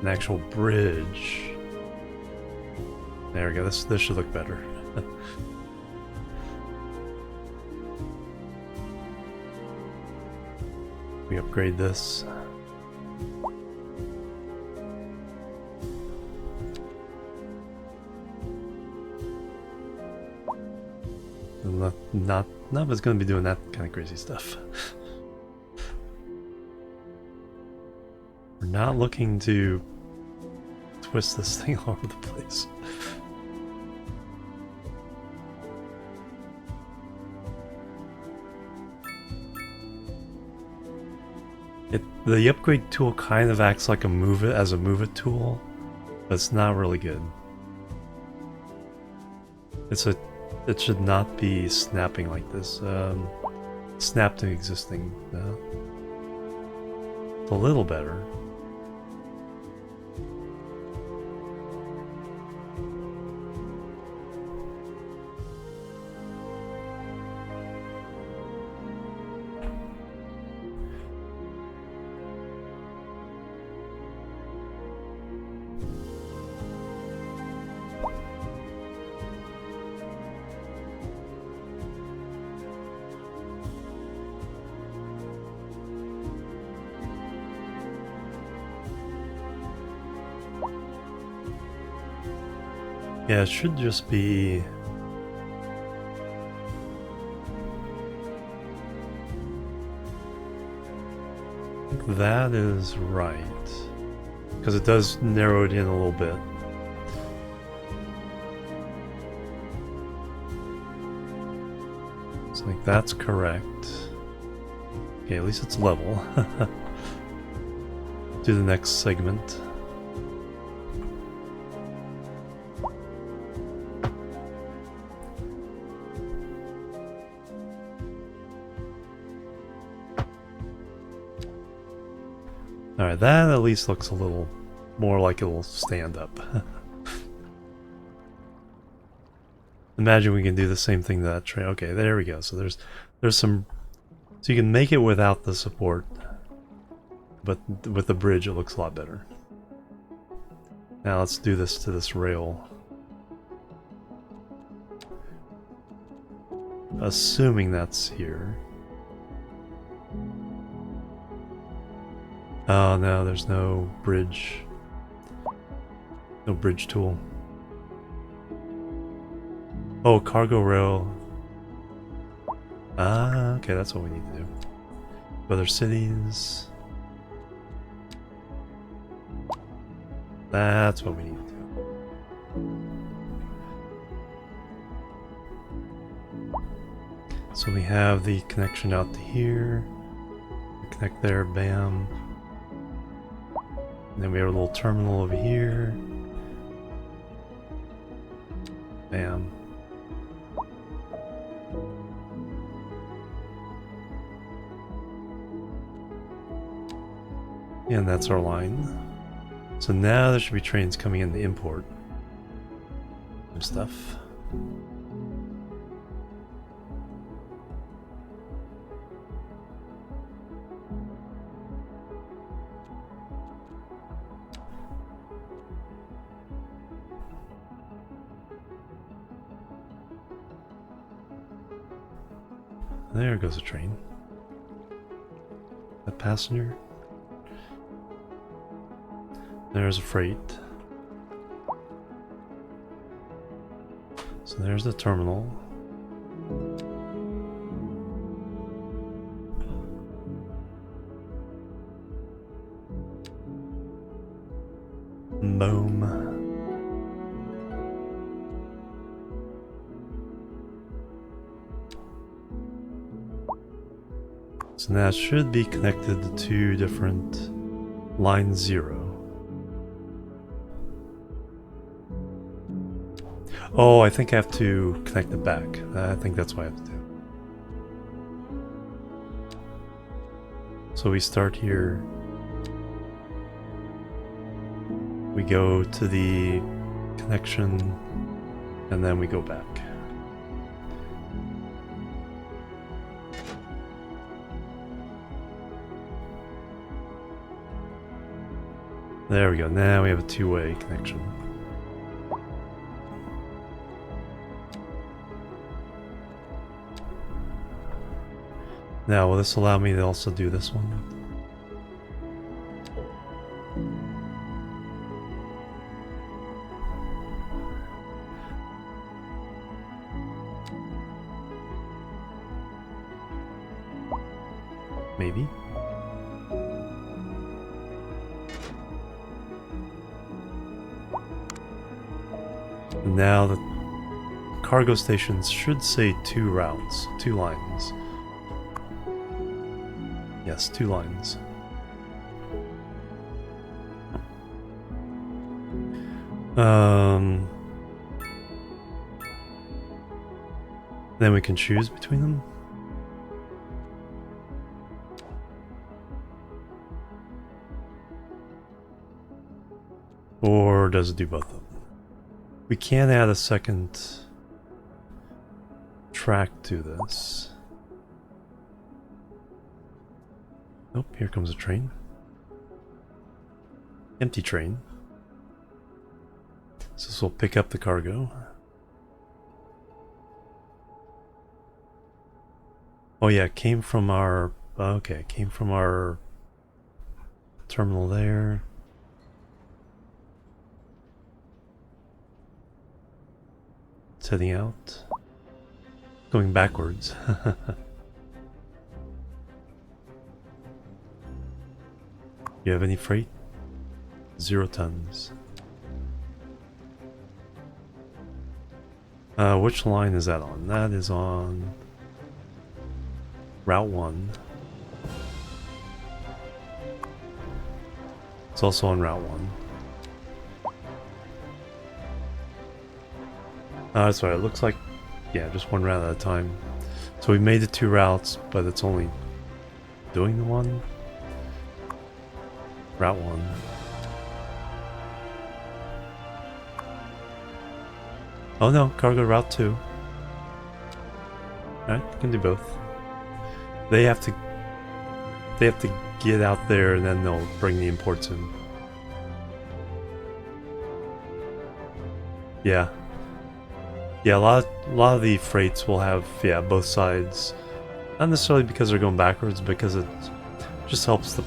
an actual bridge. There we go, this should look better. We upgrade this. Not of us gonna be doing that kind of crazy stuff. We're not looking to twist this thing all over the place. The upgrade tool kind of acts like a move it tool, but it's not really good. It should not be snapping like this. Snap to existing. It's a little better. Yeah, it should just be... I think that is right. Because it does narrow it in a little bit. So I think that's correct. Okay, at least it's level. Do the next segment. Alright, that at least looks a little more like it'll stand up. Imagine we can do the same thing to that train. Okay, there we go. So there's some... So you can make it without the support. But with the bridge it looks a lot better. Now let's do this to this rail. Assuming that's here. Oh no, there's no bridge. No bridge tool. Oh, cargo rail. Ah, okay, that's what we need to do. Other cities. That's what we need to do. So we have the connection out to here. Connect there, bam. And then we have a little terminal over here. Bam. And that's our line. So now there should be trains coming in to import some stuff. There goes a train. A passenger. There's a freight. So there's the terminal. Boom. So now it should be connected to two different line 0. Oh, I think I have to connect it back. I think that's what I have to do. So we start here. We go to the connection, and then we go back. There we go. Now we have a two-way connection. Now, will this allow me to also do this one? Maybe. Now the cargo stations should say 2 routes, 2 lines. Yes, 2 lines. Then we can choose between them. Or does it do both of them? We can add a second track to this. Oh, here comes a train. Empty train. So this will pick up the cargo. Oh yeah, it came from our... Okay, it came from our terminal there. It's heading out. Going backwards. You have any freight? 0 tons. Which line is that on? That is on Route 1. It's also on Route 1. That's right, it looks like, yeah, just one route at a time. So we made it 2 routes, but it's only doing the one. Route 1. Oh no, cargo route 2. Alright, you can do both. They have to get out there and then they'll bring the imports in. Yeah. Yeah, a lot of the freights will have, yeah, both sides. Not necessarily because they're going backwards, because it just helps the...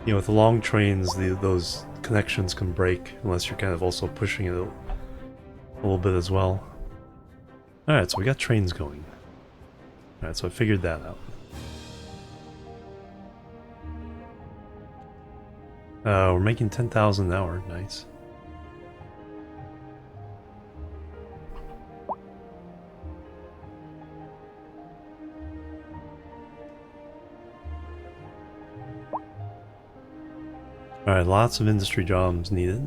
You know, with the long trains, those connections can break unless you're kind of also pushing it a little bit as well. Alright, so we got trains going. Alright, so I figured that out. We're making 10,000 an hour. Nice. Alright, lots of industry jobs needed.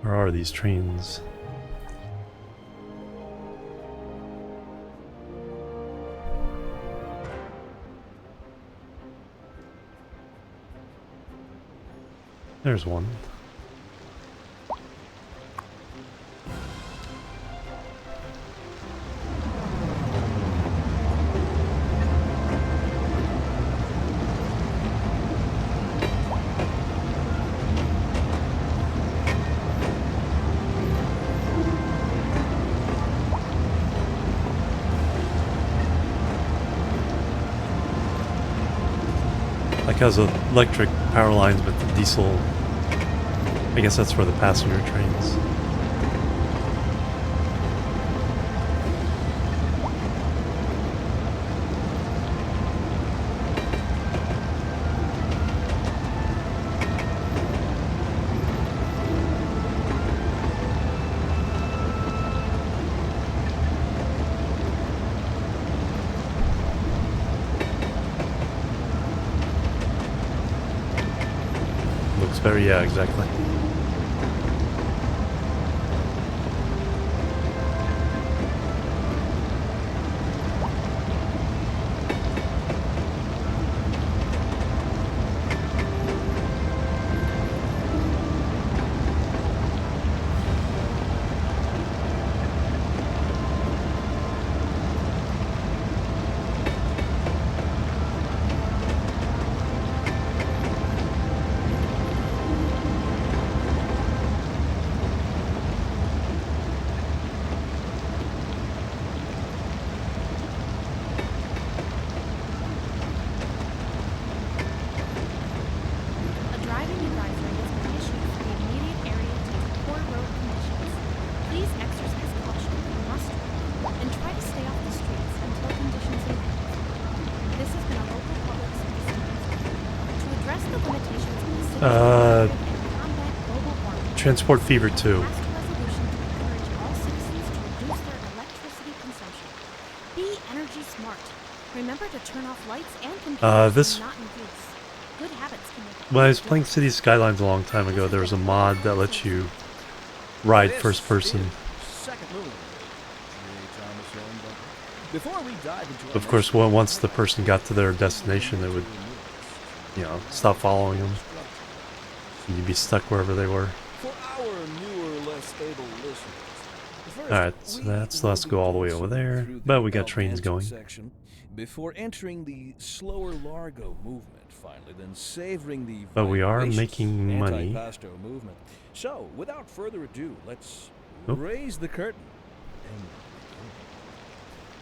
Where are these trains? There's one. Like has electric power lines, but the diesel, I guess that's for the passenger trains. Very, yeah, exactly. A driving advisory has been issued for the immediate area due to poor road conditions. Please exercise caution if you must drive, and try to stay off the streets until conditions improve. This has been a local public service announcement. To address the limitations of the city's environment and combat global warming, Transport Fever 2. passed a resolution to encourage all citizens to reduce their electricity consumption. Be energy smart. Remember to turn off lights and computers this- when not in use. Good habits can make When I was playing Cities Skylines a long time ago, there was a mod that lets you ride first person. Second movie. Before we dive into Of course, once the person got to their destination, it would, you know, stop following them. And you'd be stuck wherever they were. For our newer, less stable listeners. First, Alright, so let's go all the way over there. through the But we got trains Baltic going. section before entering the slower Largo movement, finally, then savoring the But we are vivacious making money. anti-pasto movement. So, without further ado, let's Nope. raise the curtain. And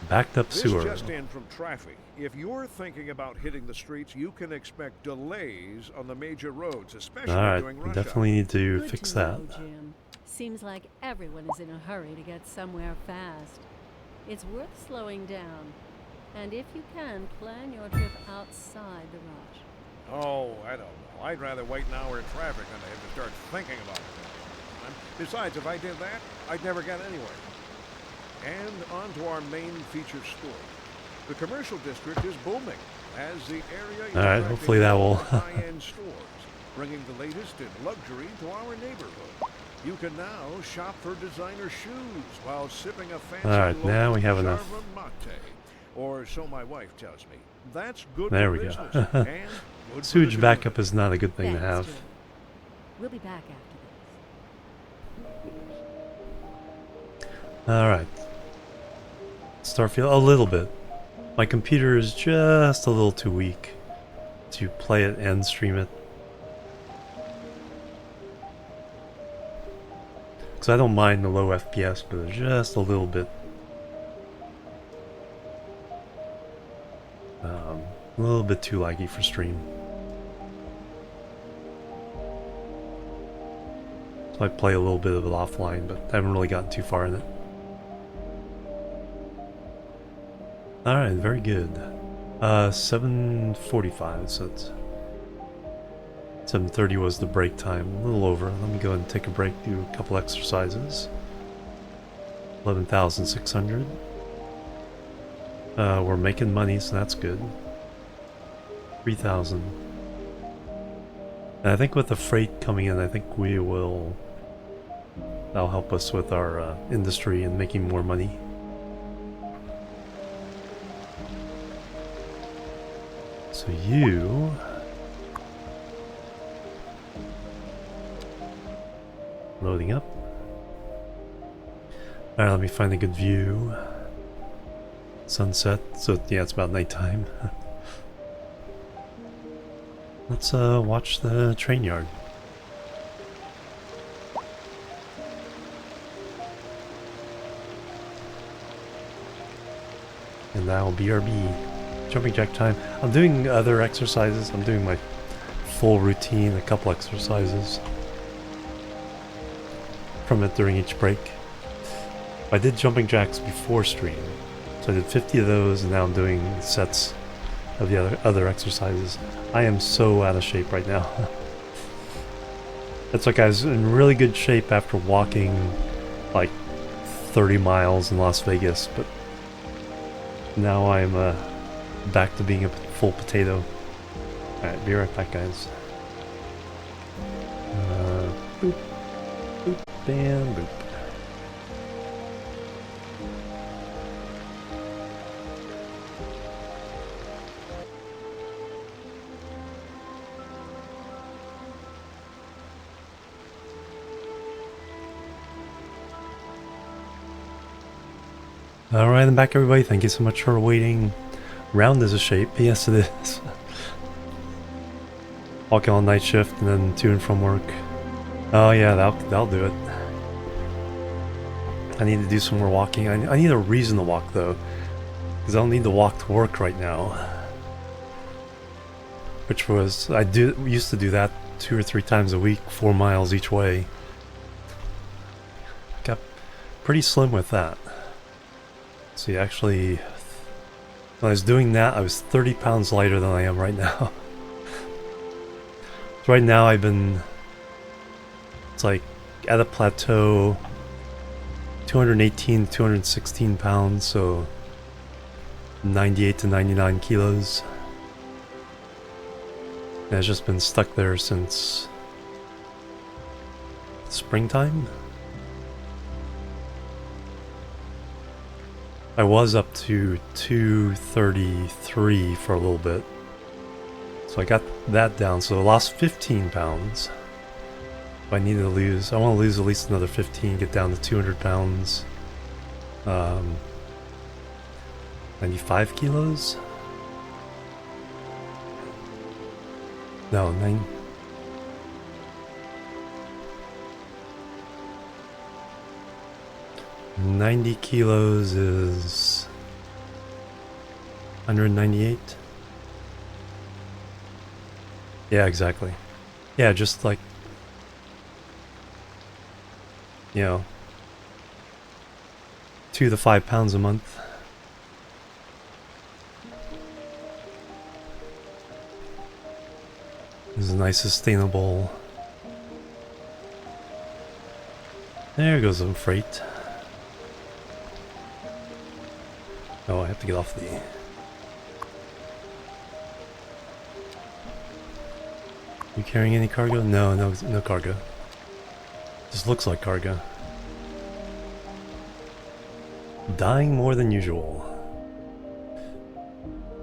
Backed up This sewer. just in from traffic. If you're thinking about hitting the streets, you can expect delays on the major roads, especially Alright, during we rush definitely need to Good fix to that. know, Jim. Seems like everyone is in a hurry to get somewhere fast. It's worth slowing down. And if you can, plan your trip outside the rush. hour. Oh, I don't know. I'd rather wait an hour in traffic than to have to start thinking about it. Besides, if I did that, I'd never get anywhere. And on to our main feature story. The commercial district is booming as the area is Alright, hopefully that will- high-end stores, bringing the latest in luxury to our neighborhood. You can now shop for designer shoes while sipping a fancy Alright, now local we have enough. Java mate, or so my wife tells me. That's good There for we go. business and good for the Sewage community. backup is not a good thing to Thanks, have. Jim. We'll be back after this. Alright. Starfield, a little bit. My computer is just a little too weak to play it and stream it. Because I don't mind the low FPS, but just a little bit. A little bit too laggy for stream. So I play a little bit of it offline, but I haven't really gotten too far in it. Alright, very good. 7:45, so it's 7:30 was the break time, a little over. Let me go ahead and take a break, do a couple exercises. 11,600. We're making money, so that's good. 3,000. And I think with the freight coming in, I think that'll help us with our industry and making more money. So you... Loading up. Alright, let me find a good view. Sunset, so yeah, it's about nighttime. Let's watch the train yard. And now BRB. Jumping jack time. I'm doing other exercises. I'm doing my full routine, a couple exercises from it during each break. I did jumping jacks before stream, so I did 50 of those, and now I'm doing sets of the other exercises. I am so out of shape right now. It's like I was in really good shape after walking like 30 miles in Las Vegas, but now I'm back to being a full potato. Alright, be right back, guys. Boop, boop, and boop. Alright, I'm back everybody. Thank you so much for waiting. Round is a shape. Yes, it is. Walking on night shift and then to and from work. Oh yeah, that'll do it. I need to do some more walking. I need a reason to walk though, because I don't need to walk to work right now. Which was used to do that 2 or 3 times a week, 4 miles each way. Got pretty slim with that. See, actually, when I was doing that, I was 30 pounds lighter than I am right now. So right now it's like at a plateau, 218 to 216 pounds, so 98 to 99 kilos. And it's just been stuck there since springtime. I was up to 233 for a little bit. So I got that down, so I lost 15 pounds. I need to lose, I want to lose at least another 15, get down to 200 pounds. 95 kilos? No, 90 kilos is 198. Yeah, exactly. Yeah, just like, you know, 2 to 5 pounds a month. This is a nice sustainable. There goes some freight. Oh, I have to get off the. You carrying any cargo? No, no cargo. Just looks like cargo. Dying more than usual.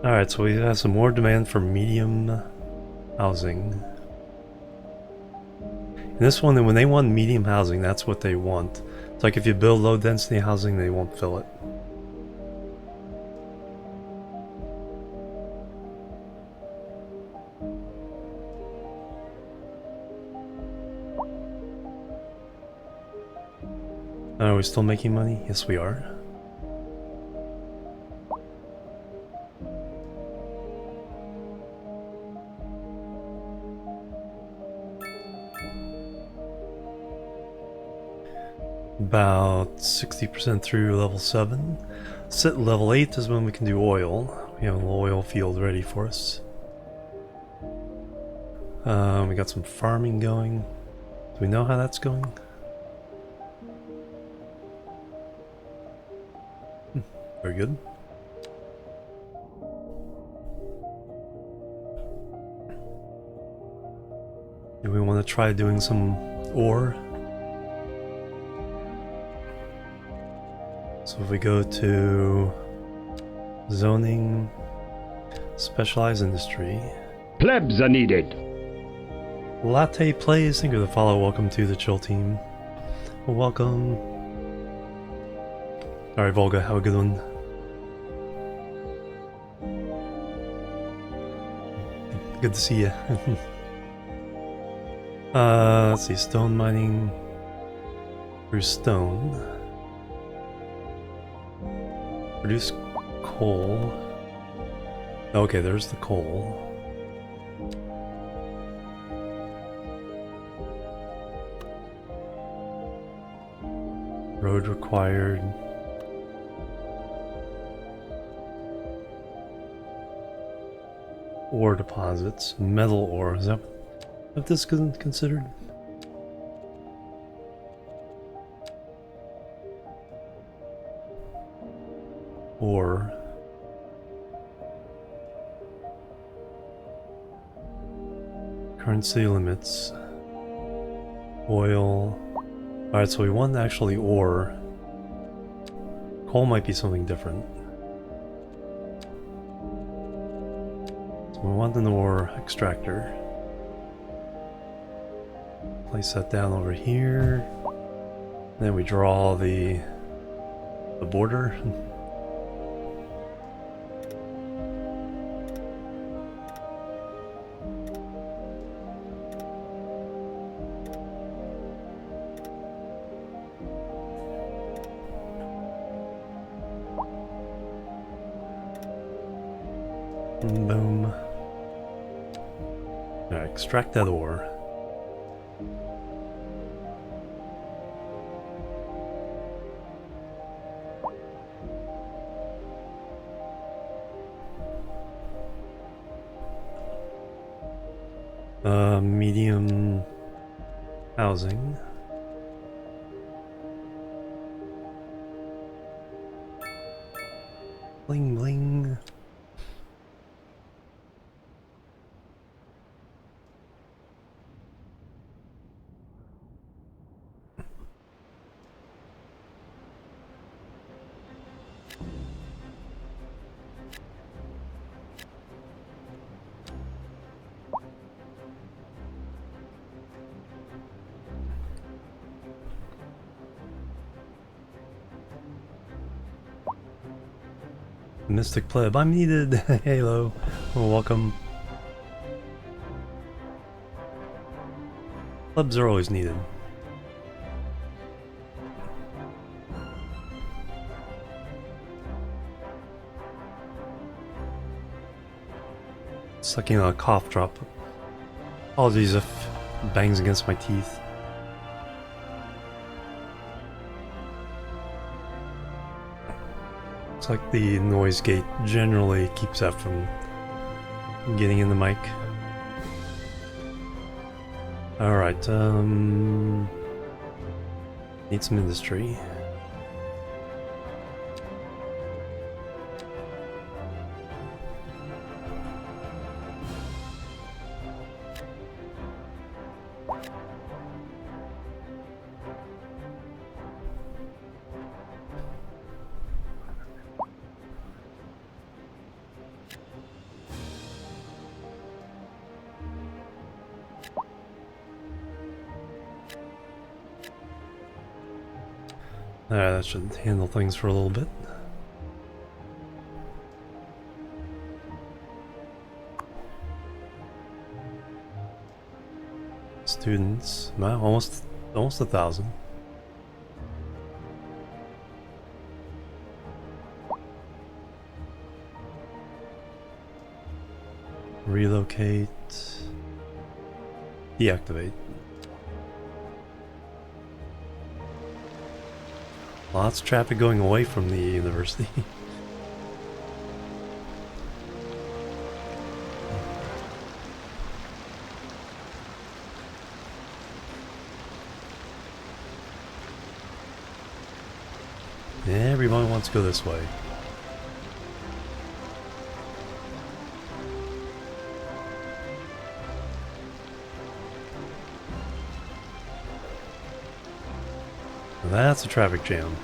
Alright, so we have some more demand for medium housing. And this one, when they want medium housing, that's what they want. It's like if you build low density housing, they won't fill it. Are we still making money? Yes, we are. About 60% through level 7. Sit level 8 is when we can do oil. We have an oil field ready for us. We got some farming going. Do we know how that's going? Very good. Do we want to try doing some ore? So if we go to zoning, specialized industry. Plebs are needed. Latte plays, thank you for the follow. Welcome to the chill team. Welcome. Alright, Volga, have a good one. Good to see you. Let's see, stone mining through stone. Produce coal. Okay, there's the coal. Road required. Ore deposits. Metal ore. Is that what this is considered? Ore. Currency limits. Oil. Alright, so we want actually ore. Coal might be something different. So we want an ore extractor. Place that down over here. Then we draw the border. Boom. Alright, extract that ore. Medium housing. Bling bling. Mystic Pleb, I'm needed. Hello, well, welcome. Plebs are always needed. Sucking on a cough drop. Apologies if it bangs against my teeth. Looks like the noise gate generally keeps that from getting in the mic. Alright, need some industry. That should handle things for a little bit. Students, well, almost 1,000. Relocate. Deactivate. Lots of traffic going away from the university. Everyone wants to go this way. That's a traffic jam.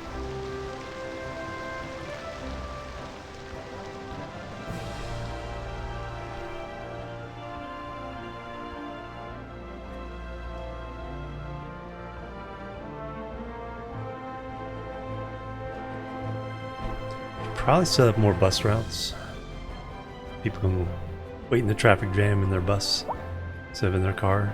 Probably set up more bus routes. People can wait in the traffic jam in their bus instead of in their car.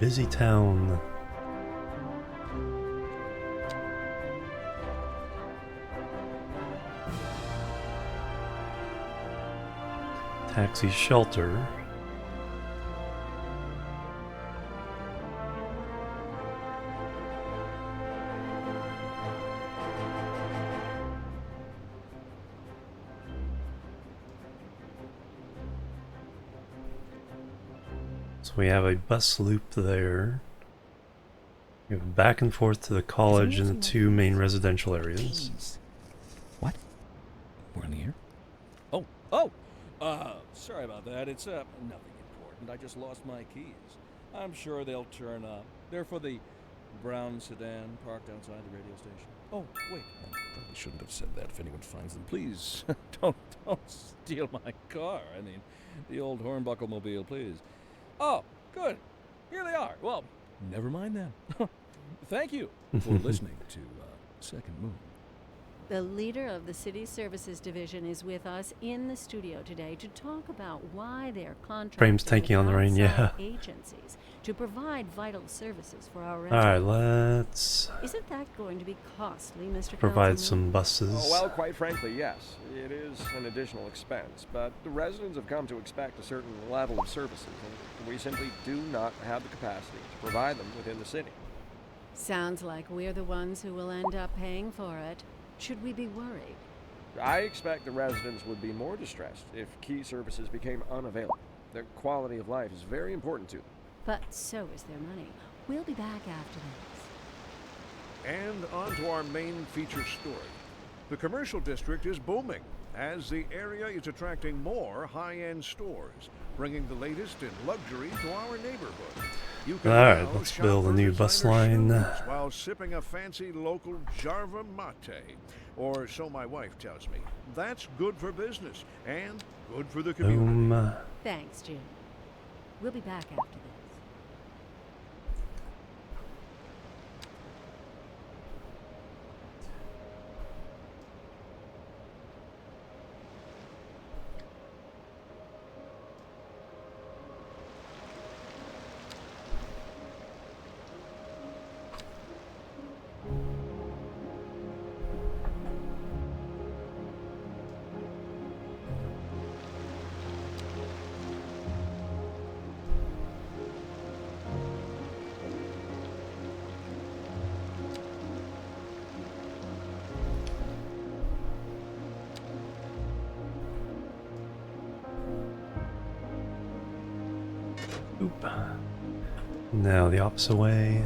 Busy town. Taxi shelter. So we have a bus loop there. We have back and forth to the college and the two main residential areas. Keys. What? We're in the air? Oh, sorry about that. It's nothing important. I just lost my keys. I'm sure they'll turn up. They're for the brown sedan parked outside the radio station. Oh, wait. I probably shouldn't have said that. If anyone finds them, please don't steal my car. I mean, the old Hornbuckle mobile, please. Oh, good. Here they are. Well, never mind then. Thank you for listening to Second Moon. The leader of the City Services Division is with us in the studio today to talk about why they're contracting Frame's tanking on the rain, with yeah. outside agencies to provide vital services for our Alright, residents. let's Isn't that going to be costly, Mr. provide Councilman? some buses. Oh, well, quite frankly, yes. It is an additional expense, but the residents have come to expect a certain level of services, and we simply do not have the capacity to provide them within the city. Sounds like we're the ones who will end up paying for it. Should we be worried? I expect the residents would be more distressed if key services became unavailable. Their quality of life is very important to them. But so is their money. We'll be back after this. And on to our main feature story. The commercial district is booming as the area is attracting more high-end stores, bringing the latest in luxury to our neighborhood. You can Alright, now let's shop build a for new bus designer line. shoes while sipping a fancy local Jarva mate, or so my wife tells me. That's good for business and good for the community. Boom. Thanks, Jim. We'll be back after this. Oop. Now the opposite way.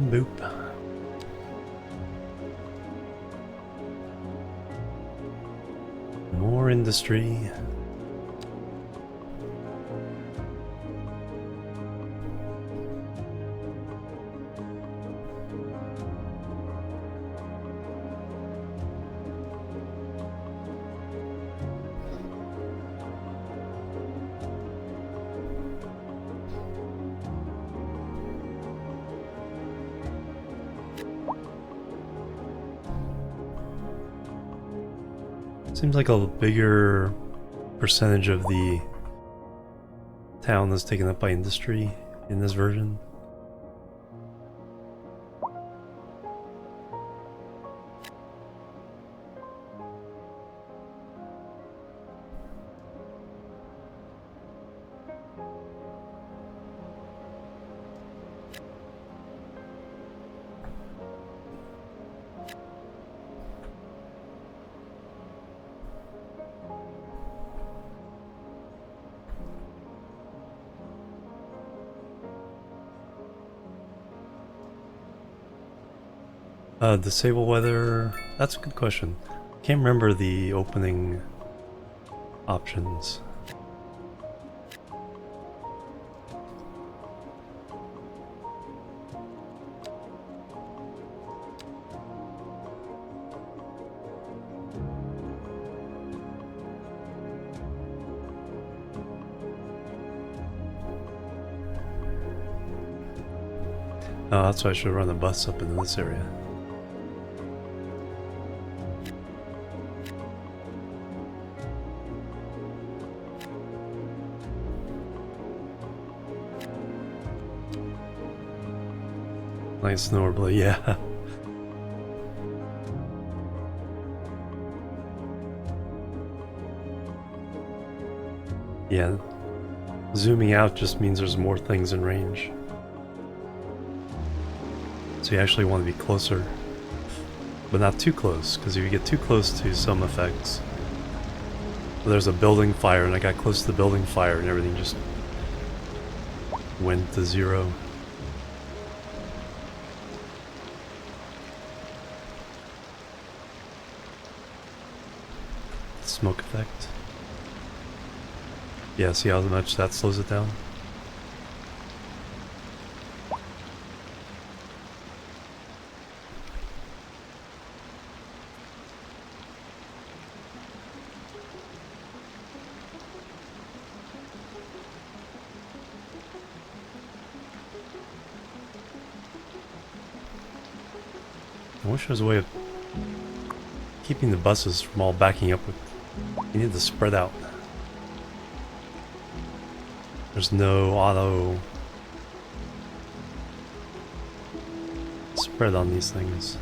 Boop. More industry. Seems like a bigger percentage of the town is taken up by industry in this version. Disable weather. That's a good question. Can't remember the opening options. Oh, that's why I should run the bus up into this area. Nice snowboard, yeah. Yeah. Zooming out just means there's more things in range. So you actually want to be closer. But not too close, because if you get too close to some effects... There's a building fire, and I got close to the building fire, and everything just went to zero. Smoke effect. Yeah, see how much that slows it down? I wish there was a way of keeping the buses from all backing up with... You need to spread out. There's no auto spread on these things.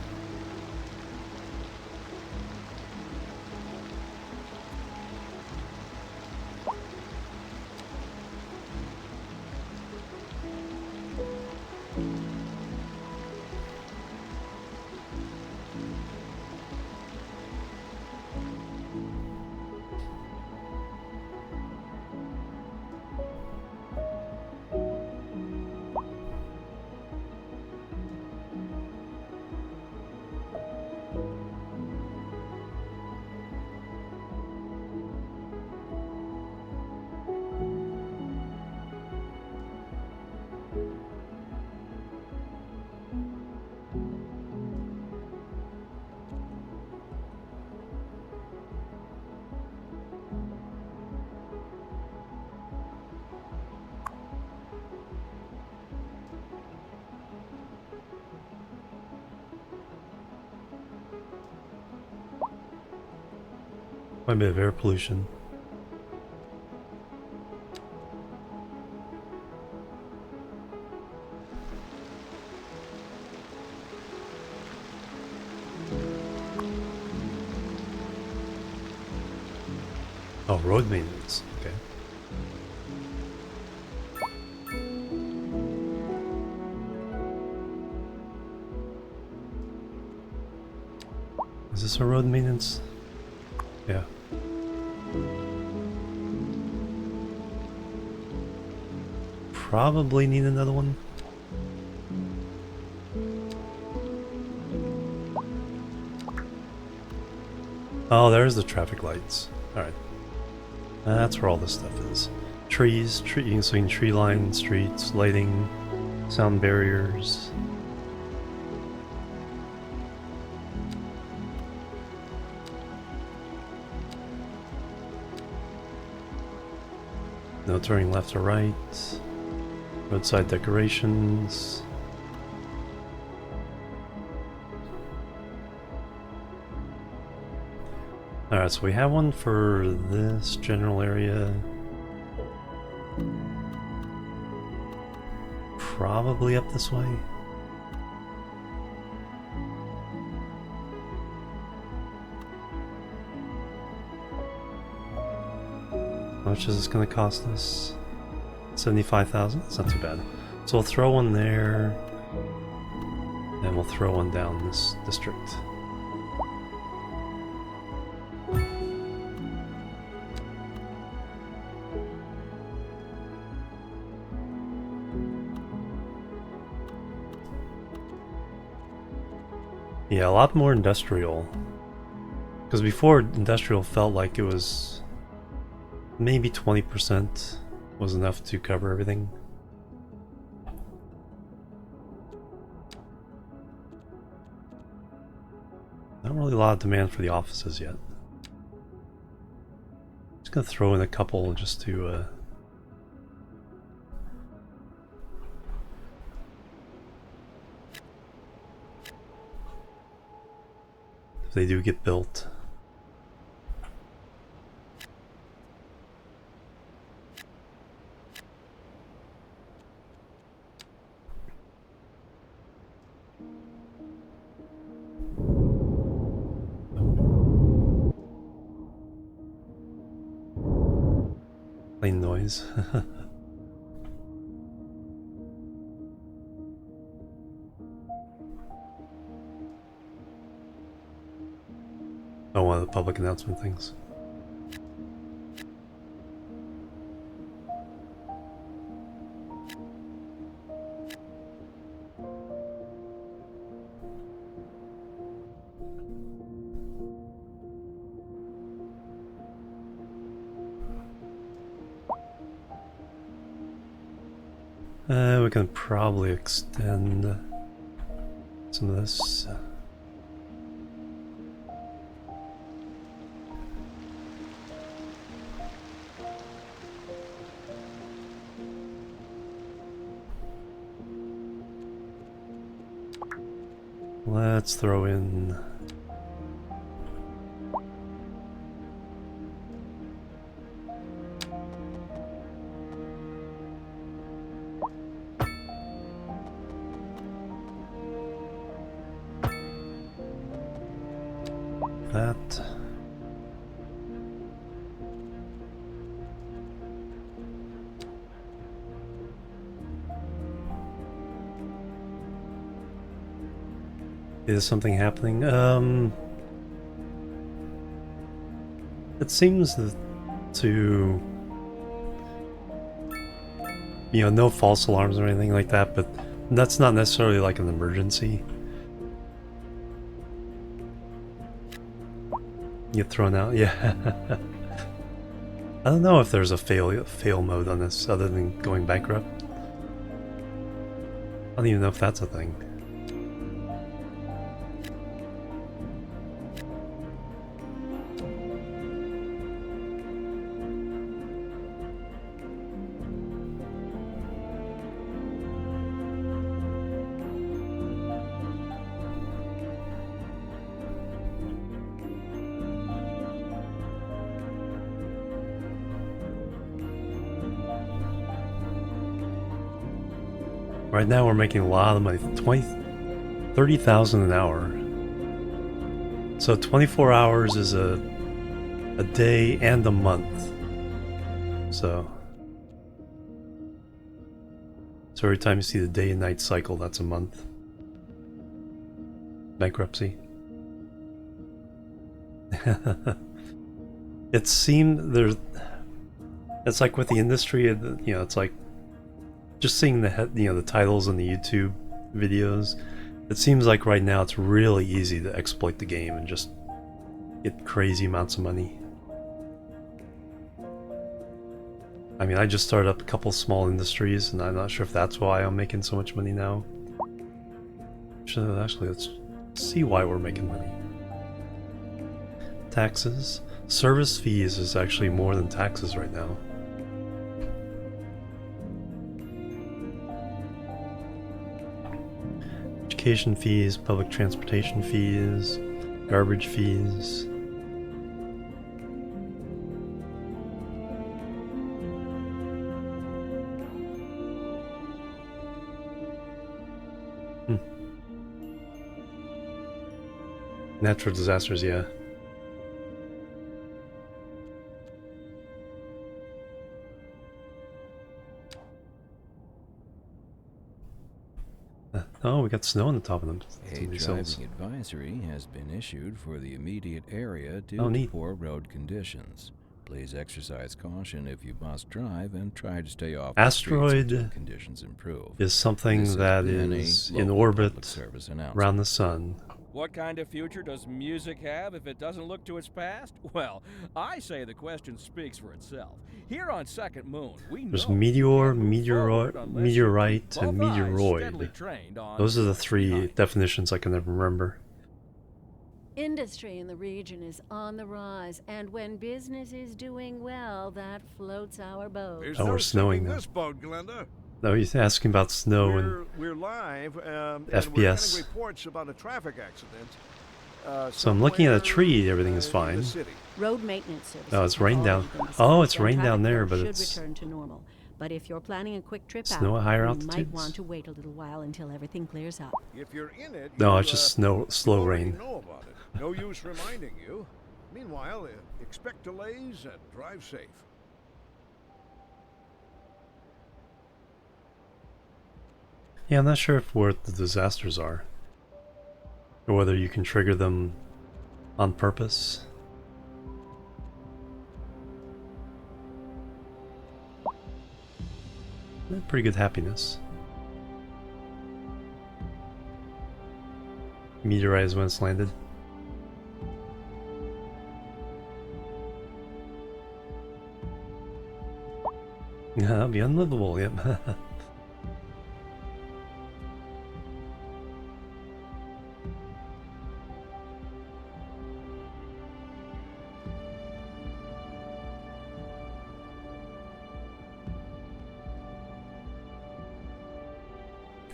Quite a bit of air pollution. Oh, road maintenance. Okay. Is this a road maintenance? Yeah. Probably need another one. Oh, there's the traffic lights. Alright. That's where all this stuff is. Trees, you can see tree line, streets, lighting, sound barriers. No turning left or right. Roadside decorations. Alright, so we have one for this general area. Probably up this way. How much is this going to cost us? 75,000? That's not too bad. So we'll throw one there, and we'll throw one down this district. Yeah, a lot more industrial. Because before, industrial felt like it was maybe 20% was enough to cover everything. Not really a lot of demand for the offices yet. Just gonna throw in a couple just to if they do get built. Plain noise. Oh, one of the public announcement things. We can probably extend some of this. Let's throw in that. Is something happening? It seems to, no false alarms or anything like that, but that's not necessarily like an emergency. Get thrown out, yeah. I don't know if there's a fail mode on this other than going bankrupt. I don't even know if that's a thing. Right now we're making a lot of money, 30,000 an hour. So 24 hours is a day and a month. So every time you see the day and night cycle, that's a month. Bankruptcy. It seemed it's like with the industry, it's like just seeing the titles in the YouTube videos, it seems like right now it's really easy to exploit the game and just get crazy amounts of money. I mean, I just started up a couple small industries and I'm not sure if that's why I'm making so much money now. Actually, let's see why we're making money. Taxes. Service fees is actually more than taxes right now. Education fees, public transportation fees, garbage fees. Natural disasters, yeah. Oh, we got snow on the top of them. A driving advisory has been issued for the immediate area due Oh, to neat. poor road conditions. Please exercise caution if you must drive and try to stay off Asteroid the streets until conditions improve. is something This that has been a is in local orbit public service announcement. around the sun. What kind of future does music have if it doesn't look to its past? Well, I say the question speaks for itself. Here on Second Moon, we There's know meteor, you can't move forward unless meteorite, you're and both eyes steadily meteoroid. trained on Those are the what's three behind. definitions I can never remember. Industry in the region is on the rise, and when business is doing well, that floats our boat. There's Oh, no we're snowing sinking now. this boat, Glenda. No, he's asking about snow and We're live, and FPS. we're getting reports about a traffic accident. So I'm looking at a somewhere, tree, everything is in fine. the city. Road maintenance services. Oh, it's have rained already down. been Oh, dispatched, it's and rained down traffic there, flow but should it's return to normal. But if you're planning a quick trip snow out, at higher you altitudes. might want to wait a little while until everything clears up. If you're in it, No, you, it's just slow already rain. know about it. No use reminding you. Meanwhile, expect delays and drive safe. Yeah, I'm not sure if where the disasters are. Or whether you can trigger them on purpose. Pretty good happiness. Meteorize when it's landed. Yeah, that'll be unlivable, yep.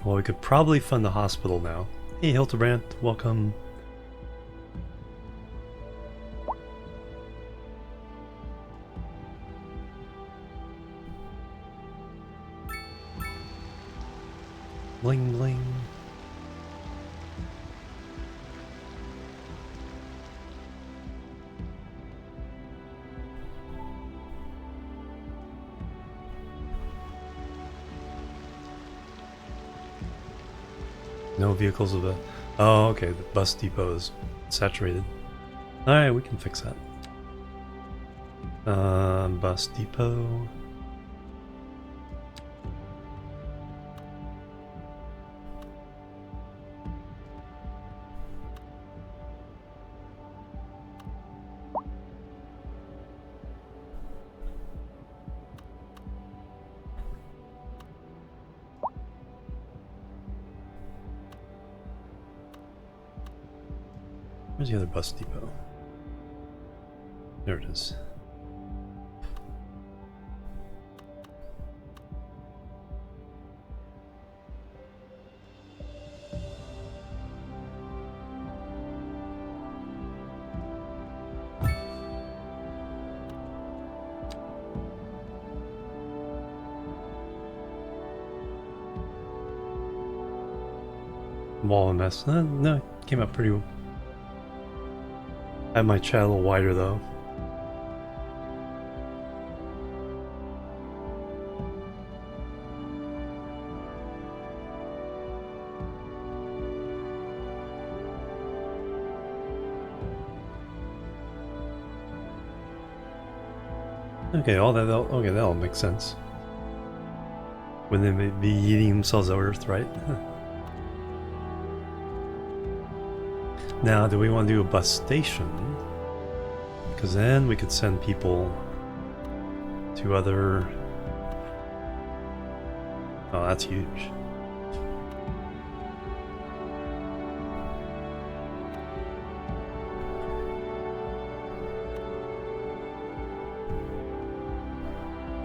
Well, we could probably fund the hospital now. Hey, Hildebrand, welcome. Bling bling. No vehicles of the... Oh, okay, the bus depot is saturated. Alright, we can fix that. Bus depot... Where's the other bus depot? There it is. Wall and mess. No, it came out pretty. I might chat a little wider though. Okay, okay, that'll make sense. When they may be eating themselves out Earth, right? Now, do we want to do a bus station? Because then we could send people to other... Oh, that's huge.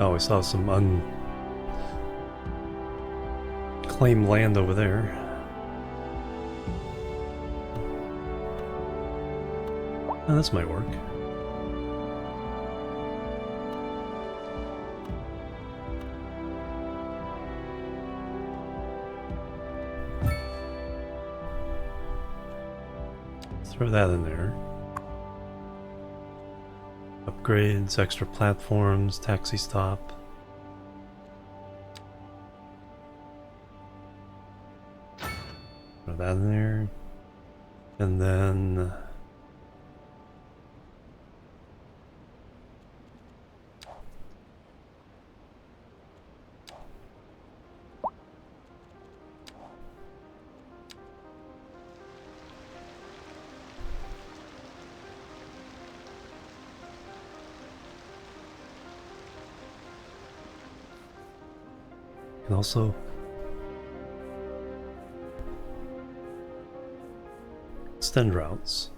Oh, we saw some unclaimed land over there. Oh, this might work. Throw that in there. Upgrades, extra platforms, taxi stop. Throw that in there. And then... And also extend routes.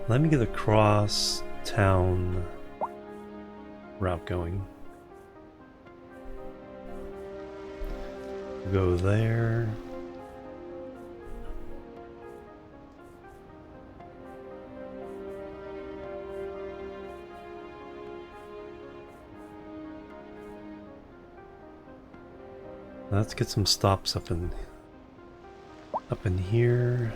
Let me get a cross town route going. Go there. Let's get some stops up in here.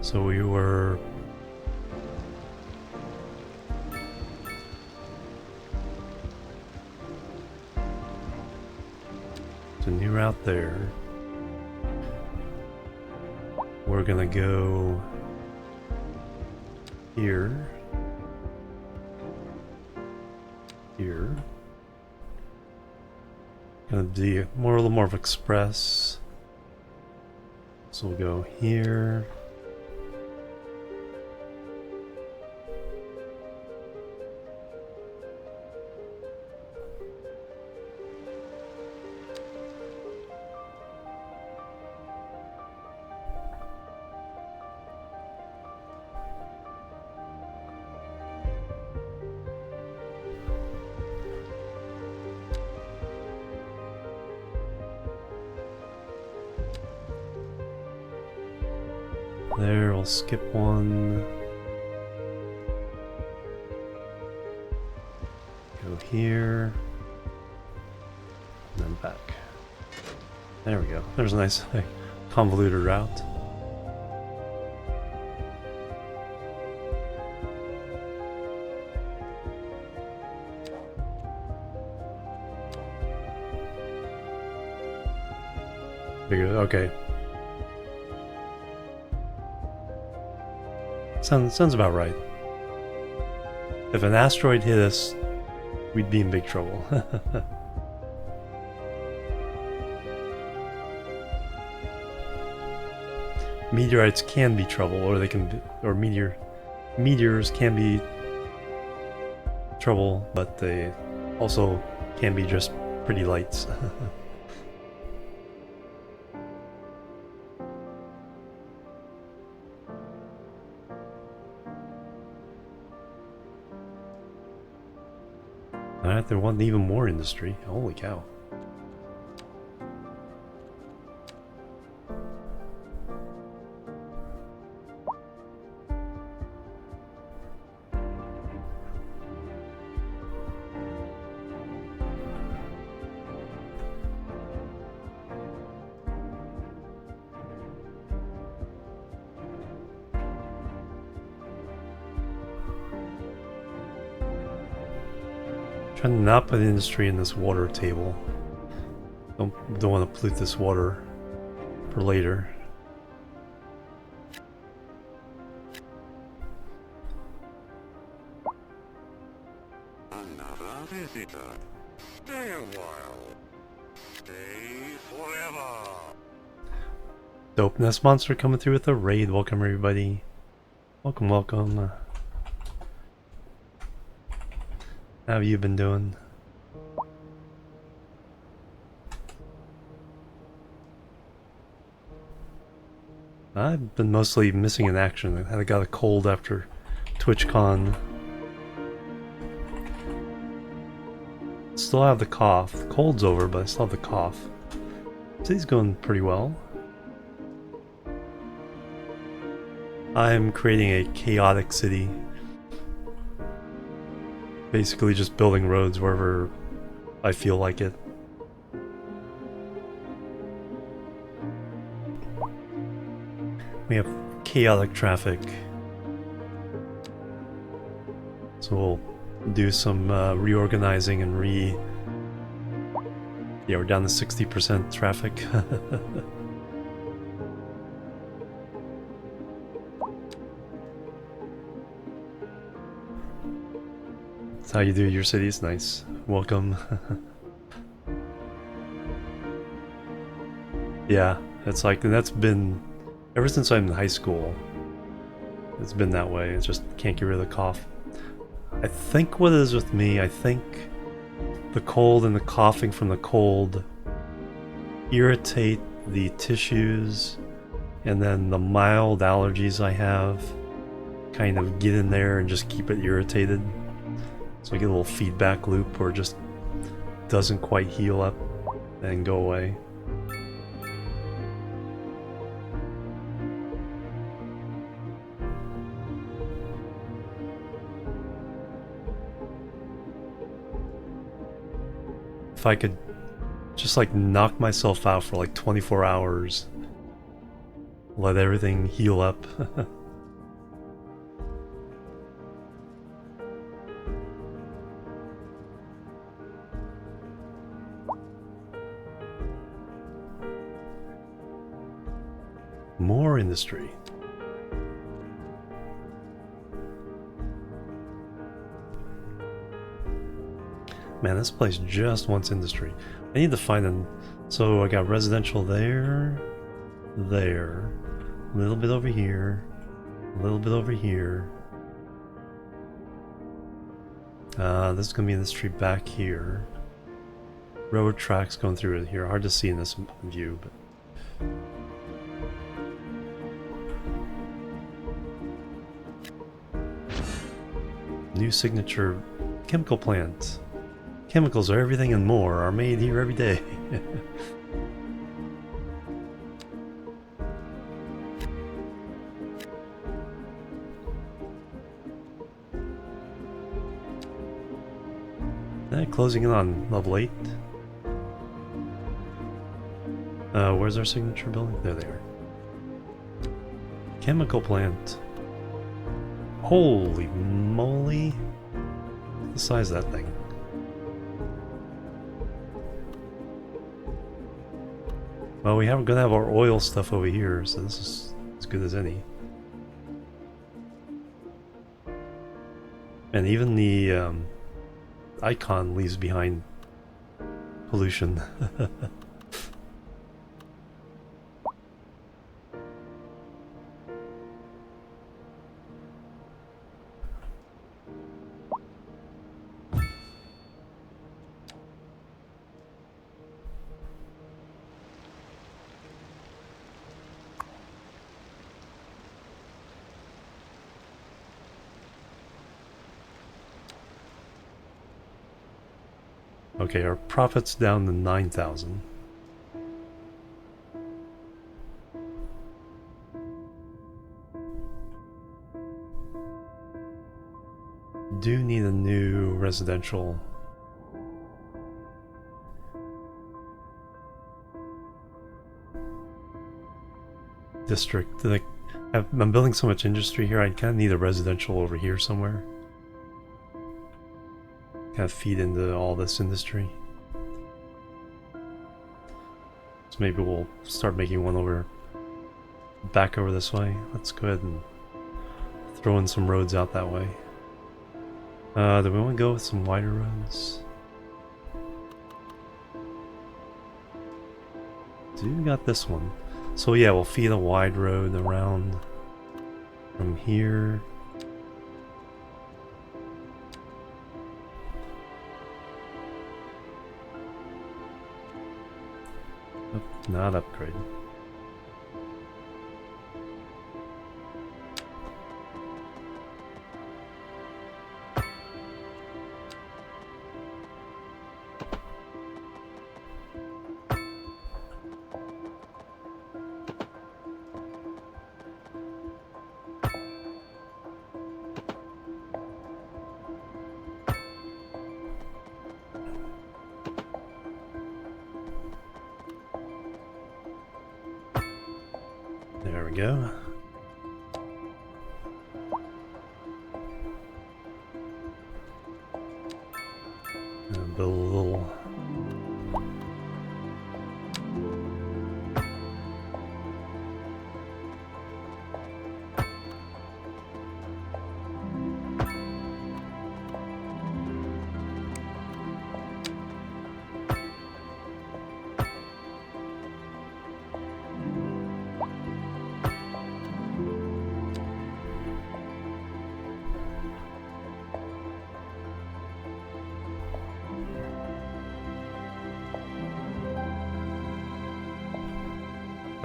So we were It's a new route there. We're gonna go here. Here. Gonna do a little more of express. So we'll go here. There, we'll skip one. Go here. And then back. There we go. There's a nice convoluted route. Okay. Sounds about right. If an asteroid hit us, we'd be in big trouble. Meteorites can be trouble, or they can be, or meteors can be trouble, but they also can be just pretty lights. Alright, they want even more industry. Holy cow. Trying to not put industry in this water table. Don't want to pollute this water for later. Another visitor. Stay a while. Stay forever. Dope Nest Monster coming through with a raid. Welcome everybody. Welcome, welcome. How have you been doing? I've been mostly missing in action. I got a cold after TwitchCon. Still have the cough. The cold's over, but I still have the cough. City's going pretty well. I'm creating a chaotic city. Basically just building roads wherever I feel like it. We have chaotic traffic. So we'll do some reorganizing and yeah, we're down to 60% traffic. That's how you do your city. It's nice. Welcome. Yeah, it's like, and that's been ever since I'm in high school. It's been that way. It's just can't get rid of the cough. I think what it is with me, I think the cold and the coughing from the cold irritate the tissues, and then the mild allergies I have kind of get in there and just keep it irritated. So I get a little feedback loop where it just doesn't quite heal up and go away. If I could just like knock myself out for like 24 hours, let everything heal up. More industry. Man, this place just wants industry. I need to find an... So I got residential there, there, a little bit over here, a little bit over here. This is going to be industry back here. Railroad tracks going through it here. Hard to see in this view, but... New signature chemical plant. Chemicals are everything and more are made here every day. Closing in on level 8. Where's our signature building? There they are. Chemical plant. Holy moly. Look at the size of that thing. Well, we're gonna have our oil stuff over here, so this is as good as any. And even the icon leaves behind pollution. Okay, our profit's down to 9,000. Do need a new residential. District. Like, I'm building so much industry here, I kind of need a residential over here somewhere. Kind of feed into all this industry. So maybe we'll start making one over back over this way. Let's go ahead and throw in some roads out that way. Do we want to go with some wider roads? Do got this one. So yeah, we'll feed a wide road around from here. Not upgrade. There we go. And build a little.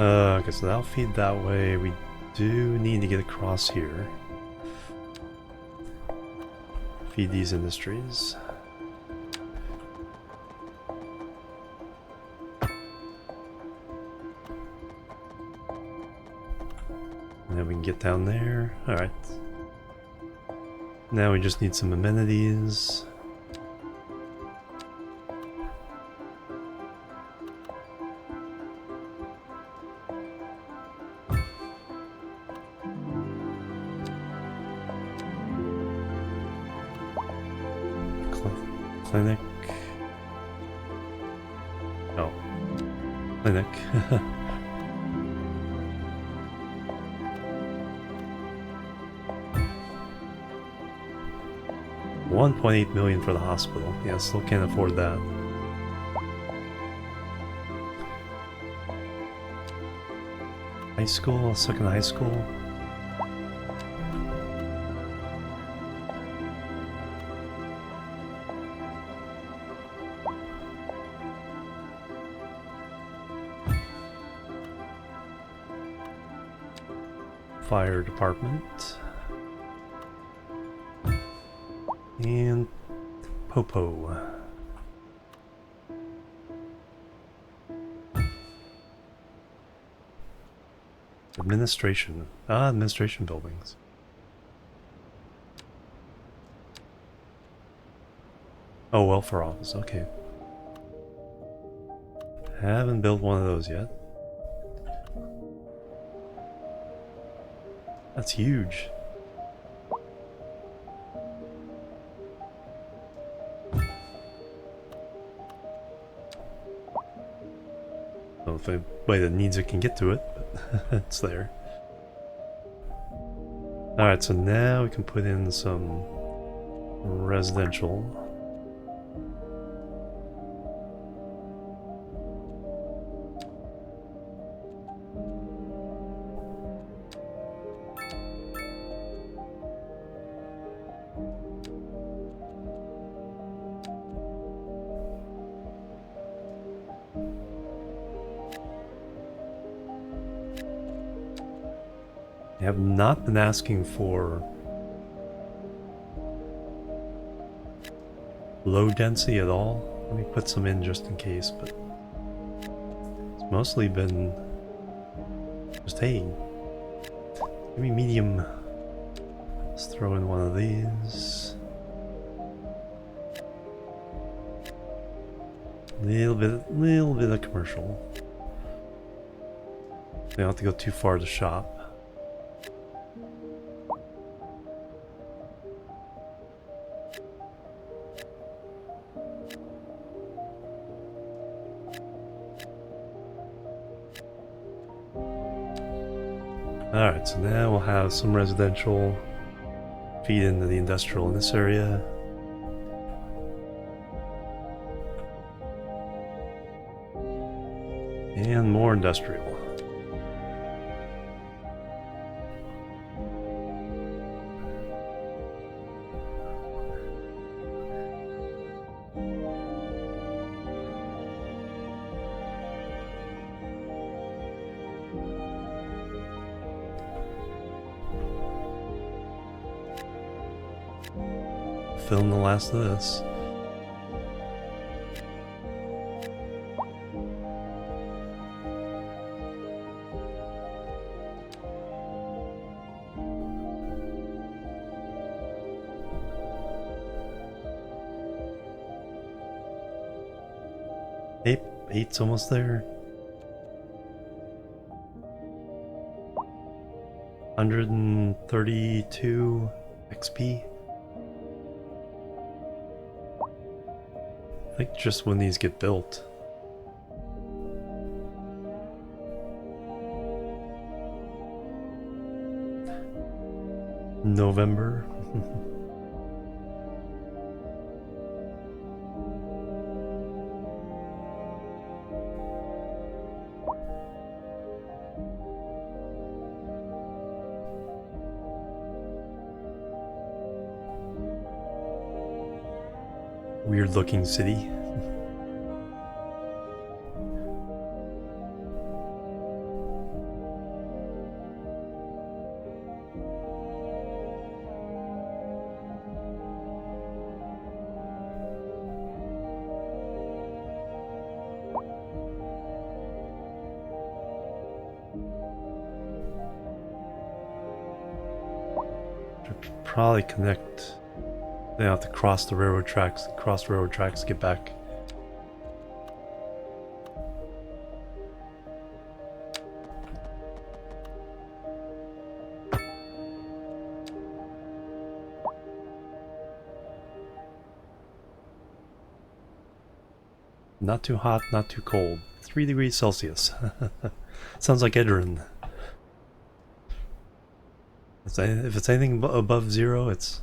Okay, so that'll feed that way. We do need to get across here. Feed these industries. And then we can get down there. Alright. Now we just need some amenities. Clinic. Oh. Clinic. 1.8 million for the hospital. Yeah, still can't afford that. High school, second high school. Fire department. And Popo. Administration. Ah, administration buildings. Oh, welfare office, okay. Haven't built one of those yet. That's huge. Well, if anybody that needs it can get to it, but it's there. Alright, so now we can put in some residential. I have not been asking for low density at all. Let me put some in just in case, but it's mostly been just, hey, give me medium. Let's throw in one of these. Little bit of commercial. You don't have to go too far to shop. Alright, so now we'll have some residential feed into the industrial in this area. And more industrial. Film the last of this. Eight's almost there. 132 XP. I think just when these get built. November. Weird looking city. Should probably connect. They have to cross the railroad tracks, to get back. Not too hot, not too cold. 3 degrees Celsius. Sounds like Edrin. If it's anything above 0, it's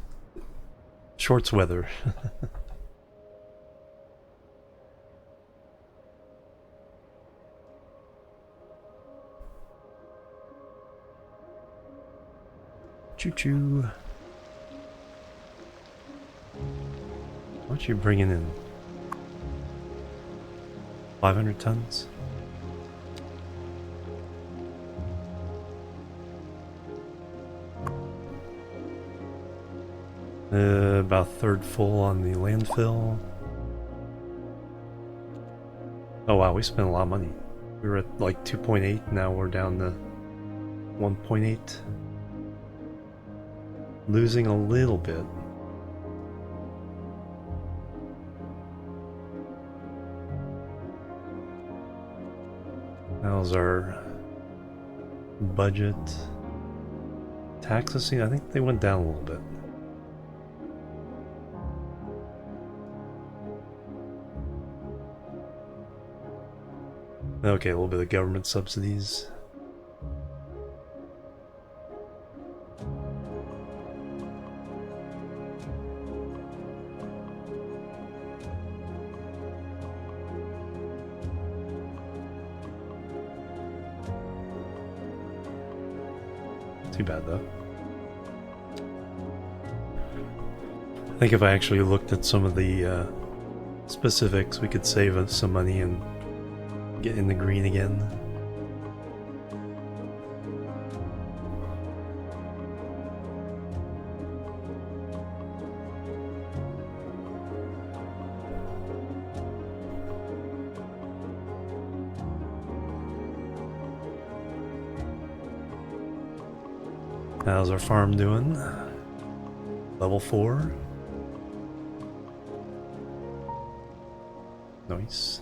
shorts weather. Choo choo. What you bringing in? 500 tons? About third full on the landfill. Oh wow, we spent a lot of money. We were at like 2.8, now we're down to 1.8. Losing a little bit. How's our budget? Taxes, I think they went down a little bit. Okay, a little bit of government subsidies. Too bad though. I think if I actually looked at some of the specifics, we could save us some money and get in the green again. How's our farm doing? Level 4. Nice.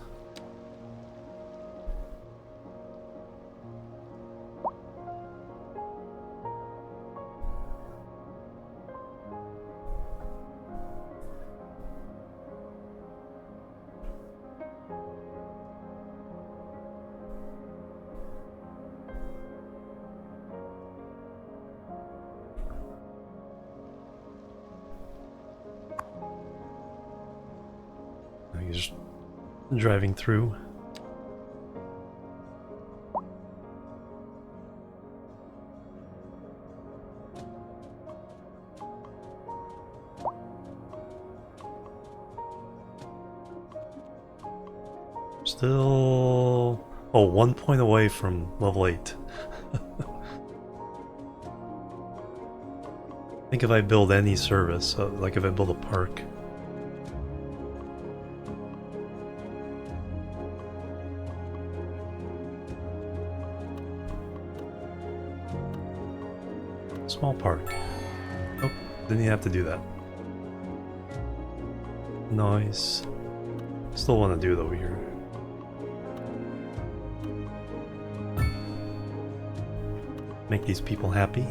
Just driving through. Still, 1 point away from level 8. I think if I build any service, like if I build a park, small park. Oh, didn't even have to do that. Nice. Still want to do it over here. Make these people happy.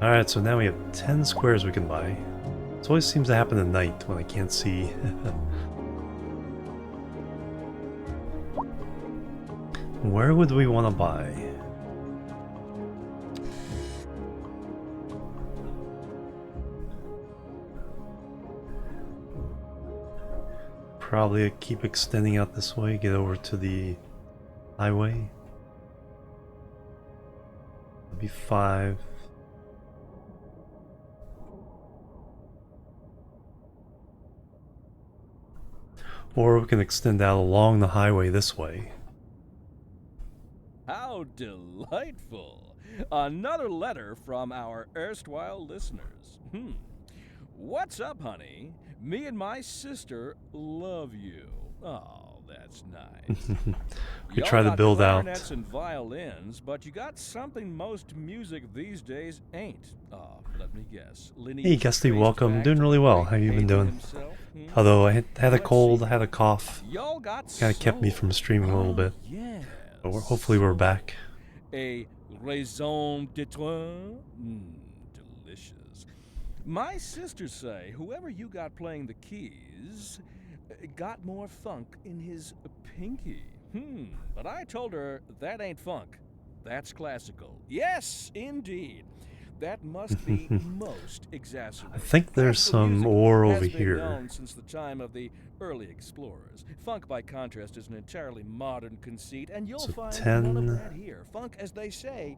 Alright, so now we have 10 squares we can buy. It always seems to happen at night when I can't see. Where would we want to buy? Probably keep extending out this way, get over to the highway. That'd be 5. Or we can extend out along the highway this way. How delightful! Another letter from our erstwhile listeners. What's up, honey? Me and my sister love you. Oh, that's nice. We try to build out. Clarinets and violins, but you got something most music these days ain't. Let me guess. Hey, Gusty, welcome. Doing really well. How you been doing? Although I had a cold, I had a cough. Kind of kept me from streaming a little bit. Yes. But hopefully we're back. A raison d'etre? Delicious. My sisters say whoever you got playing the keys got more funk in his pinky. But I told her that ain't funk. that's classical. Yes, indeed. That must be most exacerbating. I think there's Classical some music ore over has been here. known since the time of the early explorers. Funk, by contrast, is an entirely modern conceit, and you'll So find 10. none of that here. Funk, as they say,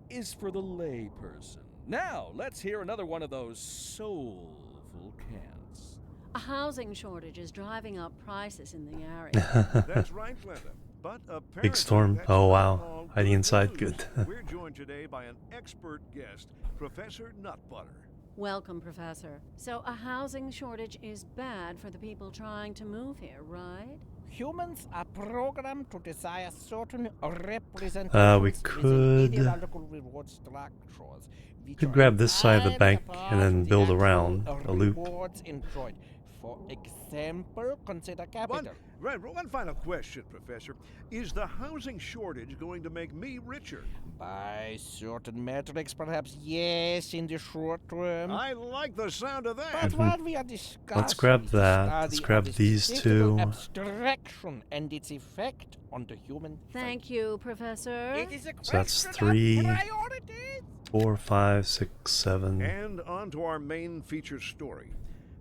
is for the layperson. Now, let's hear another one of those soulful cants. A housing shortage is driving up prices in the area. That's right, Glenda. But apparently Big storm. that's Oh not wow. all Hiding good inside. news. Good. We're joined today by an expert guest, Professor Nutbutter. Welcome, Professor. So a housing shortage is bad for the people trying to move here, right? Humans are programmed to desire certain representations We within could- ideological reward structures. which Could are grab this side of the entirely bank apart and then from the build actual, around a loop. rewards enjoyed. For example, consider capital. One final question, Professor. Is the housing shortage going to make me richer? By certain metrics, perhaps yes, in the short term. I like the sound of that. But what we are discussing Let's grab is the that. study Let's of grab this these statistical two. abstraction and its effect on the human Thank you, Professor. It is a So that's question of 3, priorities. 4, 5, 6, 7. And on to our main feature story.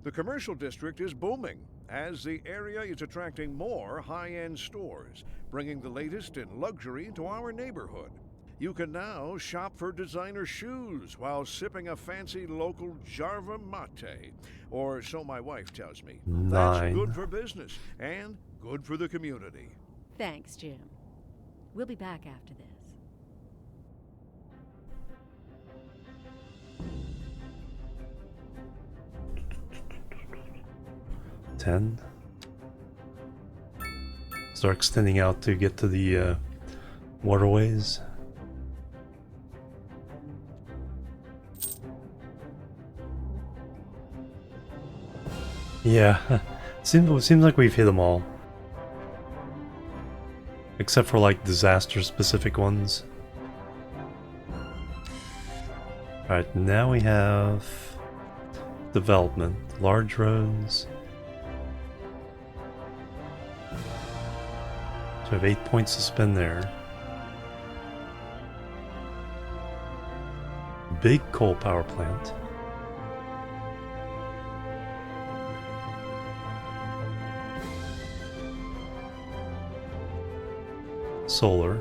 The commercial district is booming as the area is attracting more high-end stores, bringing the latest in luxury to our neighborhood. You can now shop for designer shoes while sipping a fancy local Jarva mate, or so my wife tells me. That's 9. good for business and good for the community. Thanks, Jim. We'll be back after this. Ten. Start extending out to get to the waterways. Yeah, seems like we've hit them all, except for like disaster-specific ones. All right, now we have development, large roads. So we have 8 points to spend there. Big coal power plant. Solar.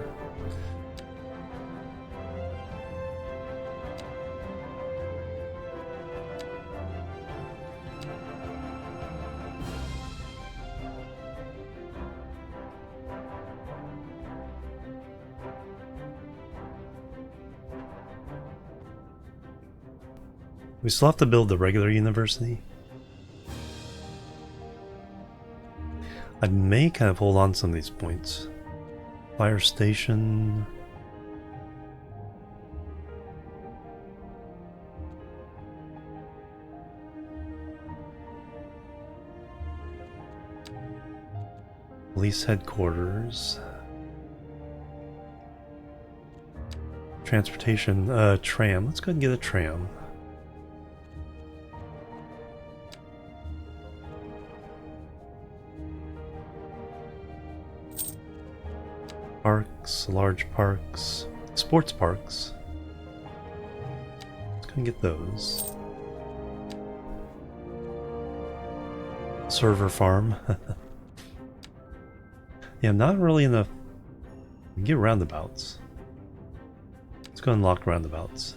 We still have to build the regular university. I may kind of hold on to some of these points. Fire station. Police headquarters. Transportation, tram. Let's go ahead and get a tram. Parks, large parks, sports parks. Let's go and get those. Server farm. Yeah, I'm not really in the... Get roundabouts. Let's go unlock roundabouts.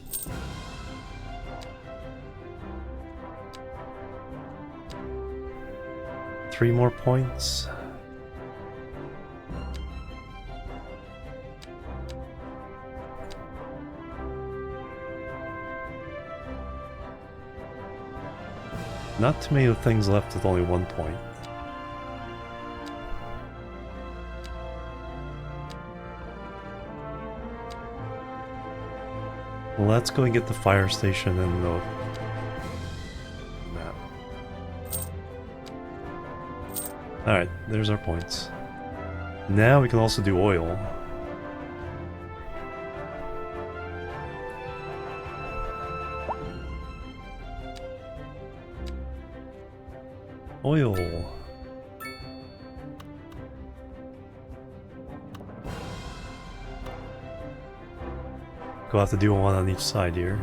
Three more points. Not too many things left with only 1 point. Let's go and get the fire station and the map. Alright, there's our points. Now we can also do oil. Oil. We'll have to do one on each side here.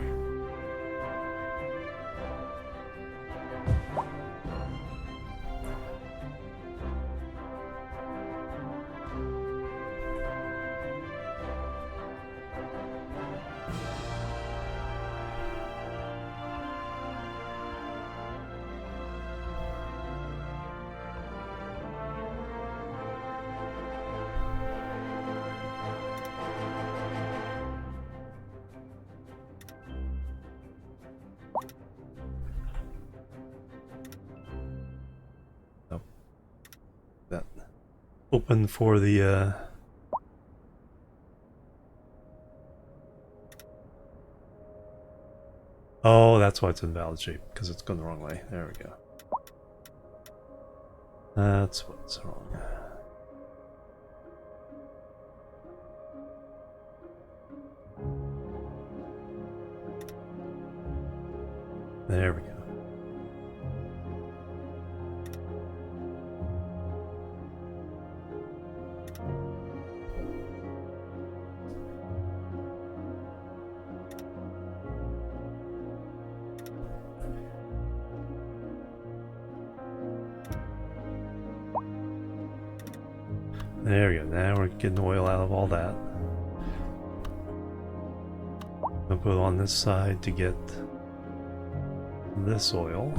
That open for the oh, that's why it's in valid shape, because it's going the wrong way. There we go. That's what's wrong. There we go. There we go. Now we're getting oil out of all that. I'll put it on this side to get this oil.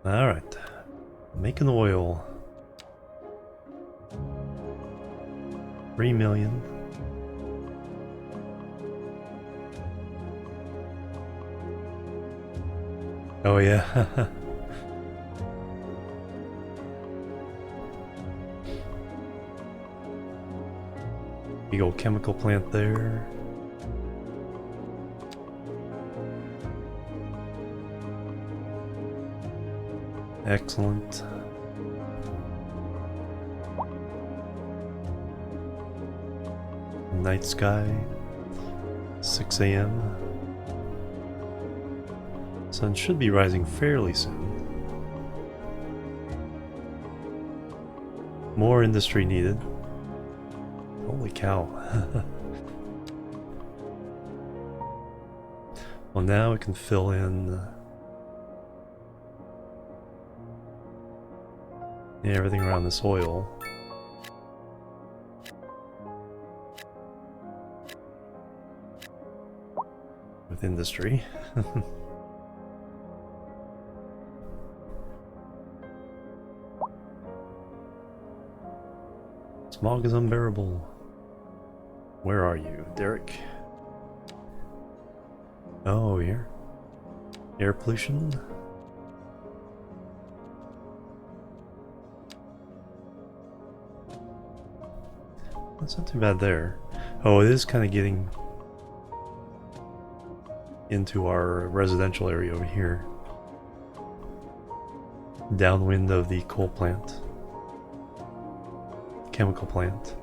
All right, making oil. 3 million. Oh yeah. Big old chemical plant there. Excellent. Night sky, 6 a.m. Sun should be rising fairly soon. More industry needed. Holy cow. Well, now we can fill in everything around this oil. With industry. Smog is unbearable. Where are you, Derek? Oh, here. Air pollution. That's not too bad there. Oh, it is kind of getting into our residential area over here, downwind of the coal plant, chemical plant.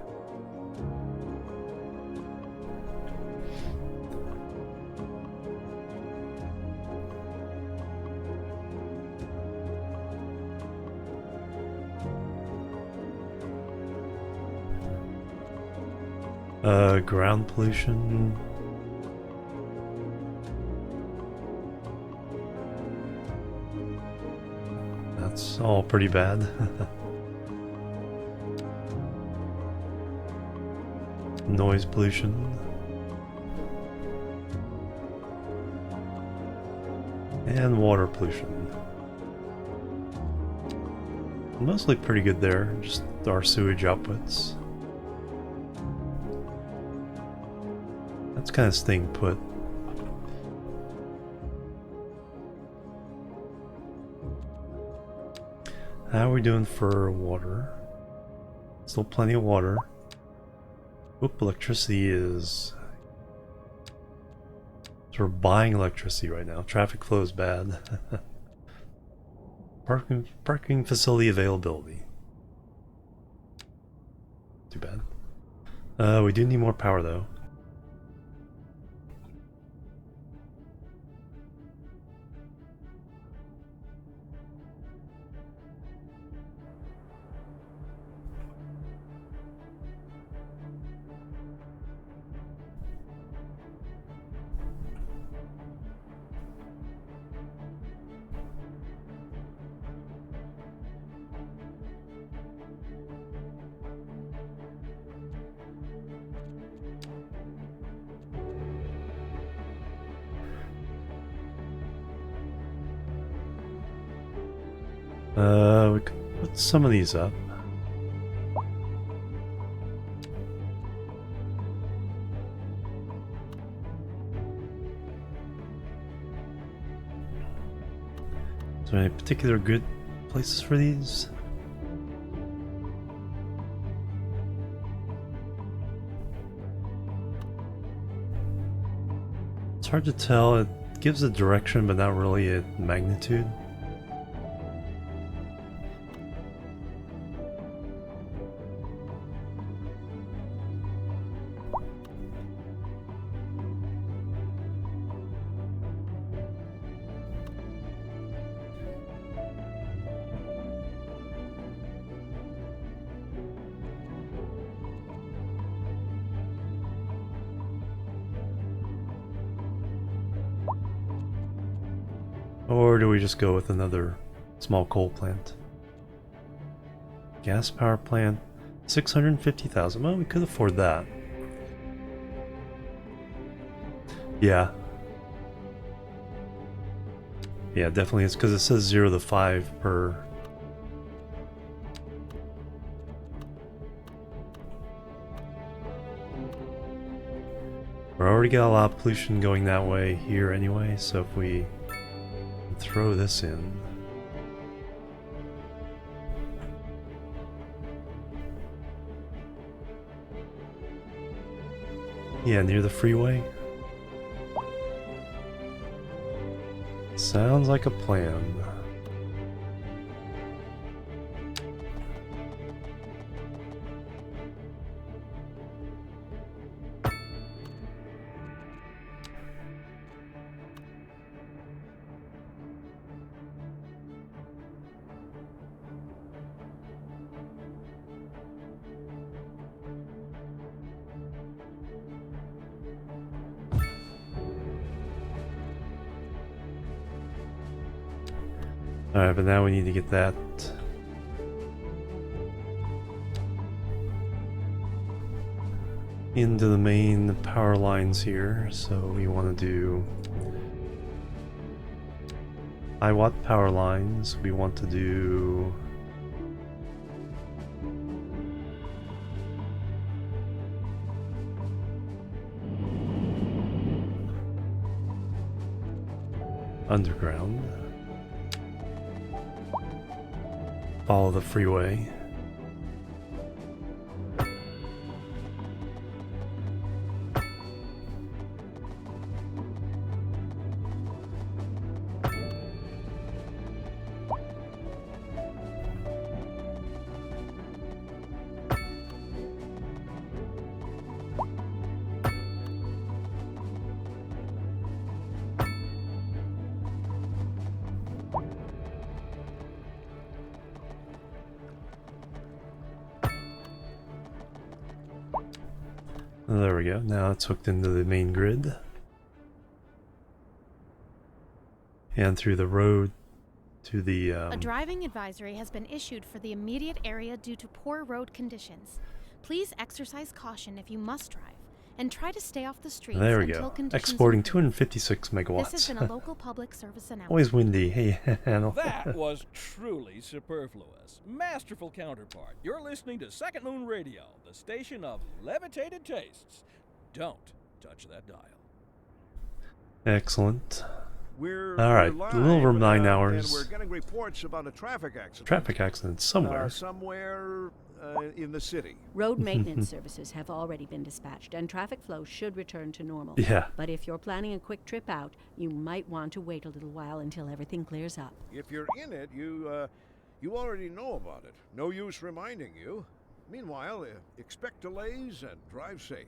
Ground pollution. That's all pretty bad. Noise pollution. And water pollution. Mostly pretty good there, just our sewage outputs. That's kind of staying put. How are we doing for water? Still plenty of water. Oop, electricity is... So we're buying electricity right now. Traffic flow is bad. Parking facility availability. Too bad. We do need more power though. We could put some of these up. Is there any particular good places for these? It's hard to tell. It gives a direction, but not really a magnitude. Or do we just go with another small coal plant? Gas power plant, 650,000. Well, we could afford that. Yeah. Yeah, definitely. It's because it says 0 to 5 per. We're already got a lot of pollution going that way here anyway, so if we throw this in. Yeah, near the freeway. Sounds like a plan. Alright, but now we need to get that into the main power lines here. So we want to do high watt power lines. We want to do underground. Follow the freeway. There we go. Now it's hooked into the main grid. And through the road to the... A driving advisory has been issued for the immediate area due to poor road conditions. Please exercise caution if you must drive, and try to stay off the streets there we until go. conditions Exporting improve. 256 megawatts. This has been a local public service announcement. Always windy. Hey, That was truly superfluous. Masterful counterpart. You're listening to Second Moon Radio, the station of levitated tastes. Don't touch that dial. Excellent. We're Alright, live, a little over 9 and hours. we're getting reports about a traffic accident. Traffic accident somewhere. Somewhere in the city. Road maintenance services have already been dispatched, and traffic flow should return to normal. Yeah. But if you're planning a quick trip out, you might want to wait a little while until everything clears up. If you're in it, you already know about it. No use reminding you. Meanwhile, expect delays and drive safe.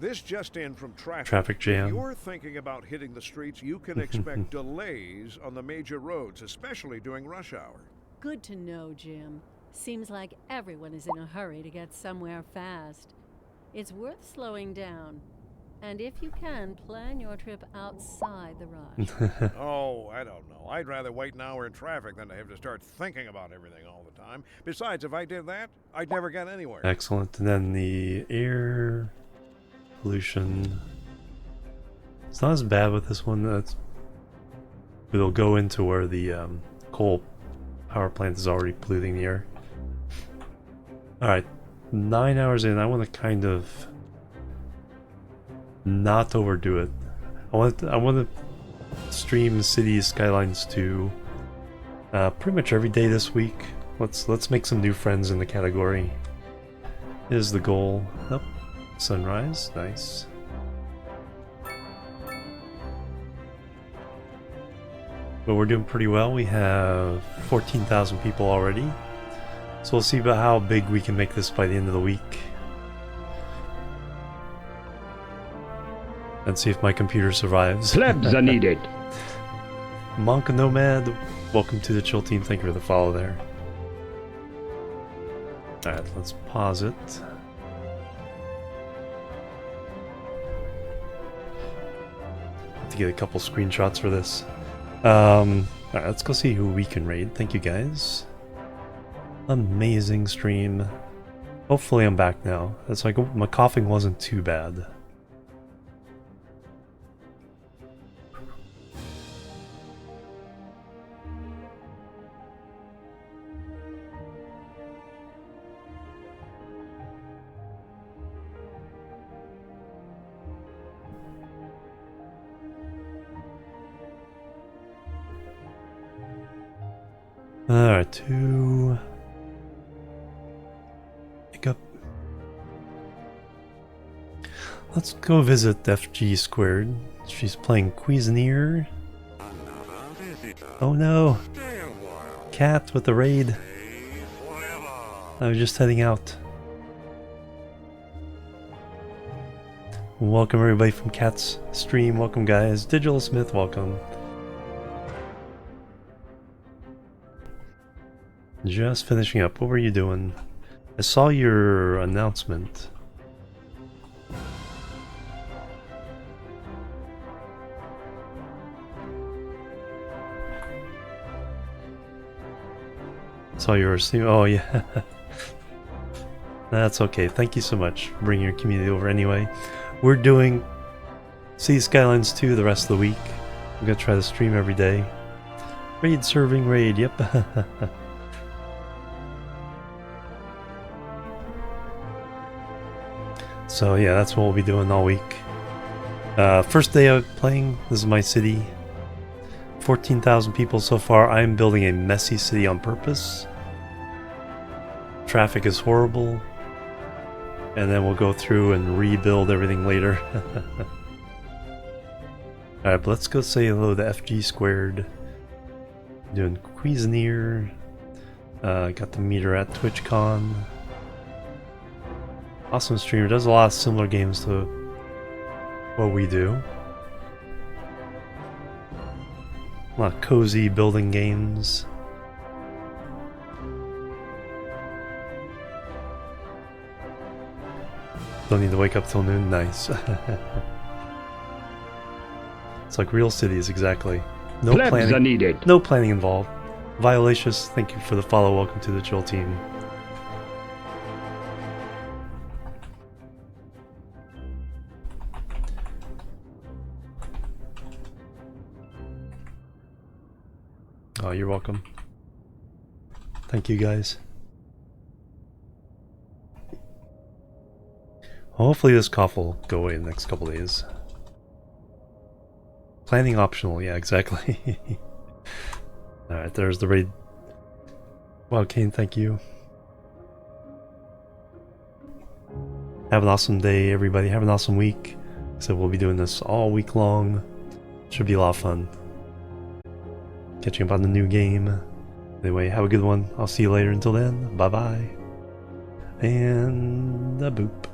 This just in from traffic. Traffic jam. If you're thinking about hitting the streets, you can expect delays on the major roads, especially during rush hour. Good to know, Jim. Seems like everyone is in a hurry to get somewhere fast. It's worth slowing down. And if you can, plan your trip outside the rush. Oh, I don't know. I'd rather wait an hour in traffic than to have to start thinking about everything all the time. Besides, if I did that, I'd never get anywhere. Excellent. And then the air pollution. It's not as bad with this one. It'll go into where the coal power plant is already polluting the air. Alright, 9 hours in, I want to kind of not overdo it. I want to stream Cities Skylines 2 pretty much every day this week. Let's make some new friends in the category. Is the goal. Oh, sunrise, nice. But we're doing pretty well. We have 14,000 people already. So we'll see about how big we can make this by the end of the week. And see if my computer survives. Plebs are needed. Monka Nomad, welcome to the chill team. Thank you for the follow there. Alright, let's pause it. Have to get a couple screenshots for this. Alright, let's go see who we can raid. Thank you guys. Amazing stream. Hopefully I'm back now. It's like my coughing wasn't too bad. Alright, to pick up. Let's go visit FG Squared. She's playing Cuisinier. Another visitor. Oh no! Stay a while. Cat with the raid. Stay forever. I was just heading out. Welcome everybody from Cat's stream. Welcome guys. Digital Smith, welcome. Just finishing up. What were you doing? I saw your announcement. Saw your stream. Oh yeah. That's okay. Thank you so much for bringing your community over anyway. We're doing Cities Skylines 2 the rest of the week. I'm gonna try to stream every day. Raid serving raid, yep. So yeah, that's what we'll be doing all week. First day of playing, this is my city. 14,000 people so far. I'm building a messy city on purpose. Traffic is horrible. And then we'll go through and rebuild everything later. Alright, but let's go say hello to FG Squared. Doing Cuisinier. Got the meter at TwitchCon. Awesome streamer, does a lot of similar games to what we do. A lot of cozy building games. Don't need to wake up till noon, nice. It's like real cities, exactly. No Plebs planning. are needed. No planning involved. Violacious, thank you for the follow. Welcome to the chill team. Oh, you're welcome. Thank you guys. Hopefully this cough will go away in the next couple days. Planning optional, yeah, exactly. Alright, there's the raid. Wow, Kane, thank you. Have an awesome day, everybody. Have an awesome week. So we'll be doing this all week long. Should be a lot of fun. Catching up on the new game. Anyway, have a good one. I'll see you later. Until then, bye-bye. And a boop.